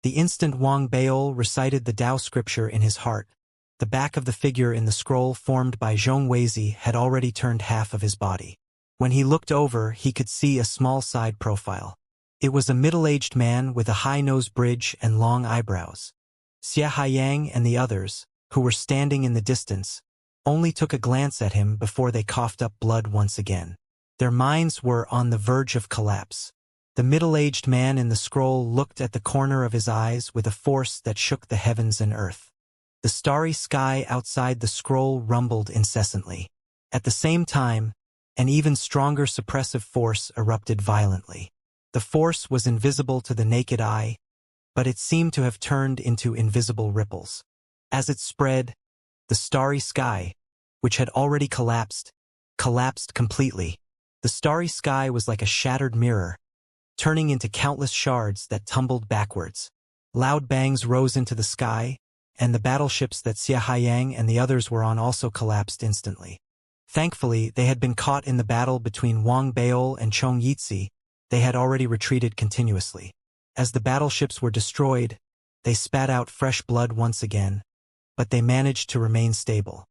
The instant Wang Baol recited the Tao scripture in his heart, the back of the figure in the scroll formed by Zhong Weizi had already turned half of his body. When he looked over, he could see a small side profile. It was a middle-aged man with a high nose bridge and long eyebrows. Xianxia and the others, who were standing in the distance, only took a glance at him before they coughed up blood once again. Their minds were on the verge of collapse. The middle-aged man in the scroll looked at the corner of his eyes with a force that shook the heavens and earth. The starry sky outside the scroll rumbled incessantly. At the same time, an even stronger suppressive force erupted violently. The force was invisible to the naked eye, but it seemed to have turned into invisible ripples. As it spread, the starry sky, which had already collapsed completely. The starry sky was like a shattered mirror, turning into countless shards that tumbled backwards. Loud bangs rose into the sky, and the battleships that Xianxia and the others were on also collapsed instantly. Thankfully, they had been caught in the battle between Wang Baol and Chong Yitzi. They had already retreated continuously. As the battleships were destroyed, they spat out fresh blood once again, but they managed to remain stable.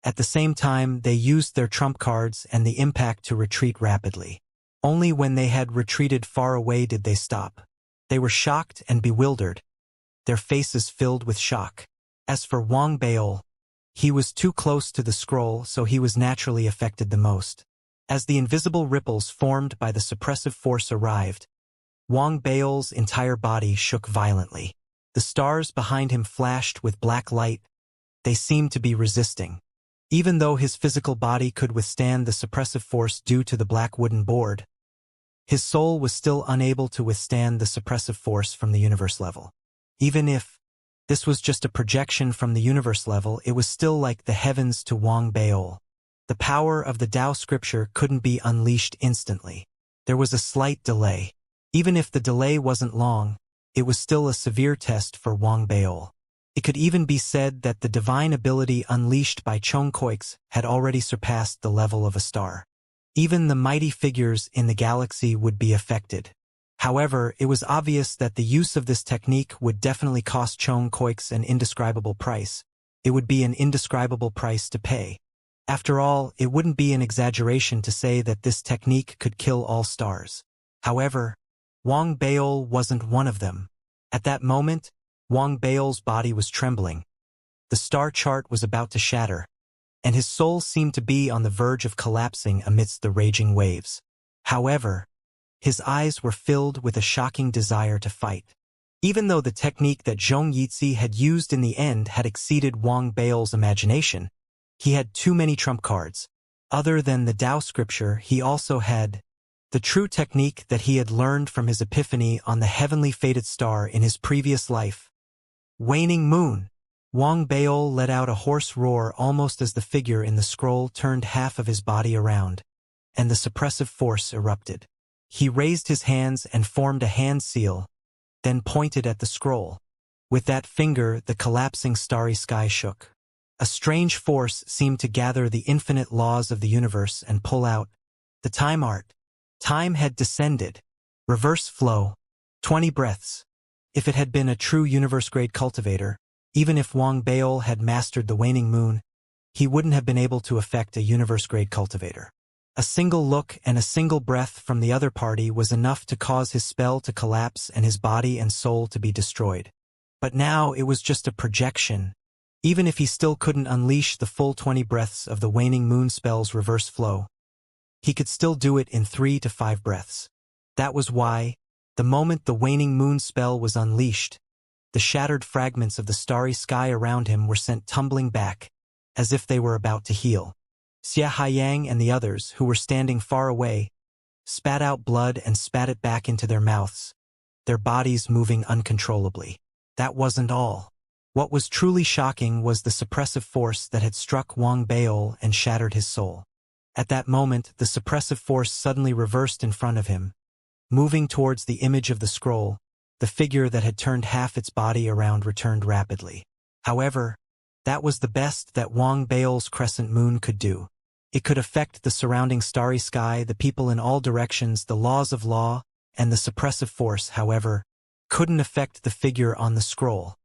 At the same time, they used their trump cards and the impact to retreat rapidly. Only when they had retreated far away did they stop. They were shocked and bewildered, their faces filled with shock. As for Wang Baol, he was too close to the scroll, so he was naturally affected the most. As the invisible ripples formed by the suppressive force arrived, Wang Baol's entire body shook violently. The stars behind him flashed with black light. They seemed to be resisting. Even though his physical body could withstand the suppressive force due to the black wooden board, his soul was still unable to withstand the suppressive force from the universe level. Even if this was just a projection from the universe level, it was still like the heavens to Wang Baol. The power of the Tao scripture couldn't be unleashed instantly. There was a slight delay. Even if the delay wasn't long, it was still a severe test for Wang Baol. It could even be said that the divine ability unleashed by Chong Koix had already surpassed the level of a star. Even the mighty figures in the galaxy would be affected. However, it was obvious that the use of this technique would definitely cost Chong Koix an indescribable price. It would be an indescribable price to pay. After all, it wouldn't be an exaggeration to say that this technique could kill all stars. However, Wang Baol wasn't one of them. At that moment, Wang Baol's body was trembling. The star chart was about to shatter, and his soul seemed to be on the verge of collapsing amidst the raging waves. However, his eyes were filled with a shocking desire to fight. Even though the technique that Zhong Yitzi had used in the end had exceeded Wang Baol's imagination, he had too many trump cards. Other than the Tao scripture, he also had the true technique that he had learned from his epiphany on the heavenly fated star in his previous life. Waning Moon. Wang Baol let out a hoarse roar almost as the figure in the scroll turned half of his body around, and the suppressive force erupted. He raised his hands and formed a hand seal, then pointed at the scroll. With that finger, the collapsing starry sky shook. A strange force seemed to gather the infinite laws of the universe and pull out the time art. Time had descended. Reverse flow. 20 breaths. If it had been a true universe-grade cultivator, even if Wang Baol had mastered the waning moon, he wouldn't have been able to affect a universe-grade cultivator. A single look and a single breath from the other party was enough to cause his spell to collapse and his body and soul to be destroyed. But now it was just a projection. Even if he still couldn't unleash the full 20 breaths of the waning moon spell's reverse flow, he could still do it in 3 to 5 breaths. That was why, the moment the waning moon spell was unleashed, the shattered fragments of the starry sky around him were sent tumbling back, as if they were about to heal. Xianxia and the others, who were standing far away, spat out blood and spat it back into their mouths, their bodies moving uncontrollably. That wasn't all. What was truly shocking was the suppressive force that had struck Wang Baol and shattered his soul. At that moment, the suppressive force suddenly reversed in front of him, moving towards the image of the scroll. The figure that had turned half its body around returned rapidly. However, that was the best that Wang Baol's crescent moon could do. It could affect the surrounding starry sky, the people in all directions, the laws of law, and the suppressive force, however, couldn't affect the figure on the scroll.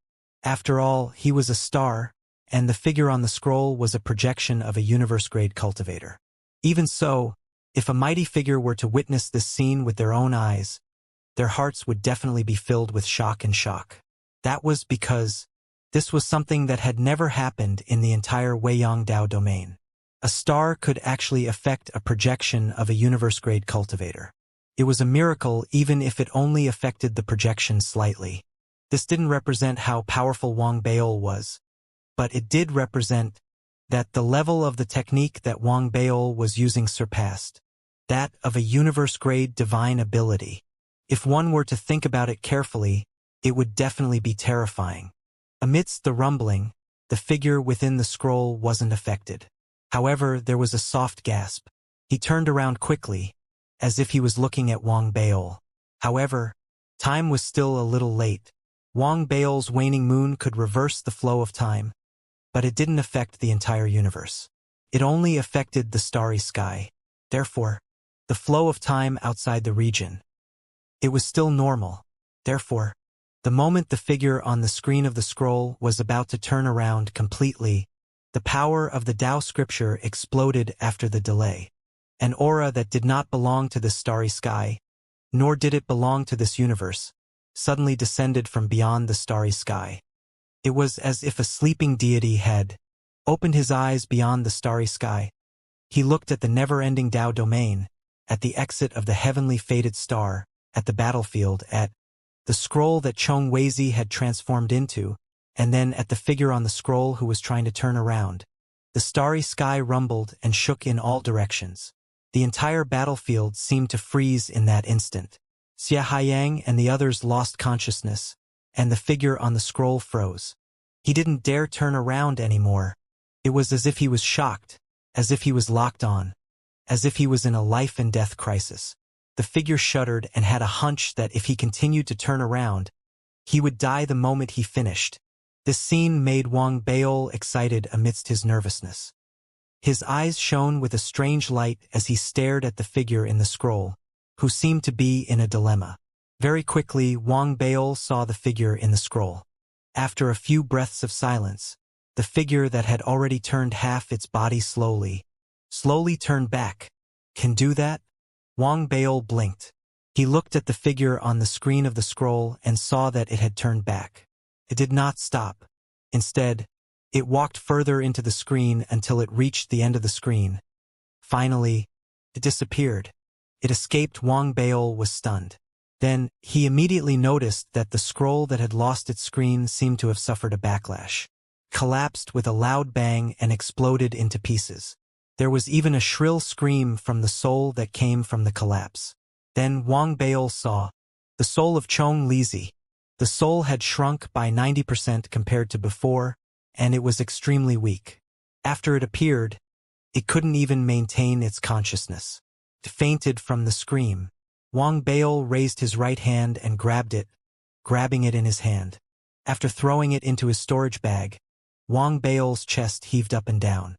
After all, he was a star, and the figure on the scroll was a projection of a universe-grade cultivator. Even so, if a mighty figure were to witness this scene with their own eyes, their hearts would definitely be filled with shock and shock. That was because this was something that had never happened in the entire Weiyang Dao domain. A star could actually affect a projection of a universe-grade cultivator. It was a miracle even if it only affected the projection slightly. This didn't represent how powerful Wang Baol was, but it did represent that the level of the technique that Wang Baol was using surpassed that of a universe-grade divine ability. If one were to think about it carefully, it would definitely be terrifying. Amidst the rumbling, the figure within the scroll wasn't affected. However, there was a soft gasp. He turned around quickly, as if he was looking at Wang Baol. However, time was still a little late. Wang Baol's waning moon could reverse the flow of time, but it didn't affect the entire universe. It only affected the starry sky. Therefore, the flow of time outside the region. It was still normal. Therefore, the moment the figure on the screen of the scroll was about to turn around completely, the power of the Tao scripture exploded after the delay. An aura that did not belong to this starry sky, nor did it belong to this universe, suddenly descended from beyond the starry sky. It was as if a sleeping deity had opened his eyes beyond the starry sky. He looked at the never-ending Tao domain, at the exit of the heavenly fated star, at the battlefield, at the scroll that Chong Weizi had transformed into, and then at the figure on the scroll who was trying to turn around. The starry sky rumbled and shook in all directions. The entire battlefield seemed to freeze in that instant. Xianxia and the others lost consciousness, and the figure on the scroll froze. He didn't dare turn around anymore. It was as if he was shocked, as if he was locked on, as if he was in a life-and-death crisis. The figure shuddered and had a hunch that if he continued to turn around, he would die the moment he finished. This scene made Wang Baol excited amidst his nervousness. His eyes shone with a strange light as he stared at the figure in the scroll, who seemed to be in a dilemma. Very quickly, Wang Baol saw the figure in the scroll. After a few breaths of silence, the figure that had already turned half its body slowly turned back. Can do that? Wang Baol blinked. He looked at the figure on the screen of the scroll and saw that it had turned back. It did not stop. Instead, it walked further into the screen until it reached the end of the screen. Finally, it disappeared. It escaped. Wang Baol was stunned. Then, he immediately noticed that the scroll that had lost its screen seemed to have suffered a backlash, collapsed with a loud bang and exploded into pieces. There was even a shrill scream from the soul that came from the collapse. Then Wang Baol saw the soul of Chong Weizi. The soul had shrunk by 90% compared to before, and it was extremely weak. After it appeared, it couldn't even maintain its consciousness. It fainted from the scream. Wang Baol raised his right hand and grabbed it, grabbing it in his hand. After throwing it into his storage bag, Wang Baol's chest heaved up and down.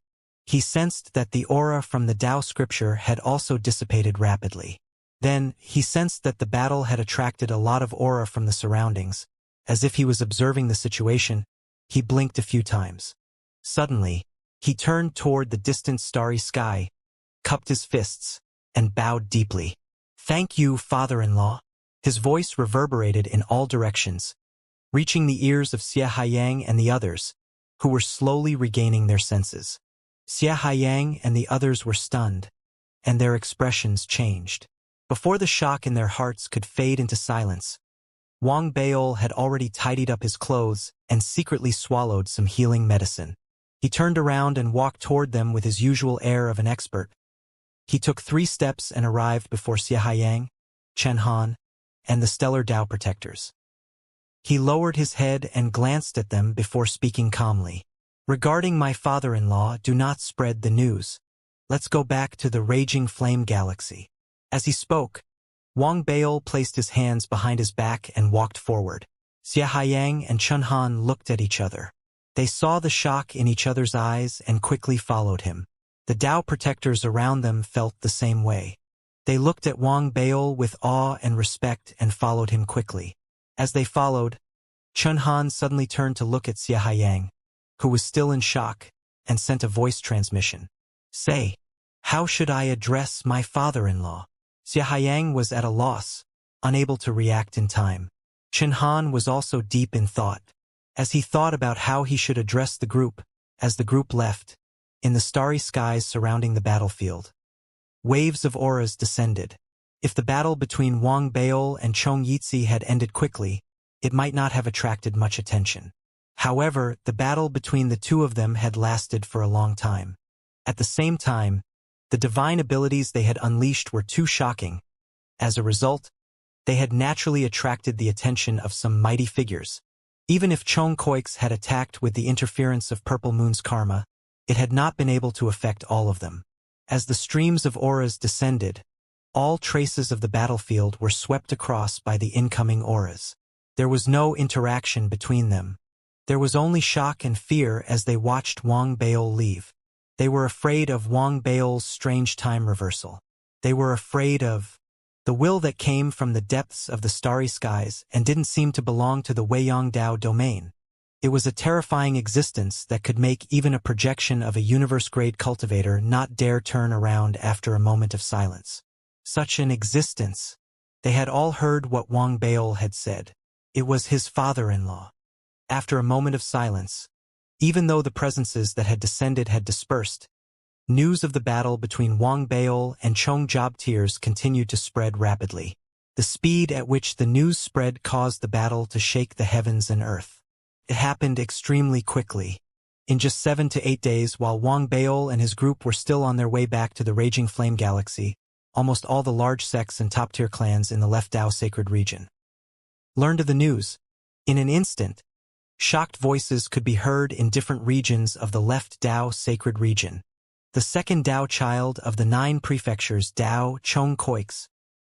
He sensed that the aura from the Tao scripture had also dissipated rapidly. Then, he sensed that the battle had attracted a lot of aura from the surroundings. As if he was observing the situation, he blinked a few times. Suddenly, he turned toward the distant starry sky, cupped his fists, and bowed deeply. "Thank you, father-in-law." His voice reverberated in all directions, reaching the ears of Xianxia and the others, who were slowly regaining their senses. Xianxia and the others were stunned, and their expressions changed. Before the shock in their hearts could fade into silence, Wang Baol had already tidied up his clothes and secretly swallowed some healing medicine. He turned around and walked toward them with his usual air of an expert. He took 3 steps and arrived before Xianxia, Chen Han, and the stellar Tao protectors. He lowered his head and glanced at them before speaking calmly. "Regarding my father-in-law, do not spread the news. Let's go back to the raging flame galaxy." As he spoke, Wang Baol placed his hands behind his back and walked forward. Xianxia and Chen Han looked at each other. They saw the shock in each other's eyes and quickly followed him. The Tao protectors around them felt the same way. They looked at Wang Baol with awe and respect and followed him quickly. As they followed, Chun Han suddenly turned to look at Xianxia, who was still in shock, and sent a voice transmission. Say, how should I address my father-in-law? Xianxia was at a loss, unable to react in time. Chun Han was also deep in thought, as he thought about how he should address the group, as the group left, in the starry skies surrounding the battlefield. Waves of auras descended. If the battle between Wang Baol and Chong Yitzi had ended quickly, it might not have attracted much attention. However, the battle between the two of them had lasted for a long time. At the same time, the divine abilities they had unleashed were too shocking. As a result, they had naturally attracted the attention of some mighty figures. Even if Chong Koix had attacked with the interference of Purple Moon's karma, it had not been able to affect all of them. As the streams of auras descended, all traces of the battlefield were swept across by the incoming auras. There was no interaction between them. There was only shock and fear as they watched Wang Baol leave. They were afraid of Wang Baol's strange time reversal. They were afraid of the will that came from the depths of the starry skies and didn't seem to belong to the Weiyang Dao domain. It was a terrifying existence that could make even a projection of a universe-grade cultivator not dare turn around after a moment of silence. Such an existence. They had all heard what Wang Baol had said. It was his father-in-law. After a moment of silence, even though the presences that had descended had dispersed, news of the battle between Wang Baol and Chong Jobtiers continued to spread rapidly. The speed at which the news spread caused the battle to shake the heavens and earth. It happened extremely quickly. In just 7 to 8 days, while Wang Baol and his group were still on their way back to the Raging Flame Galaxy, almost all the large sects and top-tier clans in the Left Dao Sacred Region learned of the news. In an instant, shocked voices could be heard in different regions of the Left Dao Sacred Region. The second Dao child of the 9 prefectures, Dao Chong Koix,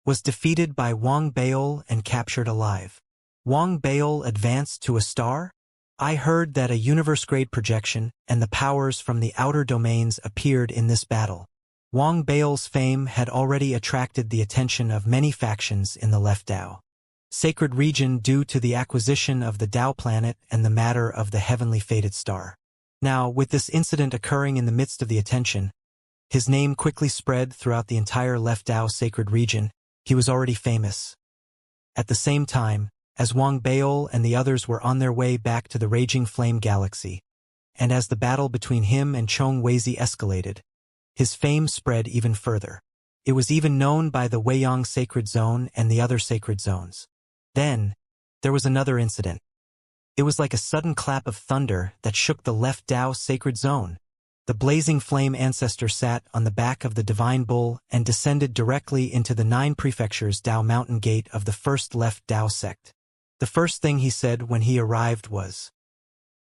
was defeated by Wang Baol and captured alive. Wang Baol advanced to a star? I heard that a universe-grade projection and the powers from the outer domains appeared in this battle. Wang Baol's fame had already attracted the attention of many factions in the Left Dao Sacred Region due to the acquisition of the Dao planet and the matter of the heavenly fated star. Now, with this incident occurring in the midst of the attention, his name quickly spread throughout the entire Left Dao Sacred Region. He was already famous. At the same time, as Wang Baol and the others were on their way back to the Raging Flame Galaxy, and as the battle between him and Chong Weizi escalated, his fame spread even further. It was even known by the Weiyang Sacred Zone and the other sacred zones. Then, there was another incident. It was like a sudden clap of thunder that shook the Left Dao Sacred Zone. The blazing flame ancestor sat on the back of the divine bull and descended directly into the 9 prefectures Dao Mountain Gate of the first Left Dao sect. The first thing he said when he arrived was,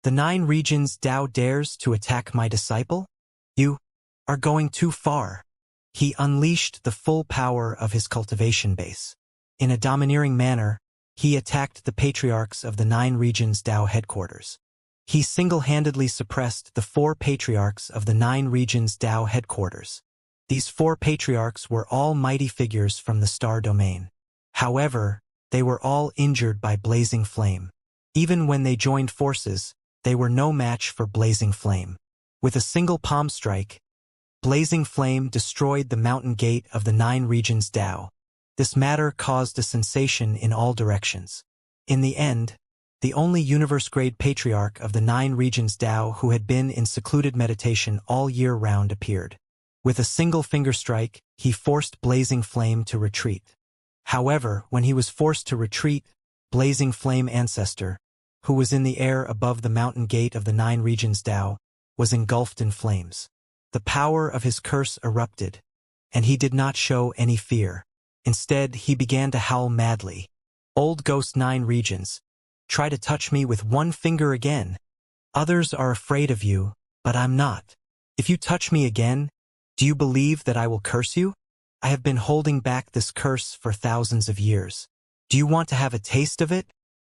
"The 9 regions Dao dares to attack my disciple? You are going too far." He unleashed the full power of his cultivation base. In a domineering manner, he attacked the patriarchs of the 9 regions Dao headquarters. He single-handedly suppressed the 4 patriarchs of the 9 regions Dao headquarters. These 4 patriarchs were all mighty figures from the star domain. However, they were all injured by Blazing Flame. Even when they joined forces, they were no match for Blazing Flame. With a single palm strike, Blazing Flame destroyed the mountain gate of the 9 regions Dao. This matter caused a sensation in all directions. In the end, the only universe-grade patriarch of the 9 regions Dao who had been in secluded meditation all year round appeared. With a single finger strike, he forced Blazing Flame to retreat. However, when he was forced to retreat, Blazing Flame Ancestor, who was in the air above the mountain gate of the 9 regions Dao, was engulfed in flames. The power of his curse erupted, and he did not show any fear. Instead, he began to howl madly. "Old Ghost 9 regions, try to touch me with one finger again. Others are afraid of you, but I'm not. If you touch me again, do you believe that I will curse you? I have been holding back this curse for thousands of years. Do you want to have a taste of it?"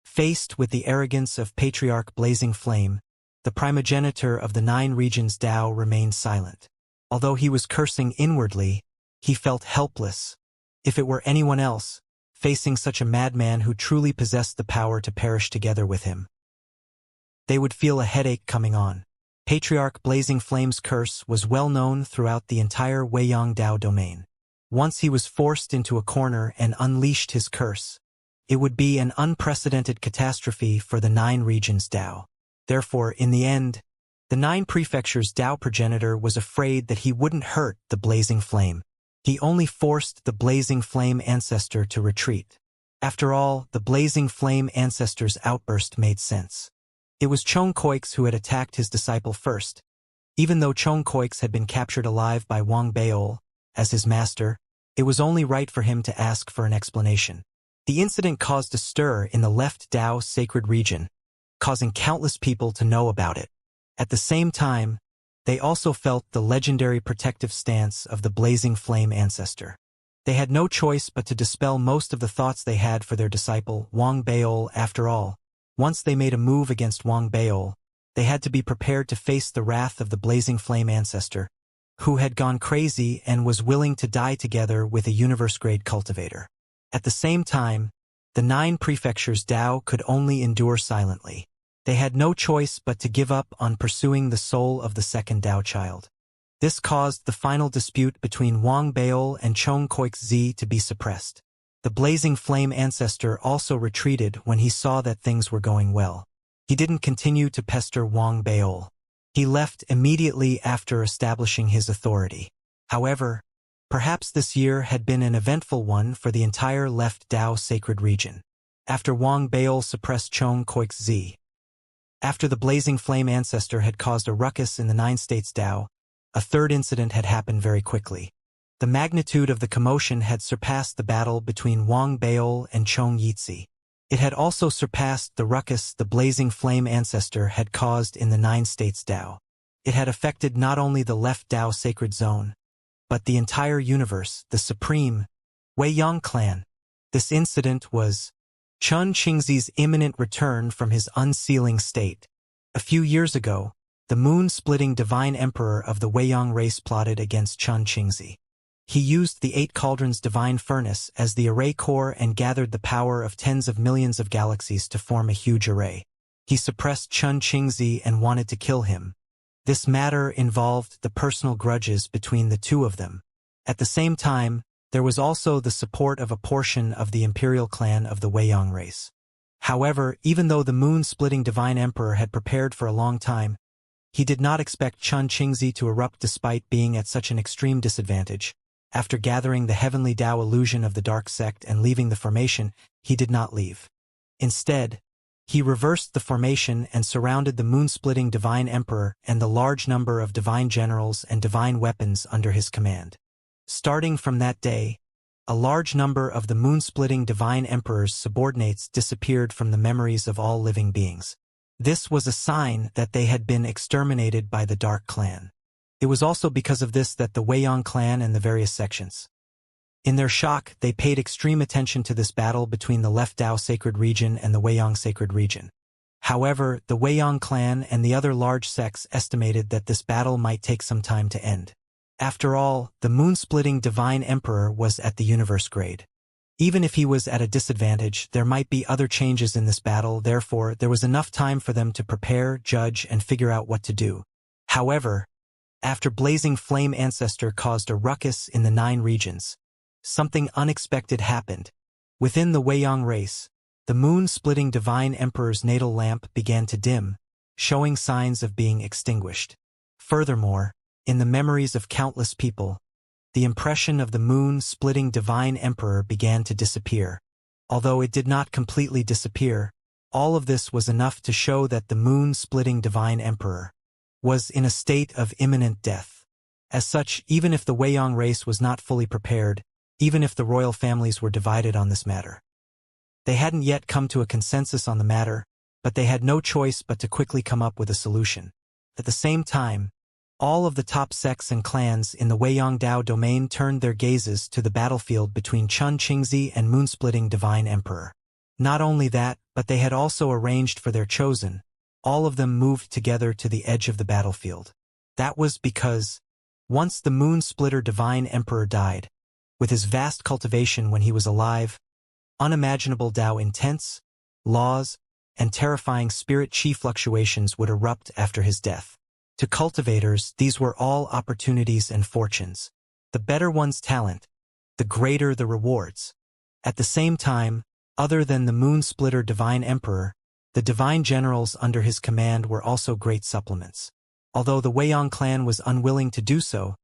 Faced with the arrogance of Patriarch Blazing Flame, the primogenitor of the 9 regions Dao remained silent. Although he was cursing inwardly, he felt helpless. If it were anyone else, facing such a madman who truly possessed the power to perish together with him. They would feel a headache coming on. Patriarch Blazing Flame's curse was well known throughout the entire Weiyang Dao domain. Once he was forced into a corner and unleashed his curse, it would be an unprecedented catastrophe for the 9 regions Dao. Therefore, in the end, the 9 prefectures' Dao progenitor was afraid that he wouldn't hurt the Blazing Flame. He only forced the Blazing Flame ancestor to retreat. After all, the Blazing Flame ancestor's outburst made sense. It was Chong Koix who had attacked his disciple first. Even though Chong Koix had been captured alive by Wang Beol as his master, it was only right for him to ask for an explanation. The incident caused a stir in the left Dao sacred region, causing countless people to know about it. At the same time, they also felt the legendary protective stance of the Blazing Flame ancestor. They had no choice but to dispel most of the thoughts they had for their disciple, Wang Beol. After all, once they made a move against Wang Beol, they had to be prepared to face the wrath of the Blazing Flame ancestor, who had gone crazy and was willing to die together with a universe-grade cultivator. At the same time, the 9 prefectures Dao could only endure silently. They had no choice but to give up on pursuing the soul of the second Dao child. This caused the final dispute between Wang Beol and Chong Koix to be suppressed. The Blazing Flame ancestor also retreated when he saw that things were going well. He didn't continue to pester Wang Beol. He left immediately after establishing his authority. However, perhaps this year had been an eventful one for the entire left Dao sacred region. After Wang Beol suppressed Chong Koix, after the Blazing Flame ancestor had caused a ruckus in the 9 states Dao, a third incident had happened very quickly. The magnitude of the commotion had surpassed the battle between Wang Beol and Chong Yitzi. It had also surpassed the ruckus the Blazing Flame ancestor had caused in the 9 states Dao. It had affected not only the left Dao sacred zone, but the entire universe, the supreme Weiyang clan. This incident was Chun Qingzi's imminent return from his unsealing state. A few years ago, the moon-splitting divine emperor of the Weiyang race plotted against Chun Qingzi. He used the 8 cauldrons divine furnace as the array core and gathered the power of tens of millions of galaxies to form a huge array. He suppressed Chun Qingzi and wanted to kill him. This matter involved the personal grudges between the two of them. At the same time, there was also the support of a portion of the imperial clan of the Weiyang race. However, even though the moon-splitting divine emperor had prepared for a long time, he did not expect Chun Qingzi to erupt despite being at such an extreme disadvantage. After gathering the heavenly Dao illusion of the dark sect and leaving the formation, he did not leave. Instead, he reversed the formation and surrounded the moon-splitting divine emperor and the large number of divine generals and divine weapons under his command. Starting from that day, a large number of the moon-splitting divine emperor's subordinates disappeared from the memories of all living beings. This was a sign that they had been exterminated by the Dark Clan. It was also because of this that the Weiyang clan and the various sections. In their shock, they paid extreme attention to this battle between the left Dao sacred region and the Weiyang sacred region. However, the Weiyang clan and the other large sects estimated that this battle might take some time to end. After all, the moon-splitting divine emperor was at the universe grade. Even if he was at a disadvantage, there might be other changes in this battle, therefore there was enough time for them to prepare, judge, and figure out what to do. However, after Blazing Flame Ancestor caused a ruckus in the 9 regions, something unexpected happened. Within the Weiyang race, the moon-splitting divine emperor's natal lamp began to dim, showing signs of being extinguished. Furthermore, in the memories of countless people, the impression of the moon-splitting divine emperor began to disappear. Although it did not completely disappear, all of this was enough to show that the moon-splitting divine emperor was in a state of imminent death. As such, even if the Weiyang race was not fully prepared, even if the royal families were divided on this matter, they hadn't yet come to a consensus on the matter, but they had no choice but to quickly come up with a solution. At the same time, all of the top sects and clans in the Weiyang Dao domain turned their gazes to the battlefield between Chun Qingzi and moon-splitting divine emperor. Not only that, but they had also arranged for their chosen. All of them moved together to the edge of the battlefield. That was because, once the moon-splitter divine emperor died, with his vast cultivation when he was alive, Unimaginable Dao intense, laws, and terrifying spirit chi fluctuations would erupt after his death. To cultivators, these were all opportunities and fortunes. The better one's talent, the greater the rewards. At the same time, other than the Moon-Splitter Divine Emperor, the divine generals under his command were also great supplements. Although the Weiyang clan was unwilling to do so,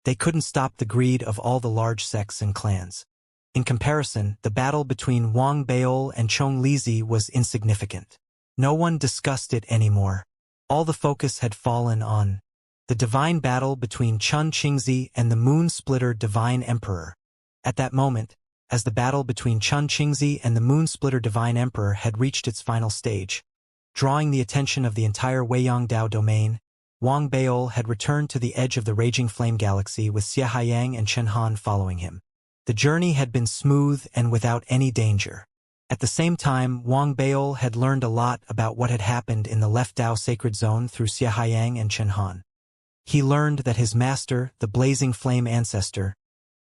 they couldn't stop the greed of all the large sects and clans. In comparison, the battle between Wang Beol and Chong Lizi was insignificant. No one discussed it anymore. All the focus had fallen on the divine battle between Chun Qingzi and the Moon-Splitter Divine Emperor. At that moment, as the battle between Chun Qingzi and the Moon-Splitter Divine Emperor had reached its final stage, drawing the attention of the entire Weiyang Dao domain, Wang Beol had returned to the edge of the Raging Flame Galaxy with Xie Haiyang and Chen Han following him. The journey had been smooth and without any danger. At the same time, Wang Beol had learned a lot about what had happened in the Left Dao Sacred Zone through Xie Haiyang and Chen Han. He learned that his master, the Blazing Flame Ancestor,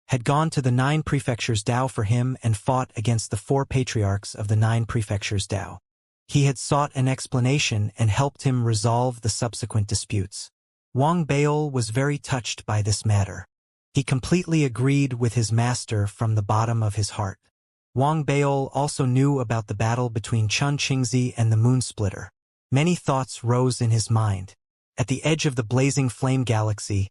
had gone to the 9 Prefectures Dao for him and fought against the 4 Patriarchs of the 9 Prefectures Dao. He had sought an explanation and helped him resolve the subsequent disputes. Wang Beol was very touched by this matter. He completely agreed with his master from the bottom of his heart. Wang Beol also knew about the battle between Chun Qingzi and the Moon-Splitter. Many thoughts rose in his mind. At the edge of the Blazing Flame Galaxy,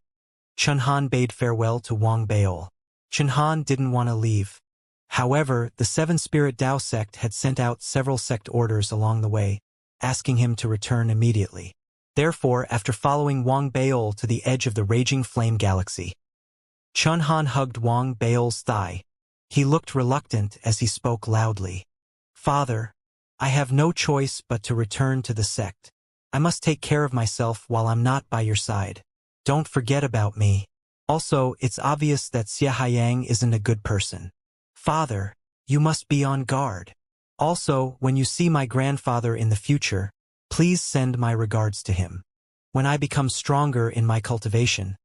Chen Han bade farewell to Wang Beol. Chen Han didn't want to leave. However, the 7 Spirit Dao sect had sent out several sect orders along the way, asking him to return immediately. Therefore, after following Wang Beol to the edge of the Raging Flame Galaxy, Chen Han hugged Wang Beol's thigh. He looked reluctant as he spoke loudly. "Father, I have no choice but to return to the sect. I must take care of myself while I'm not by your side. Don't forget about me. Also, it's obvious that Xie Haiyang isn't a good person. Father, you must be on guard. Also, when you see my grandfather in the future, please send my regards to him. When I become stronger in my cultivation,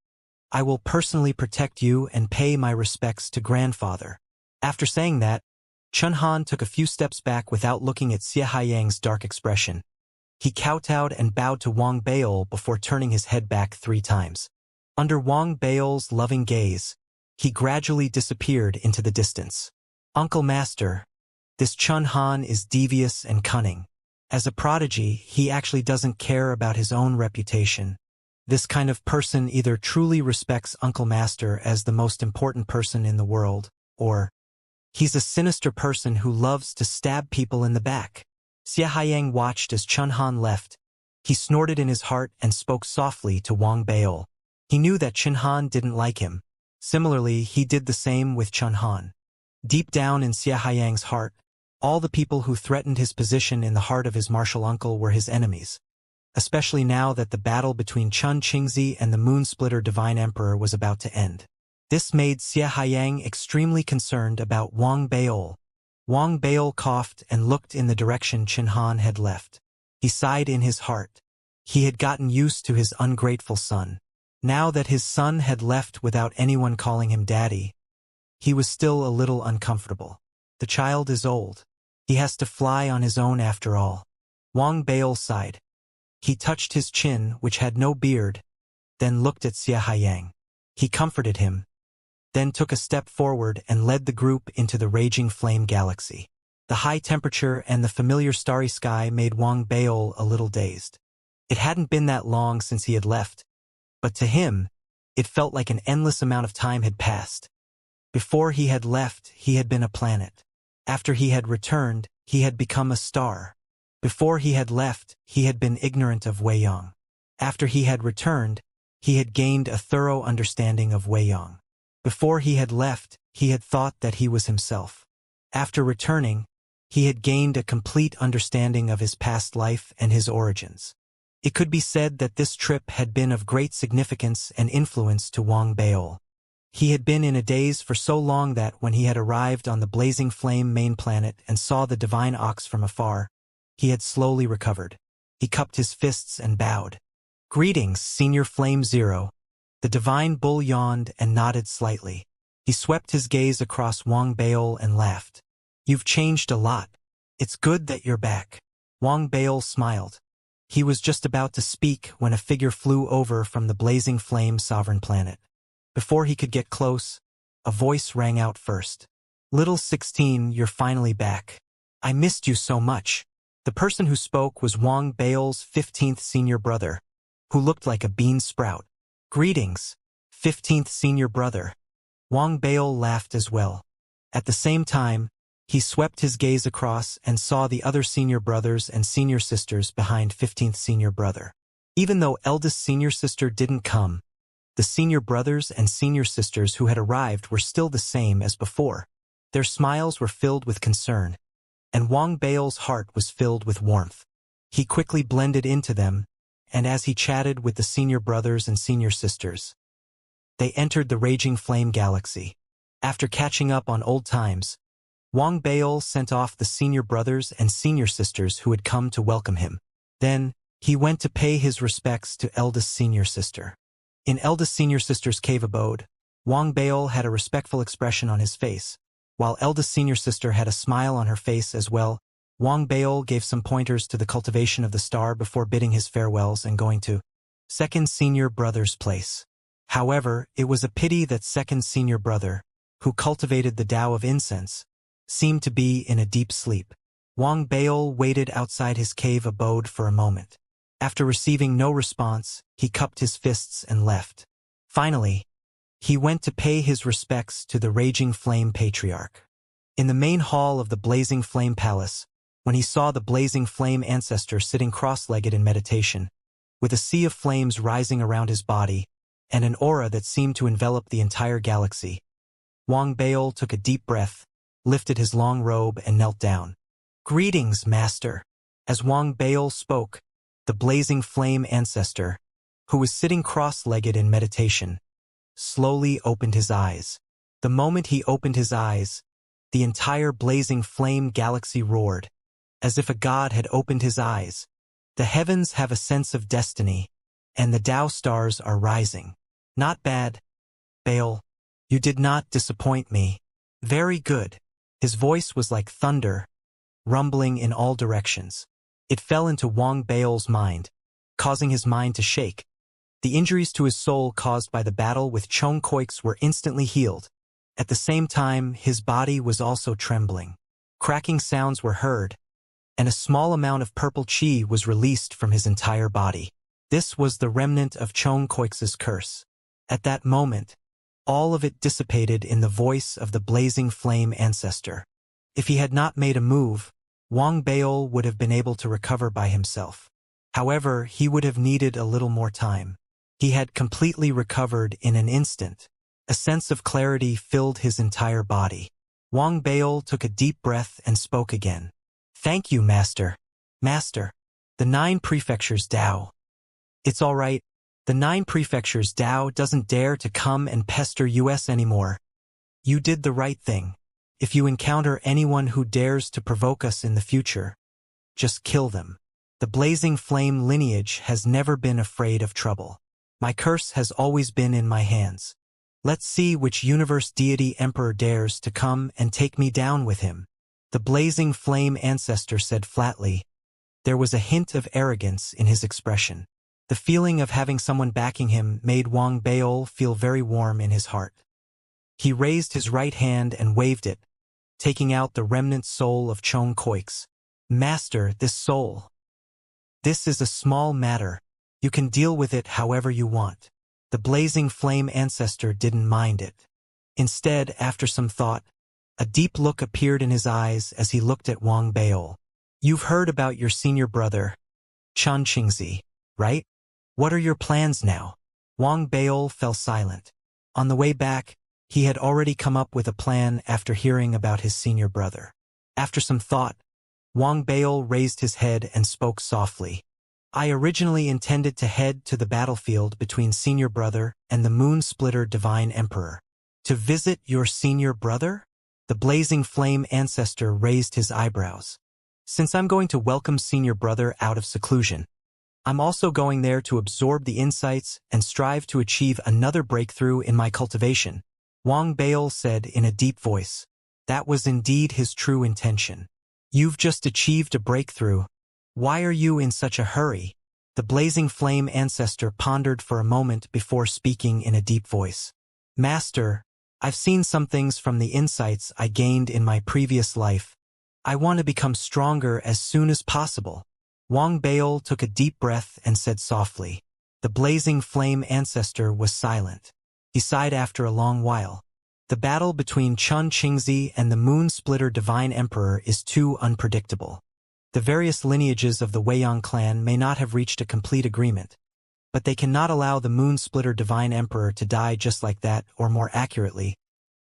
I will personally protect you and pay my respects to grandfather." After saying that, Chen Han took a few steps back without looking at Xie Haiyang's dark expression. He kowtowed and bowed to Wang Beol before turning his head back 3 times. Under Wang Beol's loving gaze, he gradually disappeared into the distance. "Uncle Master, this Chen Han is devious and cunning. As a prodigy, he actually doesn't care about his own reputation. This kind of person either truly respects Uncle Master as the most important person in the world, or he's a sinister person who loves to stab people in the back." Xie Haiyang watched as Chen Han left. He snorted in his heart and spoke softly to Wang Beol. He knew that Chen Han didn't like him. Similarly, he did the same with Chen Han. Deep down in Xie Haiyang's heart, all the people who threatened his position in the heart of his martial uncle were his enemies, especially now that the battle between Chun Qingzi and the Moon-Splitter Divine Emperor was about to end. This made Xie Haiyang extremely concerned about Wang Beol. Wang Beol coughed and looked in the direction Chen Han had left. He sighed in his heart. He had gotten used to his ungrateful son. Now that his son had left without anyone calling him daddy, he was still a little uncomfortable. The child is old. He has to fly on his own after all. Wang Beol sighed. He touched his chin, which had no beard, then looked at Xie Haiyang. He comforted him, then took a step forward and led the group into the Raging Flame Galaxy. The high temperature and the familiar starry sky made Wang Beol a little dazed. It hadn't been that long since he had left, but to him, it felt like an endless amount of time had passed. Before he had left, he had been a planet. After he had returned, he had become a star. Before he had left, he had been ignorant of Weiyang. After he had returned, he had gained a thorough understanding of Weiyang. Before he had left, he had thought that he was himself. After returning, he had gained a complete understanding of his past life and his origins. It could be said that this trip had been of great significance and influence to Wang Beol. He had been in a daze for so long that when he had arrived on the Blazing Flame main planet and saw the Divine Ox from afar, he had slowly recovered. He cupped his fists and bowed. "Greetings, Senior Flame Zero." The Divine Bull yawned and nodded slightly. He swept his gaze across Wang Beol and laughed. You've changed a lot. It's good that you're back. Wang Bail smiled. He was just about to speak when a figure flew over from the blazing flame sovereign planet. Before he could get close, a voice rang out first. Little 16, you're finally back. I missed you so much. The person who spoke was Wang Bail's 15th senior brother, who looked like a bean sprout. Greetings, 15th senior brother. Wang Bail laughed as well. At the same time, he swept his gaze across and saw the other senior brothers and senior sisters behind 15th senior brother. Even though eldest senior sister didn't come, the senior brothers and senior sisters who had arrived were still the same as before. Their smiles were filled with concern, and Wang Bail's heart was filled with warmth. He quickly blended into them, and as he chatted with the senior brothers and senior sisters, they entered the raging flame galaxy. After catching up on old times, Wang Bail sent off the senior brothers and senior sisters who had come to welcome him. Then, he went to pay his respects to eldest senior sister. In eldest senior sister's cave abode, Wang Bail had a respectful expression on his face, while eldest senior sister had a smile on her face as well. Wang Bail gave some pointers to the cultivation of the star before bidding his farewells and going to second senior brother's place. However, it was a pity that second senior brother, who cultivated the Tao of incense, seemed to be in a deep sleep. Wang Bail waited outside his cave abode for a moment. After receiving no response, he cupped his fists and left. Finally, he went to pay his respects to the Raging Flame Patriarch. In the main hall of the Blazing Flame Palace, when he saw the Blazing Flame Ancestor sitting cross-legged in meditation, with a sea of flames rising around his body, and an aura that seemed to envelop the entire galaxy, Wang Bail took a deep breath, lifted his long robe and knelt down. Greetings, Master. As Wang Bail spoke, the Blazing Flame Ancestor, who was sitting cross-legged in meditation, slowly opened his eyes. The moment he opened his eyes, the entire Blazing Flame galaxy roared, as if a god had opened his eyes. The heavens have a sense of destiny, and the Tao stars are rising. Not bad, Bail. You did not disappoint me. Very good. His voice was like thunder, rumbling in all directions. It fell into Wang Bail's mind, causing his mind to shake. The injuries to his soul caused by the battle with Chong Koix were instantly healed. At the same time, his body was also trembling. Cracking sounds were heard, and a small amount of purple chi was released from his entire body. This was the remnant of Chong Koix's curse. At that moment, all of it dissipated in the voice of the Blazing Flame Ancestor. If he had not made a move, Wang Bail would have been able to recover by himself. However, he would have needed a little more time. He had completely recovered in an instant. A sense of clarity filled his entire body. Wang Bail took a deep breath and spoke again. Thank you, Master. Master. The 9 prefectures Tao. It's all right. The 9 prefectures Tao doesn't dare to come and pester us anymore. You did the right thing. If you encounter anyone who dares to provoke us in the future, just kill them. The Blazing Flame lineage has never been afraid of trouble. My curse has always been in my hands. Let's see which universe deity emperor dares to come and take me down with him. The Blazing Flame Ancestor said flatly. There was a hint of arrogance in his expression. The feeling of having someone backing him made Wang Bail feel very warm in his heart. He raised his right hand and waved it, taking out the remnant soul of Chong Koix. Master, this soul. This is a small matter. You can deal with it however you want. The Blazing Flame Ancestor didn't mind it. Instead, after some thought, a deep look appeared in his eyes as he looked at Wang Bail. You've heard about your senior brother, Xianxia, right? What are your plans now? Wang Bail fell silent. On the way back, he had already come up with a plan after hearing about his senior brother. After some thought, Wang Bail raised his head and spoke softly. I originally intended to head to the battlefield between senior brother and the Moon Splitter Divine Emperor. To visit your senior brother? The Blazing Flame Ancestor raised his eyebrows. Since I'm going to welcome senior brother out of seclusion, I'm also going there to absorb the insights and strive to achieve another breakthrough in my cultivation, Wang Bail said in a deep voice. That was indeed his true intention. You've just achieved a breakthrough. Why are you in such a hurry? The blazing flame ancestor pondered for a moment before speaking in a deep voice. Master, I've seen some things from the insights I gained in my previous life. I want to become stronger as soon as possible. Wang Baol took a deep breath and said softly. The blazing flame ancestor was silent. He sighed after a long while. The battle between Chun Qingzi and the Moon Splitter Divine Emperor is too unpredictable. The various lineages of the Weiyang clan may not have reached a complete agreement, but they cannot allow the Moon Splitter Divine Emperor to die just like that, or more accurately,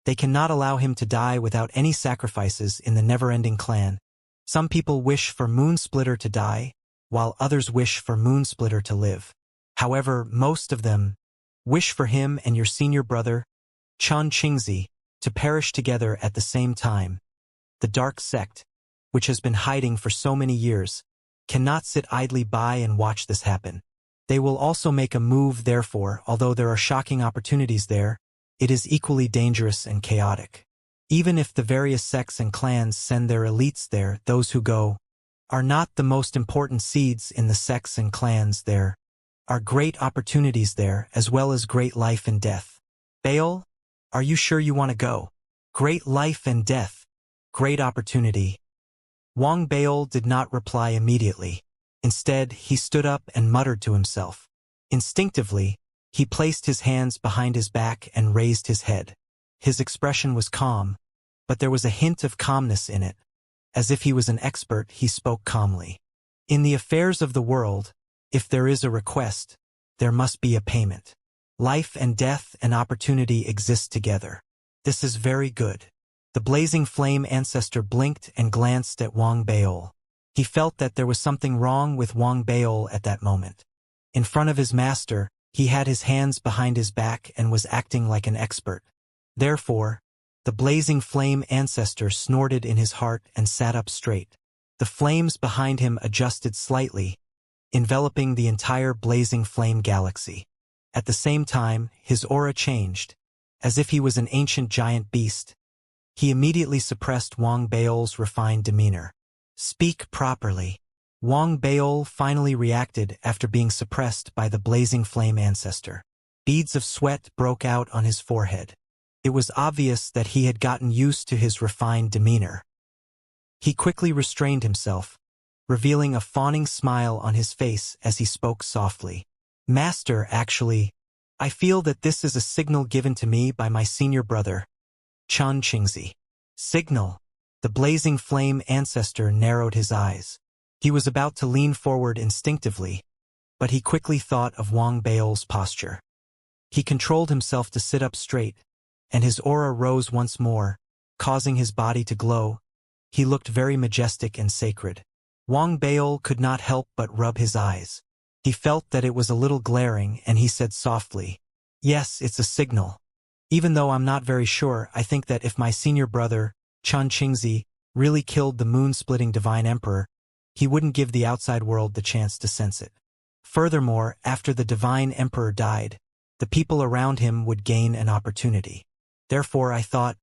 they cannot allow him to die without any sacrifices in the never-ending clan. Some people wish for Moon Splitter to die, while others wish for Moon Splitter to live. However, most of them wish for him and your senior brother, Chun Qingzi, to perish together at the same time. The dark sect, which has been hiding for so many years, cannot sit idly by and watch this happen. They will also make a move. Therefore, although there are shocking opportunities there, it is equally dangerous and chaotic. Even if the various sects and clans send their elites there, those who go are not the most important seeds in the sects and clans. There are great opportunities there, as well as great life and death. Baol, are you sure you want to go? Great life and death. Great opportunity. Wang Baol did not reply immediately. Instead, he stood up and muttered to himself. Instinctively, he placed his hands behind his back and raised his head. His expression was calm, but there was a hint of calmness in it. As if he was an expert, he spoke calmly. In the affairs of the world, if there is a request, there must be a payment. Life and death and opportunity exist together. This is very good. The blazing flame ancestor blinked and glanced at Wang Baol. He felt that there was something wrong with Wang Baol at that moment. In front of his master, he had his hands behind his back and was acting like an expert. Therefore, the blazing flame ancestor snorted in his heart and sat up straight. The flames behind him adjusted slightly, enveloping the entire blazing flame galaxy. At the same time, his aura changed, as if he was an ancient giant beast. He immediately suppressed Wang Baol's refined demeanor. Speak properly. Wang Baol finally reacted after being suppressed by the blazing flame ancestor. Beads of sweat broke out on his forehead. It was obvious that he had gotten used to his refined demeanor. He quickly restrained himself, revealing a fawning smile on his face as he spoke softly. Master, actually, I feel that this is a signal given to me by my senior brother, Chun Qingzi. Signal. The blazing flame ancestor narrowed his eyes. He was about to lean forward instinctively, but he quickly thought of Wang Baol's posture. He controlled himself to sit up straight, and his aura rose once more, causing his body to glow. He looked very majestic and sacred. Wang Baol could not help but rub his eyes. He felt that it was a little glaring, and he said softly, Yes, it's a signal. Even though I'm not very sure, I think that if my senior brother, Chun Qingzi, really killed the moon-splitting Divine Emperor, he wouldn't give the outside world the chance to sense it. Furthermore, after the Divine Emperor died, the people around him would gain an opportunity. Therefore, I thought,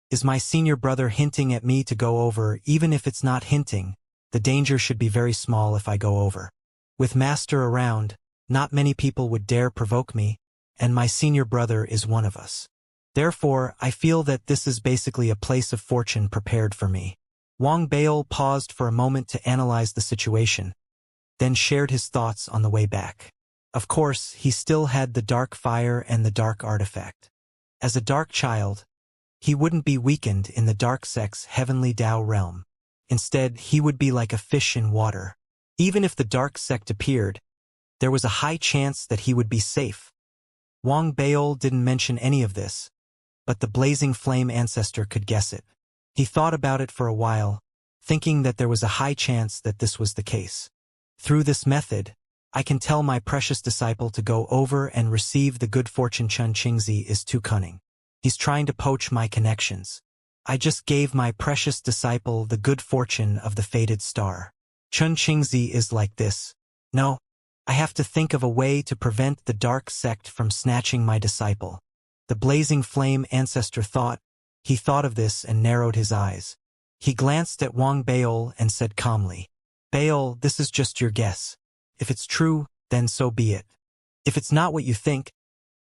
is my senior brother hinting at me to go over? Even if it's not hinting, the danger should be very small if I go over. With Master around, not many people would dare provoke me, and my senior brother is one of us. Therefore, I feel that this is basically a place of fortune prepared for me. Wang Baol paused for a moment to analyze the situation, then shared his thoughts on the way back. Of course, he still had the dark fire and the dark artifact. As a dark child, he wouldn't be weakened in the dark sect's heavenly Tao realm. Instead, he would be like a fish in water. Even if the dark sect appeared, there was a high chance that he would be safe. Wang Baol didn't mention any of this, but the blazing flame ancestor could guess it. He thought about it for a while, thinking that there was a high chance that this was the case. Through this method, I can tell my precious disciple to go over and receive the good fortune. Chun Qingzi is too cunning. He's trying to poach my connections. I just gave my precious disciple the good fortune of the fated star. Chun Qingzi is like this. No, I have to think of a way to prevent the dark sect from snatching my disciple. The blazing flame ancestor thought, He thought of this and narrowed his eyes. He glanced at Wang Baol and said calmly, "Baol, this is just your guess. If it's true, then so be it. If it's not what you think,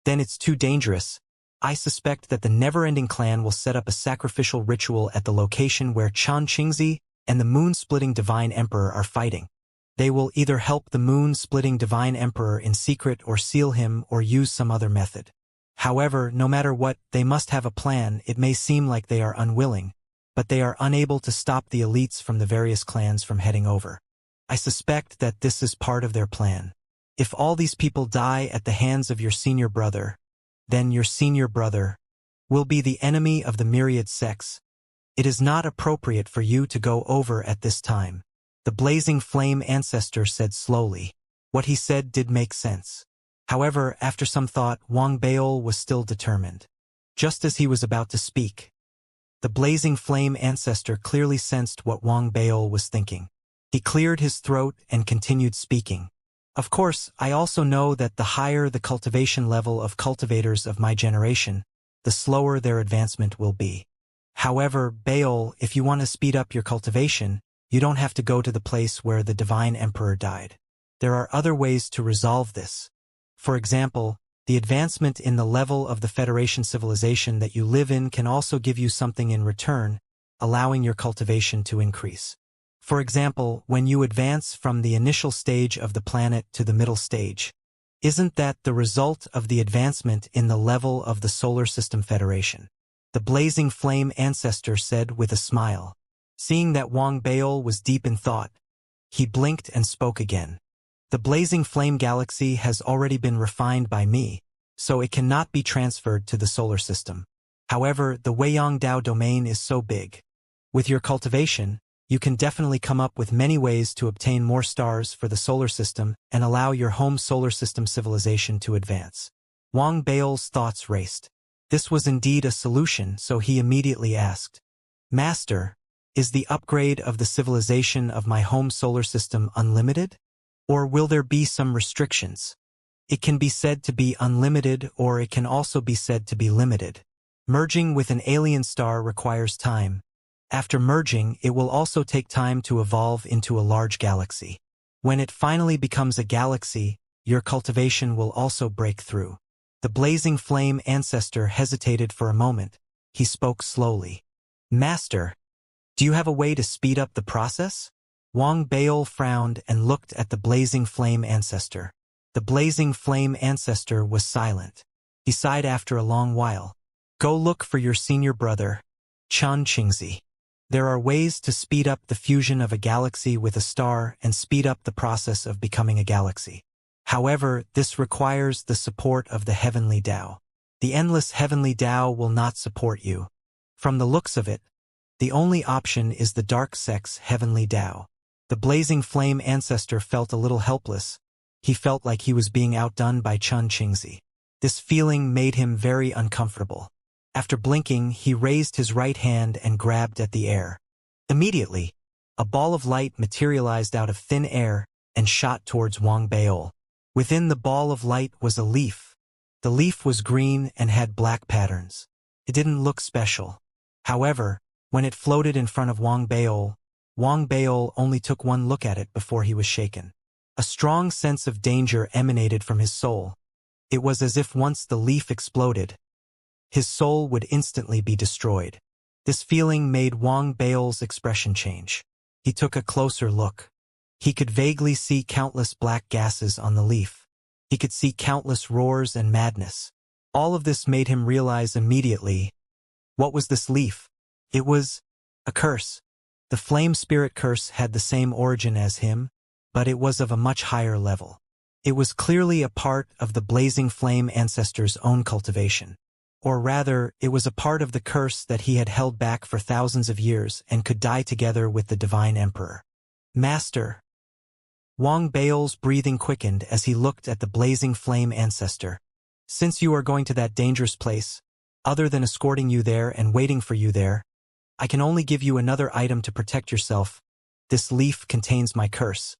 then it's too dangerous. I suspect that the never-ending clan will set up a sacrificial ritual at the location where Xianxia and the moon-splitting divine emperor are fighting. They will either help the moon-splitting divine emperor in secret or seal him or use some other method. However, no matter what, they must have a plan. It may seem like they are unwilling, but they are unable to stop the elites from the various clans from heading over. I suspect that this is part of their plan. If all these people die at the hands of your senior brother, then your senior brother will be the enemy of the myriad sects. It is not appropriate for you to go over at this time." The blazing flame ancestor said slowly. What he said did make sense. However, after some thought, Wang Baol was still determined. Just as he was about to speak, the blazing flame ancestor clearly sensed what Wang Baol was thinking. He cleared his throat and continued speaking. "Of course, I also know that the higher the cultivation level of cultivators of my generation, the slower their advancement will be. However, Baol, if you want to speed up your cultivation, you don't have to go to the place where the divine emperor died. There are other ways to resolve this. For example, the advancement in the level of the Federation civilization that you live in can also give you something in return, allowing your cultivation to increase. For example, when you advance from the initial stage of the planet to the middle stage, isn't that the result of the advancement in the level of the Solar System Federation?" The blazing flame ancestor said with a smile. Seeing that Wang Baol was deep in thought, he blinked and spoke again. "The blazing flame galaxy has already been refined by me, so it cannot be transferred to the solar system. However, the Weiyang Dao domain is so big. With your cultivation, you can definitely come up with many ways to obtain more stars for the solar system and allow your home solar system civilization to advance." Wang Baol's thoughts raced. This was indeed a solution, so he immediately asked, "Master, is the upgrade of the civilization of my home solar system unlimited? Or will there be some restrictions?" "It can be said to be unlimited, or it can also be said to be limited. Merging with an alien star requires time. After merging, it will also take time to evolve into a large galaxy. When it finally becomes a galaxy, your cultivation will also break through." The blazing flame ancestor hesitated for a moment. He spoke slowly. "Master, do you have a way to speed up the process?" Wang Baol frowned and looked at the blazing flame ancestor. The blazing flame ancestor was silent. He sighed after a long while. "Go look for your senior brother, Xianxia. There are ways to speed up the fusion of a galaxy with a star and speed up the process of becoming a galaxy. However, this requires the support of the heavenly Tao. The endless heavenly Tao will not support you. From the looks of it, the only option is the dark sect's heavenly Tao." The blazing flame ancestor felt a little helpless. He felt like he was being outdone by Xianxia. This feeling made him very uncomfortable. After blinking, he raised his right hand and grabbed at the air. Immediately, a ball of light materialized out of thin air and shot towards Wang Baol. Within the ball of light was a leaf. The leaf was green and had black patterns. It didn't look special. However, when it floated in front of Wang Baol only took one look at it before he was shaken. A strong sense of danger emanated from his soul. It was as if once the leaf exploded, his soul would instantly be destroyed. This feeling made Wang Baol's expression change. He took a closer look. He could vaguely see countless black gases on the leaf. He could see countless roars and madness. All of this made him realize immediately, what was this leaf? It was a curse. The flame spirit curse had the same origin as him, but it was of a much higher level. It was clearly a part of the blazing flame ancestor's own cultivation. Or rather, it was a part of the curse that he had held back for thousands of years and could die together with the divine emperor. "Master." Wang Baol's breathing quickened as he looked at the blazing flame ancestor. "Since you are going to that dangerous place, other than escorting you there and waiting for you there, I can only give you another item to protect yourself. This leaf contains my curse.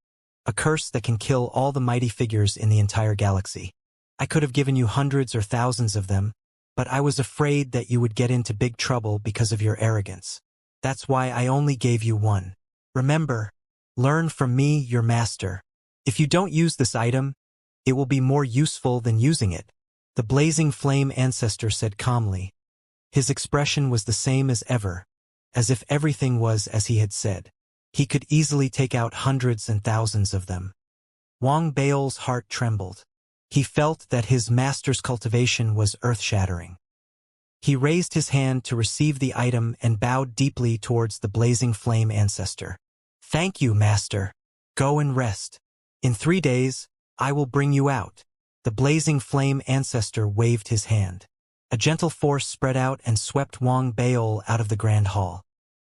A curse that can kill all the mighty figures in the entire galaxy. I could have given you hundreds or thousands of them, But I was afraid that you would get into big trouble because of your arrogance. That's why I only gave you one. Remember, learn from me, your master. If you don't use this item, it will be more useful than using it. The blazing flame ancestor said calmly. His expression was the same as ever, as if everything was as he had said. He could easily take out hundreds and thousands of them. Wang Bao's heart trembled. He felt that his master's cultivation was earth-shattering. He raised his hand to receive the item and bowed deeply towards the blazing flame ancestor. Thank you, master. Go and rest. In 3 days, I will bring you out. The blazing flame ancestor waved his hand. A gentle force spread out and swept Wang Bao out of the grand hall.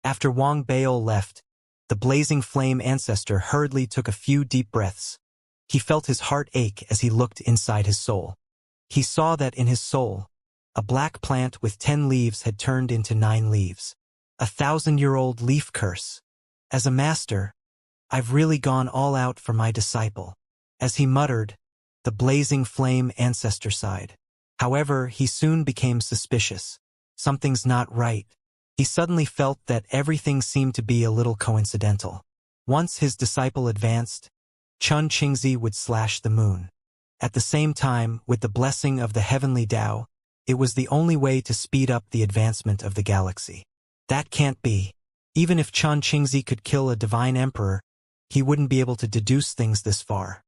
After Wang Bao left, the blazing flame ancestor hurriedly took a few deep breaths. He felt his heart ache as he looked inside his soul. He saw that in his soul, a black plant with 10 leaves had turned into 9 leaves. 1,000-year-old leaf curse. As a master, I've really gone all out for my disciple. As he muttered, the blazing flame ancestor sighed. However, he soon became suspicious. Something's not right. He suddenly felt that everything seemed to be a little coincidental. Once his disciple advanced, Xianxia would slash the moon. At the same time, with the blessing of the heavenly Tao, it was the only way to speed up the advancement of the galaxy. That can't be. Even if Xianxia could kill a divine emperor, he wouldn't be able to deduce things this far.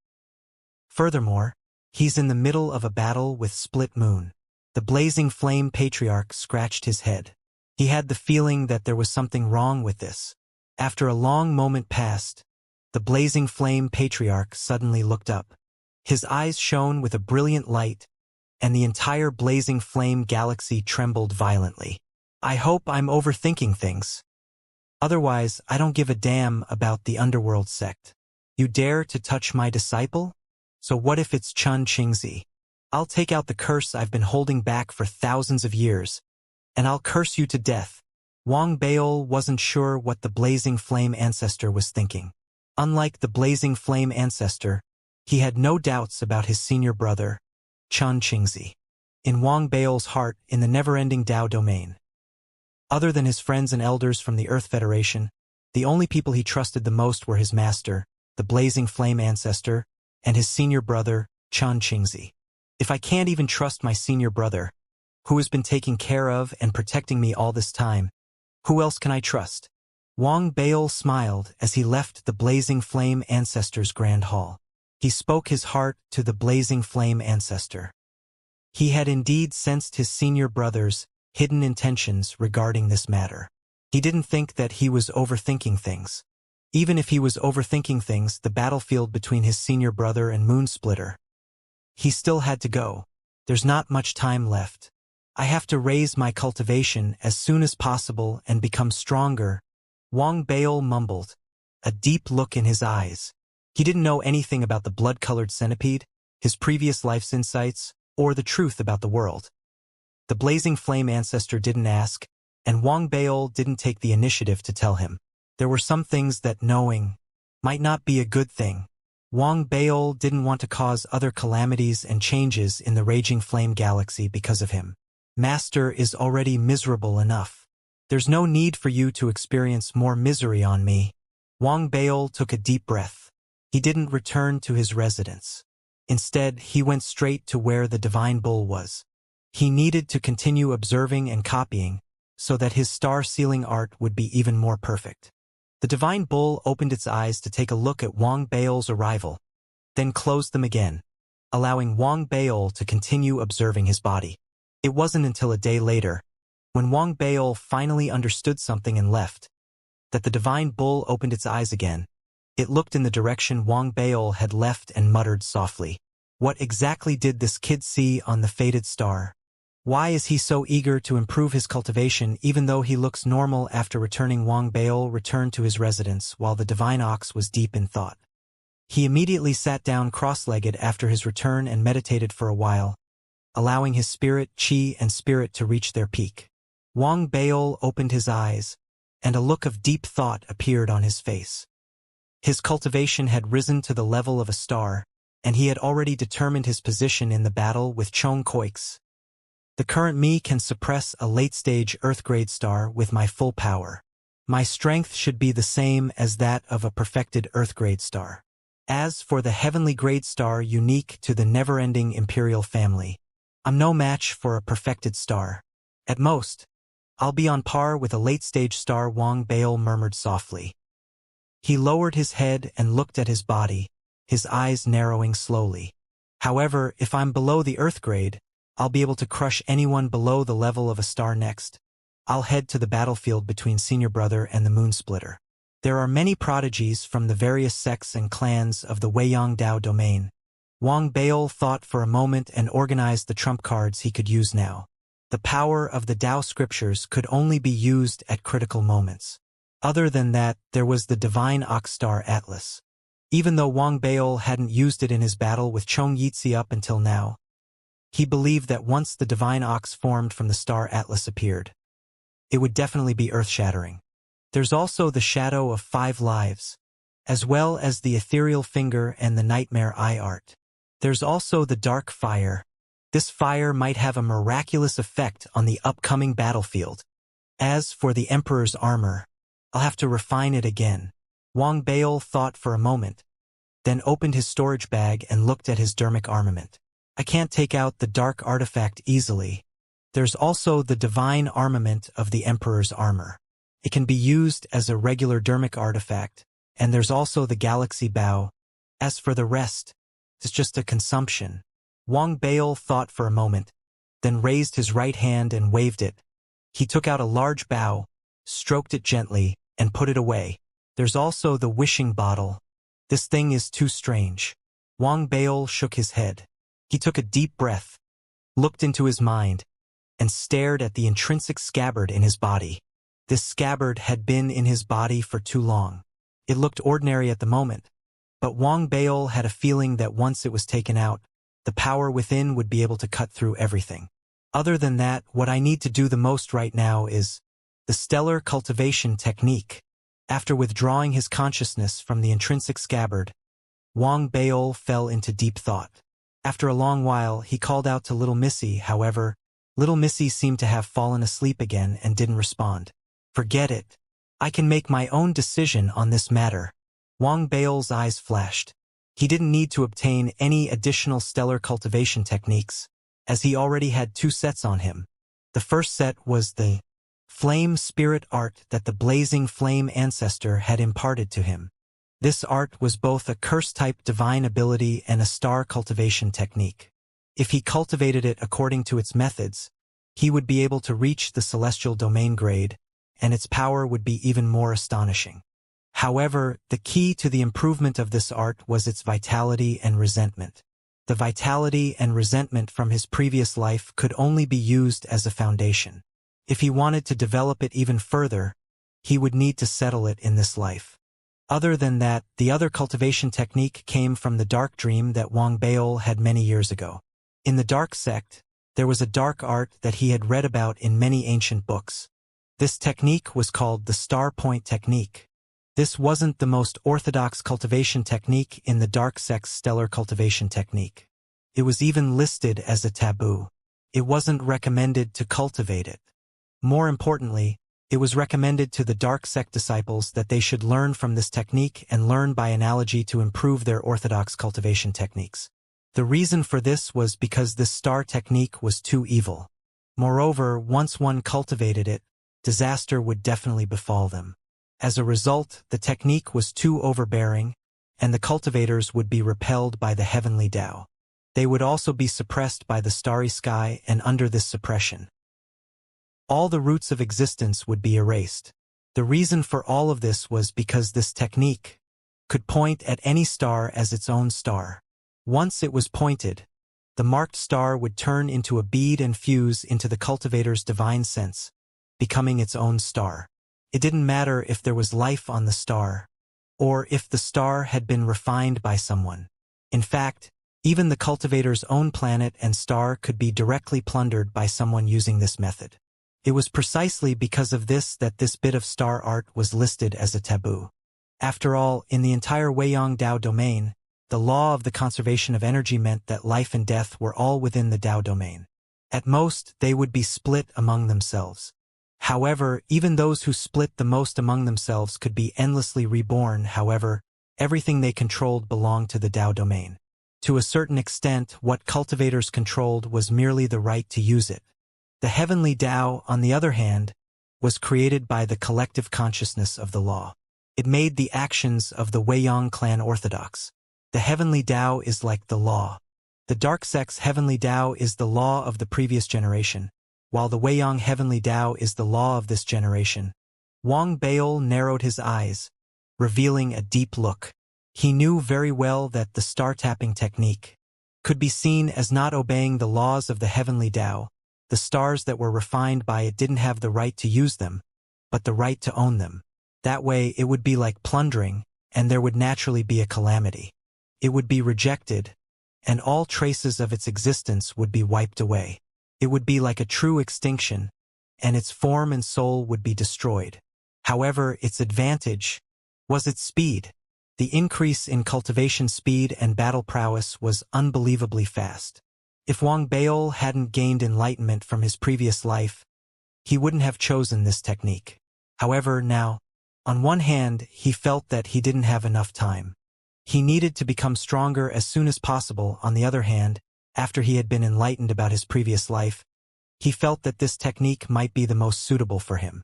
Furthermore, he's in the middle of a battle with Split Moon. The blazing flame patriarch scratched his head. He had the feeling that there was something wrong with this. After a long moment passed, the blazing flame patriarch suddenly looked up. His eyes shone with a brilliant light, and the entire blazing flame galaxy trembled violently. I hope I'm overthinking things. Otherwise, I don't give a damn about the underworld sect. You dare to touch my disciple? So what if it's Xianxia? I'll take out the curse I've been holding back for thousands of years, and I'll curse you to death. Wang Bao wasn't sure what the blazing flame ancestor was thinking. Unlike the blazing flame ancestor, he had no doubts about his senior brother, Xianxia. In Wang Bao's heart, in the never-ending Tao domain. Other than his friends and elders from the Earth Federation, the only people he trusted the most were his master, the blazing flame ancestor, and his senior brother, Xianxia. If I can't even trust my senior brother, who has been taking care of and protecting me all this time, who else can I trust? Wang Bao smiled as he left the blazing flame ancestor's grand hall. He spoke his heart to the blazing flame ancestor. He had indeed sensed his senior brother's hidden intentions regarding this matter. He didn't think that he was overthinking things. Even if he was overthinking things, the battlefield between his senior brother and Moonsplitter. He still had to go. There's not much time left. I have to raise my cultivation as soon as possible and become stronger. Wang Bao mumbled, a deep look in his eyes. He didn't know anything about the blood-colored centipede, his previous life's insights, or the truth about the world. The blazing flame ancestor didn't ask, and Wang Bao didn't take the initiative to tell him. There were some things that knowing might not be a good thing. Wang Bao didn't want to cause other calamities and changes in the raging flame galaxy because of him. Master is already miserable enough. There's no need for you to experience more misery on me. Wang Bao took a deep breath. He didn't return to his residence. Instead, he went straight to where the divine bull was. He needed to continue observing and copying, so that his star-sealing art would be even more perfect. The divine bull opened its eyes to take a look at Wang Bao's arrival, then closed them again, allowing Wang Bao to continue observing his body. It wasn't until a day later, when Wang Bao finally understood something and left, that the divine bull opened its eyes again. It looked in the direction Wang Bao had left and muttered softly. What exactly did this kid see on the fated star? Why is he so eager to improve his cultivation even though he looks normal? After returning, Wang Bao returned to his residence while the divine ox was deep in thought. He immediately sat down cross-legged after his return and meditated for a while, allowing his spirit, chi, and spirit to reach their peak. Wang Bao opened his eyes, and a look of deep thought appeared on his face. His cultivation had risen to the level of a star, and he had already determined his position in the battle with Chong Koix. The current me can suppress a late-stage Earth-grade star with my full power. My strength should be the same as that of a perfected Earth-grade star. As for the heavenly grade star unique to the never-ending imperial family, I'm no match for a perfected star. At most, I'll be on par with a late-stage star, Wang Bail murmured softly. He lowered his head and looked at his body, his eyes narrowing slowly. However, if I'm below the Earth grade, I'll be able to crush anyone below the level of a star next. I'll head to the battlefield between Senior Brother and the Moon Splitter. There are many prodigies from the various sects and clans of the Weiyang Dao domain. Wang Bail thought for a moment and organized the trump cards he could use now. The power of the Dao scriptures could only be used at critical moments. Other than that, there was the Divine Ox Star Atlas. Even though Wang Bail hadn't used it in his battle with Xianxia up until now, he believed that once the Divine Ox formed from the Star Atlas appeared, it would definitely be earth-shattering. There's also the Shadow of 5 Lives, as well as the Ethereal Finger and the Nightmare Eye art. There's also the Dark Fire. This fire might have a miraculous effect on the upcoming battlefield. As for the Emperor's armor, I'll have to refine it again. Wang Bail thought for a moment, then opened his storage bag and looked at his dermic armament. I can't take out the dark artifact easily. There's also the divine armament of the Emperor's armor. It can be used as a regular dermic artifact, and there's also the galaxy bow. As for the rest, it's just a consumption. Wang Bail thought for a moment, then raised his right hand and waved it. He took out a large bow, stroked it gently, and put it away. There's also the wishing bottle. This thing is too strange. Wang Bail shook his head. He took a deep breath, looked into his mind, and stared at the intrinsic scabbard in his body. This scabbard had been in his body for too long. It looked ordinary at the moment, but Wang Bail had a feeling that once it was taken out, the power within would be able to cut through everything. Other than that, what I need to do the most right now is the stellar cultivation technique. After withdrawing his consciousness from the intrinsic scabbard, Wang Bail fell into deep thought. After a long while, he called out to Little Missy. However, Little Missy seemed to have fallen asleep again and didn't respond. Forget it. I can make my own decision on this matter. Wang Bail's eyes flashed. He didn't need to obtain any additional stellar cultivation techniques, as he already had 2 sets on him. The first set was the flame spirit art that the blazing flame ancestor had imparted to him. This art was both a curse-type divine ability and a star cultivation technique. If he cultivated it according to its methods, he would be able to reach the celestial domain grade, and its power would be even more astonishing. However, the key to the improvement of this art was its vitality and resentment. The vitality and resentment from his previous life could only be used as a foundation. If he wanted to develop it even further, he would need to settle it in this life. Other than that, the other cultivation technique came from the dark dream that Wang Bail had many years ago. In the dark sect, there was a dark art that he had read about in many ancient books. This technique was called the Star Point Technique. This wasn't the most orthodox cultivation technique in the dark sect's stellar cultivation technique. It was even listed as a taboo. It wasn't recommended to cultivate it. More importantly, it was recommended to the dark sect disciples that they should learn from this technique and learn by analogy to improve their orthodox cultivation techniques. The reason for this was because this star technique was too evil. Moreover, once one cultivated it, disaster would definitely befall them. As a result, the technique was too overbearing, and the cultivators would be repelled by the heavenly Tao. They would also be suppressed by the starry sky, and under this suppression, all the roots of existence would be erased. The reason for all of this was because this technique could point at any star as its own star. Once it was pointed, the marked star would turn into a bead and fuse into the cultivator's divine sense, becoming its own star. It didn't matter if there was life on the star, or if the star had been refined by someone. In fact, even the cultivator's own planet and star could be directly plundered by someone using this method. It was precisely because of this that this bit of star art was listed as a taboo. After all, in the entire Weiyang Dao domain, the law of the conservation of energy meant that life and death were all within the Dao domain. At most, they would be split among themselves. However, even those who split the most among themselves could be endlessly reborn. However, everything they controlled belonged to the Tao domain. To a certain extent, what cultivators controlled was merely the right to use it. The heavenly Tao, on the other hand, was created by the collective consciousness of the law. It made the actions of the Weiyang clan orthodox. The heavenly Tao is like the law. The dark sect's heavenly Tao is the law of the previous generation, while the Weiyang heavenly Tao is the law of this generation. Wang Baol narrowed his eyes, revealing a deep look. He knew very well that the star-tapping technique could be seen as not obeying the laws of the heavenly Tao. The stars that were refined by it didn't have the right to use them, but the right to own them. That way it would be like plundering, and there would naturally be a calamity. It would be rejected, and all traces of its existence would be wiped away. It would be like a true extinction, and its form and soul would be destroyed. However, its advantage was its speed. The increase in cultivation speed and battle prowess was unbelievably fast. If Wang Baol hadn't gained enlightenment from his previous life, he wouldn't have chosen this technique. However, now, on one hand, he felt that he didn't have enough time. He needed to become stronger as soon as possible. On the other hand, after he had been enlightened about his previous life, he felt that this technique might be the most suitable for him.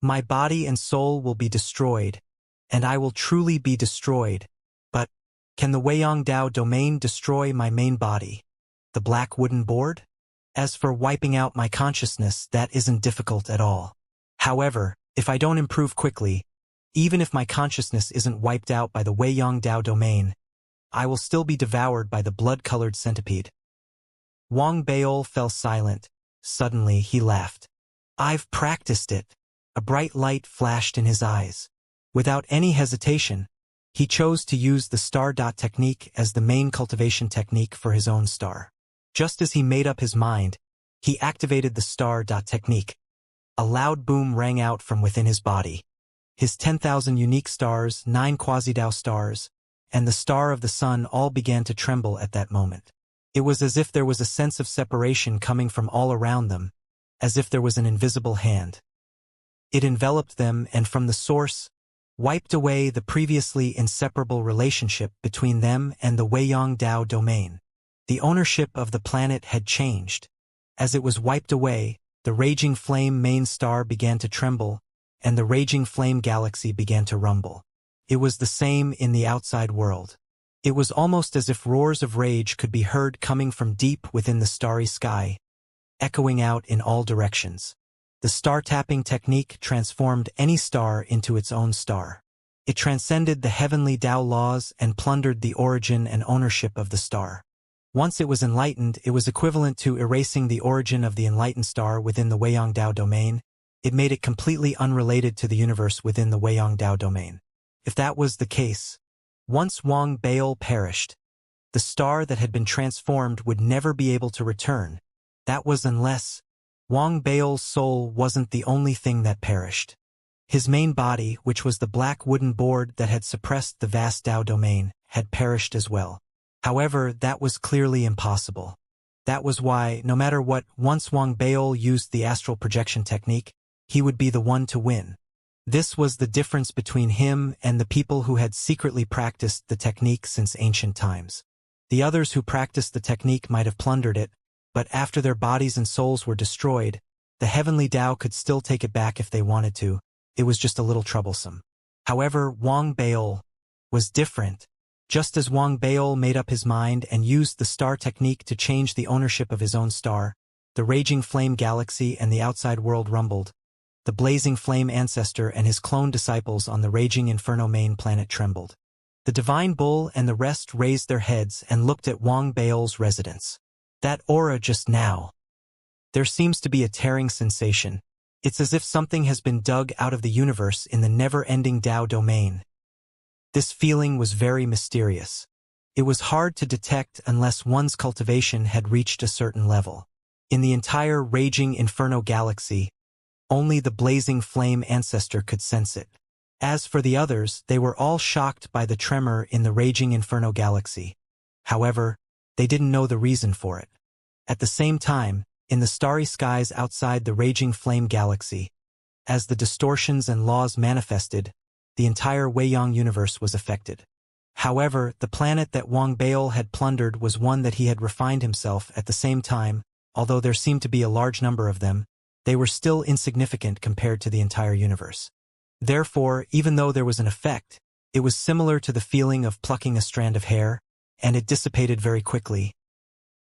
My body and soul will be destroyed, and I will truly be destroyed. But, can the Weiyang Dao domain destroy my main body, the black wooden board? As for wiping out my consciousness, that isn't difficult at all. However, if I don't improve quickly, even if my consciousness isn't wiped out by the Weiyang Dao domain, I will still be devoured by the blood-colored centipede. Wang Baol fell silent. Suddenly, he laughed. I've practiced it. A bright light flashed in his eyes. Without any hesitation, he chose to use the star dot technique as the main cultivation technique for his own star. Just as he made up his mind, he activated the star dot technique. A loud boom rang out from within his body. His 10,000 unique stars, 9 quasi-Dao stars, and the star of the sun all began to tremble at that moment. It was as if there was a sense of separation coming from all around them, as if there was an invisible hand. It enveloped them and from the source, wiped away the previously inseparable relationship between them and the Weiyang Dao domain. The ownership of the planet had changed. As it was wiped away, the raging flame main star began to tremble, and the raging flame galaxy began to rumble. It was the same in the outside world. It was almost as if roars of rage could be heard coming from deep within the starry sky, echoing out in all directions. The star-tapping technique transformed any star into its own star. It transcended the heavenly Tao laws and plundered the origin and ownership of the star. Once it was enlightened, it was equivalent to erasing the origin of the enlightened star within the Weiyang Dao domain. It made it completely unrelated to the universe within the Weiyang Dao domain. If that was the case, once Wang Baol perished, the star that had been transformed would never be able to return. That was unless Wang Baol's soul wasn't the only thing that perished. His main body, which was the black wooden board that had suppressed the vast Dao domain, had perished as well. However, that was clearly impossible. That was why, no matter what, once Wang Baol used the astral projection technique, he would be the one to win. This was the difference between him and the people who had secretly practiced the technique since ancient times. The others who practiced the technique might have plundered it, but after their bodies and souls were destroyed, the heavenly Tao could still take it back if they wanted to. It was just a little troublesome. However, Wang Baol was different. Just as Wang Baol made up his mind and used the star technique to change the ownership of his own star, the raging flame galaxy and the outside world rumbled. The blazing flame ancestor and his clone disciples on the raging inferno main planet trembled. The divine bull and the rest raised their heads and looked at Wang Baol's residence. That aura just now. There seems to be a tearing sensation. It's as if something has been dug out of the universe in the never-ending Tao domain. This feeling was very mysterious. It was hard to detect unless one's cultivation had reached a certain level. In the entire raging inferno galaxy, only the blazing flame ancestor could sense it. As for the others, they were all shocked by the tremor in the raging inferno galaxy. However, they didn't know the reason for it. At the same time, in the starry skies outside the raging flame galaxy, as the distortions and laws manifested, the entire Weiyang universe was affected. However, the planet that Wang Baol had plundered was one that he had refined himself at the same time. Although there seemed to be a large number of them, they were still insignificant compared to the entire universe. Therefore, even though there was an effect, it was similar to the feeling of plucking a strand of hair, and it dissipated very quickly.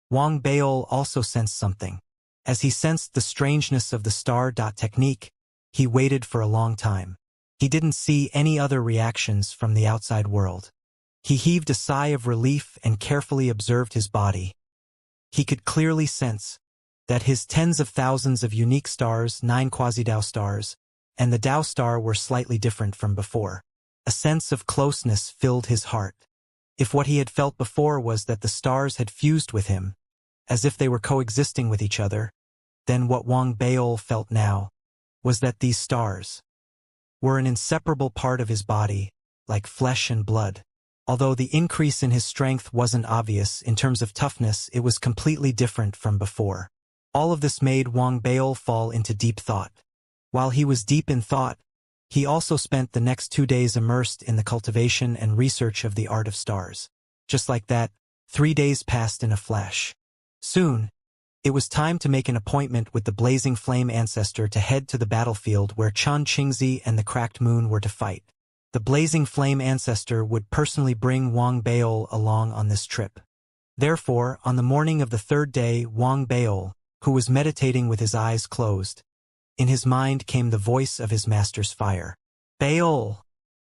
Wang Baol also sensed something. As he sensed the strangeness of the star technique, he waited for a long time. He didn't see any other reactions from the outside world. He heaved a sigh of relief and carefully observed his body. He could clearly sense that his tens of thousands of unique stars, 9 quasi-Dao stars, and the Dao star were slightly different from before. A sense of closeness filled his heart. If what he had felt before was that the stars had fused with him, as if they were coexisting with each other, then what Wang Baol felt now was that these stars were an inseparable part of his body, like flesh and blood. Although the increase in his strength wasn't obvious in terms of toughness, it was completely different from before. All of this made Wang Baol fall into deep thought. While he was deep in thought, he also spent the next 2 days immersed in the cultivation and research of the art of stars. Just like that, 3 days passed in a flash. Soon, it was time to make an appointment with the blazing flame ancestor to head to the battlefield where Xianxia and the cracked moon were to fight. The blazing flame ancestor would personally bring Wang Baol along on this trip. Therefore, on the morning of the 3rd day, Wang Baol, who was meditating with his eyes closed, in his mind came the voice of his master's fire. "Baol,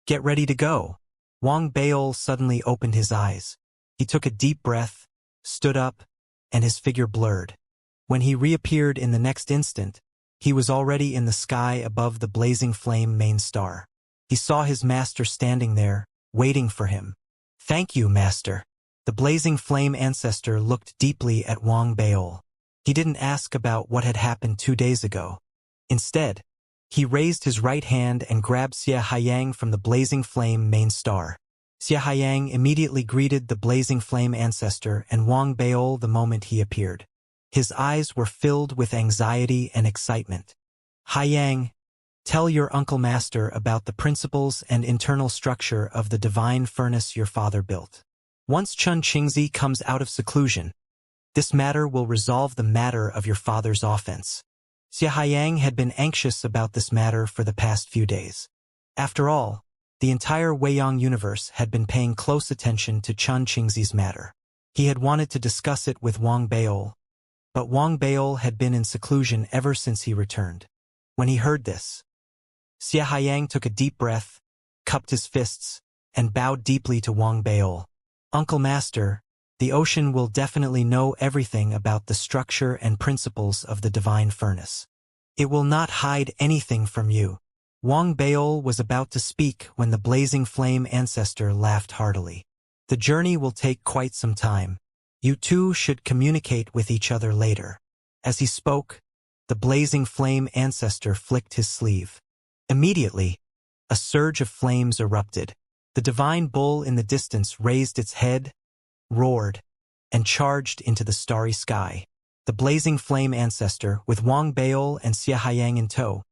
get ready to go." Wang Baol suddenly opened his eyes. He took a deep breath, stood up, and his figure blurred. When he reappeared in the next instant, he was already in the sky above the blazing flame main star. He saw his master standing there, waiting for him. "Thank you, master." The blazing flame ancestor looked deeply at Wang Baol. He didn't ask about what had happened 2 days ago. Instead, he raised his right hand and grabbed Xianxia from the blazing flame main star. Xianxia immediately greeted the blazing flame ancestor and Wang Baol the moment he appeared. His eyes were filled with anxiety and excitement. "Haiyang, tell your uncle master about the principles and internal structure of the divine furnace your father built. Once Xianxia comes out of seclusion, this matter will resolve the matter of your father's offense." Xianxia had been anxious about this matter for the past few days. After all, the entire Weiyang universe had been paying close attention to Xianxia's matter. He had wanted to discuss it with Wang Baol, but Wang Baol had been in seclusion ever since he returned. When he heard this, Xianxia took a deep breath, cupped his fists, and bowed deeply to Wang Baol. "Uncle Master, the ocean will definitely know everything about the structure and principles of the divine furnace. It will not hide anything from you." Wang Baol was about to speak when the blazing flame ancestor laughed heartily. "The journey will take quite some time. You two should communicate with each other later." As he spoke, the blazing flame ancestor flicked his sleeve. Immediately, a surge of flames erupted. The divine bull in the distance raised its head, roared, and charged into the starry sky. The blazing flame ancestor, with Wang Baol and Xianxia in tow,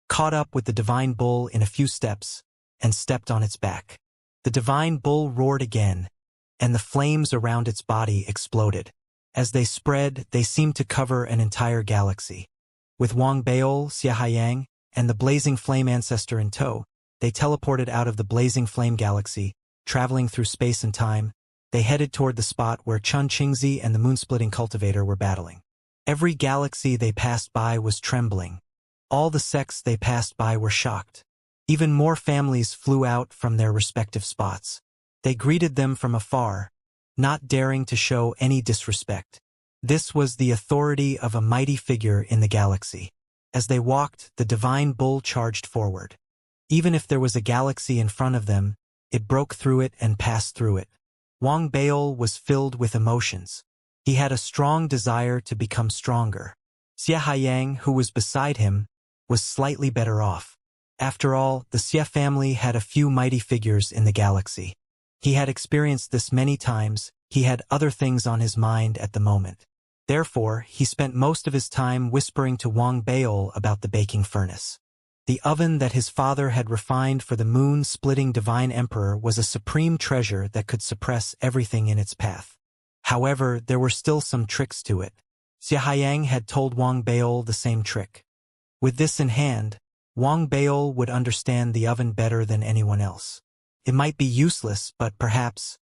caught up with the divine bull in a few steps and stepped on its back. The divine bull roared again, and the flames around its body exploded. As they spread, they seemed to cover an entire galaxy. With Wang Baol, Xianxia, and the blazing flame ancestor in tow, they teleported out of the blazing flame galaxy, traveling through space and time. They headed toward the spot where Xianxia and the moon-splitting cultivator were battling. Every galaxy they passed by was trembling. All the sects they passed by were shocked. Even more families flew out from their respective spots. They greeted them from afar, not daring to show any disrespect. This was the authority of a mighty figure in the galaxy. As they walked, the divine bull charged forward. Even if there was a galaxy in front of them, it broke through it and passed through it. Wang Baol was filled with emotions. He had a strong desire to become stronger. Xianxia, who was beside him, was slightly better off. After all, the Xia family had a few mighty figures in the galaxy. He had experienced this many times. He had other things on his mind at the moment. Therefore, he spent most of his time whispering to Wang Baol about the baking furnace. The oven that his father had refined for the moon-splitting divine emperor was a supreme treasure that could suppress everything in its path. However, there were still some tricks to it. Xianxia had told Wang Baol the same trick. With this in hand, Wang Baol would understand the oven better than anyone else. It might be useless, but perhaps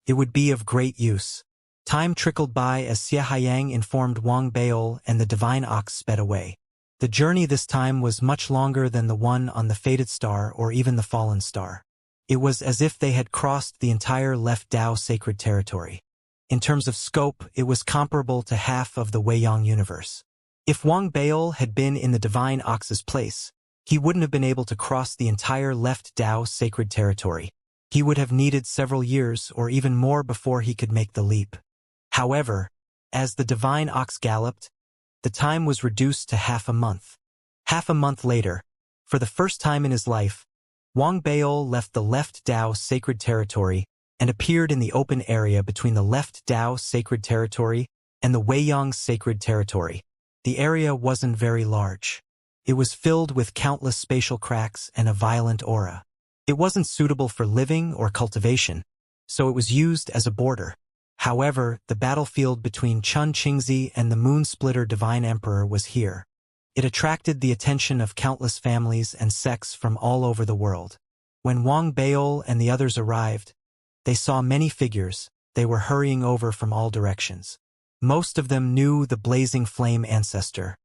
it would be of great use. Time trickled by as Xianxia informed Wang Baol, and the divine ox sped away. The journey this time was much longer than the one on the fated star or even the fallen star. It was as if they had crossed the entire left Dao sacred territory. In terms of scope, it was comparable to half of the Weiyang universe. If Wang Baol had been in the divine ox's place, he wouldn't have been able to cross the entire left Dao sacred territory. He would have needed several years or even more before he could make the leap. However, as the divine ox galloped, the time was reduced to half a month. Half a month later, for the first time in his life, Wang Baol left the left Dao sacred territory and appeared in the open area between the left Dao sacred territory and the Weiyang sacred territory. The area wasn't very large. It was filled with countless spatial cracks and a violent aura. It wasn't suitable for living or cultivation, so it was used as a border. However, the battlefield between Chun Qingzi and the Moon-Splitter Divine Emperor was here. It attracted the attention of countless families and sects from all over the world. When Wang Baol and the others arrived, they saw many figures. They were hurrying over from all directions. Most of them knew the blazing flame ancestor.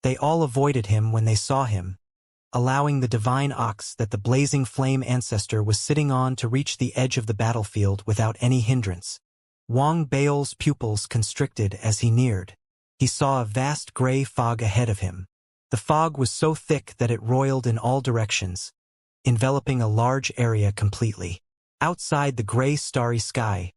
They all avoided him when they saw him, allowing the divine ox that the blazing flame ancestor was sitting on to reach the edge of the battlefield without any hindrance. Wang Baol's pupils constricted as he neared. He saw a vast gray fog ahead of him. The fog was so thick that it roiled in all directions, enveloping a large area completely. Outside the gray starry sky,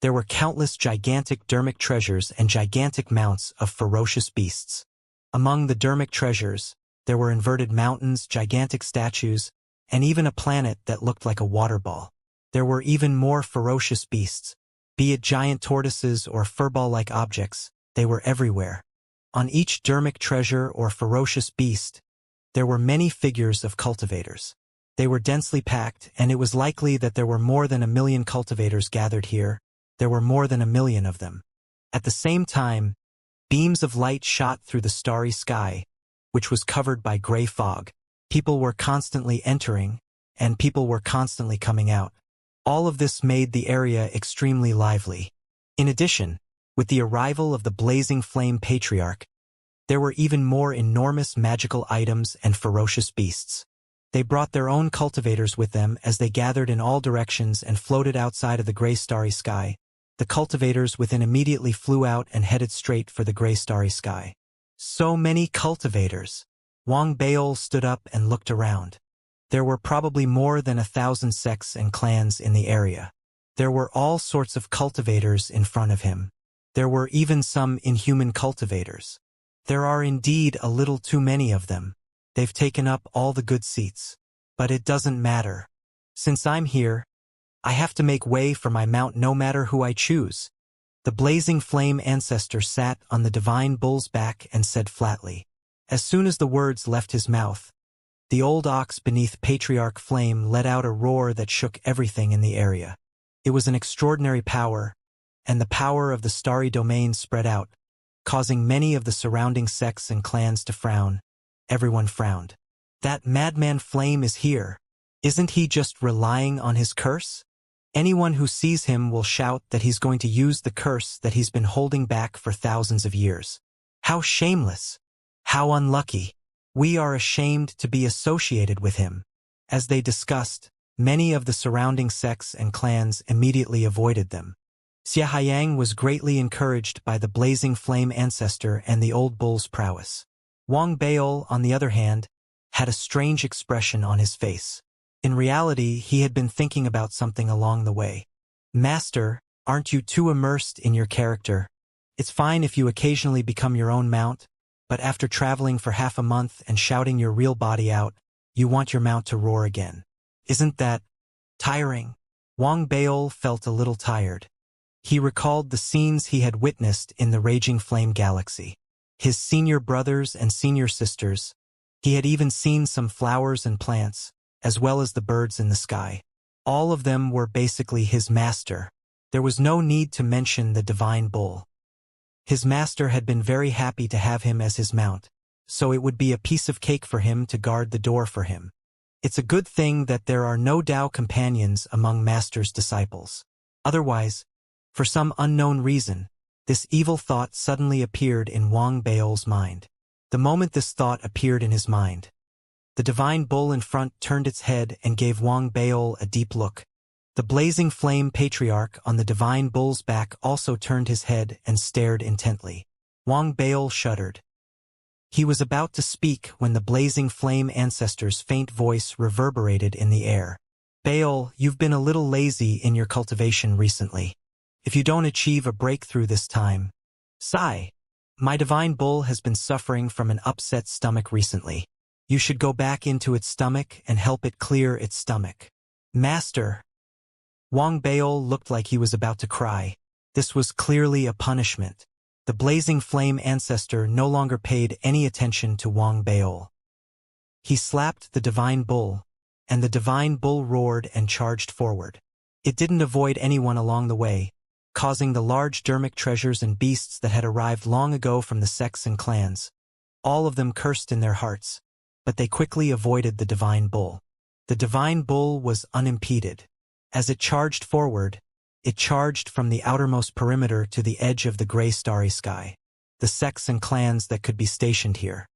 there were countless gigantic dermic treasures and gigantic mounts of ferocious beasts. Among the dermic treasures, there were inverted mountains, gigantic statues, and even a planet that looked like a water ball. There were even more ferocious beasts. Be it giant tortoises or furball-like objects, they were everywhere. On each dermic treasure or ferocious beast, there were many figures of cultivators. They were densely packed, and it was likely that there were more than 1 million cultivators gathered here. There were more than 1 million of them. At the same time, beams of light shot through the starry sky, which was covered by gray fog. People were constantly entering, and people were constantly coming out. All of this made the area extremely lively. In addition, with the arrival of the blazing flame patriarch, there were even more enormous magical items and ferocious beasts. They brought their own cultivators with them as they gathered in all directions and floated outside of the gray starry sky. The cultivators within immediately flew out and headed straight for the gray starry sky. So many cultivators! Wang Baol stood up and looked around. There were probably more than 1,000 sects and clans in the area. There were all sorts of cultivators in front of him. There were even some inhuman cultivators. There are indeed a little too many of them. They've taken up all the good seats. But it doesn't matter. Since I'm here, I have to make way for my mount no matter who I choose. The blazing flame ancestor sat on the divine bull's back and said flatly. As soon as the words left his mouth, the old ox beneath Patriarch Flame let out a roar that shook everything in the area. It was an extraordinary power, and the power of the starry domain spread out, causing many of the surrounding sects and clans to frown. Everyone frowned. That madman Flame is here. Isn't he just relying on his curse? Anyone who sees him will shout that he's going to use the curse that he's been holding back for thousands of years. How shameless! How unlucky! We are ashamed to be associated with him. As they discussed, many of the surrounding sects and clans immediately avoided them. Xianxia was greatly encouraged by the blazing flame ancestor and the old bull's prowess. Wang Baol, on the other hand, had a strange expression on his face. In reality, he had been thinking about something along the way. Master, aren't you too immersed in your character? It's fine if you occasionally become your own mount, but after traveling for half a month and shouting your real body out, you want your mount to roar again. Isn't that tiring? Wang Baol felt a little tired. He recalled the scenes he had witnessed in the raging flame galaxy. His senior brothers and senior sisters. He had even seen some flowers and plants, as well as the birds in the sky. All of them were basically his master. There was no need to mention the divine bull. His master had been very happy to have him as his mount, so it would be a piece of cake for him to guard the door for him. It's a good thing that there are no Tao companions among master's disciples. Otherwise, for some unknown reason, this evil thought suddenly appeared in Wang Baol's mind. The moment this thought appeared in his mind, the divine bull in front turned its head and gave Wang Baol a deep look. The blazing flame patriarch on the divine bull's back also turned his head and stared intently. Wang Baol shuddered. He was about to speak when the blazing flame ancestor's faint voice reverberated in the air. Baol, you've been a little lazy in your cultivation recently. If you don't achieve a breakthrough this time, my divine bull has been suffering from an upset stomach recently. You should go back into its stomach and help it clear its stomach. Master. Wang Baol looked like he was about to cry. This was clearly a punishment. The blazing flame ancestor no longer paid any attention to Wang Baol. He slapped the divine bull, and the divine bull roared and charged forward. It didn't avoid anyone along the way, causing the large dermic treasures and beasts that had arrived long ago from the sects and clans. All of them cursed in their hearts, but they quickly avoided the divine bull. The divine bull was unimpeded. As it charged forward, it charged from the outermost perimeter to the edge of the gray starry sky. The sects and clans that could be stationed here.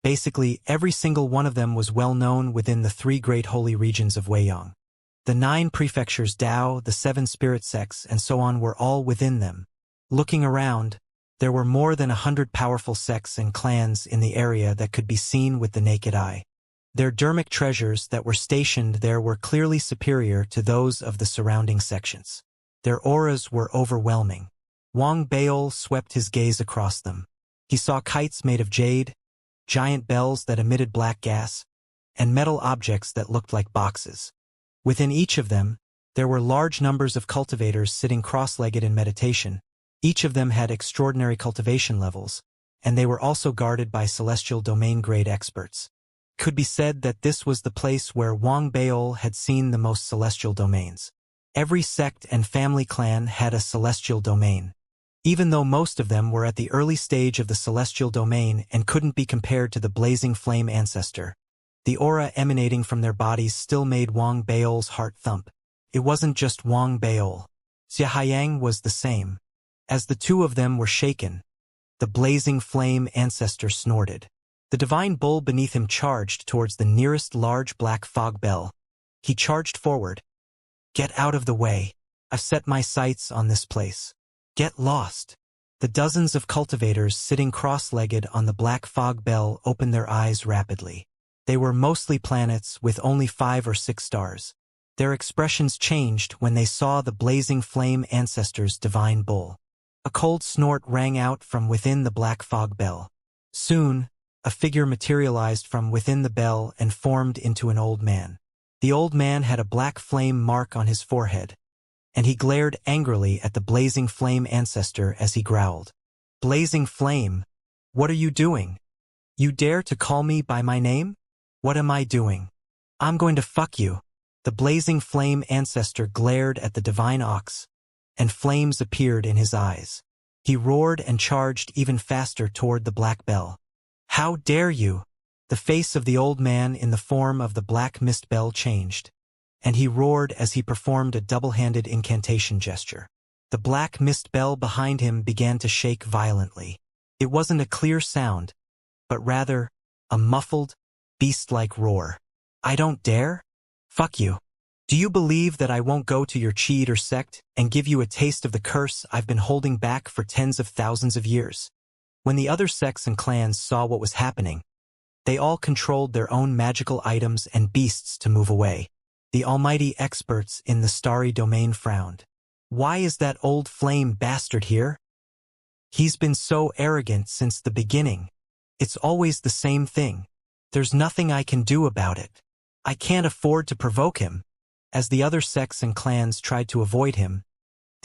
Basically, every single one of them was well known within the 3 great holy regions of Weiyang. The 9 prefectures Tao, the 7 spirit sects, and so on were all within them. Looking around, there were more than 100 powerful sects and clans in the area that could be seen with the naked eye. Their dermic treasures that were stationed there were clearly superior to those of the surrounding sections. Their auras were overwhelming. Wang Baol swept his gaze across them. He saw kites made of jade, giant bells that emitted black gas, and metal objects that looked like boxes. Within each of them, there were large numbers of cultivators sitting cross-legged in meditation. Each of them had extraordinary cultivation levels, and they were also guarded by celestial domain-grade experts. Could be said that this was the place where Wang Baol had seen the most celestial domains. Every sect and family clan had a celestial domain. Even though most of them were at the early stage of the celestial domain and couldn't be compared to the blazing flame ancestor, the aura emanating from their bodies still made Wang Baol's heart thump. It wasn't just Wang Baol. Xianxia was the same. As the two of them were shaken, the blazing flame ancestor snorted. The divine bull beneath him charged towards the nearest large black fog bell. He charged forward. Get out of the way. I've set my sights on this place. Get lost. The dozens of cultivators sitting cross-legged on the black fog bell opened their eyes rapidly. They were mostly planets with only 5 or 6 stars. Their expressions changed when they saw the blazing flame ancestor's divine bull. A cold snort rang out from within the black fog bell. Soon, a figure materialized from within the bell and formed into an old man. The old man had a black flame mark on his forehead, and he glared angrily at the blazing flame ancestor as he growled. Blazing flame, what are you doing? You dare to call me by my name? What am I doing? I'm going to fuck you. The blazing flame ancestor glared at the divine ox, and flames appeared in his eyes. He roared and charged even faster toward the black bell. How dare you? The face of the old man in the form of the black mist bell changed, and he roared as he performed a double-handed incantation gesture. The black mist bell behind him began to shake violently. It wasn't a clear sound, but rather a muffled, beast-like roar. I don't dare? Fuck you. Do you believe that I won't go to your cheat or sect and give you a taste of the curse I've been holding back for tens of thousands of years? When the other sects and clans saw what was happening, they all controlled their own magical items and beasts to move away. The almighty experts in the starry domain frowned. Why is that old flame bastard here? He's been so arrogant since the beginning. It's always the same thing. There's nothing I can do about it. I can't afford to provoke him. As the other sects and clans tried to avoid him,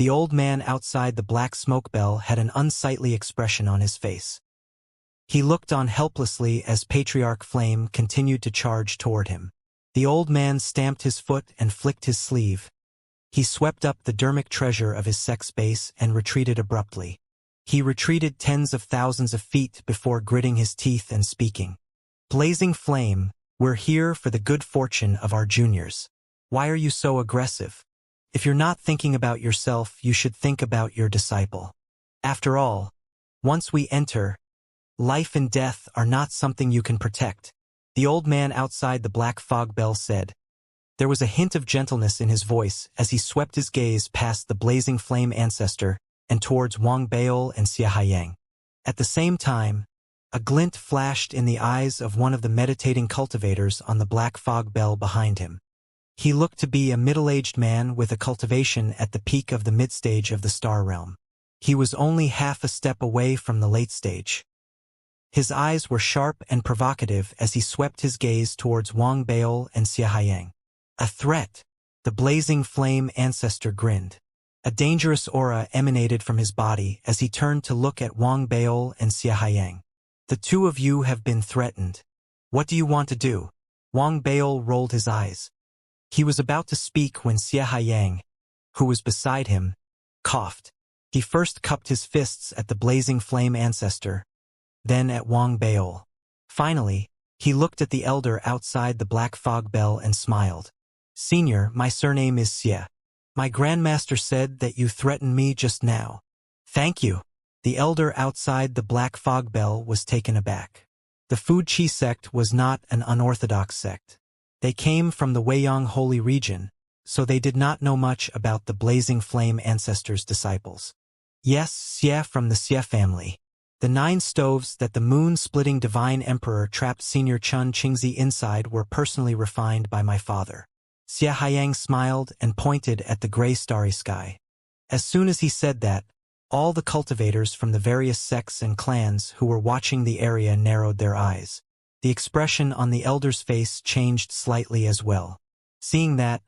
The old man outside the black smoke bell had an unsightly expression on his face. He looked on helplessly as Patriarch Flame continued to charge toward him. The old man stamped his foot and flicked his sleeve. He swept up the dermic treasure of his sex base and retreated abruptly. He retreated tens of thousands of feet before gritting his teeth and speaking. Blazing Flame, we're here for the good fortune of our juniors. Why are you so aggressive? If you're not thinking about yourself, you should think about your disciple. After all, once we enter, life and death are not something you can protect. The old man outside the black fog bell said. There was a hint of gentleness in his voice as he swept his gaze past the blazing flame ancestor and towards Wang Baol and Xianxia. At the same time, a glint flashed in the eyes of one of the meditating cultivators on the black fog bell behind him. He looked to be a middle-aged man with a cultivation at the peak of the mid-stage of the star realm. He was only half a step away from the late stage. His eyes were sharp and provocative as he swept his gaze towards Wang Baol and Xianxia. A threat, the blazing flame ancestor grinned. A dangerous aura emanated from his body as he turned to look at Wang Baol and Xianxia. The two of you have been threatened. What do you want to do? Wang Baol rolled his eyes. He was about to speak when Xianxia, who was beside him, coughed. He first cupped his fists at the blazing flame ancestor, then at Wang Baol. Finally, he looked at the elder outside the black fog bell and smiled. Senior, my surname is Xie. My grandmaster said that you threatened me just now. Thank you. The elder outside the black fog bell was taken aback. The Fu Chi sect was not an unorthodox sect. They came from the Weiyang Holy Region, so they did not know much about the blazing flame ancestors' disciples. Yes, Xie from the Xie family. The 9 stoves that the moon-splitting divine emperor trapped Senior Chun Qingzi inside were personally refined by my father. Xianxia smiled and pointed at the gray starry sky. As soon as he said that, all the cultivators from the various sects and clans who were watching the area narrowed their eyes. The expression on the elder's face changed slightly as well. Seeing that,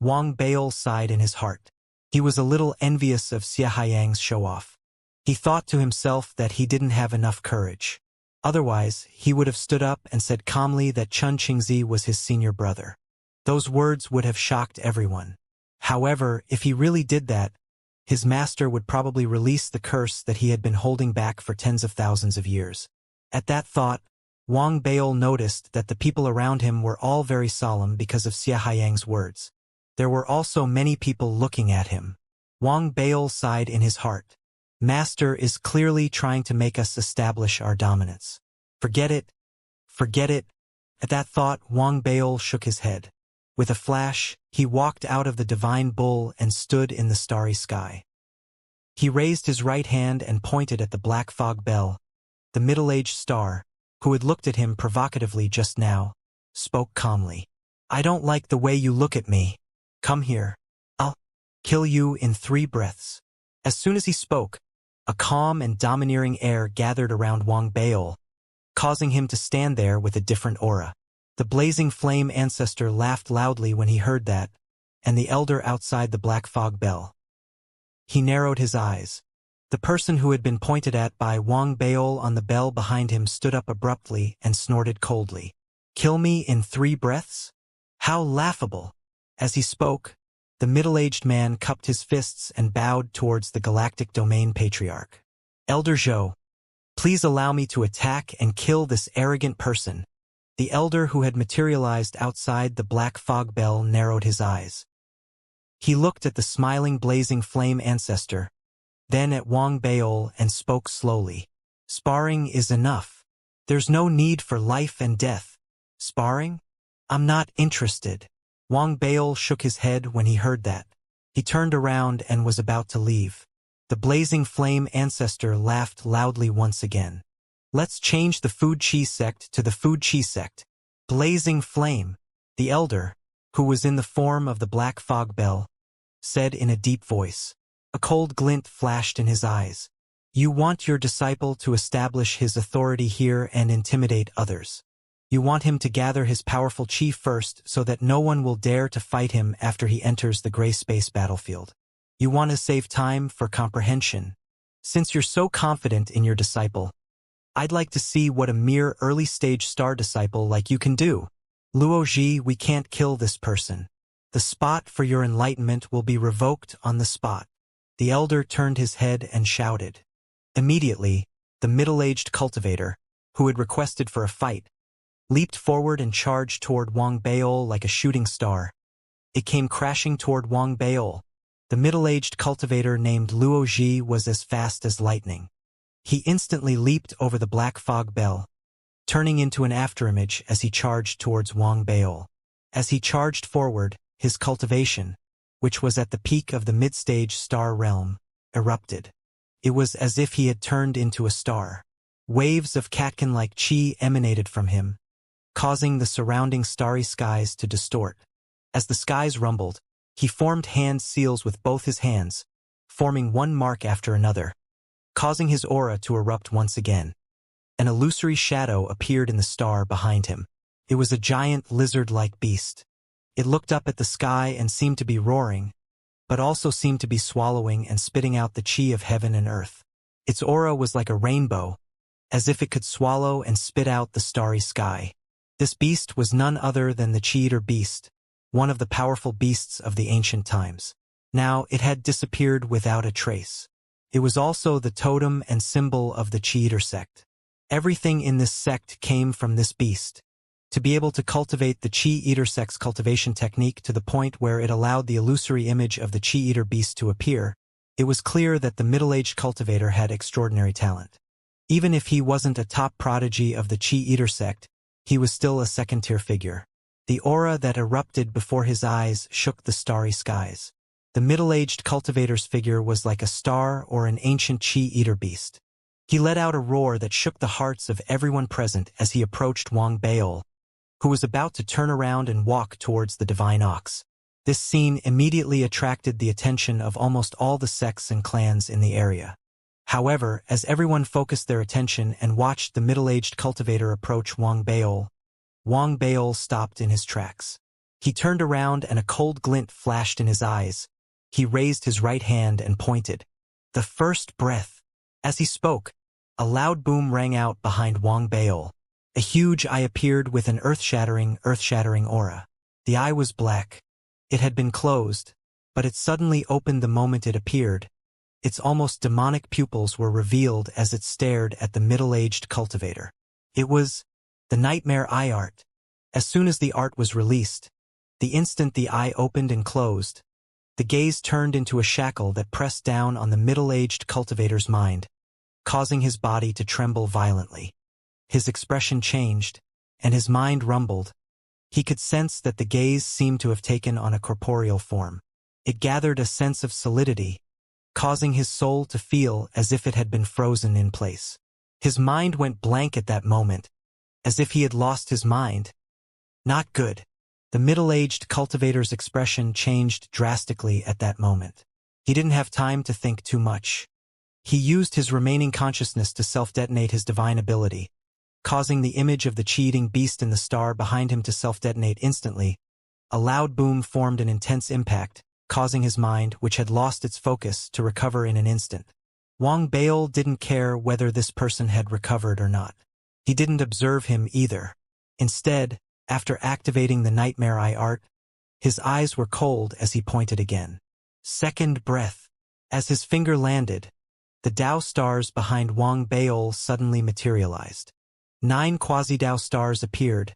Wang Baol sighed in his heart. He was a little envious of Xianxia's show-off. He thought to himself that he didn't have enough courage. Otherwise, he would have stood up and said calmly that Chun Qingzi was his senior brother. Those words would have shocked everyone. However, if he really did that, his master would probably release the curse that he had been holding back for tens of thousands of years. At that thought, Wang Baol noticed that the people around him were all very solemn because of Xianxia's words. There were also many people looking at him. Wang Baol sighed in his heart. Master is clearly trying to make us establish our dominance. Forget it. Forget it. At that thought, Wang Baol shook his head. With a flash, he walked out of the divine bull and stood in the starry sky. He raised his right hand and pointed at the black fog bell. The middle-aged star, who had looked at him provocatively just now, spoke calmly. I don't like the way you look at me. Come here. I'll kill you in 3 breaths. As soon as he spoke, a calm and domineering air gathered around Wang Baol, causing him to stand there with a different aura. The blazing flame ancestor laughed loudly when he heard that, and the elder outside the black fog bell. He narrowed his eyes. The person who had been pointed at by Wang Baol on the bell behind him stood up abruptly and snorted coldly. Kill me in 3 breaths? How laughable! As he spoke, the middle-aged man cupped his fists and bowed towards the galactic domain patriarch. Elder Zhou, please allow me to attack and kill this arrogant person. The elder who had materialized outside the black fog bell narrowed his eyes. He looked at the smiling blazing flame ancestor, then at Wang Baol and spoke slowly. Sparring is enough. There's no need for life and death. Sparring? I'm not interested. Wang Baol shook his head when he heard that. He turned around and was about to leave. The blazing flame ancestor laughed loudly once again. Let's change the Fu Chi sect to the Fu Chi sect. Blazing flame, the elder, who was in the form of the black fog bell, said in a deep voice. A cold glint flashed in his eyes. You want your disciple to establish his authority here and intimidate others. You want him to gather his powerful chi first so that no one will dare to fight him after he enters the gray space battlefield. You want to save time for comprehension. Since you're so confident in your disciple, I'd like to see what a mere early-stage star disciple like you can do. Luoji, we can't kill this person. The spot for your enlightenment will be revoked on the spot. The elder turned his head and shouted. Immediately, the middle-aged cultivator, who had requested for a fight, leaped forward and charged toward Wang Baol like a shooting star. It came crashing toward Wang Baol. The middle-aged cultivator named Luoji was as fast as lightning. He instantly leaped over the black fog bell, turning into an afterimage as he charged towards Wang Baol. As he charged forward, his cultivation, which was at the peak of the mid-stage star realm, erupted. It was as if he had turned into a star. Waves of catkin-like chi emanated from him, causing the surrounding starry skies to distort. As the skies rumbled, he formed hand seals with both his hands, forming one mark after another, causing his aura to erupt once again. An illusory shadow appeared in the star behind him. It was a giant lizard-like beast. It looked up at the sky and seemed to be roaring, but also seemed to be swallowing and spitting out the chi of heaven and earth. Its aura was like a rainbow, as if it could swallow and spit out the starry sky. This beast was none other than the Chi-Eater beast, one of the powerful beasts of the ancient times. Now it had disappeared without a trace. It was also the totem and symbol of the Chi-Eater sect. Everything in this sect came from this beast. To be able to cultivate the Chi-Eater sect's cultivation technique to the point where it allowed the illusory image of the Chi-Eater beast to appear, it was clear that the middle-aged cultivator had extraordinary talent. Even if he wasn't a top prodigy of the Chi-Eater sect, he was still a second-tier figure. The aura that erupted before his eyes shook the starry skies. The middle-aged cultivator's figure was like a star or an ancient Chi-Eater beast. He let out a roar that shook the hearts of everyone present as he approached Wang Baol, who was about to turn around and walk towards the divine ox. This scene immediately attracted the attention of almost all the sects and clans in the area. However, as everyone focused their attention and watched the middle-aged cultivator approach Wang Baol stopped in his tracks. He turned around and a cold glint flashed in his eyes. He raised his right hand and pointed. The first breath. As he spoke, a loud boom rang out behind Wang Baol. A huge eye appeared with an earth-shattering aura. The eye was black. It had been closed, but it suddenly opened the moment it appeared. Its almost demonic pupils were revealed as it stared at the middle-aged cultivator. It was the Nightmare Eye art. As soon as the art was released, the instant the eye opened and closed, the gaze turned into a shackle that pressed down on the middle-aged cultivator's mind, causing his body to tremble violently. His expression changed, and his mind rumbled. He could sense that the gaze seemed to have taken on a corporeal form. It gathered a sense of solidity, causing his soul to feel as if it had been frozen in place. His mind went blank at that moment, as if he had lost his mind. Not good. The middle-aged cultivator's expression changed drastically at that moment. He didn't have time to think too much. He used his remaining consciousness to self-detonate his divine ability, causing the image of the Chi-Eating beast in the star behind him to self-detonate instantly. A loud boom formed an intense impact, causing his mind, which had lost its focus, to recover in an instant. Wang Baol didn't care whether this person had recovered or not. He didn't observe him either. Instead, after activating the Nightmare Eye art, his eyes were cold as he pointed again. Second breath. As his finger landed, the Dao stars behind Wang Baol suddenly materialized. 9 quasi-Dao stars appeared,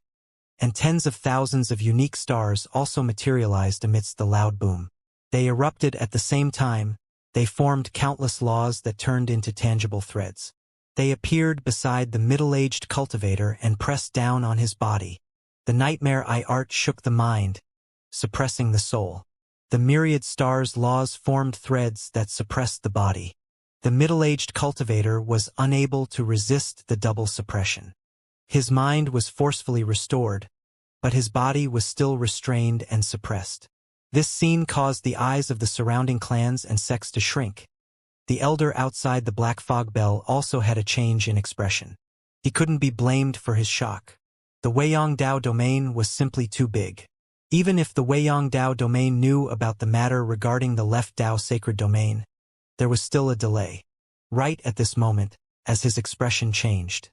and tens of thousands of unique stars also materialized amidst the loud boom. They erupted at the same time. They formed countless laws that turned into tangible threads. They appeared beside the middle-aged cultivator and pressed down on his body. The Nightmare Eye art shook the mind, suppressing the soul. The myriad stars' laws formed threads that suppressed the body. The middle-aged cultivator was unable to resist the double suppression. His mind was forcefully restored, but his body was still restrained and suppressed. This scene caused the eyes of the surrounding clans and sects to shrink. The elder outside the Black Fog Bell also had a change in expression. He couldn't be blamed for his shock. The Weiyang Dao domain was simply too big. Even if the Weiyang Dao domain knew about the matter regarding the left Dao sacred domain, there was still a delay. Right at this moment, as his expression changed.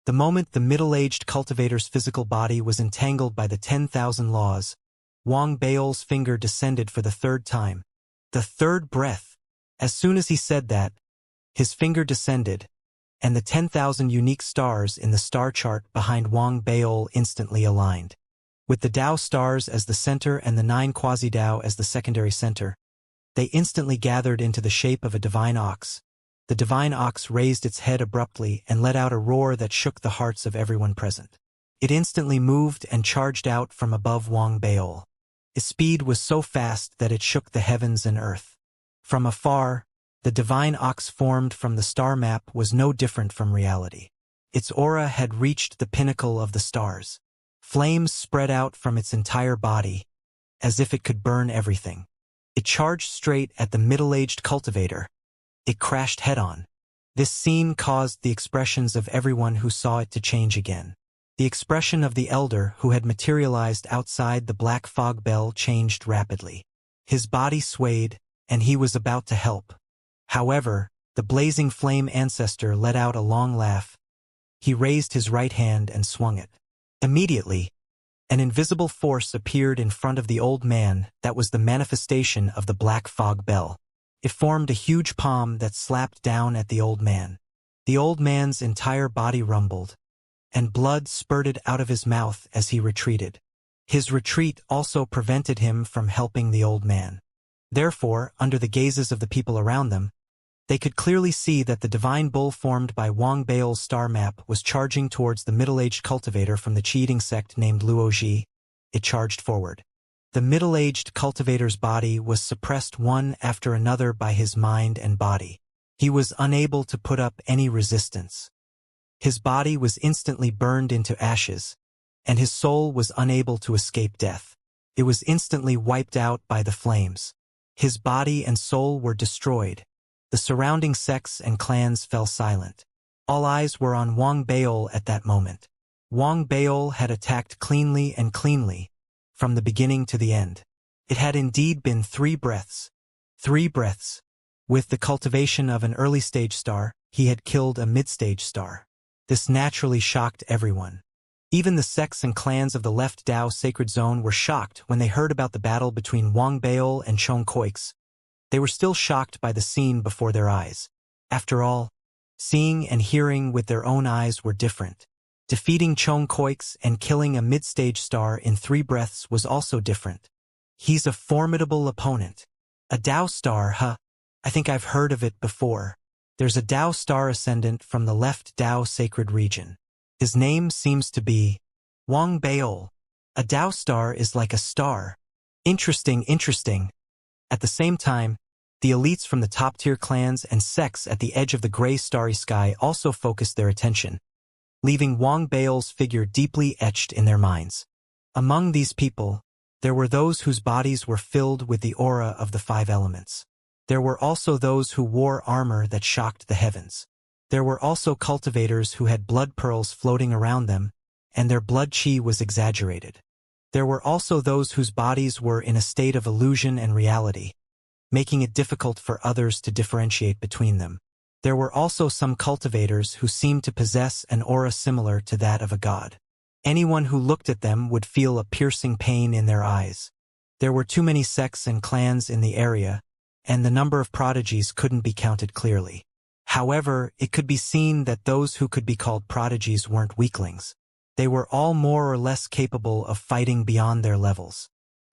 The moment the middle-aged cultivator's physical body was entangled by the 10,000 laws, Wang Baol's finger descended for the third time. The third breath. As soon as he said that, his finger descended, and the 10,000 unique stars in the star chart behind Wang Baol instantly aligned. With the Dao stars as the center and the 9 quasi-Dao as the secondary center, they instantly gathered into the shape of a divine ox. The divine ox raised its head abruptly and let out a roar that shook the hearts of everyone present. It instantly moved and charged out from above Wang Baol. Its speed was so fast that it shook the heavens and earth. From afar, the divine ox formed from the star map was no different from reality. Its aura had reached the pinnacle of the stars. Flames spread out from its entire body, as if it could burn everything. It charged straight at the middle-aged cultivator. It crashed head-on. This scene caused the expressions of everyone who saw it to change again. The expression of the elder who had materialized outside the black fog bell changed rapidly. His body swayed, and he was about to help. However, the blazing flame ancestor let out a long laugh. He raised his right hand and swung it. Immediately, an invisible force appeared in front of the old man that was the manifestation of the black fog bell. It formed a huge palm that slapped down at the old man. The old man's entire body rumbled, and blood spurted out of his mouth as he retreated. His retreat also prevented him from helping the old man. Therefore, under the gazes of the people around them, they could clearly see that the divine bull formed by Wang Baol's star map was charging towards the middle-aged cultivator from the cheating sect named Luoji. It charged forward. The middle-aged cultivator's body was suppressed one after another by his mind and body. He was unable to put up any resistance. His body was instantly burned into ashes, and his soul was unable to escape death. It was instantly wiped out by the flames. His body and soul were destroyed. The surrounding sects and clans fell silent. All eyes were on Wang Baol at that moment. Wang Baol had attacked cleanly and cleanly, from the beginning to the end. It had indeed been 3 breaths. 3 breaths. With the cultivation of an early-stage star, he had killed a mid-stage star. This naturally shocked everyone. Even the sects and clans of the left Dao sacred zone were shocked when they heard about the battle between Wang Baol and Chong Koix. They were still shocked by the scene before their eyes. After all, seeing and hearing with their own eyes were different. Defeating Chong Koix and killing a mid-stage star in 3 breaths was also different. He's a formidable opponent. A Dao star, huh? I think I've heard of it before. There's a Dao star ascendant from the left Dao sacred region. His name seems to be Wang Baol. A Dao star is like a star. Interesting. At the same time, the elites from the top-tier clans and sects at the edge of the gray starry sky also focused their attention, leaving Wang Baol's figure deeply etched in their minds. Among these people, there were those whose bodies were filled with the aura of the 5 elements. There were also those who wore armor that shocked the heavens. There were also cultivators who had blood pearls floating around them, and their blood chi was exaggerated. There were also those whose bodies were in a state of illusion and reality, making it difficult for others to differentiate between them. There were also some cultivators who seemed to possess an aura similar to that of a god. Anyone who looked at them would feel a piercing pain in their eyes. There were too many sects and clans in the area, and the number of prodigies couldn't be counted clearly. However, it could be seen that those who could be called prodigies weren't weaklings. They were all more or less capable of fighting beyond their levels.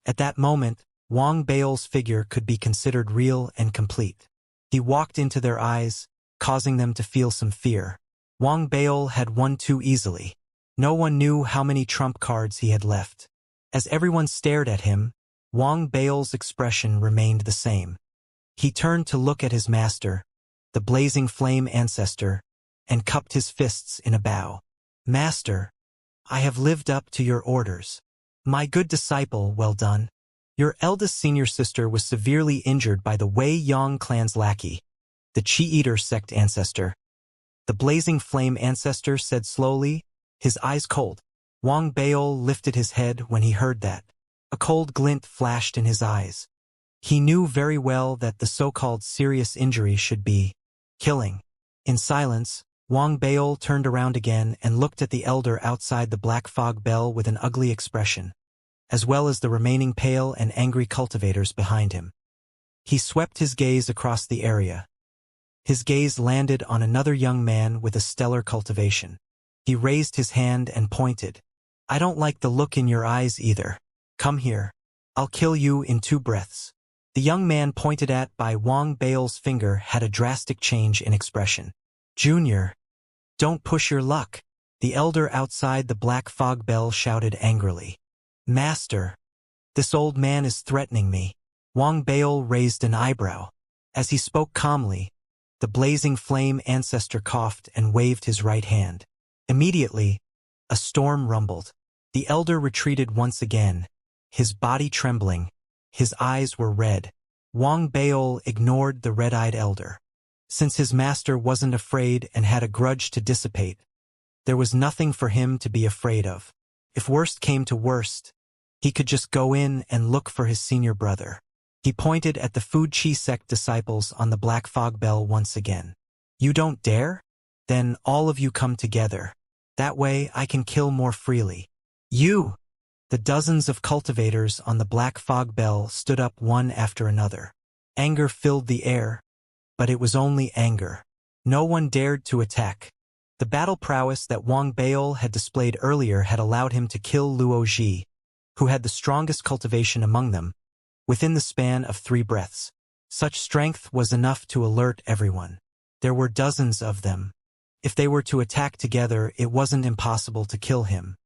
At that moment, Wang Baol's figure could be considered real and complete. He walked into their eyes, causing them to feel some fear. Wang Baol had won too easily. No one knew how many trump cards he had left. As everyone stared at him, Wang Baol's expression remained the same. He turned to look at his master, the blazing flame ancestor, and cupped his fists in a bow. Master, I have lived up to your orders. My good disciple, well done. Your eldest senior sister was severely injured by the Wei Yang clan's lackey, the Chi-Eater sect ancestor. The blazing flame ancestor said slowly, his eyes cold. Wang Baol lifted his head when he heard that. A cold glint flashed in his eyes. He knew very well that the so-called serious injury should be killing. In silence, Wang Baol turned around again and looked at the elder outside the Black Fog Bell with an ugly expression, as well as the remaining pale and angry cultivators behind him. He swept his gaze across the area. His gaze landed on another young man with a stellar cultivation. He raised his hand and pointed. I don't like the look in your eyes either. Come here. I'll kill you in 2 breaths. The young man pointed at by Wang Baol's finger had a drastic change in expression. Junior, don't push your luck. The elder outside the Black Fog Bell shouted angrily. Master, this old man is threatening me. Wang Baol raised an eyebrow. As he spoke calmly, the blazing flame ancestor coughed and waved his right hand. Immediately, a storm rumbled. The elder retreated once again, his body trembling. His eyes were red. Wang Baol ignored the red-eyed elder. Since his master wasn't afraid and had a grudge to dissipate, there was nothing for him to be afraid of. If worst came to worst, he could just go in and look for his senior brother. He pointed at the Food Chi sect disciples on the Black Fog Bell once again. You don't dare? Then all of you come together. That way I can kill more freely. You! The dozens of cultivators on the Black Fog Bell stood up one after another. Anger filled the air, but it was only anger. No one dared to attack. The battle prowess that Wang Baol had displayed earlier had allowed him to kill Luo Ji, who had the strongest cultivation among them, within the span of 3 breaths. Such strength was enough to alert everyone. There were dozens of them. If they were to attack together, it wasn't impossible to kill him.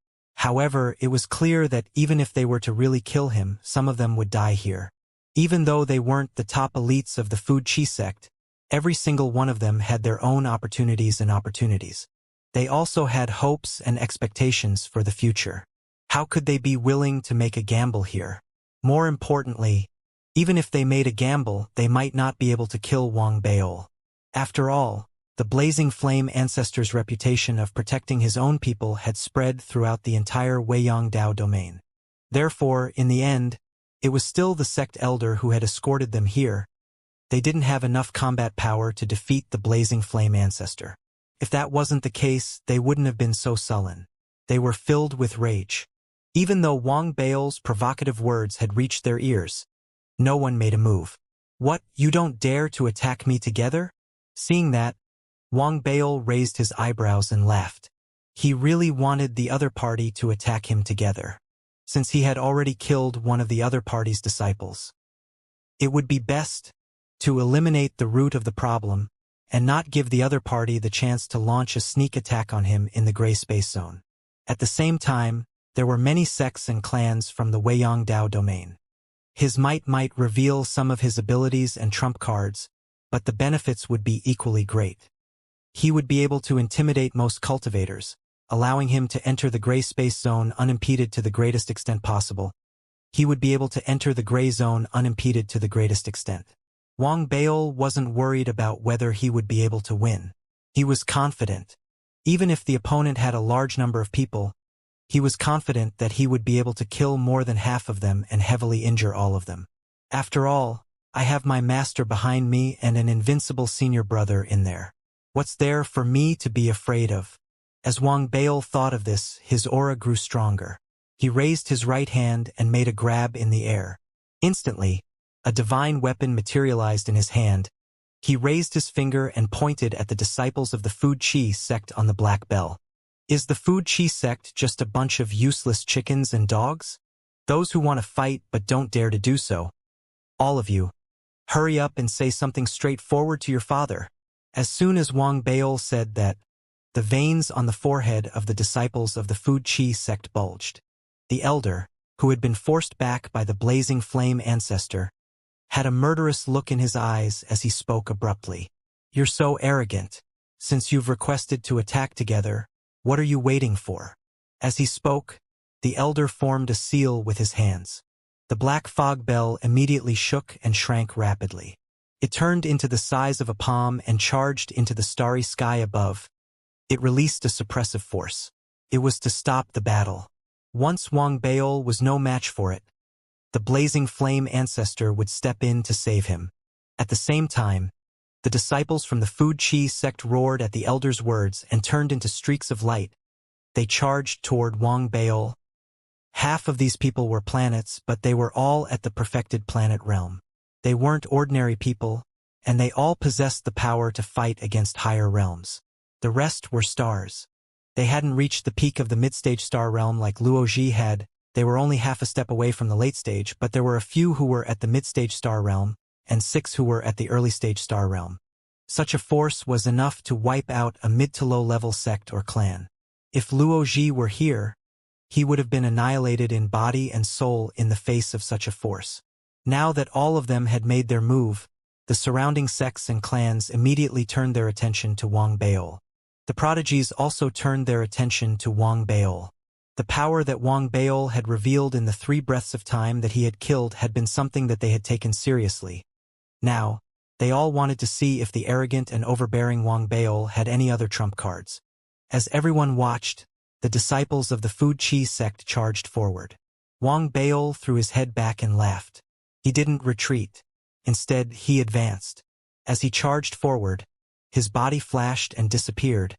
However, it was clear that even if they were to really kill him, some of them would die here. Even though they weren't the top elites of the Food Chi sect, every single one of them had their own opportunities and opportunities. They also had hopes and expectations for the future. How could they be willing to make a gamble here? More importantly, even if they made a gamble, they might not be able to kill Wang Baol. After all, the Blazing Flame ancestor's reputation of protecting his own people had spread throughout the entire Weiyang Dao domain. Therefore, in the end, it was still the sect elder who had escorted them here. They didn't have enough combat power to defeat the Blazing Flame ancestor. If that wasn't the case, they wouldn't have been so sullen. They were filled with rage. Even though Wang Baol's provocative words had reached their ears, no one made a move. What, you don't dare to attack me together? Seeing that, Wang Baol raised his eyebrows and laughed. He really wanted the other party to attack him together, since he had already killed one of the other party's disciples. It would be best to eliminate the root of the problem and not give the other party the chance to launch a sneak attack on him in the gray space zone. At the same time, there were many sects and clans from the Weiyang Dao domain. His might reveal some of his abilities and trump cards, but the benefits would be equally great. He would be able to intimidate most cultivators, allowing him to enter the gray space zone unimpeded to the greatest extent possible. He would be able to enter the gray zone unimpeded to the greatest extent. Wang Baol wasn't worried about whether he would be able to win. He was confident. Even if the opponent had a large number of people, he was confident that he would be able to kill more than half of them and heavily injure all of them. After all, I have my master behind me and an invincible senior brother in there. What's there for me to be afraid of? As Wang Baol thought of this, his aura grew stronger. He raised his right hand and made a grab in the air. Instantly, a divine weapon materialized in his hand. He raised his finger and pointed at the disciples of the Food Chi sect on the Black Bell. Is the Food Chi sect just a bunch of useless chickens and dogs? Those who want to fight but don't dare to do so. All of you, hurry up and say something straightforward to your father. As soon as Wang Baol said that, the veins on the forehead of the disciples of the Food Chi sect bulged. The elder, who had been forced back by the Blazing Flame ancestor, had a murderous look in his eyes as he spoke abruptly. You're so arrogant. Since you've requested to attack together, what are you waiting for? As he spoke, the elder formed a seal with his hands. The Black Fog Bell immediately shook and shrank rapidly. It turned into the size of a palm and charged into the starry sky above. It released a suppressive force. It was to stop the battle. Once Wang Baol was no match for it, the blazing flame ancestor would step in to save him. At the same time, the disciples from the Food Chi sect roared at the elder's words and turned into streaks of light. They charged toward Wang Baol. Half of these people were planets, but they were all at the perfected planet realm. They weren't ordinary people, and they all possessed the power to fight against higher realms. The rest were stars. They hadn't reached the peak of the mid-stage star realm like Luoji had. They were only half a step away from the late stage, but there were a few who were at the mid-stage star realm, and 6 who were at the early-stage star realm. Such a force was enough to wipe out a mid to low-level sect or clan. If Luoji were here, he would have been annihilated in body and soul in the face of such a force. Now that all of them had made their move, the surrounding sects and clans immediately turned their attention to Wang Baol. The prodigies also turned their attention to Wang Baol. The power that Wang Baol had revealed in the 3 breaths of time that he had killed had been something that they had taken seriously. Now, they all wanted to see if the arrogant and overbearing Wang Baol had any other trump cards. As everyone watched, the disciples of the Food Chi sect charged forward. Wang Baol threw his head back and laughed. He didn't retreat. Instead, he advanced. As he charged forward, his body flashed and disappeared.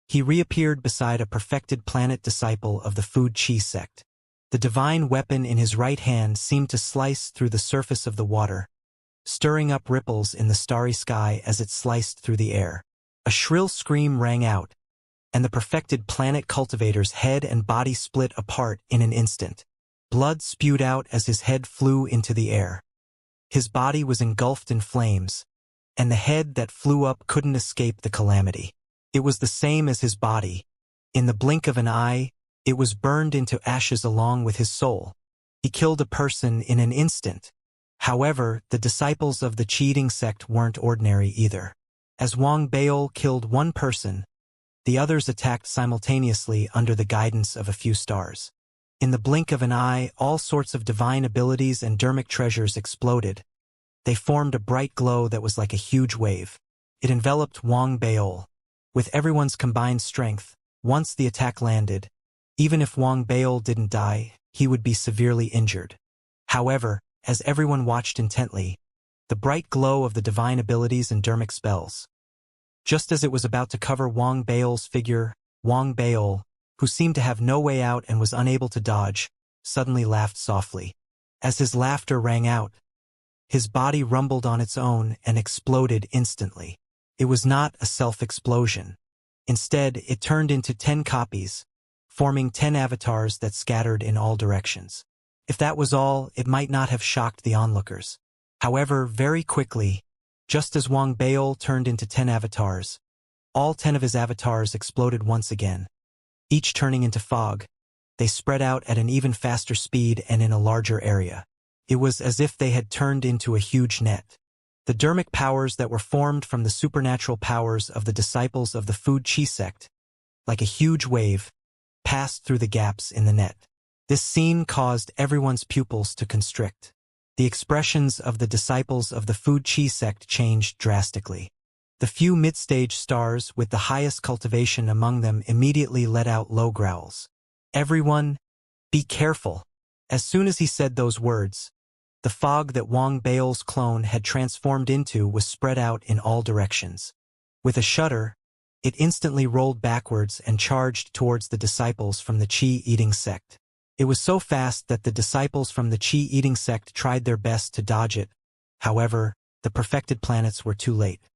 He reappeared beside a perfected planet disciple of the Food Chi sect. The divine weapon in his right hand seemed to slice through the surface of the water, stirring up ripples in the starry sky as it sliced through the air. A shrill scream rang out, and the perfected planet cultivator's head and body split apart in an instant. Blood spewed out as his head flew into the air. His body was engulfed in flames, and the head that flew up couldn't escape the calamity. It was the same as his body. In the blink of an eye, it was burned into ashes along with his soul. He killed a person in an instant. However, the disciples of the cheating sect weren't ordinary either. As Wang Baol killed one person, the others attacked simultaneously under the guidance of a few stars. In the blink of an eye, all sorts of divine abilities and dermic treasures exploded. They formed a bright glow that was like a huge wave. It enveloped Wang Baol. With everyone's combined strength, once the attack landed, even if Wang Baol didn't die, he would be severely injured. However, as everyone watched intently, the bright glow of the divine abilities and dermic spells. Just as it was about to cover Wang Baol's figure, Wang Baol, who seemed to have no way out and was unable to dodge, suddenly laughed softly. As his laughter rang out, his body rumbled on its own and exploded instantly. It was not a self-explosion. Instead, it turned into 10 copies, forming 10 avatars that scattered in all directions. If that was all, it might not have shocked the onlookers. However, very quickly, just as Wang Baol turned into 10 avatars, all 10 of his avatars exploded once again. Each turning into fog, they spread out at an even faster speed and in a larger area. It was as if they had turned into a huge net. The dermic powers that were formed from the supernatural powers of the disciples of the Food Chi sect, like a huge wave, passed through the gaps in the net. This scene caused everyone's pupils to constrict. The expressions of the disciples of the Food Chi sect changed drastically. The few mid-stage stars with the highest cultivation among them immediately let out low growls. Everyone, be careful. As soon as he said those words, the fog that Wang Baol's clone had transformed into was spread out in all directions. With a shudder, it instantly rolled backwards and charged towards the disciples from the Chi-eating sect. It was so fast that the disciples from the Chi-eating sect tried their best to dodge it. However, the perfected planets were too late.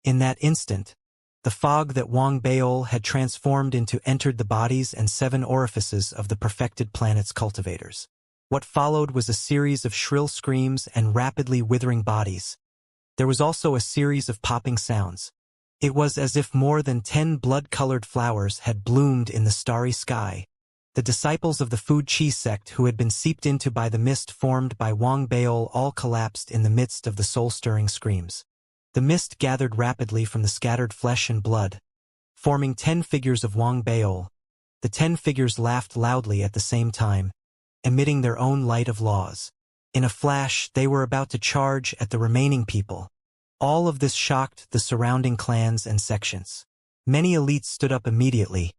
In that instant, the fog that Wang Baol had transformed into entered the bodies and 7 orifices of the perfected planet's cultivators. What followed was a series of shrill screams and rapidly withering bodies. There was also a series of popping sounds. It was as if more than 10 blood-colored flowers had bloomed in the starry sky. The disciples of the Food Chi sect who had been seeped into by the mist formed by Wang Baol all collapsed in the midst of the soul-stirring screams. The mist gathered rapidly from the scattered flesh and blood, forming 10 figures of Wang Baol. The 10 figures laughed loudly at the same time, emitting their own light of laws. In a flash, they were about to charge at the remaining people. All of this shocked the surrounding clans and sections. Many elites stood up immediately,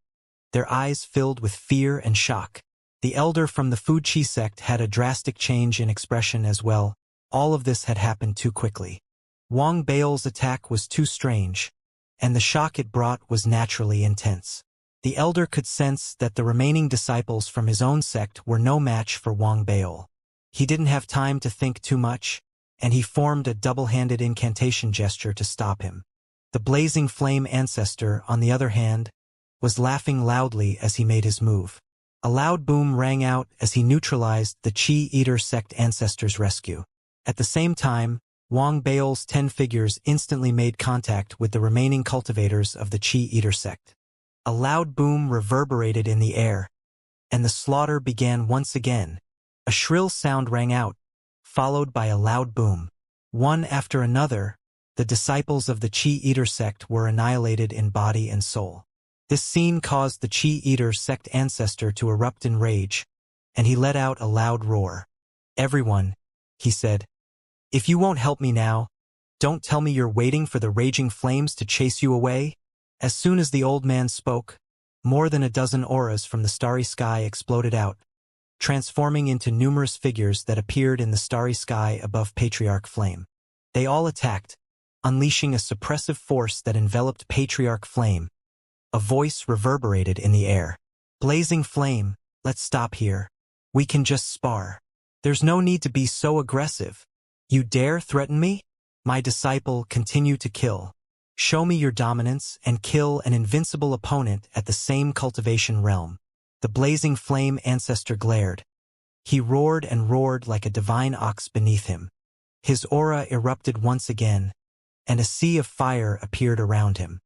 their eyes filled with fear and shock. The elder from the Fuji sect had a drastic change in expression as well. All of this had happened too quickly. Wang Bao's attack was too strange, and the shock it brought was naturally intense. The elder could sense that the remaining disciples from his own sect were no match for Wang Bao. He didn't have time to think too much, and he formed a double-handed incantation gesture to stop him. The blazing flame ancestor, on the other hand, was laughing loudly as he made his move. A loud boom rang out as he neutralized the Chi Eater sect ancestor's rescue. At the same time, Wang Bao's 10 figures instantly made contact with the remaining cultivators of the Chi Eater sect. A loud boom reverberated in the air, and the slaughter began once again. A shrill sound rang out, followed by a loud boom. One after another, the disciples of the Chi Eater sect were annihilated in body and soul. This scene caused the Chi Eater sect ancestor to erupt in rage, and he let out a loud roar. "Everyone," he said, "if you won't help me now, don't tell me you're waiting for the raging flames to chase you away." As soon as the old man spoke, more than a dozen auras from the starry sky exploded out, transforming into numerous figures that appeared in the starry sky above Patriarch Flame. They all attacked, unleashing a suppressive force that enveloped Patriarch Flame. A voice reverberated in the air. "Blazing Flame, let's stop here. We can just spar. There's no need to be so aggressive. You dare threaten me? My disciple, continue to kill. Show me your dominance and kill an invincible opponent at the same cultivation realm." The blazing flame ancestor glared. He roared and roared like a divine ox beneath him. His aura erupted once again, and a sea of fire appeared around him.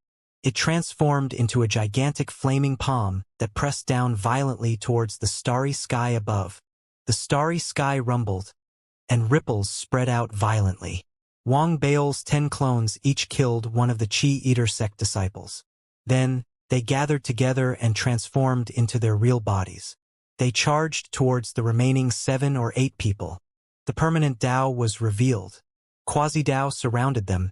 It transformed into a gigantic flaming palm that pressed down violently towards the starry sky above. The starry sky rumbled, and ripples spread out violently. Wang Bao's 10 clones each killed one of the Chi Eater sect disciples. Then, they gathered together and transformed into their real bodies. They charged towards the remaining 7 or 8 people. The permanent Tao was revealed. Quasi-Tao surrounded them,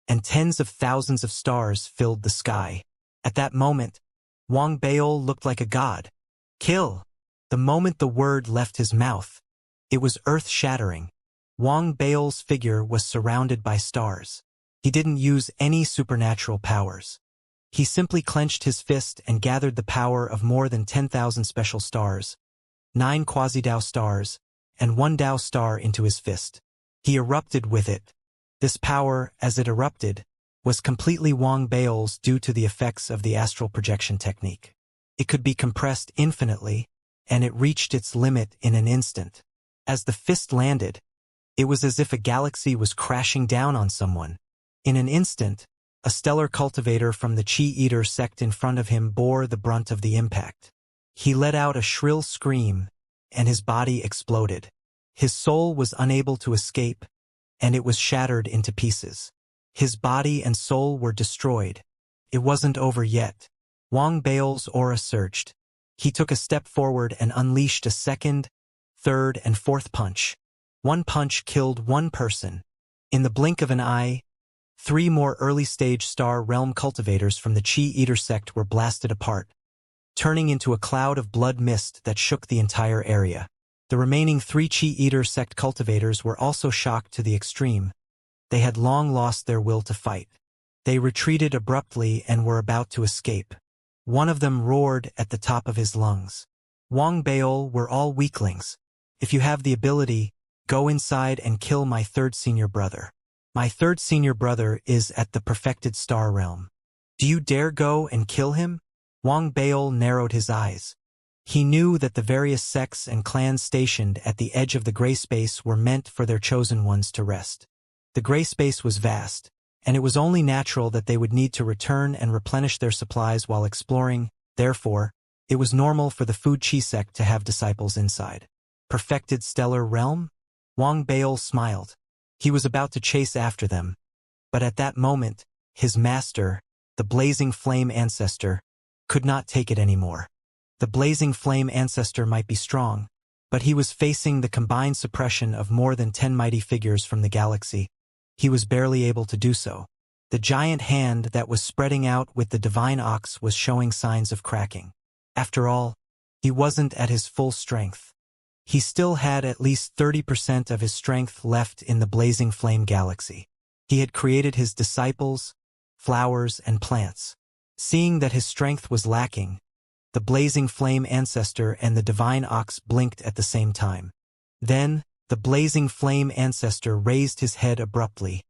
and tens of thousands of stars filled the sky. At that moment, Wang Bao looked like a god. "Kill!" The moment the word left his mouth, it was earth-shattering. Wang Bao's figure was surrounded by stars. He didn't use any supernatural powers. He simply clenched his fist and gathered the power of more than 10,000 special stars, 9 quasi-Tao stars, and 1 Tao star into his fist. He erupted with it. This power, as it erupted, was completely Wang Bao's due to the effects of the astral projection technique. It could be compressed infinitely, and it reached its limit in an instant. As the fist landed, it was as if a galaxy was crashing down on someone. In an instant, a stellar cultivator from the Chi Eater sect in front of him bore the brunt of the impact. He let out a shrill scream, and his body exploded. His soul was unable to escape, and it was shattered into pieces. His body and soul were destroyed. It wasn't over yet. Wang Bao's aura surged. He took a step forward and unleashed a second, third, and fourth punch. One punch killed one person. In the blink of an eye, 3 more early-stage star realm cultivators from the Chi Eater sect were blasted apart, turning into a cloud of blood mist that shook the entire area. The remaining 3 Chi Eater sect cultivators were also shocked to the extreme. They had long lost their will to fight. They retreated abruptly and were about to escape. One of them roared at the top of his lungs. "Wang Bao, we're all weaklings. If you have the ability, go inside and kill my 3rd senior brother. My 3rd senior brother is at the perfected star realm. Do you dare go and kill him?" Wang Bao narrowed his eyes. He knew that the various sects and clans stationed at the edge of the gray space were meant for their chosen ones to rest. The gray space was vast, and it was only natural that they would need to return and replenish their supplies while exploring. Therefore, it was normal for the Fuji sect to have disciples inside. Perfected stellar realm? Wang Bao smiled. He was about to chase after them. But at that moment, his master, the blazing flame ancestor, could not take it anymore. The blazing flame ancestor might be strong, but he was facing the combined suppression of more than 10 mighty figures from the galaxy. He was barely able to do so. The giant hand that was spreading out with the divine ox was showing signs of cracking. After all, He wasn't at his full strength. He still had at least 30% of his strength left in the blazing flame galaxy. He had created his disciples, flowers, and plants. Seeing that his strength was lacking, the blazing flame ancestor and the divine ox blinked at the same time. Then, the blazing flame ancestor raised his head abruptly,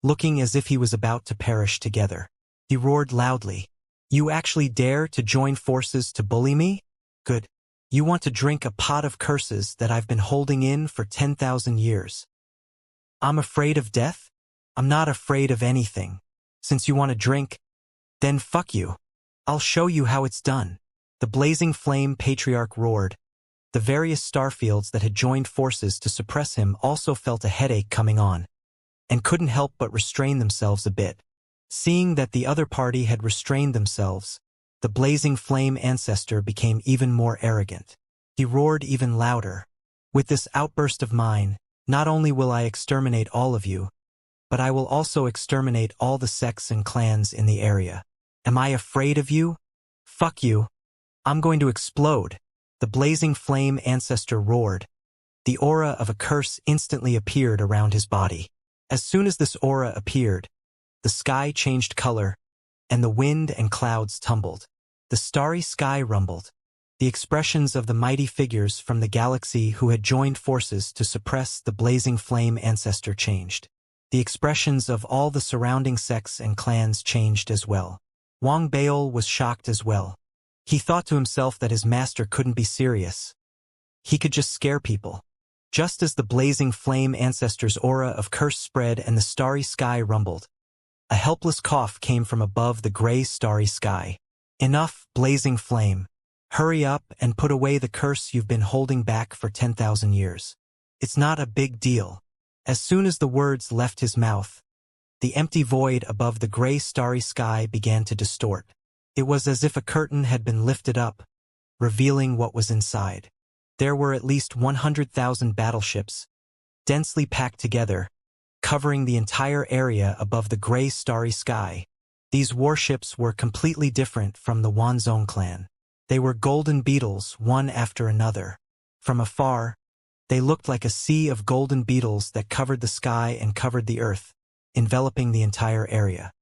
looking as if he was about to perish together. He roared loudly. "You actually dare to join forces to bully me? Good. You want to drink a pot of curses that I've been holding in for 10,000 years. I'm afraid of death? I'm not afraid of anything. Since you want to drink, then fuck you. I'll show you how it's done." The blazing flame patriarch roared. The various starfields that had joined forces to suppress him also felt a headache coming on, and couldn't help but restrain themselves a bit. Seeing that the other party had restrained themselves, the blazing flame ancestor became even more arrogant. He roared even louder. "With this outburst of mine, not only will I exterminate all of you, but I will also exterminate all the sects and clans in the area. Am I afraid of you? Fuck you. I'm going to explode." The blazing flame ancestor roared. The aura of a curse instantly appeared around his body. As soon as this aura appeared, the sky changed color, and the wind and clouds tumbled. The starry sky rumbled. The expressions of the mighty figures from the galaxy who had joined forces to suppress the blazing flame ancestor changed. The expressions of all the surrounding sects and clans changed as well. Wang Baol was shocked as well. He thought to himself that his master couldn't be serious. He could just scare people. Just as the blazing flame ancestor's aura of curse spread and the starry sky rumbled, a helpless cough came from above the gray starry sky. "Enough, blazing flame. Hurry up and put away the curse you've been holding back for 10,000 years. It's not a big deal." As soon as the words left his mouth, the empty void above the gray starry sky began to distort. It was as if a curtain had been lifted up, revealing what was inside. There were at least 100,000 battleships, densely packed together, covering the entire area above the gray starry sky. These warships were completely different from the Wanzhong clan. They were golden beetles, one after another. From afar, they looked like a sea of golden beetles that covered the sky and covered the earth, enveloping the entire area.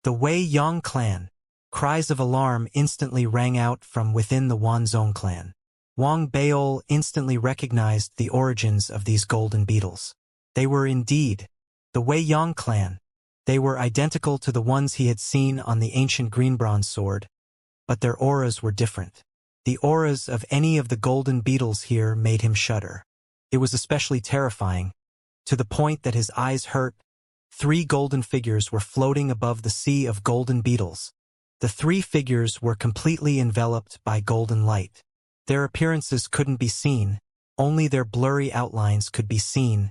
The Wei Yang clan. Cries of alarm instantly rang out from within the Wanzhong clan. Wang Baol instantly recognized the origins of these golden beetles. They were indeed the Wei Yang clan. They were identical to the ones he had seen on the ancient green bronze sword, but their auras were different. The auras of any of the golden beetles here made him shudder. It was especially terrifying, to the point that his eyes hurt. 3 golden figures were floating above the sea of golden beetles. The 3 figures were completely enveloped by golden light. Their appearances couldn't be seen, only their blurry outlines could be seen,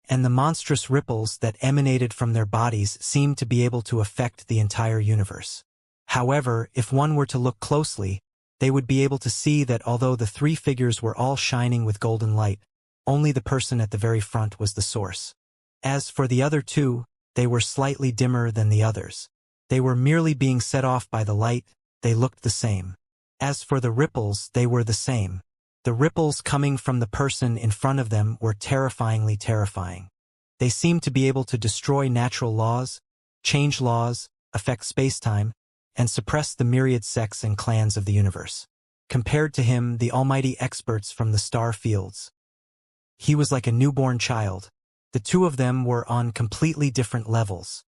and the monstrous ripples that emanated from their bodies seemed to be able to affect the entire universe. However, if one were to look closely, they would be able to see that although the 3 figures were all shining with golden light, only the person at the very front was the source. As for the other 2, they were slightly dimmer than the others. They were merely being set off by the light. They looked the same. As for the ripples, they were the same. The ripples coming from the person in front of them were terrifyingly terrifying. They seemed to be able to destroy natural laws, change laws, affect spacetime, and suppress the myriad sects and clans of the universe. Compared to him, the almighty experts from the star fields, he was like a newborn child. The 2 of them were on completely different levels.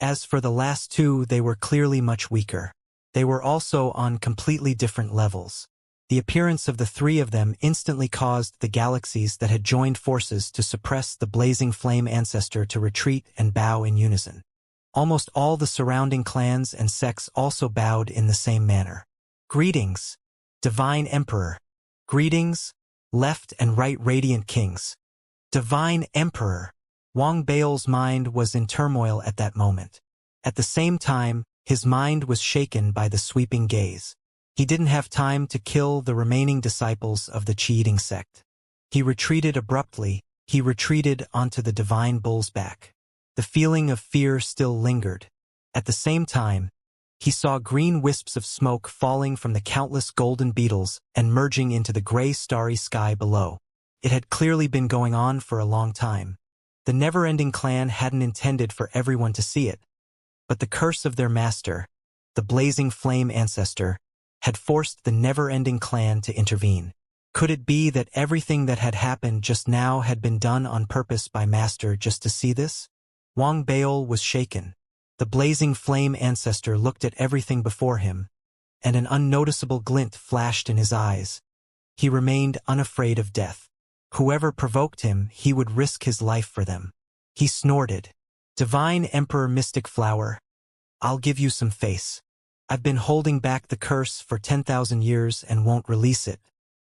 As for the last 2, they were clearly much weaker. They were also on completely different levels. The appearance of the 3 of them instantly caused the galaxies that had joined forces to suppress the blazing flame ancestor to retreat and bow in unison. Almost all the surrounding clans and sects also bowed in the same manner. "Greetings, Divine Emperor. Greetings, left and right radiant kings. Divine Emperor." Wang Baol's mind was in turmoil at that moment. At the same time, his mind was shaken by the sweeping gaze. He didn't have time to kill the remaining disciples of the cheating sect. He retreated abruptly. He retreated onto the divine bull's back. The feeling of fear still lingered. At the same time, He saw green wisps of smoke falling from the countless golden beetles and merging into the gray starry sky below. It had clearly been going on for a long time. The never-ending clan hadn't intended for everyone to see it, but the curse of their master, the blazing flame ancestor, had forced the never-ending clan to intervene. Could it be that everything that had happened just now had been done on purpose by Master just to see this? Wang Baol was shaken. The blazing flame ancestor looked at everything before him, and an unnoticeable glint flashed in his eyes. He remained unafraid of death. Whoever provoked him, he would risk his life for them. He snorted. Divine Emperor Mystic Flower, I'll give you some face. I've been holding back the curse for 10,000 years and won't release it.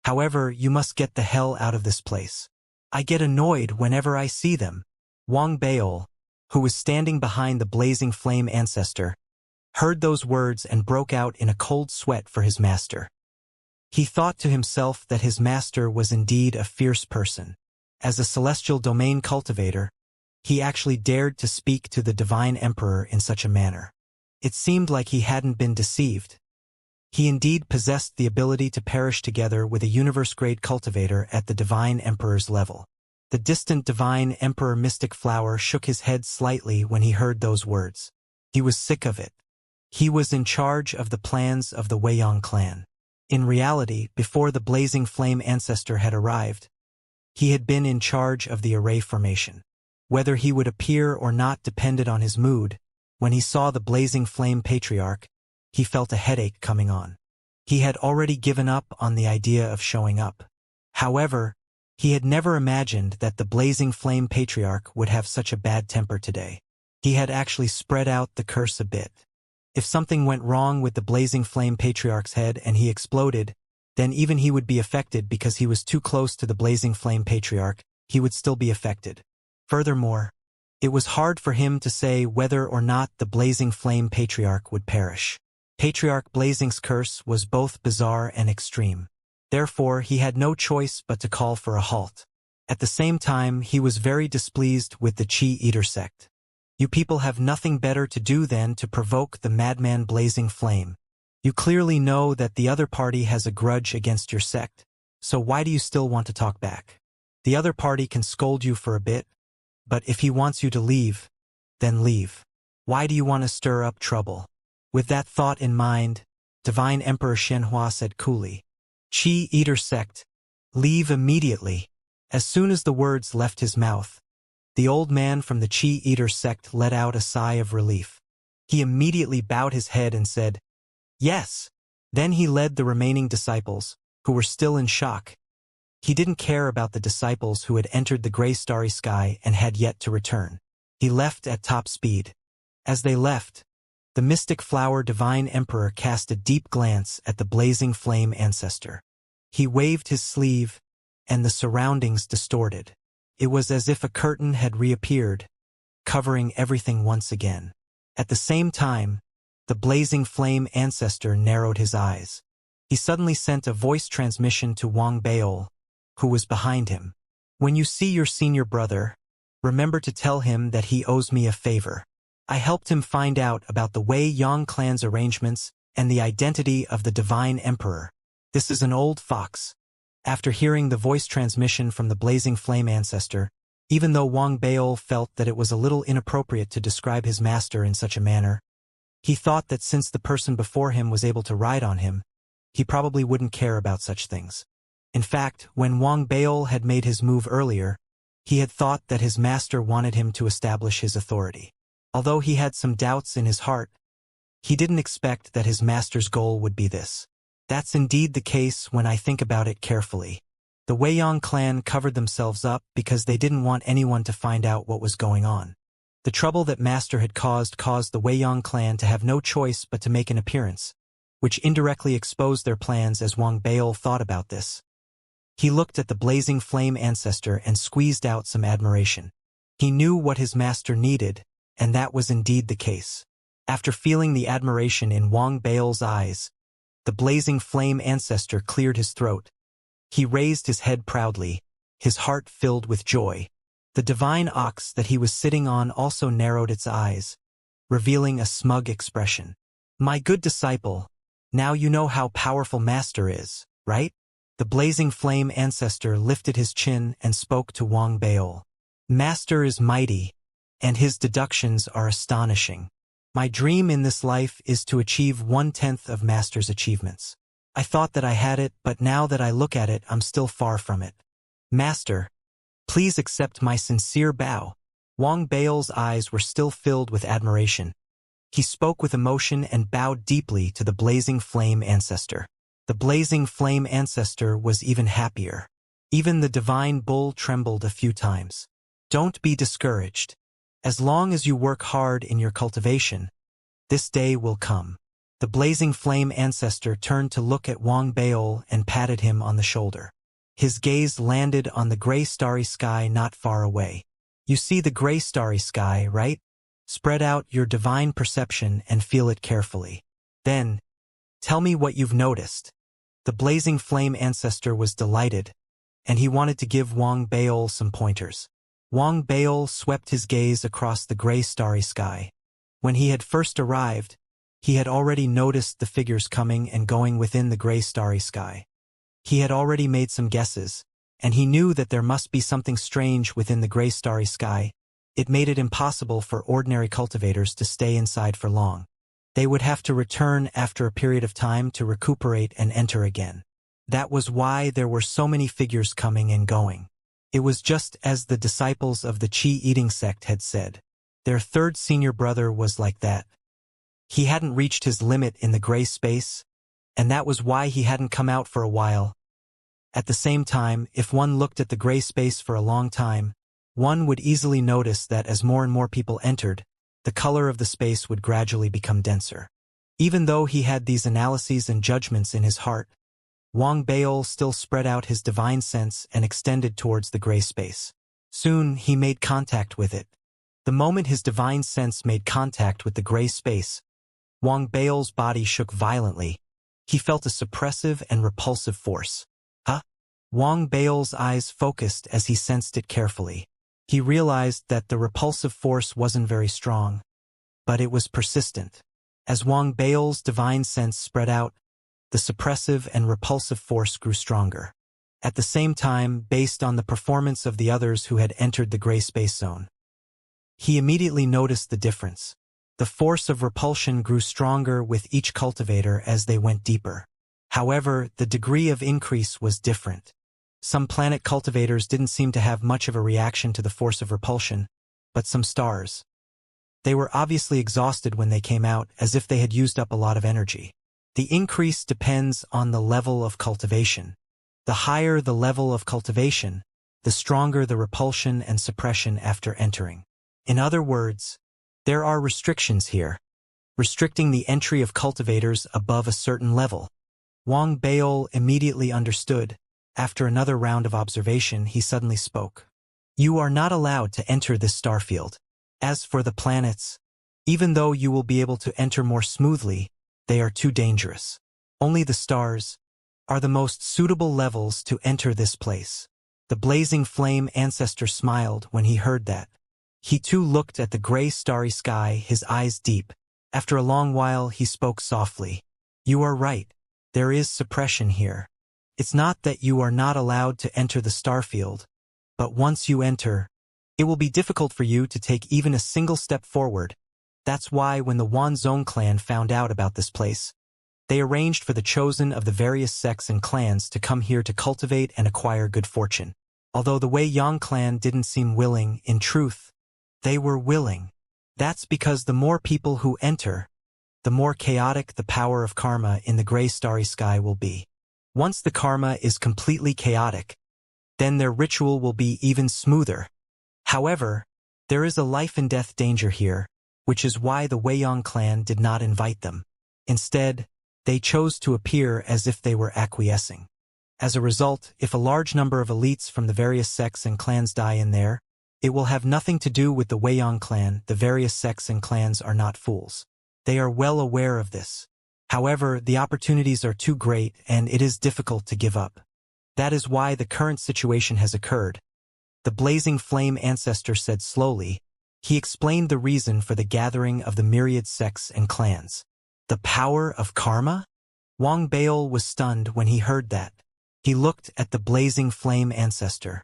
However, you must get the hell out of this place. I get annoyed whenever I see them. Wang Baol, who was standing behind the blazing flame ancestor, heard those words and broke out in a cold sweat for his master. He thought to himself that his master was indeed a fierce person. As a celestial domain cultivator, he actually dared to speak to the Divine Emperor in such a manner. It seemed like he hadn't been deceived. He indeed possessed the ability to perish together with a universe-grade cultivator at the Divine Emperor's level. The distant Divine Emperor Mystic Flower shook his head slightly when he heard those words. He was sick of it. He was in charge of the plans of the Weiyang clan. In reality, before the blazing flame ancestor had arrived, he had been in charge of the array formation. Whether he would appear or not depended on his mood. When he saw the blazing flame patriarch, he felt a headache coming on. He had already given up on the idea of showing up. However, he had never imagined that the blazing flame patriarch would have such a bad temper today. He had actually spread out the curse a bit. If something went wrong with the blazing flame patriarch's head and he exploded, then even he would be affected because he was too close to the blazing flame patriarch, he would still be affected. Furthermore, it was hard for him to say whether or not the blazing flame patriarch would perish. Patriarch Blazing's curse was both bizarre and extreme. Therefore, he had no choice but to call for a halt. At the same time, he was very displeased with the Chi Eater sect. You people have nothing better to do than to provoke the madman Blazing Flame. You clearly know that the other party has a grudge against your sect, so why do you still want to talk back? The other party can scold you for a bit, but if he wants you to leave, then leave. Why do you want to stir up trouble? With that thought in mind, Divine Emperor Xianxia said coolly, Chi Eater sect, leave immediately. As soon as the words left his mouth, the old man from the Chi Eater sect let out a sigh of relief. He immediately bowed his head and said, yes. Then he led the remaining disciples, who were still in shock. He didn't care about the disciples who had entered the gray starry sky and had yet to return. He left at top speed. As they left, the Mystic Flower Divine Emperor cast a deep glance at the blazing flame ancestor. He waved his sleeve, and the surroundings distorted. It was as if a curtain had reappeared, covering everything once again. At the same time, the blazing flame ancestor narrowed his eyes. He suddenly sent a voice transmission to Wang Baol, who was behind him. When you see your senior brother, remember to tell him that he owes me a favor. I helped him find out about the Weiyang clan's arrangements and the identity of the Divine Emperor. This is an old fox. After hearing the voice transmission from the blazing flame ancestor, even though Wang Baol felt that it was a little inappropriate to describe his master in such a manner, he thought that since the person before him was able to ride on him, he probably wouldn't care about such things. In fact, when Wang Baol had made his move earlier, he had thought that his master wanted him to establish his authority. Although he had some doubts in his heart, he didn't expect that his master's goal would be this. That's indeed the case when I think about it carefully. The Weiyang clan covered themselves up because they didn't want anyone to find out what was going on. The trouble that Master had caused the Weiyang clan to have no choice but to make an appearance, which indirectly exposed their plans as Wang Baol thought about this. He looked at the blazing flame ancestor and squeezed out some admiration. He knew what his master needed, and that was indeed the case. After feeling the admiration in Wang Baol's eyes, the blazing flame ancestor cleared his throat. He raised his head proudly, his heart filled with joy. The divine ox that he was sitting on also narrowed its eyes, revealing a smug expression. My good disciple, now you know how powerful Master is, right? The blazing flame ancestor lifted his chin and spoke to Wang Baol. Master is mighty, and his deductions are astonishing. My dream in this life is to achieve 1/10 of Master's achievements. I thought that I had it, but now that I look at it, I'm still far from it. Master, please accept my sincere bow. Wang Baol's eyes were still filled with admiration. He spoke with emotion and bowed deeply to the blazing flame ancestor. The blazing flame ancestor was even happier. Even the divine bull trembled a few times. Don't be discouraged. As long as you work hard in your cultivation, this day will come. The blazing flame ancestor turned to look at Wang Baol and patted him on the shoulder. His gaze landed on the gray starry sky not far away. You see the gray starry sky, right? Spread out your divine perception and feel it carefully. Then, tell me what you've noticed. The blazing flame ancestor was delighted, and he wanted to give Wang Baol some pointers. Wang Baol swept his gaze across the gray starry sky. When he had first arrived, he had already noticed the figures coming and going within the gray starry sky. He had already made some guesses, and he knew that there must be something strange within the gray starry sky. It made it impossible for ordinary cultivators to stay inside for long. They would have to return after a period of time to recuperate and enter again. That was why there were so many figures coming and going. It was just as the disciples of the Qi-eating sect had said. Their third senior brother was like that. He hadn't reached his limit in the gray space, and that was why he hadn't come out for a while. At the same time, if one looked at the gray space for a long time, one would easily notice that as more and more people entered, the color of the space would gradually become denser. Even though he had these analyses and judgments in his heart, Wang Baol still spread out his divine sense and extended towards the gray space. Soon, he made contact with it. The moment his divine sense made contact with the gray space, Wang Baol's body shook violently. He felt a suppressive and repulsive force. Huh? Wang Baol's eyes focused as he sensed it carefully. He realized that the repulsive force wasn't very strong, but it was persistent. As Wang Baol's divine sense spread out, the suppressive and repulsive force grew stronger. At the same time, based on the performance of the others who had entered the gray space zone, he immediately noticed the difference. The force of repulsion grew stronger with each cultivator as they went deeper. However, the degree of increase was different. Some planet cultivators didn't seem to have much of a reaction to the force of repulsion, but some stars. They were obviously exhausted when they came out, as if they had used up a lot of energy. The increase depends on the level of cultivation. The higher the level of cultivation, the stronger the repulsion and suppression after entering. In other words, there are restrictions here, restricting the entry of cultivators above a certain level. Wang Baol immediately understood. After another round of observation, he suddenly spoke. You are not allowed to enter this starfield. As for the planets, even though you will be able to enter more smoothly, they are too dangerous. Only the stars are the most suitable levels to enter this place. The blazing flame ancestor smiled when he heard that. He too looked at the gray starry sky, his eyes deep. After a long while, he spoke softly. You are right. There is suppression here. It's not that you are not allowed to enter the starfield, but once you enter, it will be difficult for you to take even a single step forward. That's why when the Wanzhong clan found out about this place, they arranged for the chosen of the various sects and clans to come here to cultivate and acquire good fortune. Although the Wei Yang clan didn't seem willing, in truth, they were willing. That's because the more people who enter, the more chaotic the power of karma in the gray starry sky will be. Once the karma is completely chaotic, then their ritual will be even smoother. However, there is a life and death danger here, which is why the Wei Yang clan did not invite them. Instead, they chose to appear as if they were acquiescing. As a result, if a large number of elites from the various sects and clans die in there, it will have nothing to do with the Wei Yang clan. The various sects and clans are not fools. They are well aware of this. However, the opportunities are too great and it is difficult to give up. That is why the current situation has occurred. The blazing flame ancestor said slowly. He explained the reason for the gathering of the myriad sects and clans. The power of karma? Wang Baol was stunned when he heard that. He looked at the blazing flame ancestor.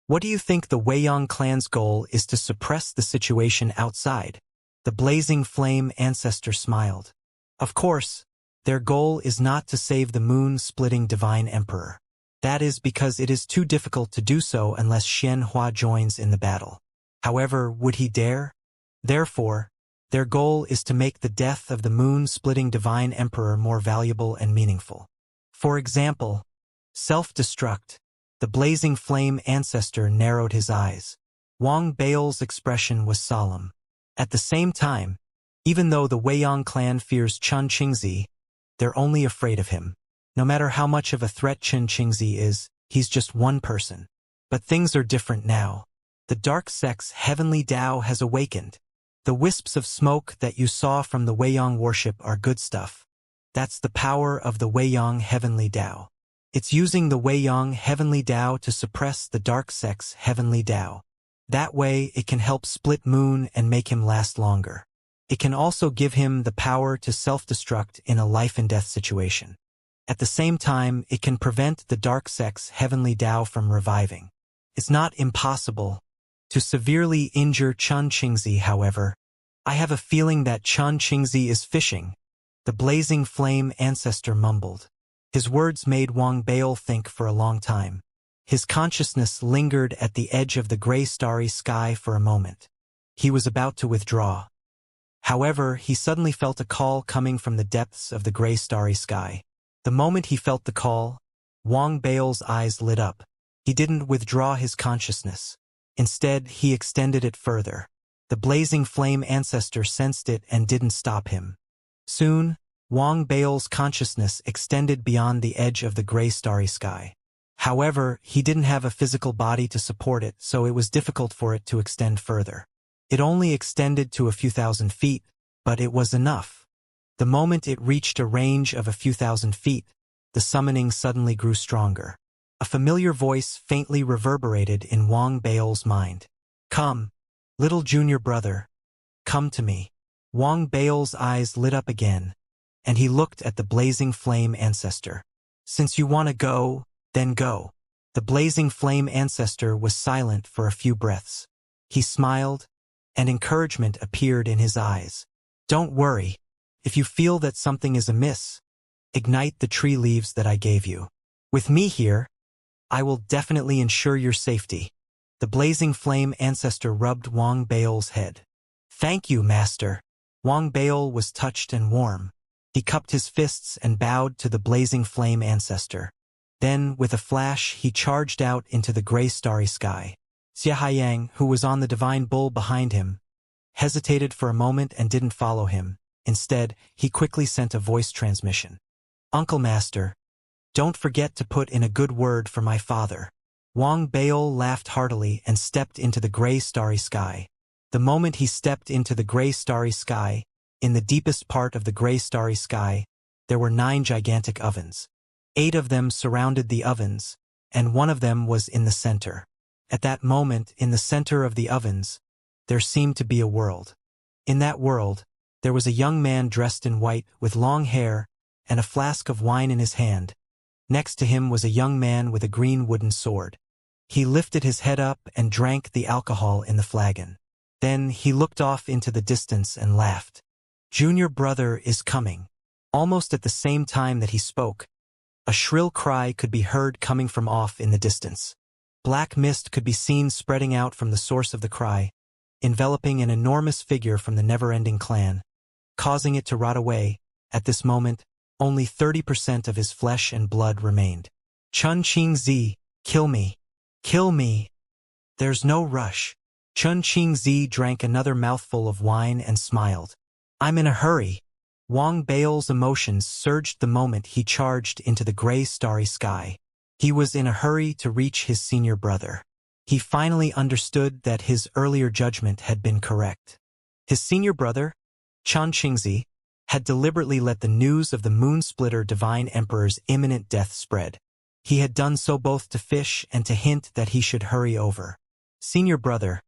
What do you think the Weiyang clan's goal is to suppress the situation outside? The blazing flame ancestor smiled. Of course, their goal is not to save the moon-splitting divine emperor. That is because it is too difficult to do so unless Xianxia joins in the battle. However, would he dare? Therefore, their goal is to make the death of the moon-splitting divine emperor more valuable and meaningful. For example, self-destruct. The blazing flame ancestor narrowed his eyes. Wang Baol's expression was solemn. At the same time, even though the Weiyang clan fears Chen Qingzi, they're only afraid of him. No matter how much of a threat Chen Qingzi is, he's just one person. But things are different now. The dark sect's heavenly Tao has awakened. The wisps of smoke that you saw from the Weiyang worship are good stuff. That's the power of the Weiyang heavenly Tao. It's using the Weiyang heavenly Tao to suppress the dark sect's heavenly Tao. That way, it can help split Moon and make him last longer. It can also give him the power to self-destruct in a life-and-death situation. At the same time, it can prevent the dark sect's heavenly Tao from reviving. It's not impossible to severely injure Chen Qingzi, however. I have a feeling that Chen Qingzi is fishing. The blazing flame ancestor mumbled. His words made Wang Baol think for a long time. His consciousness lingered at the edge of the gray starry sky for a moment. He was about to withdraw. However, he suddenly felt a call coming from the depths of the gray starry sky. The moment he felt the call, Wang Baol's eyes lit up. He didn't withdraw his consciousness. Instead, he extended it further. The blazing flame ancestor sensed it and didn't stop him. Soon, Wang Baol's consciousness extended beyond the edge of the gray starry sky. However, he didn't have a physical body to support it, so it was difficult for it to extend further. It only extended to a few thousand feet, but it was enough. The moment it reached a range of a few thousand feet, the summoning suddenly grew stronger. A familiar voice faintly reverberated in Wang Baol's mind. Come, little junior brother, come to me. Wang Baol's eyes lit up again, and he looked at the blazing flame ancestor. Since you want to go, then go. The blazing flame ancestor was silent for a few breaths. He smiled, and encouragement appeared in his eyes. Don't worry. If you feel that something is amiss, ignite the tree leaves that I gave you. With me here, I will definitely ensure your safety. The blazing flame ancestor rubbed Wang Baol's head. Thank you, master. Wang Baol was touched and warm. He cupped his fists and bowed to the blazing flame ancestor. Then, with a flash, he charged out into the gray starry sky. Xianxia, who was on the divine bull behind him, hesitated for a moment and didn't follow him. Instead, he quickly sent a voice transmission. Uncle Master, don't forget to put in a good word for my father. Wang Baol laughed heartily and stepped into the gray starry sky. The moment he stepped into the gray starry sky, in the deepest part of the gray starry sky, there were 9 gigantic ovens. 8 of them surrounded the ovens, and one of them was in the center. At that moment, in the center of the ovens, there seemed to be a world. In that world, there was a young man dressed in white with long hair and a flask of wine in his hand. Next to him was a young man with a green wooden sword. He lifted his head up and drank the alcohol in the flagon. Then he looked off into the distance and laughed. Junior brother is coming. Almost at the same time that he spoke, a shrill cry could be heard coming from off in the distance. Black mist could be seen spreading out from the source of the cry, enveloping an enormous figure from the never-ending clan, causing it to rot away. At this moment, only 30% of his flesh and blood remained. Chen Qingzi, kill me. Kill me. There's no rush. Chen Qingzi drank another mouthful of wine and smiled. I'm in a hurry. Wang Baol's emotions surged the moment he charged into the gray starry sky. He was in a hurry to reach his senior brother. He finally understood that his earlier judgment had been correct. His senior brother, Chen Qingzi, had deliberately let the news of the Moon-Splitter Divine Emperor's imminent death spread. He had done so both to fish and to hint that he should hurry over. Senior brother,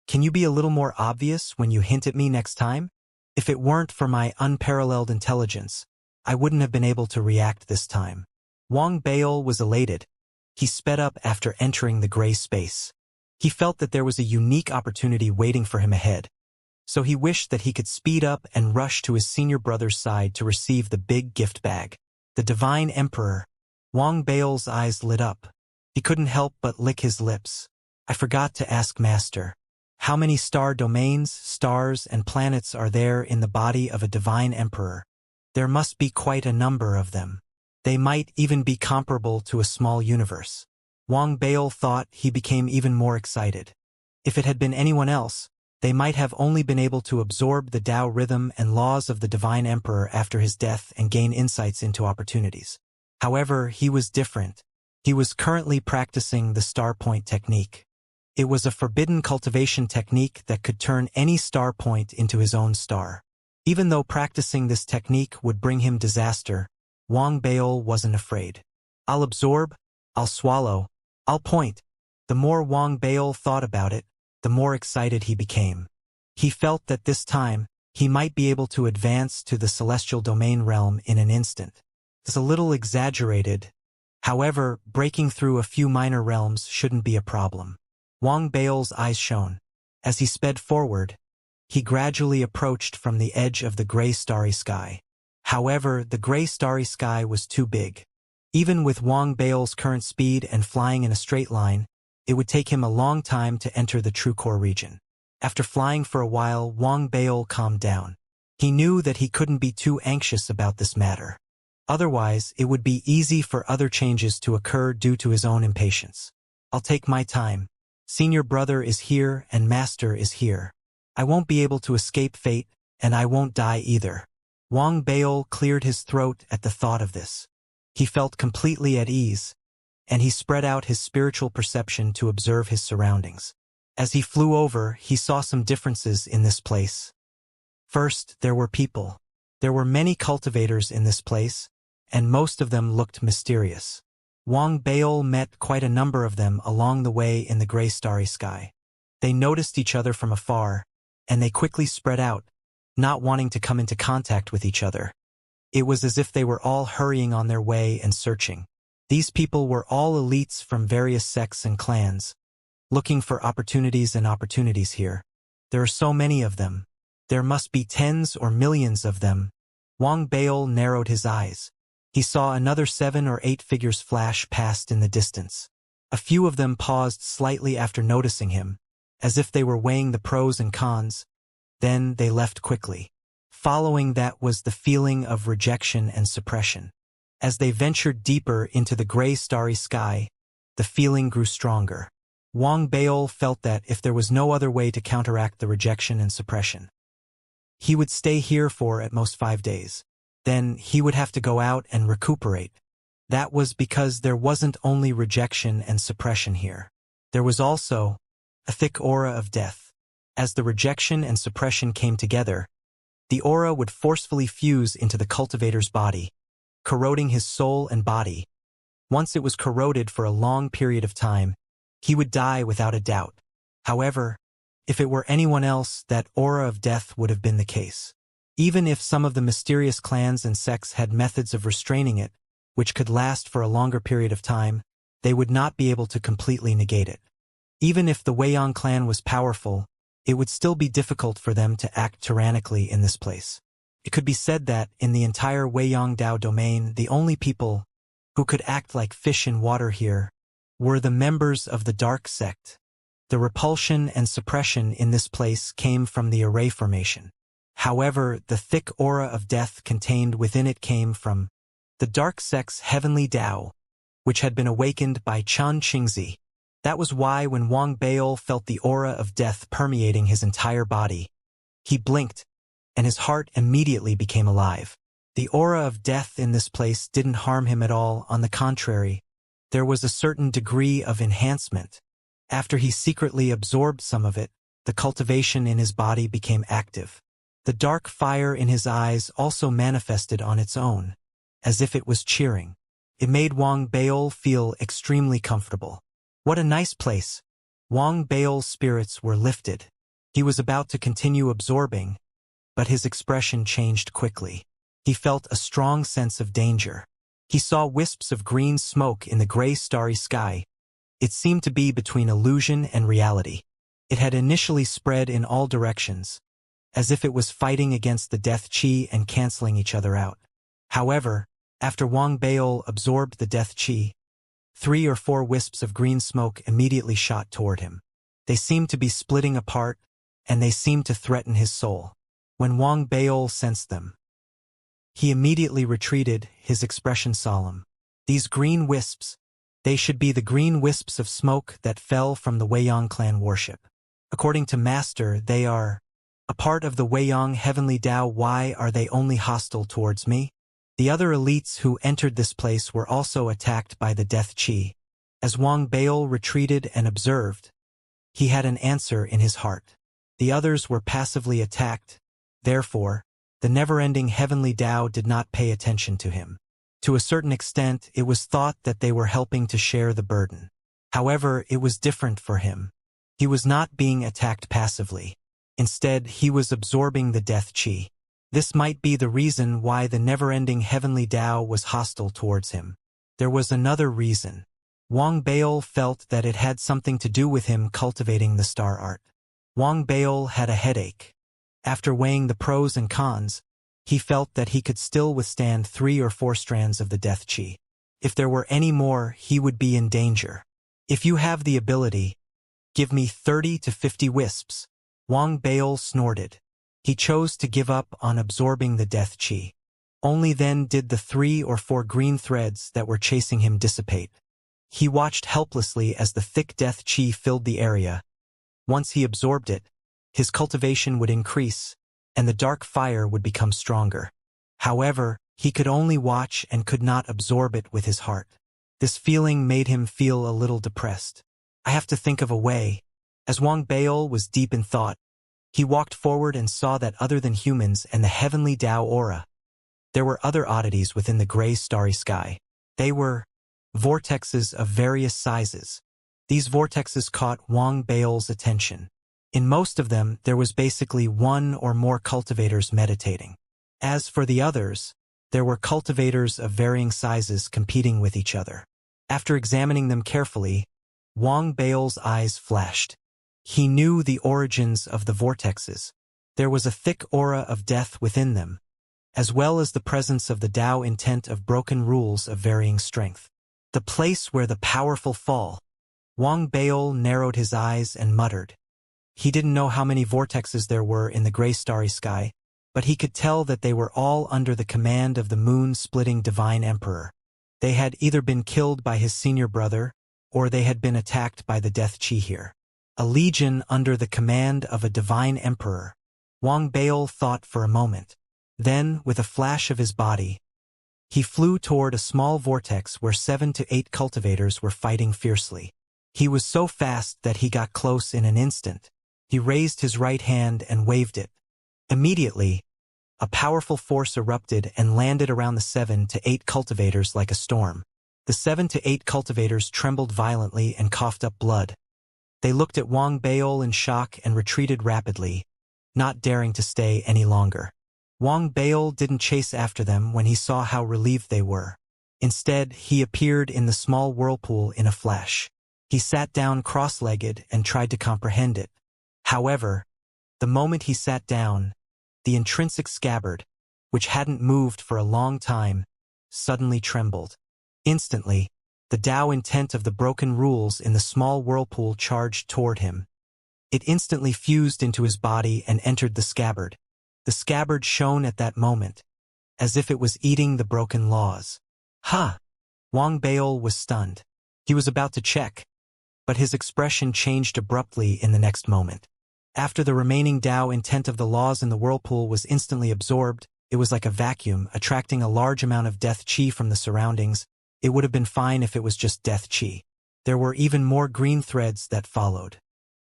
can you be a little more obvious when you hint at me next time? If it weren't for my unparalleled intelligence, I wouldn't have been able to react this time. Wang Bail was elated. He sped up after entering the gray space. He felt that there was a unique opportunity waiting for him ahead, so he wished that he could speed up and rush to his senior brother's side to receive the big gift bag. The Divine Emperor. Wang Bail's eyes lit up. He couldn't help but lick his lips. I forgot to ask Master. How many star domains, stars, and planets are there in the body of a Divine Emperor? There must be quite a number of them. They might even be comparable to a small universe. Wang Bail thought. He became even more excited. If it had been anyone else, they might have only been able to absorb the Tao rhythm and laws of the Divine Emperor after his death and gain insights into opportunities. However, he was different. He was currently practicing the star point technique. It was a forbidden cultivation technique that could turn any star point into his own star. Even though practicing this technique would bring him disaster, Wang Bail wasn't afraid. I'll absorb, I'll swallow, I'll point. The more Wang Bail thought about it, the more excited he became. He felt that this time, he might be able to advance to the celestial domain realm in an instant. It's a little exaggerated. However, breaking through a few minor realms shouldn't be a problem. Wang Bail's eyes shone. As he sped forward, he gradually approached from the edge of the gray starry sky. However, the gray starry sky was too big. Even with Wang Bail's current speed and flying in a straight line, it would take him a long time to enter the true core region. After flying for a while, Wang Bail calmed down. He knew that he couldn't be too anxious about this matter. Otherwise, it would be easy for other changes to occur due to his own impatience. I'll take my time. Senior brother is here and Master is here. I won't be able to escape fate, and I won't die either. Wang Bail cleared his throat at the thought of this. He felt completely at ease, and he spread out his spiritual perception to observe his surroundings. As he flew over, he saw some differences in this place. First, there were people. There were many cultivators in this place, and most of them looked mysterious. Wang Bail met quite a number of them along the way in the gray starry sky. They noticed each other from afar, and they quickly spread out, not wanting to come into contact with each other. It was as if they were all hurrying on their way and searching. These people were all elites from various sects and clans, looking for opportunities and opportunities here. There are so many of them. There must be tens or millions of them. Wang Bail narrowed his eyes. He saw another 7 or 8 figures flash past in the distance. A few of them paused slightly after noticing him, as if they were weighing the pros and cons. Then they left quickly. Following that was the feeling of rejection and suppression. As they ventured deeper into the gray starry sky, the feeling grew stronger. Wang Bail felt that if there was no other way to counteract the rejection and suppression, he would stay here for at most 5 days. Then he would have to go out and recuperate. That was because there wasn't only rejection and suppression here. There was also a thick aura of death. As the rejection and suppression came together, the aura would forcefully fuse into the cultivator's body, corroding his soul and body. Once it was corroded for a long period of time, he would die without a doubt. However, if it were anyone else, that aura of death would have been the case. Even if some of the mysterious clans and sects had methods of restraining it, which could last for a longer period of time, they would not be able to completely negate it. Even if the Weiyang clan was powerful, it would still be difficult for them to act tyrannically in this place. It could be said that, in the entire Weiyang Dao domain, the only people who could act like fish in water here were the members of the Dark Sect. The repulsion and suppression in this place came from the array formation. However, the thick aura of death contained within it came from the Dark Sect's heavenly Dao, which had been awakened by Chan Qingzi. That was why when Wang Bail felt the aura of death permeating his entire body, he blinked, and his heart immediately became alive. The aura of death in this place didn't harm him at all. On the contrary, there was a certain degree of enhancement. After he secretly absorbed some of it, the cultivation in his body became active. The dark fire in his eyes also manifested on its own, as if it was cheering. It made Wang Bail feel extremely comfortable. What a nice place! Wang Bail's spirits were lifted. He was about to continue absorbing, but his expression changed quickly. He felt a strong sense of danger. He saw wisps of green smoke in the gray starry sky. It seemed to be between illusion and reality. It had initially spread in all directions, as if it was fighting against the death chi and canceling each other out. However, after Wang Baol absorbed the death chi, 3 or 4 wisps of green smoke immediately shot toward him. They seemed to be splitting apart, and they seemed to threaten his soul. When Wang Baol sensed them, he immediately retreated, his expression solemn. These green wisps, they should be the green wisps of smoke that fell from the Weiyang clan worship. According to Master, they are a part of the Weiyang heavenly Tao. Why are they only hostile towards me? The other elites who entered this place were also attacked by the death chi. As Wang Baol retreated and observed, he had an answer in his heart. The others were passively attacked. Therefore, the never-ending heavenly Tao did not pay attention to him. To a certain extent, it was thought that they were helping to share the burden. However, it was different for him. He was not being attacked passively. Instead, he was absorbing the death chi. This might be the reason why the never-ending heavenly Tao was hostile towards him. There was another reason. Wang Baol felt that it had something to do with him cultivating the star art. Wang Baol had a headache. After weighing the pros and cons, he felt that he could still withstand 3 or 4 strands of the death chi. If there were any more, he would be in danger. If you have the ability, give me 30 to 50 wisps. Wang Baol snorted. He chose to give up on absorbing the death chi. Only then did the 3 or 4 green threads that were chasing him dissipate. He watched helplessly as the thick death chi filled the area. Once he absorbed it, his cultivation would increase, and the dark fire would become stronger. However, he could only watch and could not absorb it with his heart. This feeling made him feel a little depressed. I have to think of a way. As Wang Baol was deep in thought, he walked forward and saw that other than humans and the heavenly Tao aura, there were other oddities within the gray starry sky. They were vortexes of various sizes. These vortexes caught Wang Baol's attention. In most of them, there was basically 1 or more cultivators meditating. As for the others, there were cultivators of varying sizes competing with each other. After examining them carefully, Wang Baol's eyes flashed. He knew the origins of the vortexes. There was a thick aura of death within them, as well as the presence of the Tao intent of broken rules of varying strength. The place where the powerful fall. Wang Baol narrowed his eyes and muttered. He didn't know how many vortexes there were in the gray starry sky, but he could tell that they were all under the command of the moon-splitting divine emperor. They had either been killed by his senior brother, or they had been attacked by the death chi here. A legion under the command of a divine emperor. Wang Baol thought for a moment. Then, with a flash of his body, he flew toward a small vortex where 7 to 8 cultivators were fighting fiercely. He was so fast that he got close in an instant. He raised his right hand and waved it. Immediately, a powerful force erupted and landed around the 7 to 8 cultivators like a storm. The 7 to 8 cultivators trembled violently and coughed up blood. They looked at Wang Baol in shock and retreated rapidly, not daring to stay any longer. Wang Baol didn't chase after them when he saw how relieved they were. Instead, he appeared in the small whirlpool in a flash. He sat down cross-legged and tried to comprehend it. However, the moment he sat down, the intrinsic scabbard, which hadn't moved for a long time, suddenly trembled. Instantly, the Tao intent of the broken rules in the small whirlpool charged toward him. It instantly fused into his body and entered the scabbard. The scabbard shone at that moment, as if it was eating the broken laws. Ha! Wang Baol was stunned. He was about to check, but his expression changed abruptly in the next moment. After the remaining Tao intent of the laws in the whirlpool was instantly absorbed, it was like a vacuum, attracting a large amount of death chi from the surroundings. It would have been fine if it was just death chi. There were even more green threads that followed.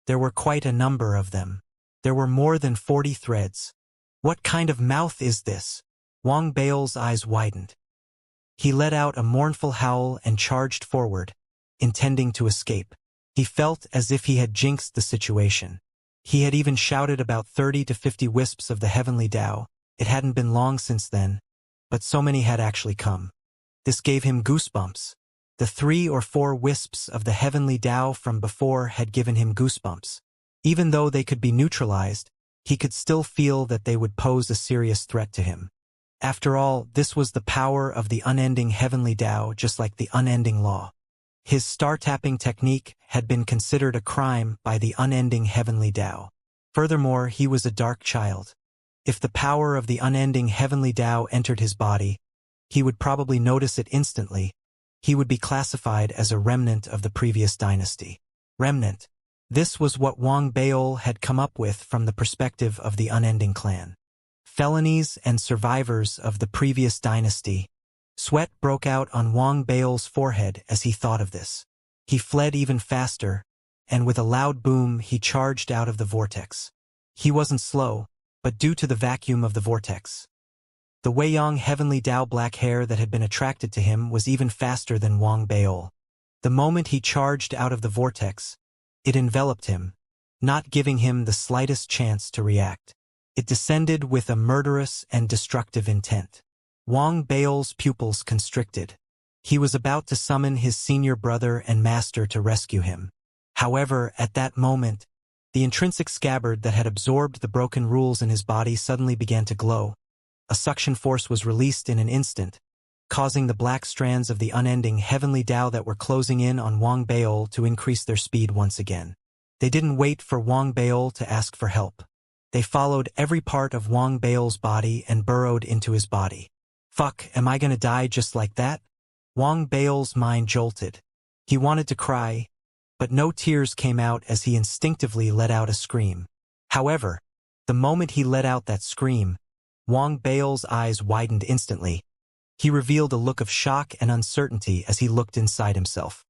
There were quite a number of them. There were more than 40 threads. What kind of mouth is this? Wang Baol's eyes widened. He let out a mournful howl and charged forward, intending to escape. He felt as if he had jinxed the situation. He had even shouted about 30 to 50 wisps of the heavenly Tao. It hadn't been long since then, but so many had actually come. This gave him goosebumps. The 3 or 4 wisps of the heavenly Tao from before had given him goosebumps. Even though they could be neutralized, he could still feel that they would pose a serious threat to him. After all, this was the power of the unending heavenly Tao, just like the unending law. His star-tapping technique had been considered a crime by the unending heavenly Tao. Furthermore, he was a dark child. If the power of the unending heavenly Tao entered his body, he would probably notice it instantly. He would be classified as a remnant of the previous dynasty. Remnant. This was what Wang Baol had come up with from the perspective of the unending clan. Felonies and survivors of the previous dynasty. Sweat broke out on Wang Baol's forehead as he thought of this. He fled even faster, and with a loud boom he charged out of the vortex. He wasn't slow, but due to the vacuum of the vortex. The Weiyang heavenly Tao black hair that had been attracted to him was even faster than Wang Baol. The moment he charged out of the vortex, it enveloped him, not giving him the slightest chance to react. It descended with a murderous and destructive intent. Wang Baol's pupils constricted. He was about to summon his senior brother and master to rescue him. However, at that moment, the intrinsic scabbard that had absorbed the broken rules in his body suddenly began to glow. A suction force was released in an instant, causing the black strands of the unending heavenly Tao that were closing in on Wang Baol to increase their speed once again. They didn't wait for Wang Baol to ask for help. They followed every part of Wang Baol's body and burrowed into his body. Fuck, am I gonna die just like that? Wang Baol's mind jolted. He wanted to cry, but no tears came out as he instinctively let out a scream. However, the moment he let out that scream, Wang Baol's eyes widened instantly. He revealed a look of shock and uncertainty as he looked inside himself.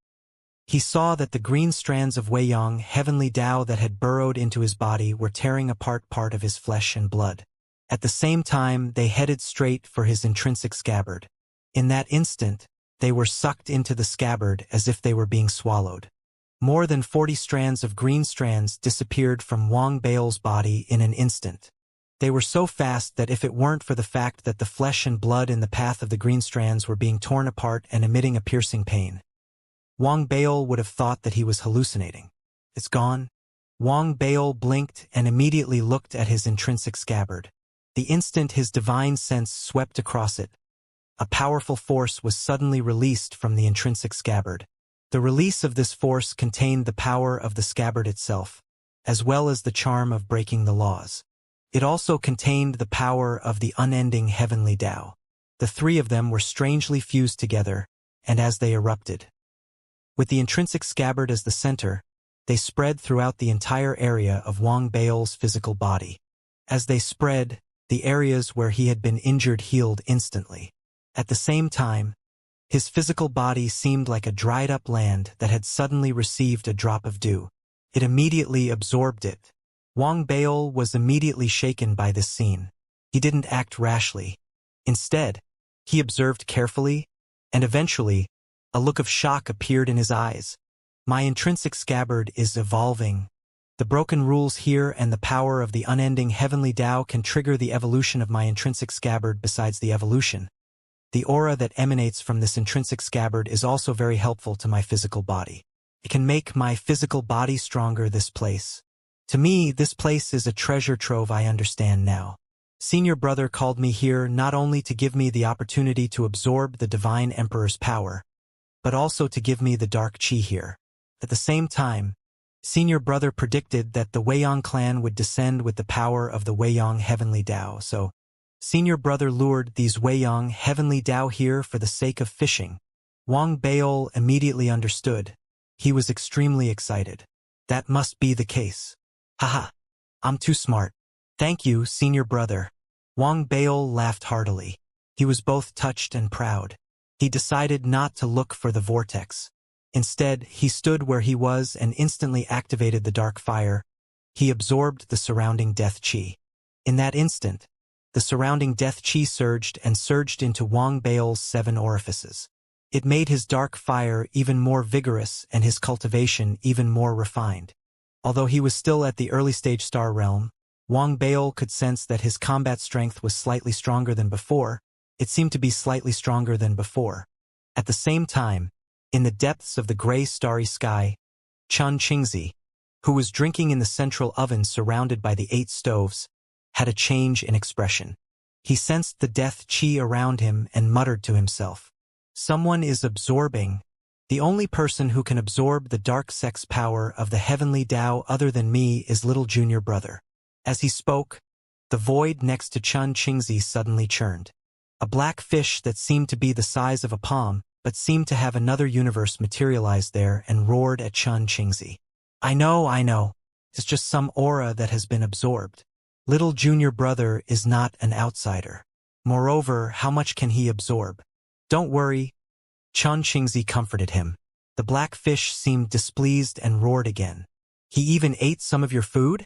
He saw that the green strands of Weiyang heavenly Tao that had burrowed into his body were tearing apart part of his flesh and blood. At the same time, they headed straight for his intrinsic scabbard. In that instant, they were sucked into the scabbard as if they were being swallowed. More than 40 strands of green strands disappeared from Wang Baol's body in an instant. They were so fast that if it weren't for the fact that the flesh and blood in the path of the green strands were being torn apart and emitting a piercing pain, Wang Baol would have thought that he was hallucinating. It's gone. Wang Baol blinked and immediately looked at his intrinsic scabbard. The instant his divine sense swept across it, a powerful force was suddenly released from the intrinsic scabbard. The release of this force contained the power of the scabbard itself, as well as the charm of breaking the laws. It also contained the power of the unending heavenly Tao. The 3 of them were strangely fused together, and as they erupted, with the intrinsic scabbard as the center, they spread throughout the entire area of Wang Baol's physical body. As they spread, the areas where he had been injured healed instantly. At the same time, his physical body seemed like a dried-up land that had suddenly received a drop of dew. It immediately absorbed it. Wang Baol was immediately shaken by this scene. He didn't act rashly. Instead, he observed carefully, and eventually, a look of shock appeared in his eyes. My intrinsic scabbard is evolving. The broken rules here and the power of the unending heavenly Tao can trigger the evolution of my intrinsic scabbard. Besides the evolution, the aura that emanates from this intrinsic scabbard is also very helpful to my physical body. It can make my physical body stronger. This place. To me, this place is a treasure trove. I understand now. Senior brother called me here not only to give me the opportunity to absorb the Divine Emperor's power, but also to give me the dark chi here. At the same time, Senior brother predicted that the Weiyang clan would descend with the power of the Weiyang heavenly Tao, so Senior brother lured these Weiyang heavenly Tao here for the sake of fishing. Wang Baol immediately understood. He was extremely excited. That must be the case. Haha, I'm too smart. Thank you, senior brother. Wang Baol laughed heartily. He was both touched and proud. He decided not to look for the vortex. Instead, he stood where he was and instantly activated the dark fire. He absorbed the surrounding death chi. In that instant, the surrounding death chi surged into Wang Baol's 7 orifices. It made his dark fire even more vigorous and his cultivation even more refined. Although he was still at the early-stage star realm, Wang Baol could sense that his combat strength was slightly stronger than before. It seemed to be slightly stronger than before. At the same time, in the depths of the gray starry sky, Chun Qingzi, who was drinking in the central oven surrounded by the 8 stoves, had a change in expression. He sensed the death qi around him and muttered to himself, "Someone is absorbing. The only person who can absorb the dark sex power of the heavenly Tao other than me is little junior brother." As he spoke, the void next to Chun Qingzi suddenly churned. A black fish that seemed to be the size of a palm, but seemed to have another universe materialized there and roared at Chun Qingzi. I know. It's just some aura that has been absorbed. Little junior brother is not an outsider. Moreover, how much can he absorb? Don't worry." Chun Qingzi comforted him. The black fish seemed displeased and roared again. "He even ate some of your food?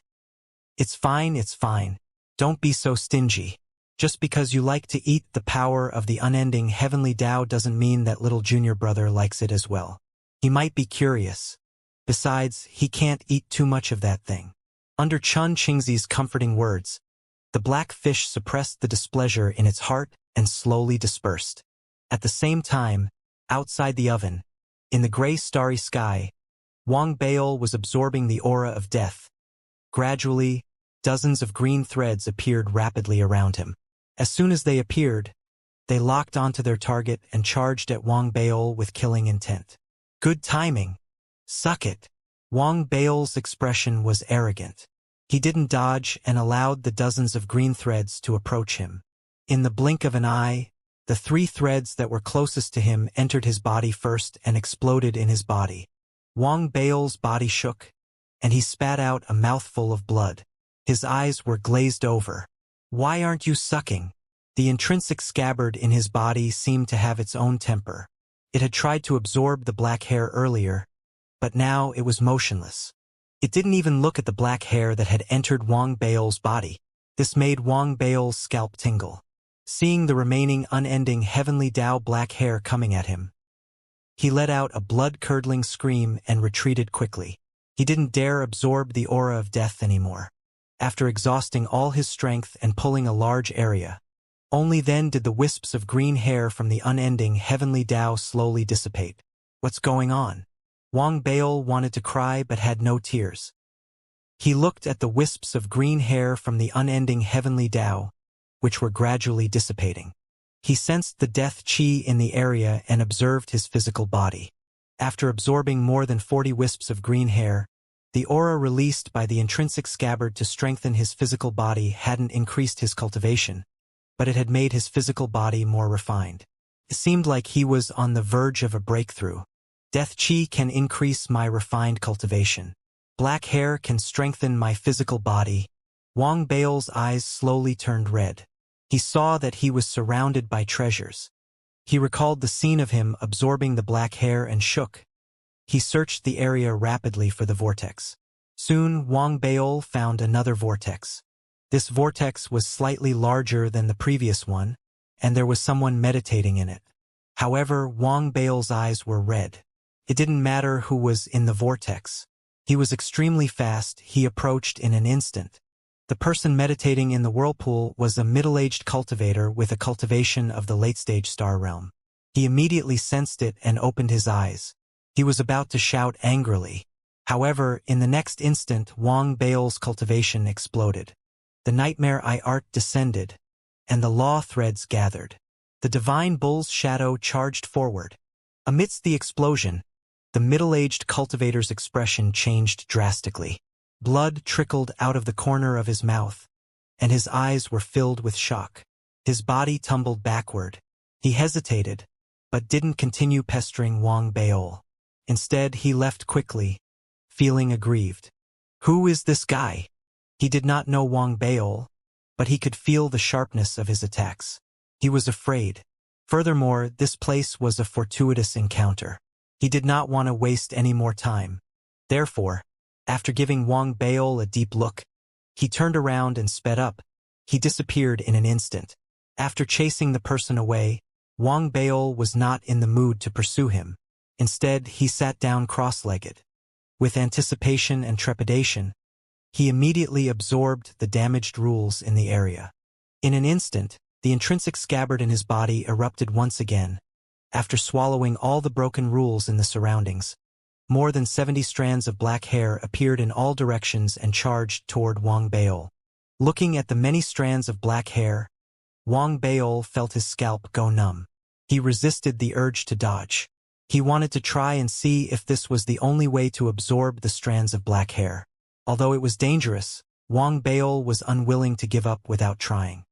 It's fine. Don't be so stingy. Just because you like to eat the power of the unending heavenly Tao doesn't mean that little junior brother likes it as well. He might be curious. Besides, he can't eat too much of that thing." Under Chun Qingzi's comforting words, the black fish suppressed the displeasure in its heart and slowly dispersed. At the same time, outside the oven, in the gray starry sky, Wang Baol was absorbing the aura of death. Gradually, dozens of green threads appeared rapidly around him. As soon as they appeared, they locked onto their target and charged at Wang Baol with killing intent. "Good timing. Suck it." Wang Baol's expression was arrogant. He didn't dodge and allowed the dozens of green threads to approach him. In the blink of an eye, the 3 threads that were closest to him entered his body first and exploded in his body. Wang Baol's body shook, and he spat out a mouthful of blood. His eyes were glazed over. "Why aren't you sucking?" The intrinsic scabbard in his body seemed to have its own temper. It had tried to absorb the black hair earlier, but now it was motionless. It didn't even look at the black hair that had entered Wang Baol's body. This made Wang Baol's scalp tingle. Seeing the remaining unending heavenly Tao black hair coming at him, he let out a blood-curdling scream and retreated quickly. He didn't dare absorb the aura of death anymore. After exhausting all his strength and pulling a large area, only then did the wisps of green hair from the unending heavenly Tao slowly dissipate. What's going on? Wang Baol wanted to cry but had no tears. He looked at the wisps of green hair from the unending heavenly Tao, which were gradually dissipating. He sensed the death qi in the area and observed his physical body. After absorbing more than 40 wisps of green hair, the aura released by the intrinsic scabbard to strengthen his physical body hadn't increased his cultivation, but it had made his physical body more refined. It seemed like he was on the verge of a breakthrough. Death qi can increase my refined cultivation. Black hair can strengthen my physical body. Wang Baol's eyes slowly turned red. He saw that he was surrounded by treasures. He recalled the scene of him absorbing the black hair and shook. He searched the area rapidly for the vortex. Soon, Wang Baol found another vortex. This vortex was slightly larger than the previous one, and there was someone meditating in it. However, Wang Baol's eyes were red. It didn't matter who was in the vortex. He was extremely fast. He approached in an instant. The person meditating in the whirlpool was a middle-aged cultivator with a cultivation of the late-stage star realm. He immediately sensed it and opened his eyes. He was about to shout angrily. However, in the next instant, Wang Baol's cultivation exploded. The nightmare eye art descended, and the law threads gathered. The divine bull's shadow charged forward. Amidst the explosion, the middle-aged cultivator's expression changed drastically. Blood trickled out of the corner of his mouth, and his eyes were filled with shock. His body tumbled backward. He hesitated, but didn't continue pestering Wang Baol. Instead, he left quickly, feeling aggrieved. Who is this guy? He did not know Wang Baol, but he could feel the sharpness of his attacks. He was afraid. Furthermore, this place was a fortuitous encounter. He did not want to waste any more time. Therefore, after giving Wang Baol a deep look, he turned around and sped up. He disappeared in an instant. After chasing the person away, Wang Baol was not in the mood to pursue him. Instead, he sat down cross-legged. With anticipation and trepidation, he immediately absorbed the damaged rules in the area. In an instant, the intrinsic scabbard in his body erupted once again. After swallowing all the broken rules in the surroundings, more than 70 strands of black hair appeared in all directions and charged toward Wang Baol. Looking at the many strands of black hair, Wang Baol felt his scalp go numb. He resisted the urge to dodge. He wanted to try and see if this was the only way to absorb the strands of black hair. Although it was dangerous, Wang Baol was unwilling to give up without trying.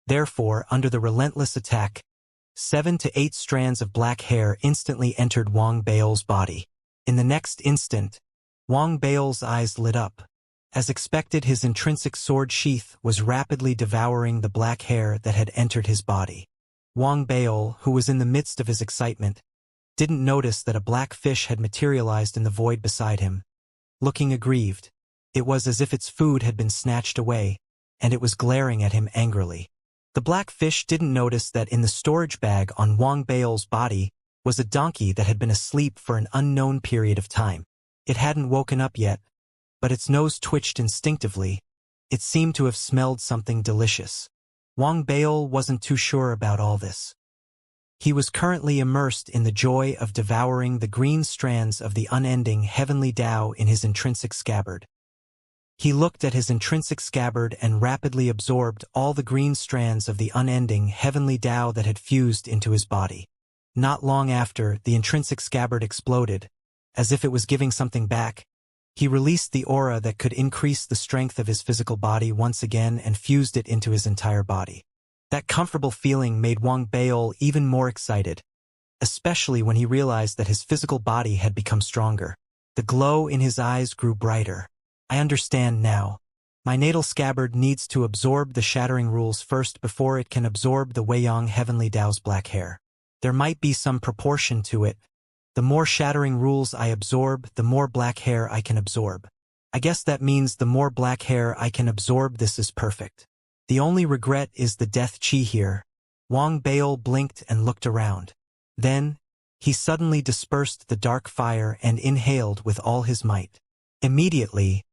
Therefore, under the relentless attack, 7 to 8 strands of black hair instantly entered Wang Baol's body. In the next instant, Wang Baol's eyes lit up. As expected, his intrinsic sword sheath was rapidly devouring the black hair that had entered his body. Wang Baol, who was in the midst of his excitement, didn't notice that a black fish had materialized in the void beside him. Looking aggrieved, it was as if its food had been snatched away, and it was glaring at him angrily. The black fish didn't notice that in the storage bag on Wang Baol's body was a donkey that had been asleep for an unknown period of time. It hadn't woken up yet, but its nose twitched instinctively. It seemed to have smelled something delicious. Wang Baol wasn't too sure about all this. He was currently immersed in the joy of devouring the green strands of the unending heavenly Tao in his intrinsic scabbard. He looked at his intrinsic scabbard and rapidly absorbed all the green strands of the unending heavenly Tao that had fused into his body. Not long after, the intrinsic scabbard exploded, as if it was giving something back. He released the aura that could increase the strength of his physical body once again and fused it into his entire body. That comfortable feeling made Wang Baol even more excited, especially when he realized that his physical body had become stronger. The glow in his eyes grew brighter. I understand now. My natal scabbard needs to absorb the shattering rules first before it can absorb the Weiyang Heavenly Tao's black hair. There might be some proportion to it. The more shattering rules I absorb, the more black hair I can absorb. I guess that means the more black hair I can absorb. This is perfect. The only regret is the death chi here. Wang Baol blinked and looked around. Then, he suddenly dispersed the dark fire and inhaled with all his might. Immediately,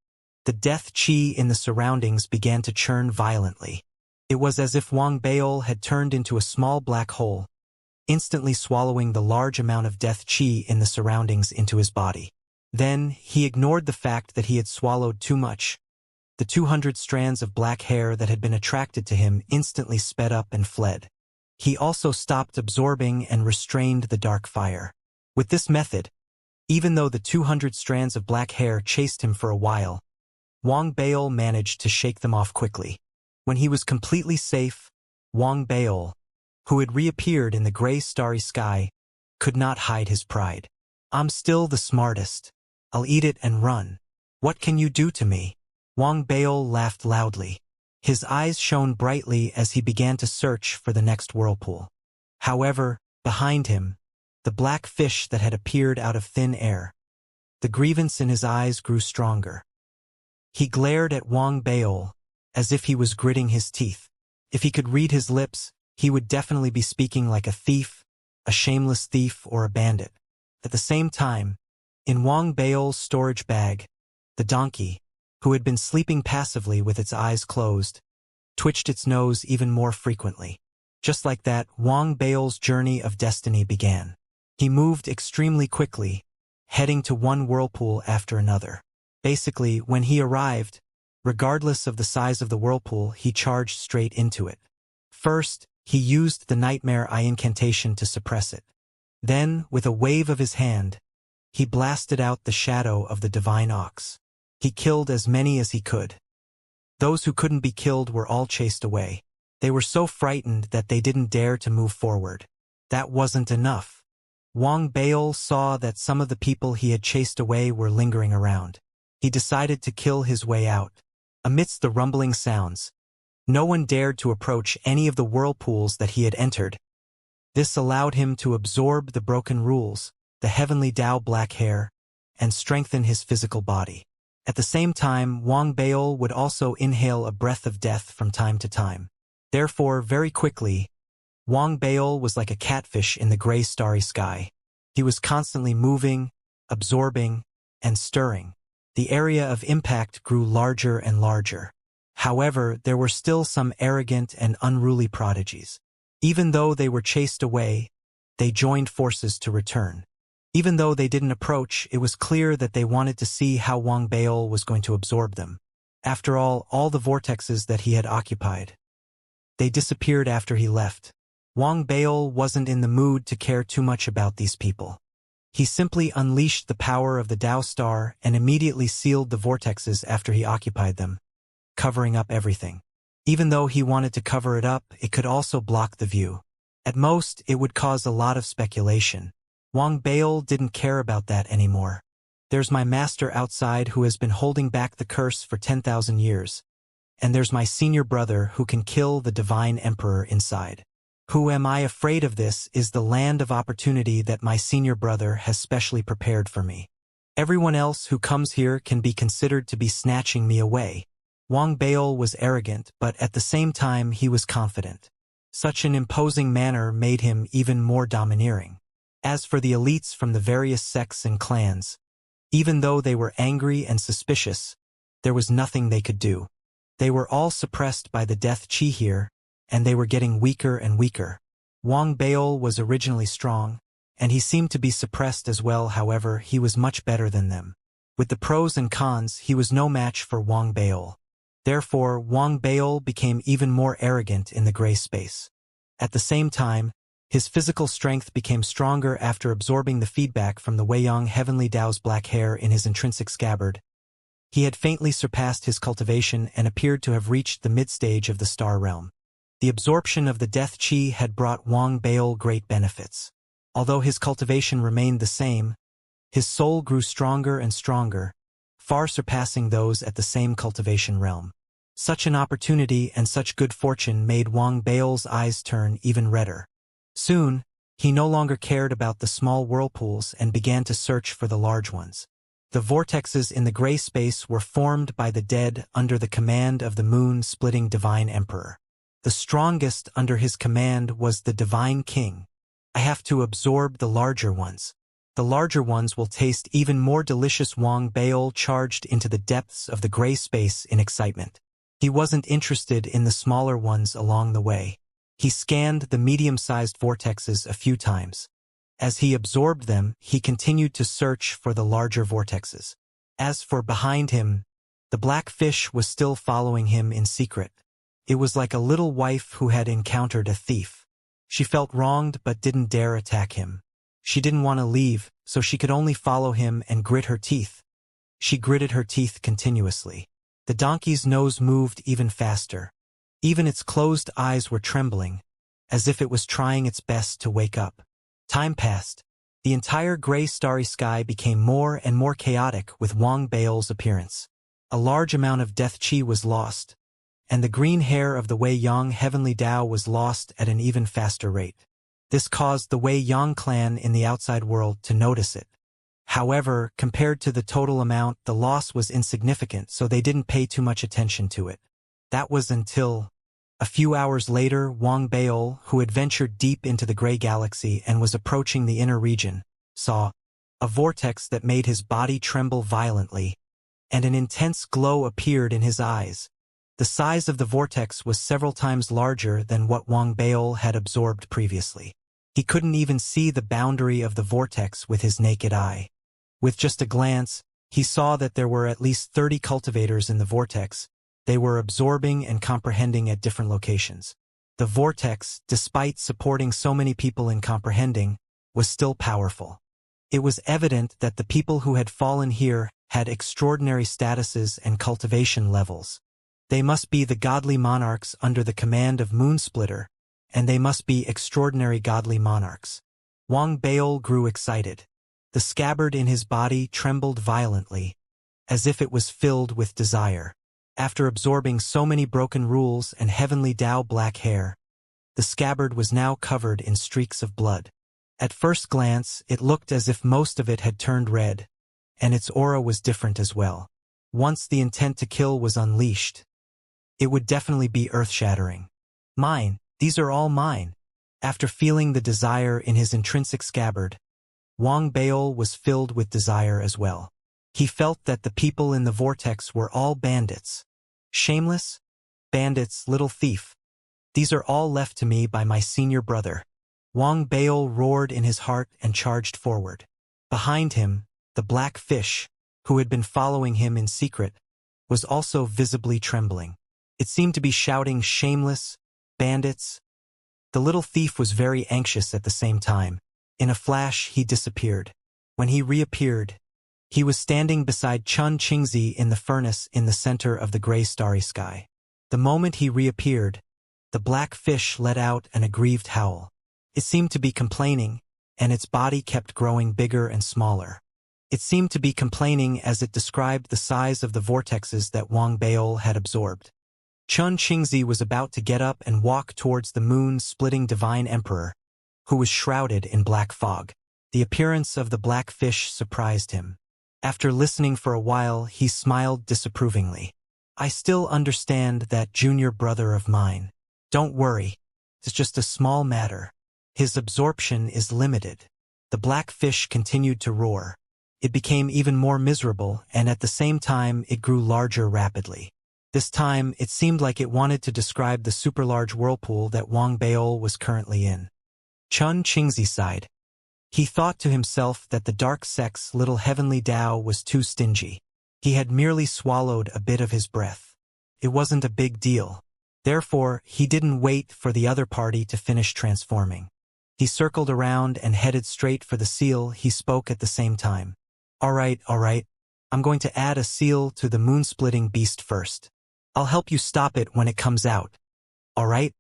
the death chi in the surroundings began to churn violently. It was as if Wang Baol had turned into a small black hole, instantly swallowing the large amount of death chi in the surroundings into his body. Then, he ignored the fact that he had swallowed too much. The 200 strands of black hair that had been attracted to him instantly sped up and fled. He also stopped absorbing and restrained the dark fire. With this method, even though the 200 strands of black hair chased him for a while, Wang Baol managed to shake them off quickly. When he was completely safe, Wang Baol, who had reappeared in the gray starry sky, could not hide his pride. I'm still the smartest. I'll eat it and run. What can you do to me? Wang Baol laughed loudly. His eyes shone brightly as he began to search for the next whirlpool. However, behind him, the black fish that had appeared out of thin air. The grievance in his eyes grew stronger. He glared at Wang Baol, as if he was gritting his teeth. If he could read his lips, he would definitely be speaking like a thief, a shameless thief or a bandit. At the same time, in Wang Baol's storage bag, the donkey, who had been sleeping passively with its eyes closed, twitched its nose even more frequently. Just like that, Wang Baol's journey of destiny began. He moved extremely quickly, heading to one whirlpool after another. Basically, when he arrived, regardless of the size of the whirlpool, he charged straight into it. First, he used the Nightmare Eye incantation to suppress it. Then, with a wave of his hand, he blasted out the shadow of the divine ox. He killed as many as he could. Those who couldn't be killed were all chased away. They were so frightened that they didn't dare to move forward. That wasn't enough. Wang Baol saw that some of the people he had chased away were lingering around. He decided to kill his way out. Amidst the rumbling sounds, no one dared to approach any of the whirlpools that he had entered. This allowed him to absorb the broken rules, the heavenly Tao black hair, and strengthen his physical body. At the same time, Wang Baol would also inhale a breath of death from time to time. Therefore, very quickly, Wang Baol was like a catfish in the gray starry sky. He was constantly moving, absorbing, and stirring. The area of impact grew larger and larger. However, there were still some arrogant and unruly prodigies. Even though they were chased away, they joined forces to return. Even though they didn't approach, it was clear that they wanted to see how Wang Baol was going to absorb them. After all the vortexes that he had occupied. They disappeared after he left. Wang Baol wasn't in the mood to care too much about these people. He simply unleashed the power of the Tao Star and immediately sealed the vortexes after he occupied them, covering up everything. Even though he wanted to cover it up, it could also block the view. At most, it would cause a lot of speculation. Wang Baol didn't care about that anymore. There's my master outside who has been holding back the curse for 10,000 years. And there's my senior brother who can kill the divine emperor inside. Who am I afraid of? This is the land of opportunity that my senior brother has specially prepared for me. Everyone else who comes here can be considered to be snatching me away. Wang Baol was arrogant, but at the same time he was confident. Such an imposing manner made him even more domineering. As for the elites from the various sects and clans, even though they were angry and suspicious, there was nothing they could do. They were all suppressed by the death chi here, and they were getting weaker and weaker. Wang Baol was originally strong, and he seemed to be suppressed as well. However, he was much better than them. With the pros and cons, he was no match for Wang Baol. Therefore, Wang Baol became even more arrogant in the gray space. At the same time, his physical strength became stronger after absorbing the feedback from the Weiyang Heavenly Dao's black hair in his intrinsic scabbard. He had faintly surpassed his cultivation and appeared to have reached the mid-stage of the star realm. The absorption of the death chi had brought Wang Baol great benefits. Although his cultivation remained the same, his soul grew stronger and stronger, far surpassing those at the same cultivation realm. Such an opportunity and such good fortune made Wang Baol's eyes turn even redder. Soon, he no longer cared about the small whirlpools and began to search for the large ones. The vortexes in the gray space were formed by the dead under the command of the moon-splitting divine emperor. The strongest under his command was the divine king. I have to absorb the larger ones. The larger ones will taste even more delicious. Wang Baol charged into the depths of the gray space in excitement. He wasn't interested in the smaller ones along the way. He scanned the medium-sized vortexes a few times. As he absorbed them, he continued to search for the larger vortexes. As for behind him, the black fish was still following him in secret. It was like a little wife who had encountered a thief. She felt wronged but didn't dare attack him. She didn't want to leave, so she could only follow him and grit her teeth. She gritted her teeth continuously. The donkey's nose moved even faster. Even its closed eyes were trembling, as if it was trying its best to wake up. Time passed. The entire gray starry sky became more and more chaotic with Wang Baol's appearance. A large amount of death chi was lost, and the green hair of the Weiyang Heavenly Dao was lost at an even faster rate. This caused the Weiyang clan in the outside world to notice it. However, compared to the total amount, the loss was insignificant, so they didn't pay too much attention to it. That was until a few hours later, Wang Baol, who had ventured deep into the gray galaxy and was approaching the inner region, saw a vortex that made his body tremble violently, and an intense glow appeared in his eyes. The size of the vortex was several times larger than what Wang Baol had absorbed previously. He couldn't even see the boundary of the vortex with his naked eye. With just a glance, he saw that there were at least 30 cultivators in the vortex. They were absorbing and comprehending at different locations. The vortex, despite supporting so many people in comprehending, was still powerful. It was evident that the people who had fallen here had extraordinary statuses and cultivation levels. They must be the godly monarchs under the command of Moonsplitter, and they must be extraordinary godly monarchs. Wang Baol grew excited. The scabbard in his body trembled violently, as if it was filled with desire. After absorbing so many broken rules and heavenly Dao black hair, the scabbard was now covered in streaks of blood. At first glance, it looked as if most of it had turned red, and its aura was different as well. Once the intent to kill was unleashed, it would definitely be earth-shattering. Mine, these are all mine. After feeling the desire in his intrinsic scabbard, Wang Baol was filled with desire as well. He felt that the people in the vortex were all bandits. Shameless? Bandits, little thief. These are all left to me by my senior brother. Wang Baol roared in his heart and charged forward. Behind him, the black fish, who had been following him in secret, was also visibly trembling. It seemed to be shouting, shameless, bandits. The little thief was very anxious at the same time. In a flash, he disappeared. When he reappeared, he was standing beside Chun Qingzi in the furnace in the center of the gray starry sky. The moment he reappeared, the black fish let out an aggrieved howl. It seemed to be complaining, and its body kept growing bigger and smaller. It seemed to be complaining as it described the size of the vortexes that Wang Baol had absorbed. Chun Qingzi was about to get up and walk towards the moon-splitting divine emperor, who was shrouded in black fog. The appearance of the black fish surprised him. After listening for a while, he smiled disapprovingly. I still understand that junior brother of mine. Don't worry. It's just a small matter. His absorption is limited. The black fish continued to roar. It became even more miserable, and at the same time it grew larger rapidly. This time, it seemed like it wanted to describe the super-large whirlpool that Wang Baol was currently in. Chun Qingzi sighed. He thought to himself that the dark sect's little heavenly Tao was too stingy. He had merely swallowed a bit of his breath. It wasn't a big deal. Therefore, he didn't wait for the other party to finish transforming. He circled around and headed straight for the seal. He spoke at the same time. All right. I'm going to add a seal to the moon-splitting beast first. I'll help you stop it when it comes out. All right?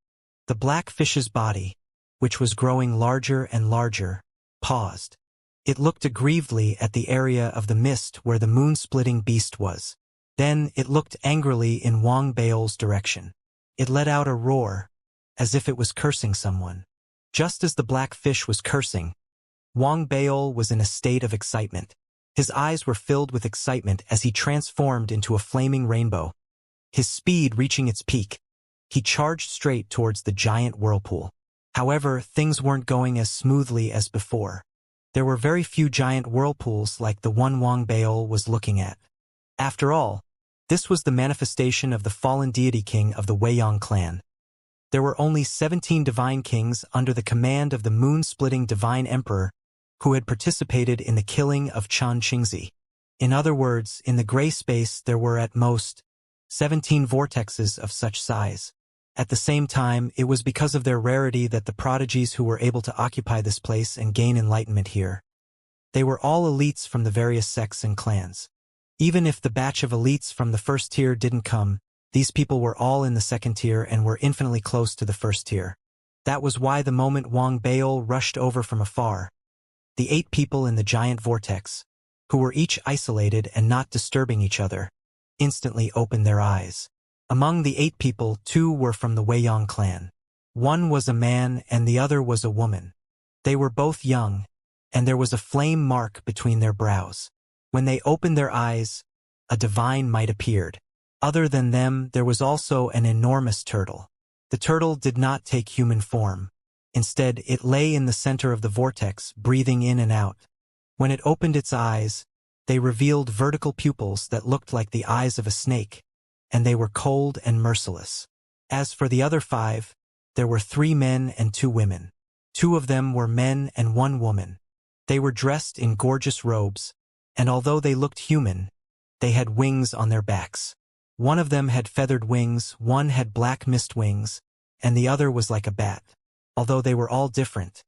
The black fish's body, which was growing larger and larger, paused. It looked aggrievedly at the area of the mist where the moon-splitting beast was. Then it looked angrily in Wang Baol's direction. It let out a roar, as if it was cursing someone. Just as the black fish was cursing, Wang Baol was in a state of excitement. His eyes were filled with excitement as he transformed into a flaming rainbow. His speed reaching its peak, he charged straight towards the giant whirlpool. However, things weren't going as smoothly as before. There were very few giant whirlpools like the one Wang Baol was looking at. After all, this was the manifestation of the fallen deity king of the Weiyang clan. There were only 17 divine kings under the command of the moon-splitting divine emperor who had participated in the killing of Chun Qingzi. In other words, in the gray space there were at most 17 vortexes of such size. At the same time, it was because of their rarity that the prodigies who were able to occupy this place and gain enlightenment here. They were all elites from the various sects and clans. Even if the batch of elites from the first tier didn't come, these people were all in the second tier and were infinitely close to the first tier. That was why the moment Wang Baol rushed over from afar, the 8 people in the giant vortex, who were each isolated and not disturbing each other, instantly opened their eyes. Among the 8 people, 2 were from the Weiyang clan. One was a man and the other was a woman. They were both young, and there was a flame mark between their brows. When they opened their eyes, a divine might appeared. Other than them, there was also an enormous turtle. The turtle did not take human form. Instead, it lay in the center of the vortex, breathing in and out. When it opened its eyes, they revealed vertical pupils that looked like the eyes of a snake, and they were cold and merciless. As for the other 5, there were 3 men and 2 women. 2 of them were men and 1 woman. They were dressed in gorgeous robes, and although they looked human, they had wings on their backs. One of them had feathered wings, one had black mist wings, and the other was like a bat, although they were all different.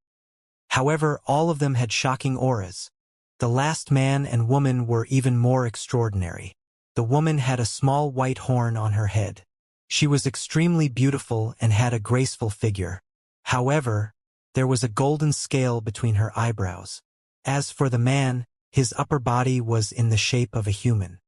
However, all of them had shocking auras. The last man and woman were even more extraordinary. The woman had a small white horn on her head. She was extremely beautiful and had a graceful figure. However, there was a golden scale between her eyebrows. As for the man, his upper body was in the shape of a human.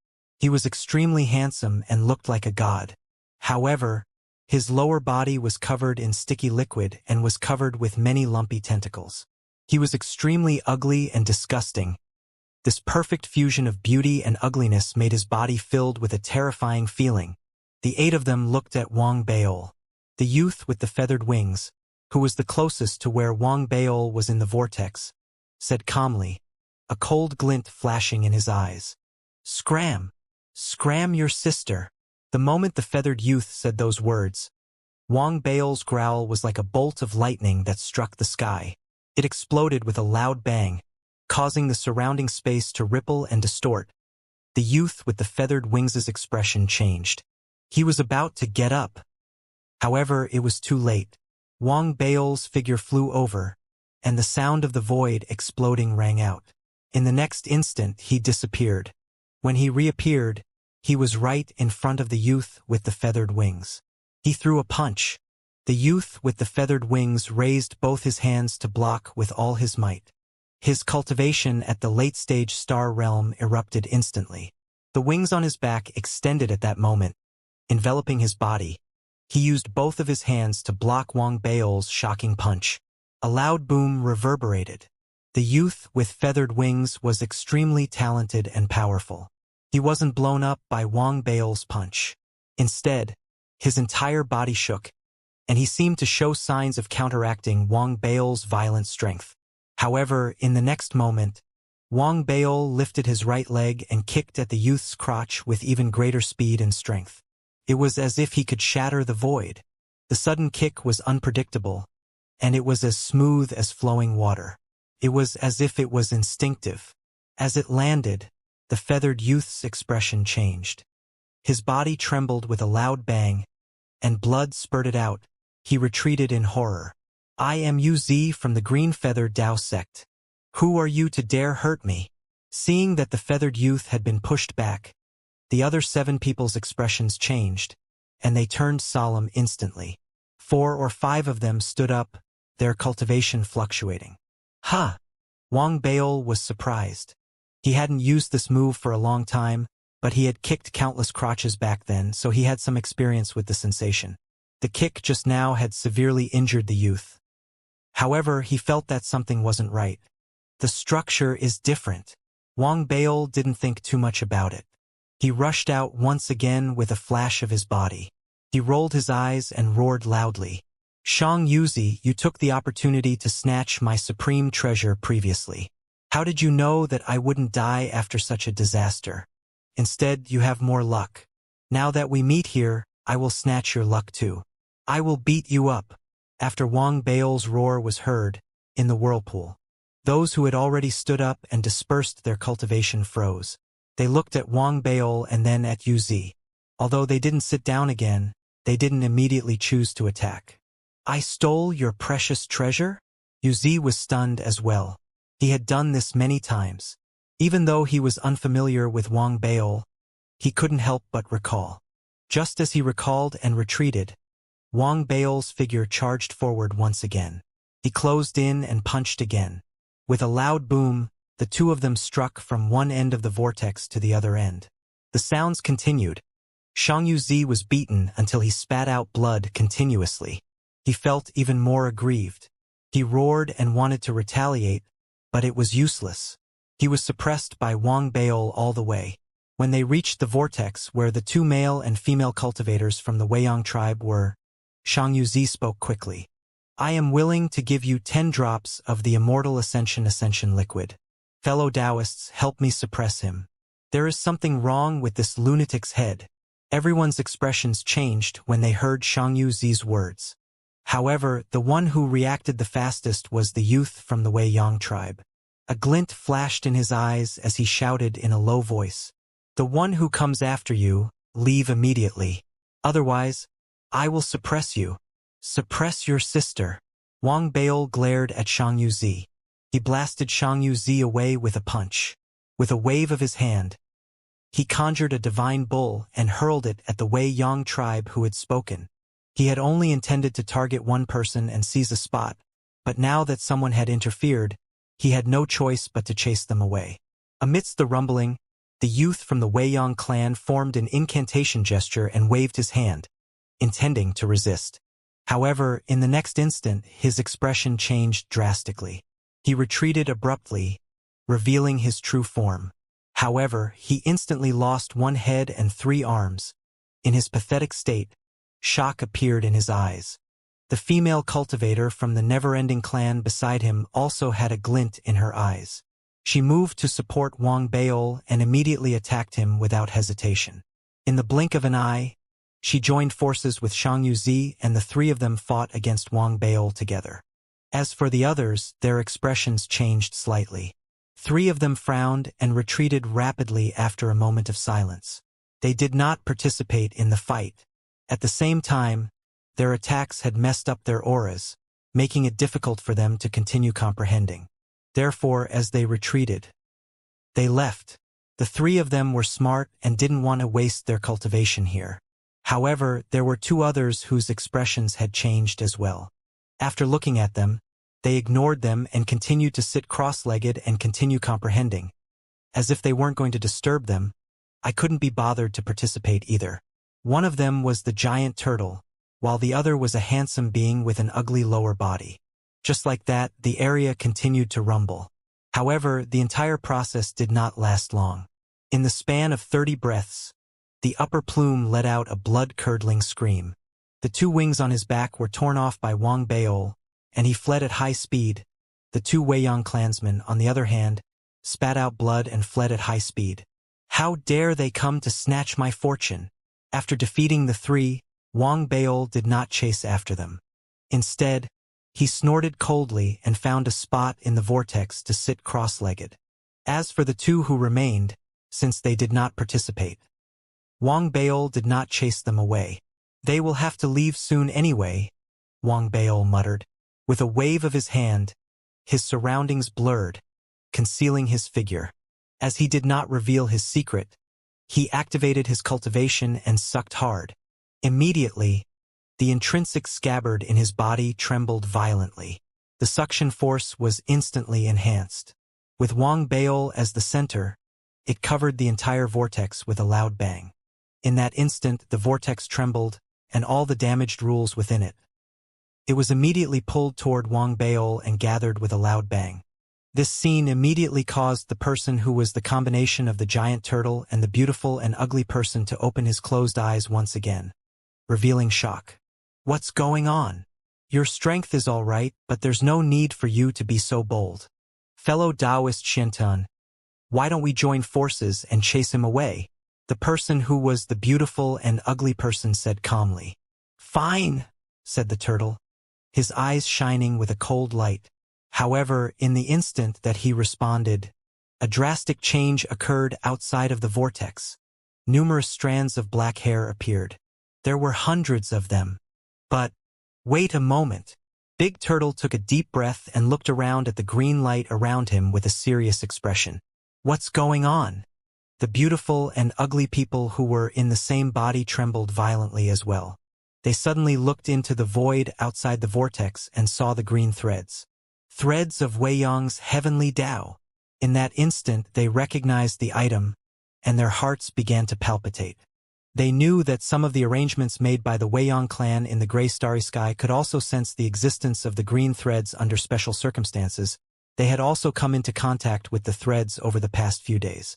He was extremely handsome and looked like a god. However, his lower body was covered in sticky liquid and was covered with many lumpy tentacles. He was extremely ugly and disgusting. This perfect fusion of beauty and ugliness made his body filled with a terrifying feeling. The 8 of them looked at Wang Baol. The youth with the feathered wings, who was the closest to where Wang Baol was in the vortex, said calmly, a cold glint flashing in his eyes. Scram! Scram your sister! The moment the feathered youth said those words, Wang Bao's growl was like a bolt of lightning that struck the sky. It exploded with a loud bang, causing the surrounding space to ripple and distort. The youth with the feathered wings' expression changed. He was about to get up. However, it was too late. Wang Bao's figure flew over, and the sound of the void exploding rang out. In the next instant, he disappeared. When he reappeared, he was right in front of the youth with the feathered wings. He threw a punch. The youth with the feathered wings raised both his hands to block with all his might. His cultivation at the late-stage star realm erupted instantly. The wings on his back extended at that moment, enveloping his body. He used both of his hands to block Wang Bao's shocking punch. A loud boom reverberated. The youth with feathered wings was extremely talented and powerful. He wasn't blown up by Wang Bao's punch. Instead, his entire body shook, and he seemed to show signs of counteracting Wang Bao's violent strength. However, in the next moment, Wang Bao lifted his right leg and kicked at the youth's crotch with even greater speed and strength. It was as if he could shatter the void. The sudden kick was unpredictable, and it was as smooth as flowing water. It was as if it was instinctive. As it landed, the feathered youth's expression changed. His body trembled with a loud bang, and blood spurted out. He retreated in horror. "I am Yu from the Green Feather Dao sect. Who are you to dare hurt me?" Seeing that the feathered youth had been pushed back, the other 7 people's expressions changed, and they turned solemn instantly. 4 or 5 of them stood up, their cultivation fluctuating. "Ha!" Wang Bao was surprised. He hadn't used this move for a long time, but he had kicked countless crotches back then, so he had some experience with the sensation. The kick just now had severely injured the youth. However, he felt that something wasn't right. The structure is different. Wang Bao didn't think too much about it. He rushed out once again with a flash of his body. He rolled his eyes and roared loudly. "Xianxia, you took the opportunity to snatch my supreme treasure previously. How did you know that I wouldn't die after such a disaster? Instead, you have more luck. Now that we meet here, I will snatch your luck too. I will beat you up." After Wang Bao's roar was heard, in the whirlpool, those who had already stood up and dispersed their cultivation froze. They looked at Wang Bao and then at Yu. Although they didn't sit down again, they didn't immediately choose to attack. "I stole your precious treasure?" Yu was stunned as well. He had done this many times. Even though he was unfamiliar with Wang Bao, he couldn't help but recall. Just as he recalled and retreated, Wang Bao's figure charged forward once again. He closed in and punched again. With a loud boom, the 2 of them struck from one end of the vortex to the other end. The sounds continued. Xianxia was beaten until he spat out blood continuously. He felt even more aggrieved. He roared and wanted to retaliate, but it was useless. He was suppressed by Wang Bao all the way. When they reached the vortex where the 2 male and female cultivators from the Weiyang tribe were, Xianxia spoke quickly. "I am willing to give you 10 drops of the Immortal Ascension liquid. Fellow Taoists, help me suppress him. There is something wrong with this lunatic's head." Everyone's expressions changed when they heard Xianxia's words. However, the one who reacted the fastest was the youth from the Weiyang tribe. A glint flashed in his eyes as he shouted in a low voice, "The one who comes after you, leave immediately. Otherwise, I will suppress you. Suppress your sister." Wang Bao glared at Xianxia. He blasted Xianxia away with a punch. With a wave of his hand, he conjured a divine bull and hurled it at the Weiyang tribe who had spoken. He had only intended to target one person and seize a spot, but now that someone had interfered, he had no choice but to chase them away. Amidst the rumbling, the youth from the Weiyang clan formed an incantation gesture and waved his hand, intending to resist. However, in the next instant, his expression changed drastically. He retreated abruptly, revealing his true form. However, he instantly lost 1 head and 3 arms. In his pathetic state, shock appeared in his eyes. The female cultivator from the never-ending clan beside him also had a glint in her eyes. She moved to support Wang Baol and immediately attacked him without hesitation. In the blink of an eye, she joined forces with Xianxia and the three of them fought against Wang Baol together. As for the others, their expressions changed slightly. Three of them frowned and retreated rapidly after a moment of silence. They did not participate in the fight. At the same time, their attacks had messed up their auras, making it difficult for them to continue comprehending. Therefore, as they retreated, they left. The three of them were smart and didn't want to waste their cultivation here. However, there were two others whose expressions had changed as well. After looking at them, they ignored them and continued to sit cross-legged and continue comprehending. As if they weren't going to disturb them, I couldn't be bothered to participate either. One of them was the giant turtle, while the other was a handsome being with an ugly lower body. Just like that, the area continued to rumble. However, the entire process did not last long. In the span of 30 breaths, the upper plume let out a blood-curdling scream. The two wings on his back were torn off by Wang Baol, and he fled at high speed. The two Weiyang clansmen, on the other hand, spat out blood and fled at high speed. How dare they come to snatch my fortune? After defeating the three, Wang Baol did not chase after them. Instead, he snorted coldly and found a spot in the vortex to sit cross-legged. As for the two who remained, since they did not participate, Wang Baol did not chase them away. They will have to leave soon anyway, Wang Baol muttered. With a wave of his hand, his surroundings blurred, concealing his figure. As he did not reveal his secret, he activated his cultivation and sucked hard. Immediately, the intrinsic scabbard in his body trembled violently. The suction force was instantly enhanced. With Wang Baol as the center, it covered the entire vortex with a loud bang. In that instant, the vortex trembled, and all the damaged rules within it. It was immediately pulled toward Wang Baol and gathered with a loud bang. This scene immediately caused the person who was the combination of the giant turtle and the beautiful and ugly person to open his closed eyes once again, revealing shock. What's going on? Your strength is all right, but there's no need for you to be so bold. Fellow Taoist Xianxia, why don't we join forces and chase him away? The person who was the beautiful and ugly person said calmly. Fine, said the turtle, his eyes shining with a cold light. However, in the instant that he responded, a drastic change occurred outside of the vortex. Numerous strands of black hair appeared. There were hundreds of them. But, wait a moment. Big Turtle took a deep breath and looked around at the green light around him with a serious expression. What's going on? The beautiful and ugly people who were in the same body trembled violently as well. They suddenly looked into the void outside the vortex and saw the green threads. Threads of Weiyang's heavenly Tao. In that instant they recognized the item, and their hearts began to palpitate. They knew that some of the arrangements made by the Weiyang clan in the gray starry sky could also sense the existence of the green threads under special circumstances. They had also come into contact with the threads over the past few days.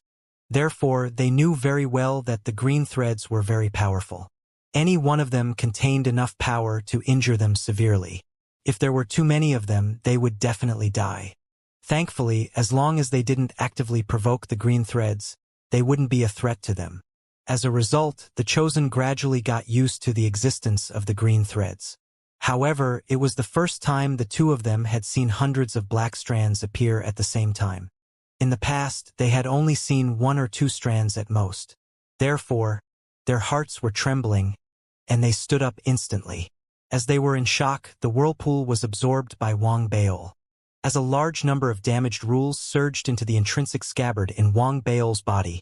Therefore, they knew very well that the green threads were very powerful. Any one of them contained enough power to injure them severely. If there were too many of them, they would definitely die. Thankfully, as long as they didn't actively provoke the green threads, they wouldn't be a threat to them. As a result, the Chosen gradually got used to the existence of the green threads. However, it was the first time the two of them had seen hundreds of black strands appear at the same time. In the past, they had only seen one or two strands at most. Therefore, their hearts were trembling, and they stood up instantly. As they were in shock, the whirlpool was absorbed by Wang Baol. As a large number of damaged rules surged into the intrinsic scabbard in Wang Baol's body,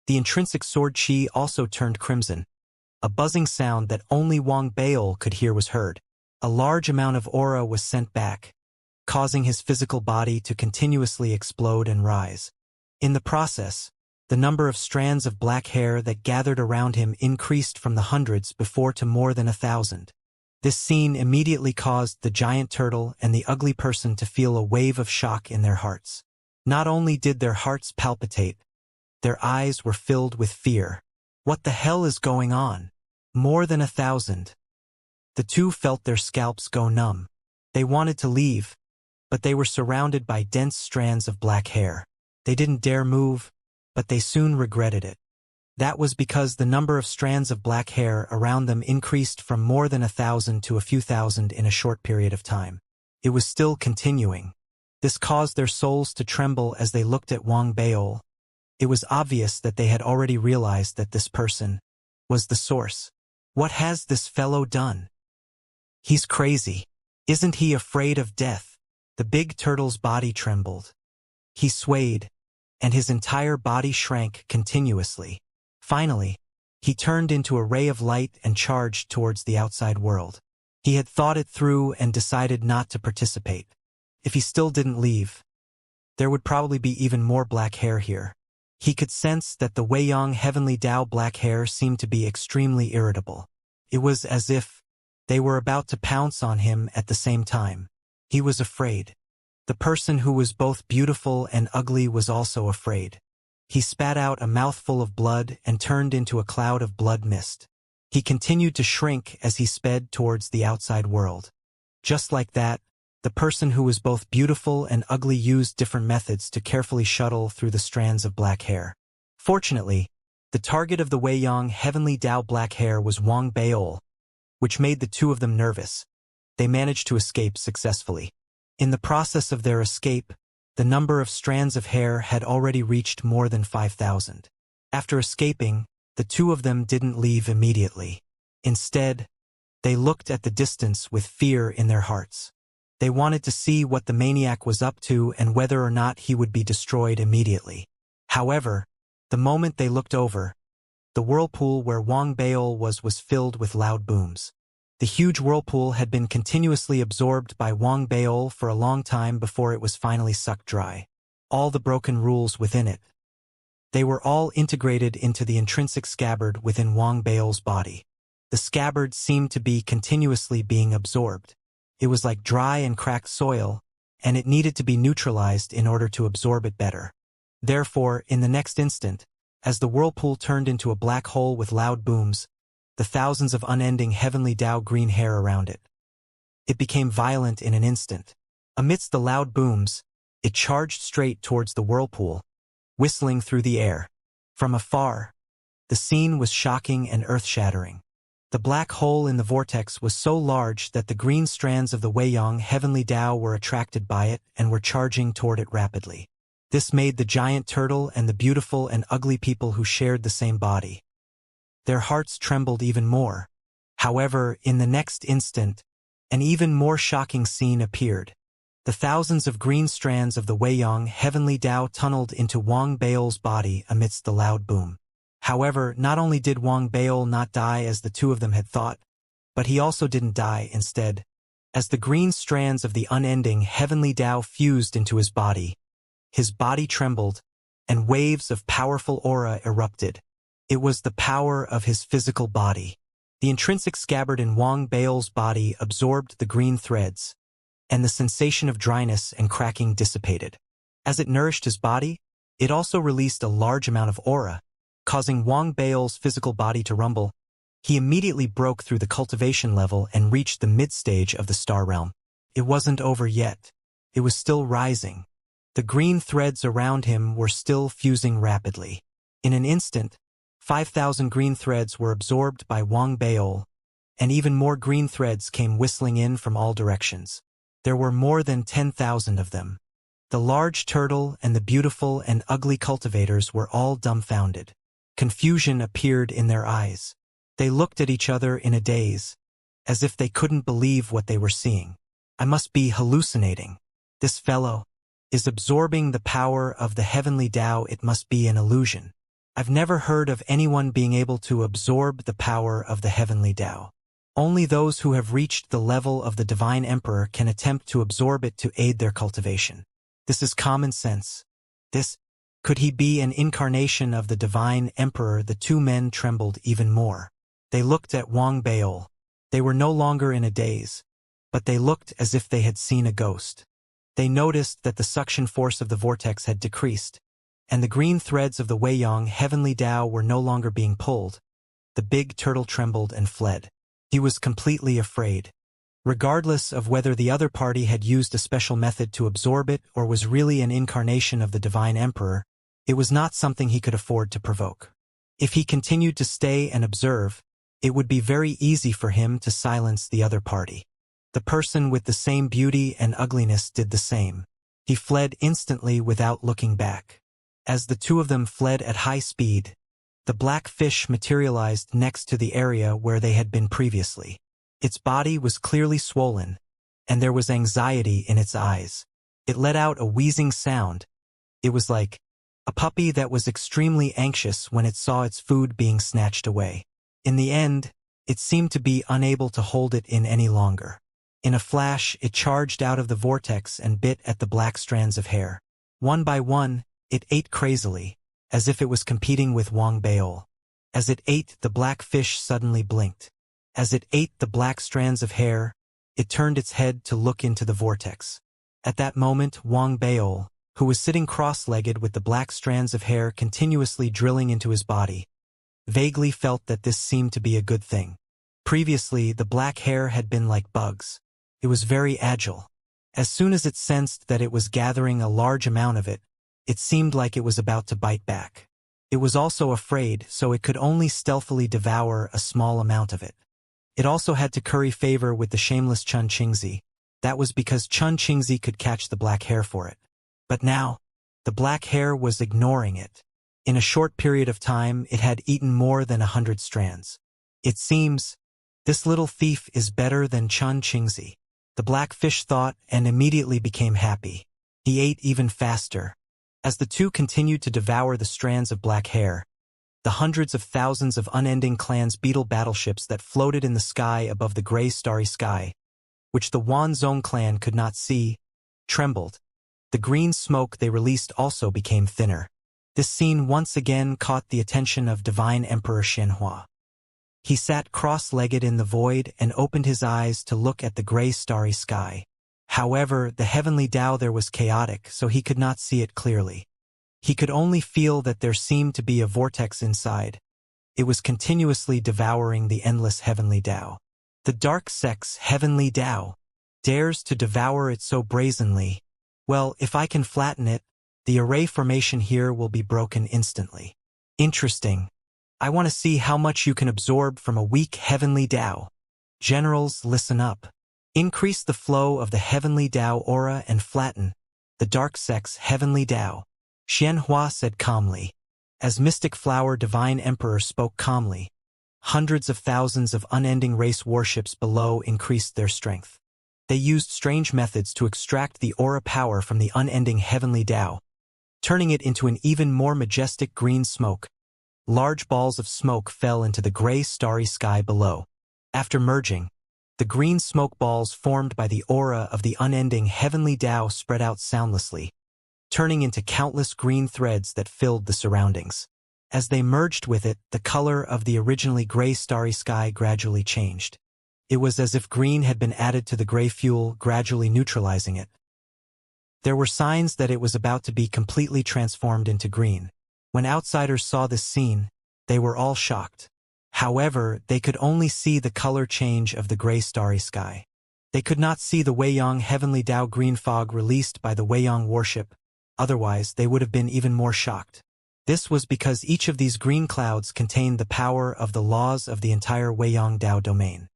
the intrinsic sword chi also turned crimson. A buzzing sound that only Wang Baol could hear was heard. A large amount of aura was sent back, causing his physical body to continuously explode and rise. In the process, the number of strands of black hair that gathered around him increased from the hundreds before to more than 1,000. This scene immediately caused the giant turtle and the ugly person to feel a wave of shock in their hearts. Not only did their hearts palpitate, their eyes were filled with fear. What the hell is going on? More than 1,000. The two felt their scalps go numb. They wanted to leave, but they were surrounded by dense strands of black hair. They didn't dare move, but they soon regretted it. That was because the number of strands of black hair around them increased from more than 1,000 to a few thousand in a short period of time. It was still continuing. This caused their souls to tremble as they looked at Wang Beol. It was obvious that they had already realized that this person was the source. What has this fellow done? He's crazy. Isn't he afraid of death? The big turtle's body trembled. He swayed, and his entire body shrank continuously. Finally, he turned into a ray of light and charged towards the outside world. He had thought it through and decided not to participate. If he still didn't leave, there would probably be even more black hair here. He could sense that the Weiyang Heavenly Dao black hair seemed to be extremely irritable. It was as if they were about to pounce on him at the same time. He was afraid. The person who was both beautiful and ugly was also afraid. He spat out a mouthful of blood and turned into a cloud of blood mist. He continued to shrink as he sped towards the outside world. Just like that, the person who was both beautiful and ugly used different methods to carefully shuttle through the strands of black hair. Fortunately, the target of the Weiyang Heavenly Dao black hair was Wang Beol, which made the two of them nervous. They managed to escape successfully. In the process of their escape, the number of strands of hair had already reached more than 5,000. After escaping, the two of them didn't leave immediately. Instead, they looked at the distance with fear in their hearts. They wanted to see what the maniac was up to and whether or not he would be destroyed immediately. However, the moment they looked over, the whirlpool where Wang Beol was filled with loud booms. The huge whirlpool had been continuously absorbed by Wang Beol for a long time before it was finally sucked dry. All the broken rules within it. They were all integrated into the intrinsic scabbard within Wang Beol's body. The scabbard seemed to be continuously being absorbed. It was like dry and cracked soil, and it needed to be neutralized in order to absorb it better. Therefore, in the next instant, as the whirlpool turned into a black hole with loud booms, the thousands of unending heavenly Dao green hair around it. It became violent in an instant. Amidst the loud booms, it charged straight towards the whirlpool, whistling through the air. From afar, the scene was shocking and earth-shattering. The black hole in the vortex was so large that the green strands of the Weiyang Heavenly Dao were attracted by it and were charging toward it rapidly. This made the giant turtle and the beautiful and ugly people who shared the same body. Their hearts trembled even more. However, in the next instant, an even more shocking scene appeared. The thousands of green strands of the Weiyang Heavenly Dao tunneled into Wang Beol's body amidst the loud boom. However, not only did Wang Beol not die as the two of them had thought, but he also didn't die instead. As the green strands of the unending Heavenly Dao fused into his body trembled, and waves of powerful aura erupted. It was the power of his physical body. The intrinsic scabbard in Wang Beol's body absorbed the green threads, and the sensation of dryness and cracking dissipated. As it nourished his body, it also released a large amount of aura, causing Wang Beol's physical body to rumble. He immediately broke through the cultivation level and reached the mid-stage of the star realm. It wasn't over yet. It was still rising. The green threads around him were still fusing rapidly. In an instant, 5,000 green threads were absorbed by Wang Beol, and even more green threads came whistling in from all directions. There were more than 10,000 of them. The large turtle and the beautiful and ugly cultivators were all dumbfounded. Confusion appeared in their eyes. They looked at each other in a daze, as if they couldn't believe what they were seeing. I must be hallucinating. This fellow is absorbing the power of the Heavenly Dao. It must be an illusion. I've never heard of anyone being able to absorb the power of the Heavenly Dao. Only those who have reached the level of the Divine Emperor can attempt to absorb it to aid their cultivation. This is common sense. Could he be an incarnation of the Divine Emperor? The two men trembled even more. They looked at Wang Beol. They were no longer in a daze, but they looked as if they had seen a ghost. They noticed that the suction force of the vortex had decreased, and the green threads of the Weiyang Heavenly Dao were no longer being pulled. The big turtle trembled and fled. He was completely afraid. Regardless of whether the other party had used a special method to absorb it or was really an incarnation of the Divine Emperor, it was not something he could afford to provoke. If he continued to stay and observe, it would be very easy for him to silence the other party. The person with the same beauty and ugliness did the same. He fled instantly without looking back. As the two of them fled at high speed, the black fish materialized next to the area where they had been previously. Its body was clearly swollen, and there was anxiety in its eyes. It let out a wheezing sound. It was like a puppy that was extremely anxious when it saw its food being snatched away. In the end, it seemed to be unable to hold it in any longer. In a flash, it charged out of the vortex and bit at the black strands of hair. One by one, it ate crazily, as if it was competing with Wang Baol. As it ate, the black fish suddenly blinked. As it ate the black strands of hair, it turned its head to look into the vortex. At that moment, Wang Baol, who was sitting cross-legged with the black strands of hair continuously drilling into his body, vaguely felt that this seemed to be a good thing. Previously, the black hair had been like bugs. It was very agile. As soon as it sensed that it was gathering a large amount of it, it seemed like it was about to bite back. It was also afraid, so it could only stealthily devour a small amount of it. It also had to curry favor with the shameless Chun Qingzi. That was because Chun Qingzi could catch the black hair for it. But now, the black hair was ignoring it. In a short period of time, it had eaten more than 100 strands. It seems, this little thief is better than Chun Qingzi. The black fish thought and immediately became happy. He ate even faster. As the two continued to devour the strands of black hair, the hundreds of thousands of unending clans beetle battleships that floated in the sky above the gray starry sky, which the Wanzhong clan could not see, trembled. The green smoke they released also became thinner. This scene once again caught the attention of Divine Emperor Xianxia. He sat cross-legged in the void and opened his eyes to look at the gray starry sky. However, the heavenly Tao there was chaotic, so he could not see it clearly. He could only feel that there seemed to be a vortex inside. It was continuously devouring the endless heavenly Tao. The dark sex heavenly Tao dares to devour it so brazenly. Well, if I can flatten it, the array formation here will be broken instantly. Interesting. I want to see how much you can absorb from a weak heavenly Tao. Generals, listen up. Increase the flow of the heavenly Tao aura and flatten the dark sex heavenly Tao. Xianxia said calmly. As Mystic Flower Divine Emperor spoke calmly, hundreds of thousands of unending race warships below increased their strength. They used strange methods to extract the aura power from the unending heavenly Tao, turning it into an even more majestic green smoke. Large balls of smoke fell into the gray starry sky below. After merging, the green smoke balls formed by the aura of the unending heavenly Tao spread out soundlessly, turning into countless green threads that filled the surroundings. As they merged with it, the color of the originally gray starry sky gradually changed. It was as if green had been added to the gray fuel, gradually neutralizing it. There were signs that it was about to be completely transformed into green. When outsiders saw this scene, they were all shocked. However, they could only see the color change of the gray starry sky. They could not see the Weiyang heavenly Tao green fog released by the Weiyang warship, otherwise they would have been even more shocked. This was because each of these green clouds contained the power of the laws of the entire Weiyang Tao domain.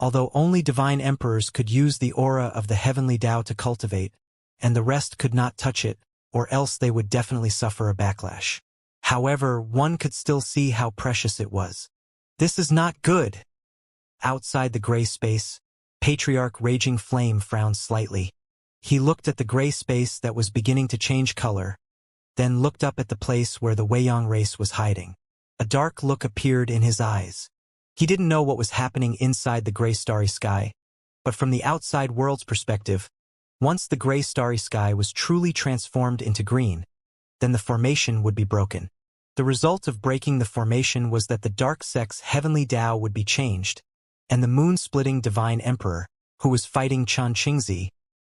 Although only divine emperors could use the aura of the heavenly Tao to cultivate, and the rest could not touch it, or else they would definitely suffer a backlash. However, one could still see how precious it was. This is not good. Outside the gray space, Patriarch Raging Flame frowned slightly. He looked at the gray space that was beginning to change color, then looked up at the place where the Weiyang race was hiding. A dark look appeared in his eyes. He didn't know what was happening inside the gray starry sky, but from the outside world's perspective, once the gray starry sky was truly transformed into green, then the formation would be broken. The result of breaking the formation was that the dark sex heavenly Tao would be changed, and the moon-splitting divine emperor, who was fighting Chun Qingzi,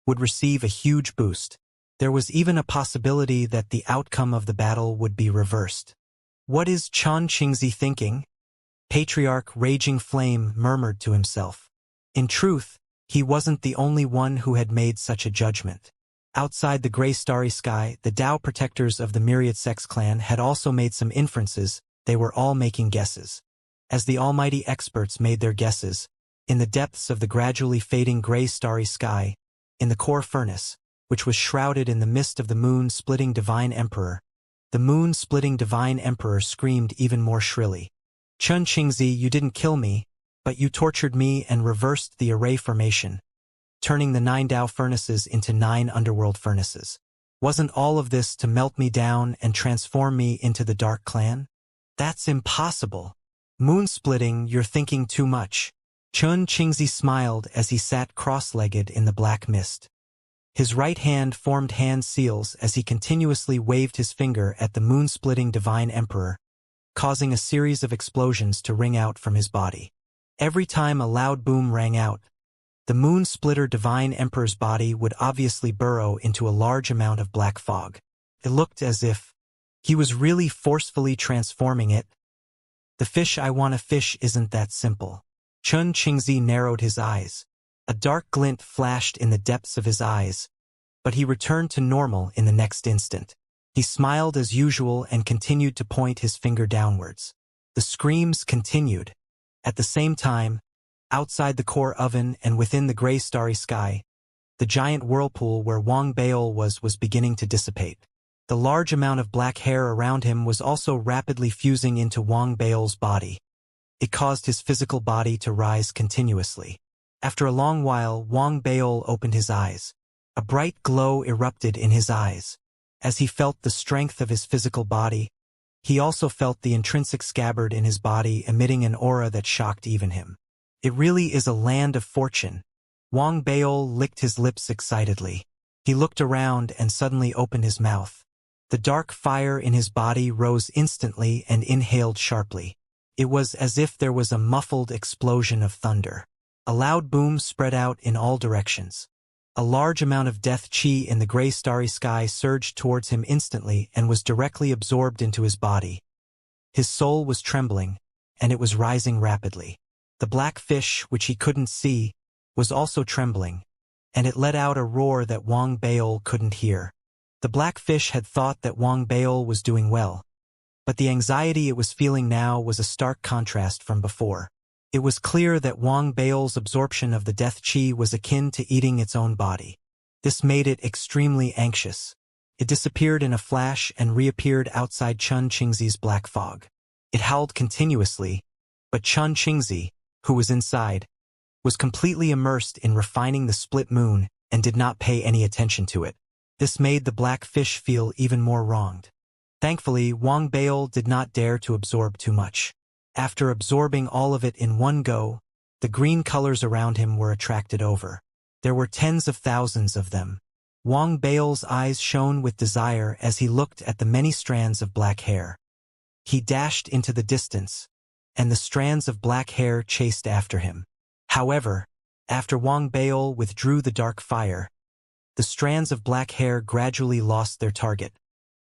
would receive a huge boost. There was even a possibility that the outcome of the battle would be reversed. What is Chun Qingzi thinking? Patriarch Raging Flame murmured to himself. In truth, He wasn't the only one who had made such a judgment. Outside the gray starry sky, the Tao protectors of the Myriad Sex clan had also made some inferences. They were all making guesses. As the almighty experts made their guesses, in the depths of the gradually fading gray starry sky, in the core furnace, which was shrouded in the mist of the moon-splitting divine emperor, the moon-splitting divine emperor screamed even more shrilly. Chun Qingzi, you didn't kill me, but you tortured me and reversed the array formation, turning the 9 Tao furnaces into 9 underworld furnaces. Wasn't all of this to melt me down and transform me into the Dark Clan? That's impossible. Moon-splitting, you're thinking too much. Chun Qingzi smiled as he sat cross-legged in the black mist. His right hand formed hand seals as he continuously waved his finger at the moon-splitting divine emperor, causing a series of explosions to ring out from his body. Every time a loud boom rang out, the moon-splitter divine emperor's body would obviously burrow into a large amount of black fog. It looked as if he was really forcefully transforming it. The fish I want to fish isn't that simple. Chun Qingzi narrowed his eyes. A dark glint flashed in the depths of his eyes, but he returned to normal in the next instant. He smiled as usual and continued to point his finger downwards. The screams continued. At the same time, outside the core oven and within the gray starry sky, the giant whirlpool where Wang Baol was beginning to dissipate. The large amount of black hair around him was also rapidly fusing into Wang Baol's body. It caused his physical body to rise continuously. After a long while, Wang Baol opened his eyes. A bright glow erupted in his eyes. As he felt the strength of his physical body, he also felt the intrinsic scabbard in his body emitting an aura that shocked even him. It really is a land of fortune. Wang Baol licked his lips excitedly. He looked around and suddenly opened his mouth. The dark fire in his body rose instantly and inhaled sharply. It was as if there was a muffled explosion of thunder. A loud boom spread out in all directions. A large amount of death chi in the gray starry sky surged towards him instantly and was directly absorbed into his body. His soul was trembling, and it was rising rapidly. The black fish, which he couldn't see, was also trembling, and it let out a roar that Wang Baol couldn't hear. The black fish had thought that Wang Baol was doing well, but the anxiety it was feeling now was a stark contrast from before. It was clear that Wang Baol's absorption of the death chi was akin to eating its own body. This made it extremely anxious. It disappeared in a flash and reappeared outside Chun Qingzi's black fog. It howled continuously, but Chun Qingzi, who was inside, was completely immersed in refining the split moon and did not pay any attention to it. This made the black fish feel even more wronged. Thankfully, Wang Baol did not dare to absorb too much. After absorbing all of it in one go, the green colors around him were attracted over. There were tens of thousands of them. Wang Baol's eyes shone with desire as he looked at the many strands of black hair. He dashed into the distance, and the strands of black hair chased after him. However, after Wang Baol withdrew the dark fire, the strands of black hair gradually lost their target.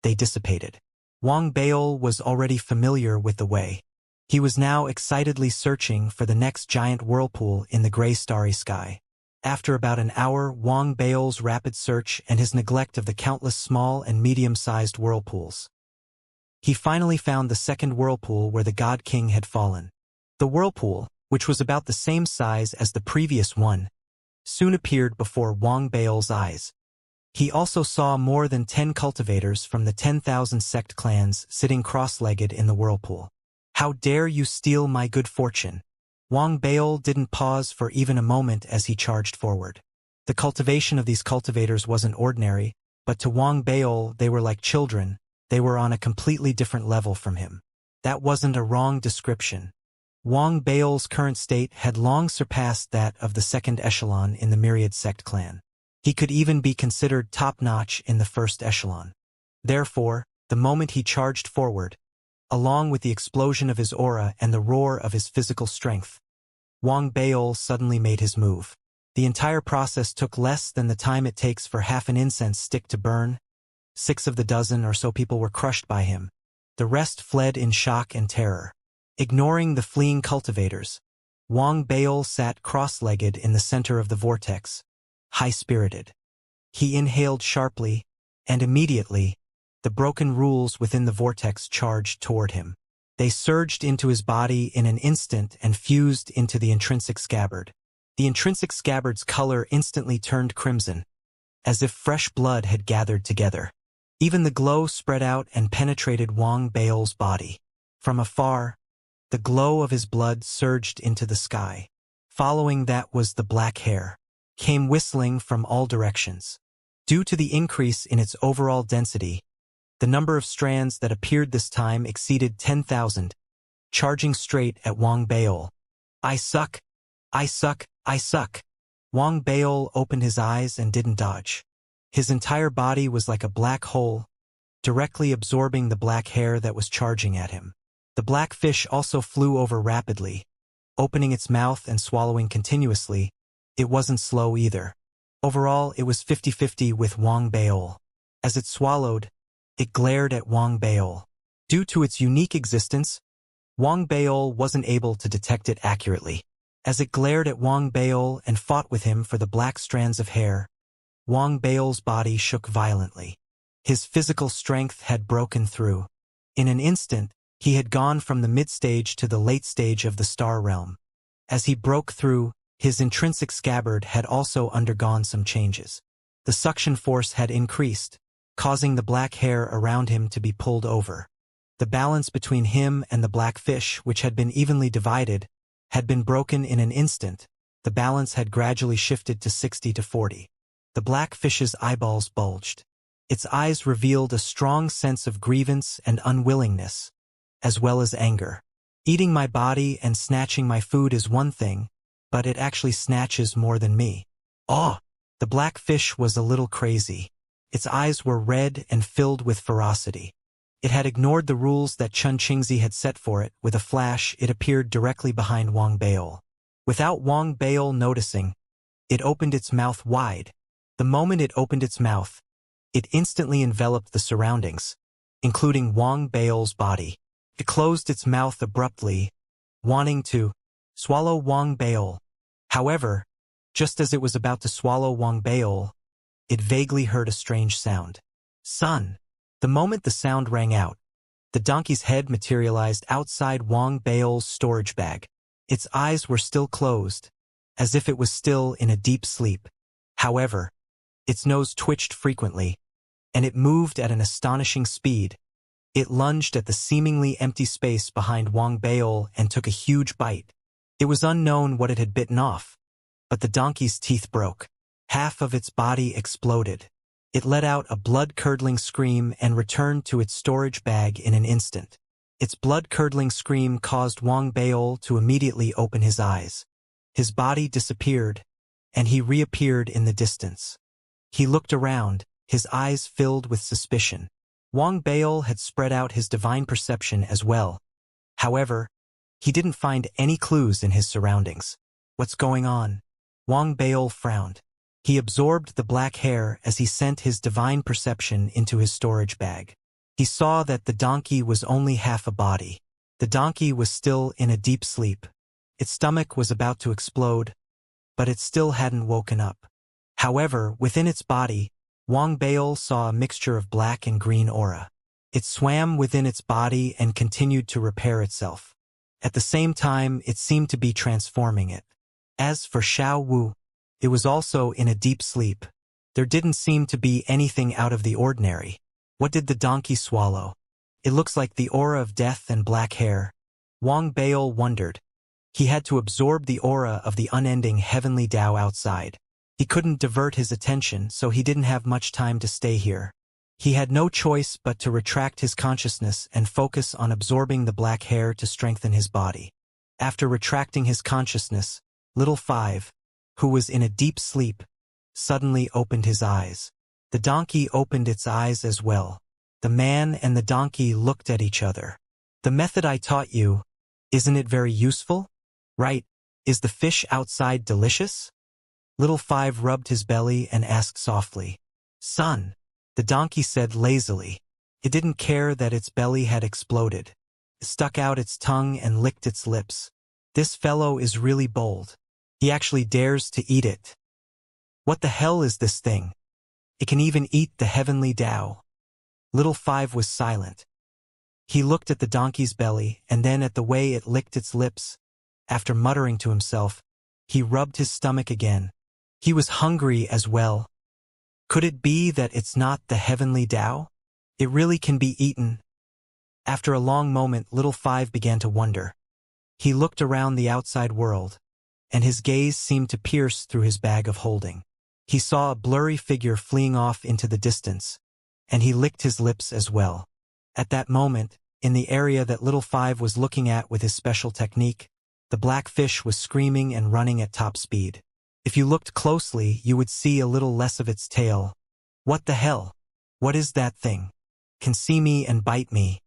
They dissipated. Wang Baol was already familiar with the way. He was now excitedly searching for the next giant whirlpool in the gray starry sky. After about an hour, Wang Baol's rapid search and his neglect of the countless small and medium-sized whirlpools, he finally found the second whirlpool where the God King had fallen. The whirlpool, which was about the same size as the previous one, soon appeared before Wang Baol's eyes. He also saw more than 10 cultivators from the 10,000 sect clans sitting cross-legged in the whirlpool. How dare you steal my good fortune? Wang Baol didn't pause for even a moment as he charged forward. The cultivation of these cultivators wasn't ordinary, but to Wang Baol they were like children. They were on a completely different level from him. That wasn't a wrong description. Wang Baol's current state had long surpassed that of the second echelon in the Myriad Sect clan. He could even be considered top-notch in the first echelon. Therefore, the moment he charged forward, along with the explosion of his aura and the roar of his physical strength, Wang Baol suddenly made his move. The entire process took less than the time it takes for half an incense stick to burn. 6 of the dozen or so people were crushed by him. The rest fled in shock and terror. Ignoring the fleeing cultivators, Wang Baol sat cross-legged in the center of the vortex, high-spirited. He inhaled sharply, and immediately, the broken rules within the vortex charged toward him. They surged into his body in an instant and fused into the intrinsic scabbard. The intrinsic scabbard's color instantly turned crimson, as if fresh blood had gathered together. Even the glow spread out and penetrated Wang Baol's body. From afar, the glow of his blood surged into the sky. Following that was the black hair, came whistling from all directions. Due to the increase in its overall density, the number of strands that appeared this time exceeded 10,000, charging straight at Wang Baol. I suck! I suck! I suck! Wang Baol opened his eyes and didn't dodge. His entire body was like a black hole, directly absorbing the black hair that was charging at him. The black fish also flew over rapidly, opening its mouth and swallowing continuously. It wasn't slow either. Overall, it was 50-50 with Wang Baol. As it swallowed, it glared at Wang Baol. Due to its unique existence, Wang Baol wasn't able to detect it accurately. As it glared at Wang Baol and fought with him for the black strands of hair, Wang Baol's body shook violently. His physical strength had broken through. In an instant, he had gone from the mid-stage to the late stage of the star realm. As he broke through, his intrinsic scabbard had also undergone some changes. The suction force had increased, causing the black hair around him to be pulled over. The balance between him and the black fish, which had been evenly divided, had been broken in an instant. The balance had gradually shifted to 60-40. The black fish's eyeballs bulged. Its eyes revealed a strong sense of grievance and unwillingness, as well as anger. Eating my body and snatching my food is one thing, but it actually snatches more than me. Oh! The black fish was a little crazy. Its eyes were red and filled with ferocity. It had ignored the rules that Xianxia had set for it. With a flash, it appeared directly behind Wang Baol. Without Wang Baol noticing, it opened its mouth wide. The moment it opened its mouth, it instantly enveloped the surroundings, including Wang Baol's body. It closed its mouth abruptly, wanting to swallow Wang Baol. However, just as it was about to swallow Wang Baol, it vaguely heard a strange sound. Son! The moment the sound rang out, the donkey's head materialized outside Wang Baol's storage bag. Its eyes were still closed, as if it was still in a deep sleep. However, its nose twitched frequently, and it moved at an astonishing speed. It lunged at the seemingly empty space behind Wang Baol and took a huge bite. It was unknown what it had bitten off, but the donkey's teeth broke. Half of its body exploded. It let out a blood-curdling scream and returned to its storage bag in an instant. Its blood-curdling scream caused Wang Baol to immediately open his eyes. His body disappeared, and he reappeared in the distance. He looked around, his eyes filled with suspicion. Wang Baol had spread out his divine perception as well. However, he didn't find any clues in his surroundings. What's going on? Wang Baol frowned. He absorbed the black hair as he sent his divine perception into his storage bag. He saw that the donkey was only half a body. The donkey was still in a deep sleep. Its stomach was about to explode, but it still hadn't woken up. However, within its body, Wang Baol saw a mixture of black and green aura. It swam within its body and continued to repair itself. At the same time, it seemed to be transforming it. As for Xiao Wu, it was also in a deep sleep. There didn't seem to be anything out of the ordinary. What did the donkey swallow? It looks like the aura of death and black hair. Wang Baol wondered. He had to absorb the aura of the unending heavenly Tao outside. He couldn't divert his attention, so he didn't have much time to stay here. He had no choice but to retract his consciousness and focus on absorbing the black hair to strengthen his body. After retracting his consciousness, Little Five, who was in a deep sleep, suddenly opened his eyes. The donkey opened its eyes as well. The man and the donkey looked at each other. The method I taught you, isn't it very useful? Right, is the fish outside delicious? Little Five rubbed his belly and asked softly. Son, the donkey said lazily. It didn't care that its belly had exploded. It stuck out its tongue and licked its lips. This fellow is really bold. He actually dares to eat it. What the hell is this thing? It can even eat the heavenly Tao. Little Five was silent. He looked at the donkey's belly and then at the way it licked its lips. After muttering to himself, he rubbed his stomach again. He was hungry as well. Could it be that it's not the heavenly Tao? It really can be eaten. After a long moment, Little Five began to wonder. He looked around the outside world, and his gaze seemed to pierce through his bag of holding. He saw a blurry figure fleeing off into the distance, and he licked his lips as well. At that moment, in the area that Little Five was looking at with his special technique, the black fish was screaming and running at top speed. If you looked closely, you would see a little less of its tail. What the hell? What is that thing? Can see me and bite me.